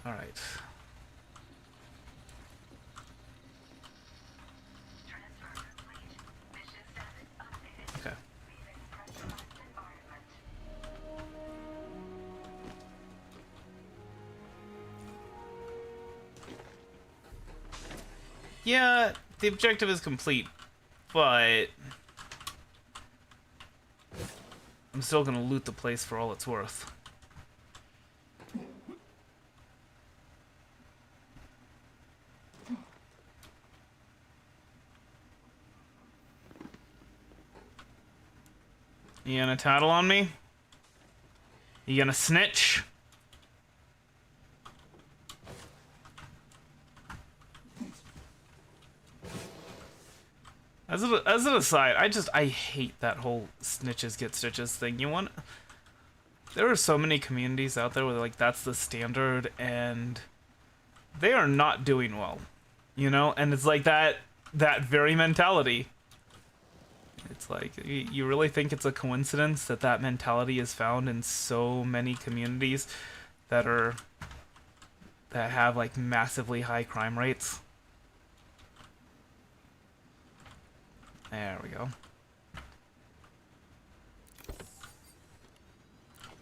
Alright. Okay. Yeah, the objective is complete, but I'm still gonna loot the place for all it's worth. You gonna tattle on me? You gonna snitch? As an aside, I hate that whole snitches get stitches thing. There are so many communities out there where like that's the standard and they are not doing well. You know, and it's like that very mentality. It's like, you really think it's a coincidence that mentality is found in so many communities that have like massively high crime rates? There we go.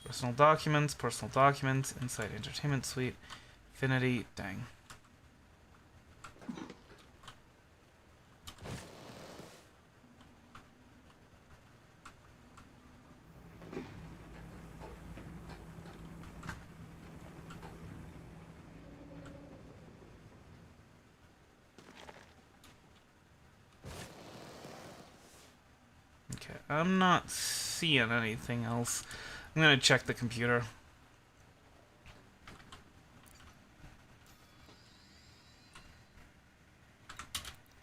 Personal documents, Inside Entertainment Suite, Infinity, dang. I'm not seeing anything else. I'm gonna check the computer.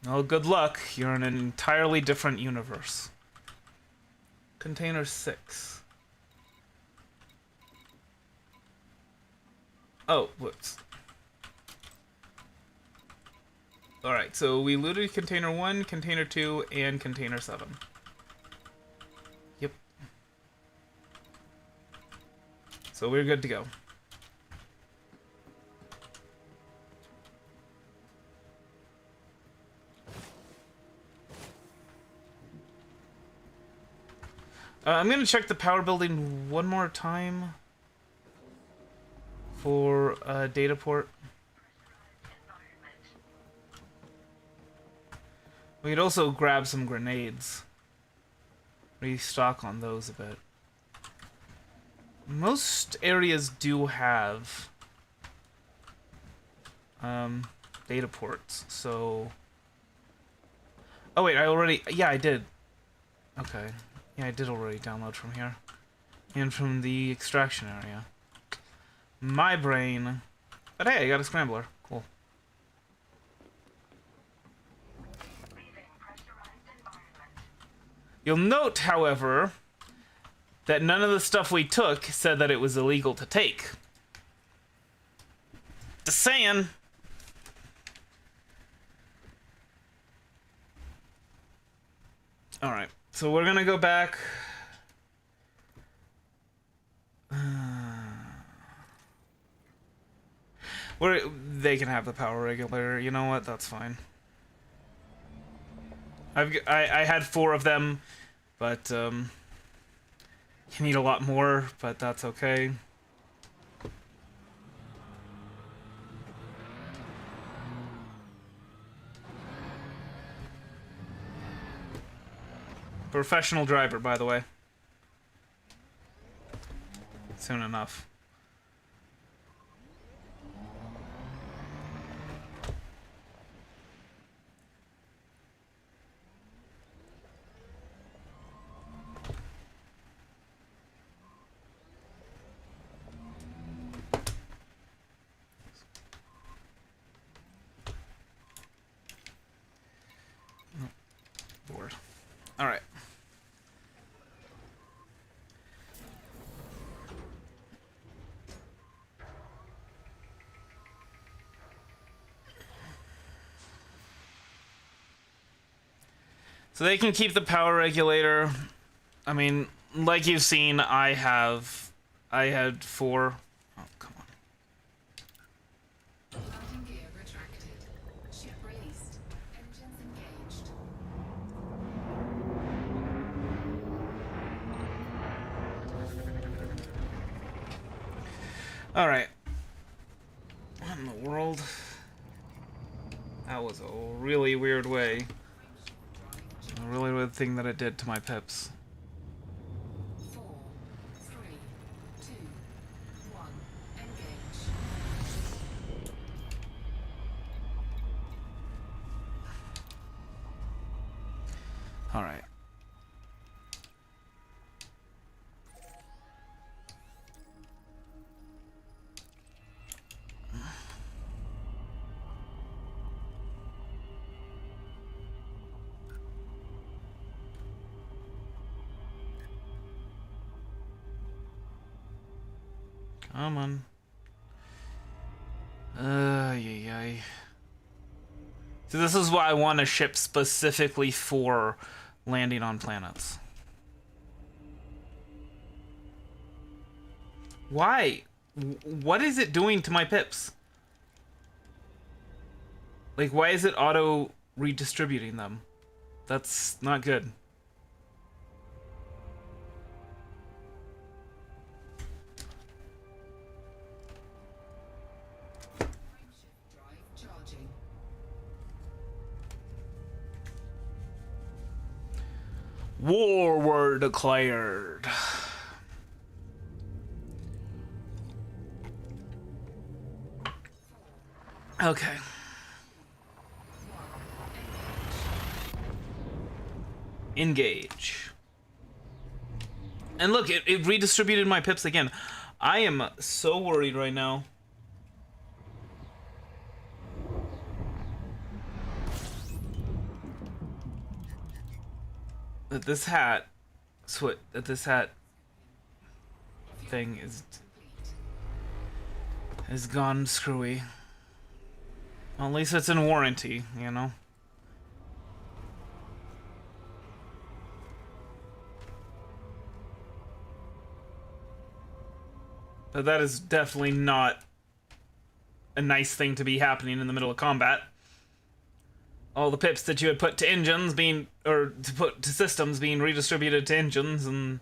Oh, good luck. You're in an entirely different universe. Container 6. Oh, whoops. Alright, so we looted Container 1, Container 2, and Container 7. Yep. So we're good to go. I'm gonna check the power building one more time for data port. We could also grab some grenades. Restock on those a bit. Most areas do have data ports, so... Oh wait, yeah, I did. Okay. Yeah, I did already download from here. And from the extraction area. My brain. But hey, I got a scrambler. Cool. You'll note, however, that none of the stuff we took said that it was illegal to take. Just saying. Alright, so we're gonna go back. They can have the power regulator. You know what? That's fine. I had 4 of them, but you need a lot more, but that's okay. Professional driver, by the way. Soon enough. Board. All right. So they can keep the power regulator. I mean, like you've seen, I had 4. Oh, come on. Landing gear retracted. Ship released. Engines engaged. All right. What in the world? That was a really weird way. A really weird thing that it did to my pips. 4, 3, 2, 1. Engage. All right. Come on. Yay. So this is why I want a ship specifically for landing on planets. Why? What is it doing to my pips? Like, why is it auto redistributing them? That's not good. Frameshift drive charging. War were declared. Okay. Engage. And look, it redistributed my pips again. I am so worried right now. That this hat thing is gone screwy. Well, at least it's in warranty, you know. But that is definitely not a nice thing to be happening in the middle of combat. All the pips that you had put to engines to put to systems being redistributed to engines, and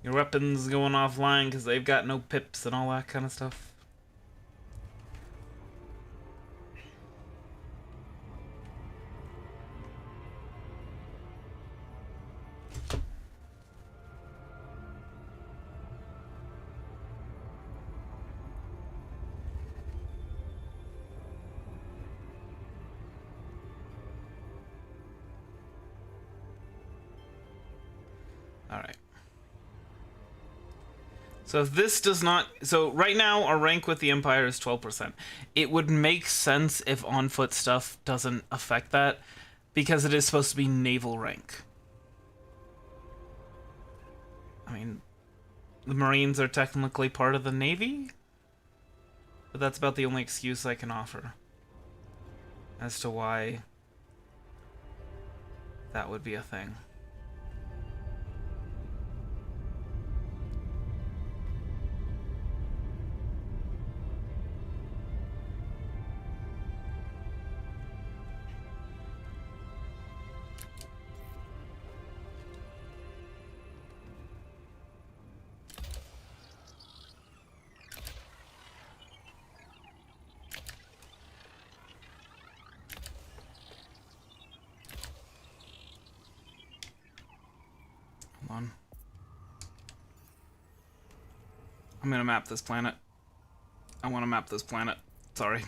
your weapons going offline because they've got no pips and all that kind of stuff. Alright. So if this does not... So right now, our rank with the Empire is 12%. It would make sense if on-foot stuff doesn't affect that, because it is supposed to be naval rank. I mean, the Marines are technically part of the Navy? But that's about the only excuse I can offer as to why that would be a thing. I'm gonna map this planet. I want to map this planet. Sorry.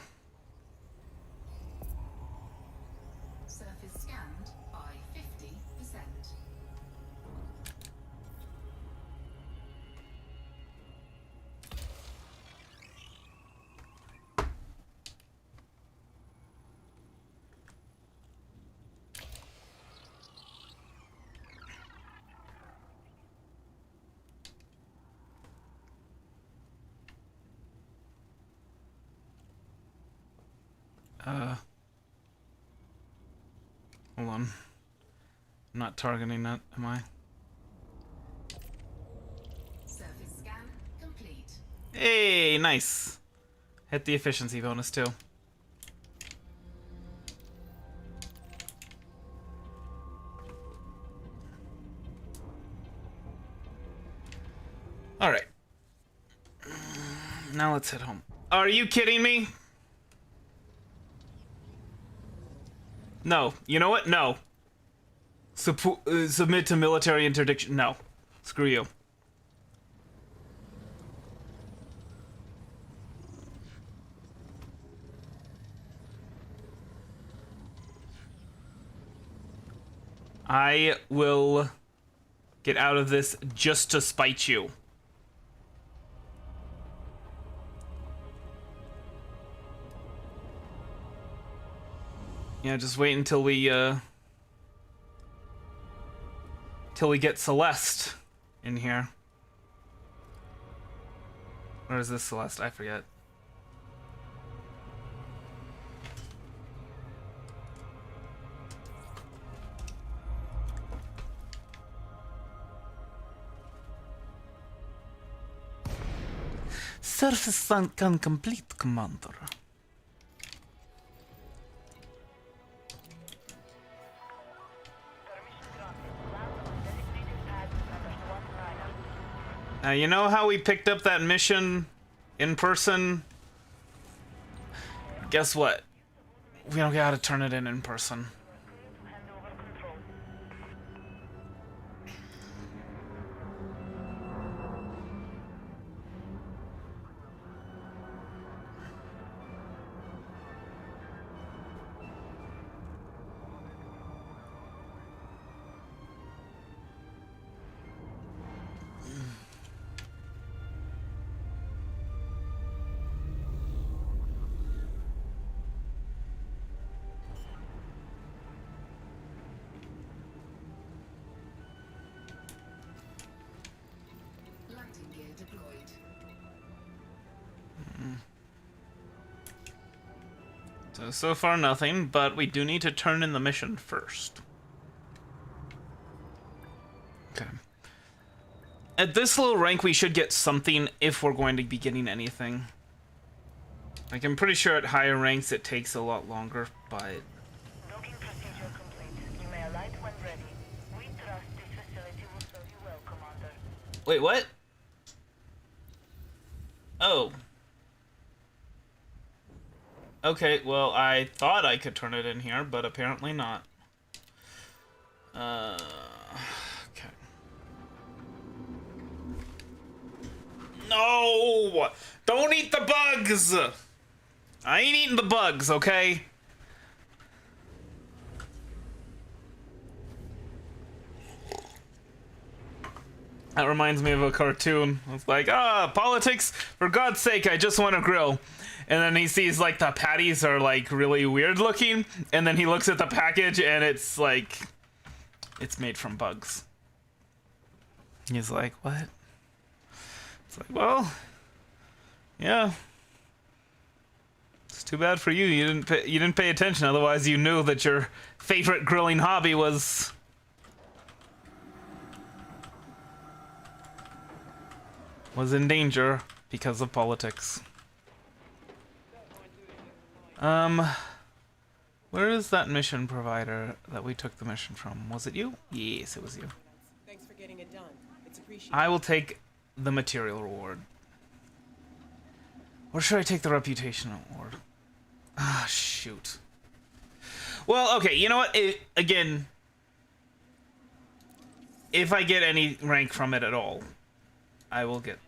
Surface scanned by 50%. Hold on. I'm not targeting that, am I? Surface scan complete. Hey, nice. Hit the efficiency bonus too. All right. Now let's head home. Are you kidding me? No. You know what? No. Submit to military interdiction. No. Screw you. I will get out of this just to spite you. Yeah, just wait until we get Celeste in here. Or is this Celeste? I forget. Surface scan complete, Commander. You know how we picked up that mission in person? Guess what? We don't get how to turn it in person. Landing gear deployed. So far nothing, but we do need to turn in the mission first. Okay. At this low rank, we should get something if we're going to be getting anything. Like, I'm pretty sure at higher ranks it takes a lot longer, but... Docking procedure complete. You may alight when ready. We trust this facility will serve you well, Commander. Wait, what? Oh. Okay, well, I thought I could turn it in here, but apparently not. Okay. No! Don't eat the bugs! I ain't eating the bugs, okay? That reminds me of a cartoon. It's like, politics, for God's sake, I just want to grill. And then he sees, like, the patties are, like, really weird looking. And then he looks at the package, and it's, like, it's made from bugs. He's like, what? It's like, well, yeah. It's too bad for you. You didn't pay attention. Otherwise, you knew that your favorite grilling hobby was... in danger because of politics. Where is that mission provider that we took the mission from? Was it you? Yes, it was you. Thanks for getting it done. It's appreciated. I will take the material reward. Or should I take the reputation award? Ah, shoot. Well, okay, you know what? Again, if I get any rank from it at all, I will get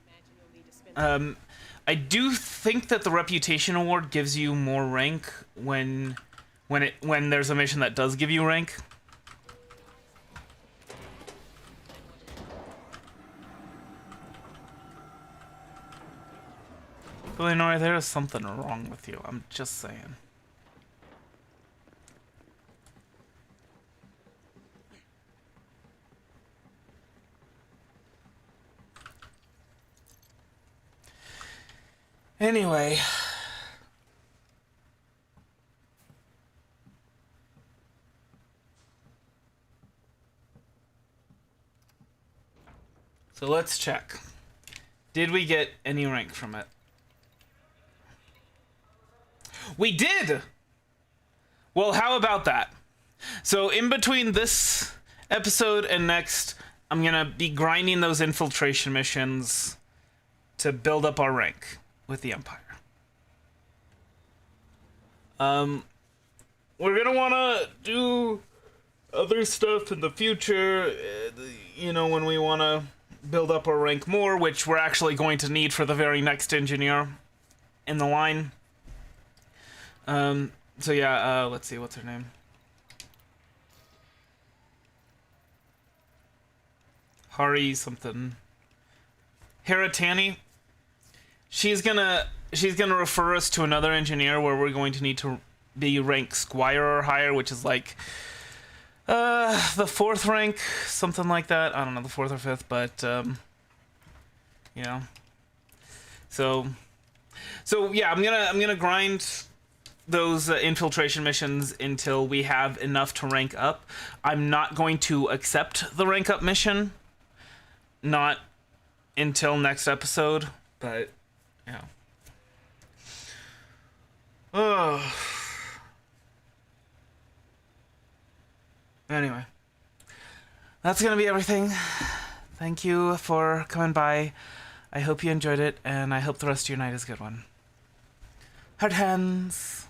I do think that the reputation award gives you more rank when there's a mission that does give you rank. Illinois, there is something wrong with you. I'm just saying. Anyway. So let's check. Did we get any rank from it? We did! Well, how about that? So in between this episode and next, I'm gonna be grinding those infiltration missions to build up our rank with the Empire. We're gonna wanna do other stuff in the future, you know, when we wanna build up our rank more, which we're actually going to need for the very next engineer in the line. So yeah, let's see, what's her name? Hari something. Haratani. She's gonna refer us to another engineer where we're going to need to be rank Squire or higher, which is like the 4th rank, something like that. I don't know, the 4th or 5th, but you know. So yeah, I'm gonna grind those infiltration missions until we have enough to rank up. I'm not going to accept the rank up mission, not until next episode, but yeah. Oh. Anyway, that's gonna be everything. Thank you for coming by. I hope you enjoyed it, and I hope the rest of your night is a good one. Hard hands.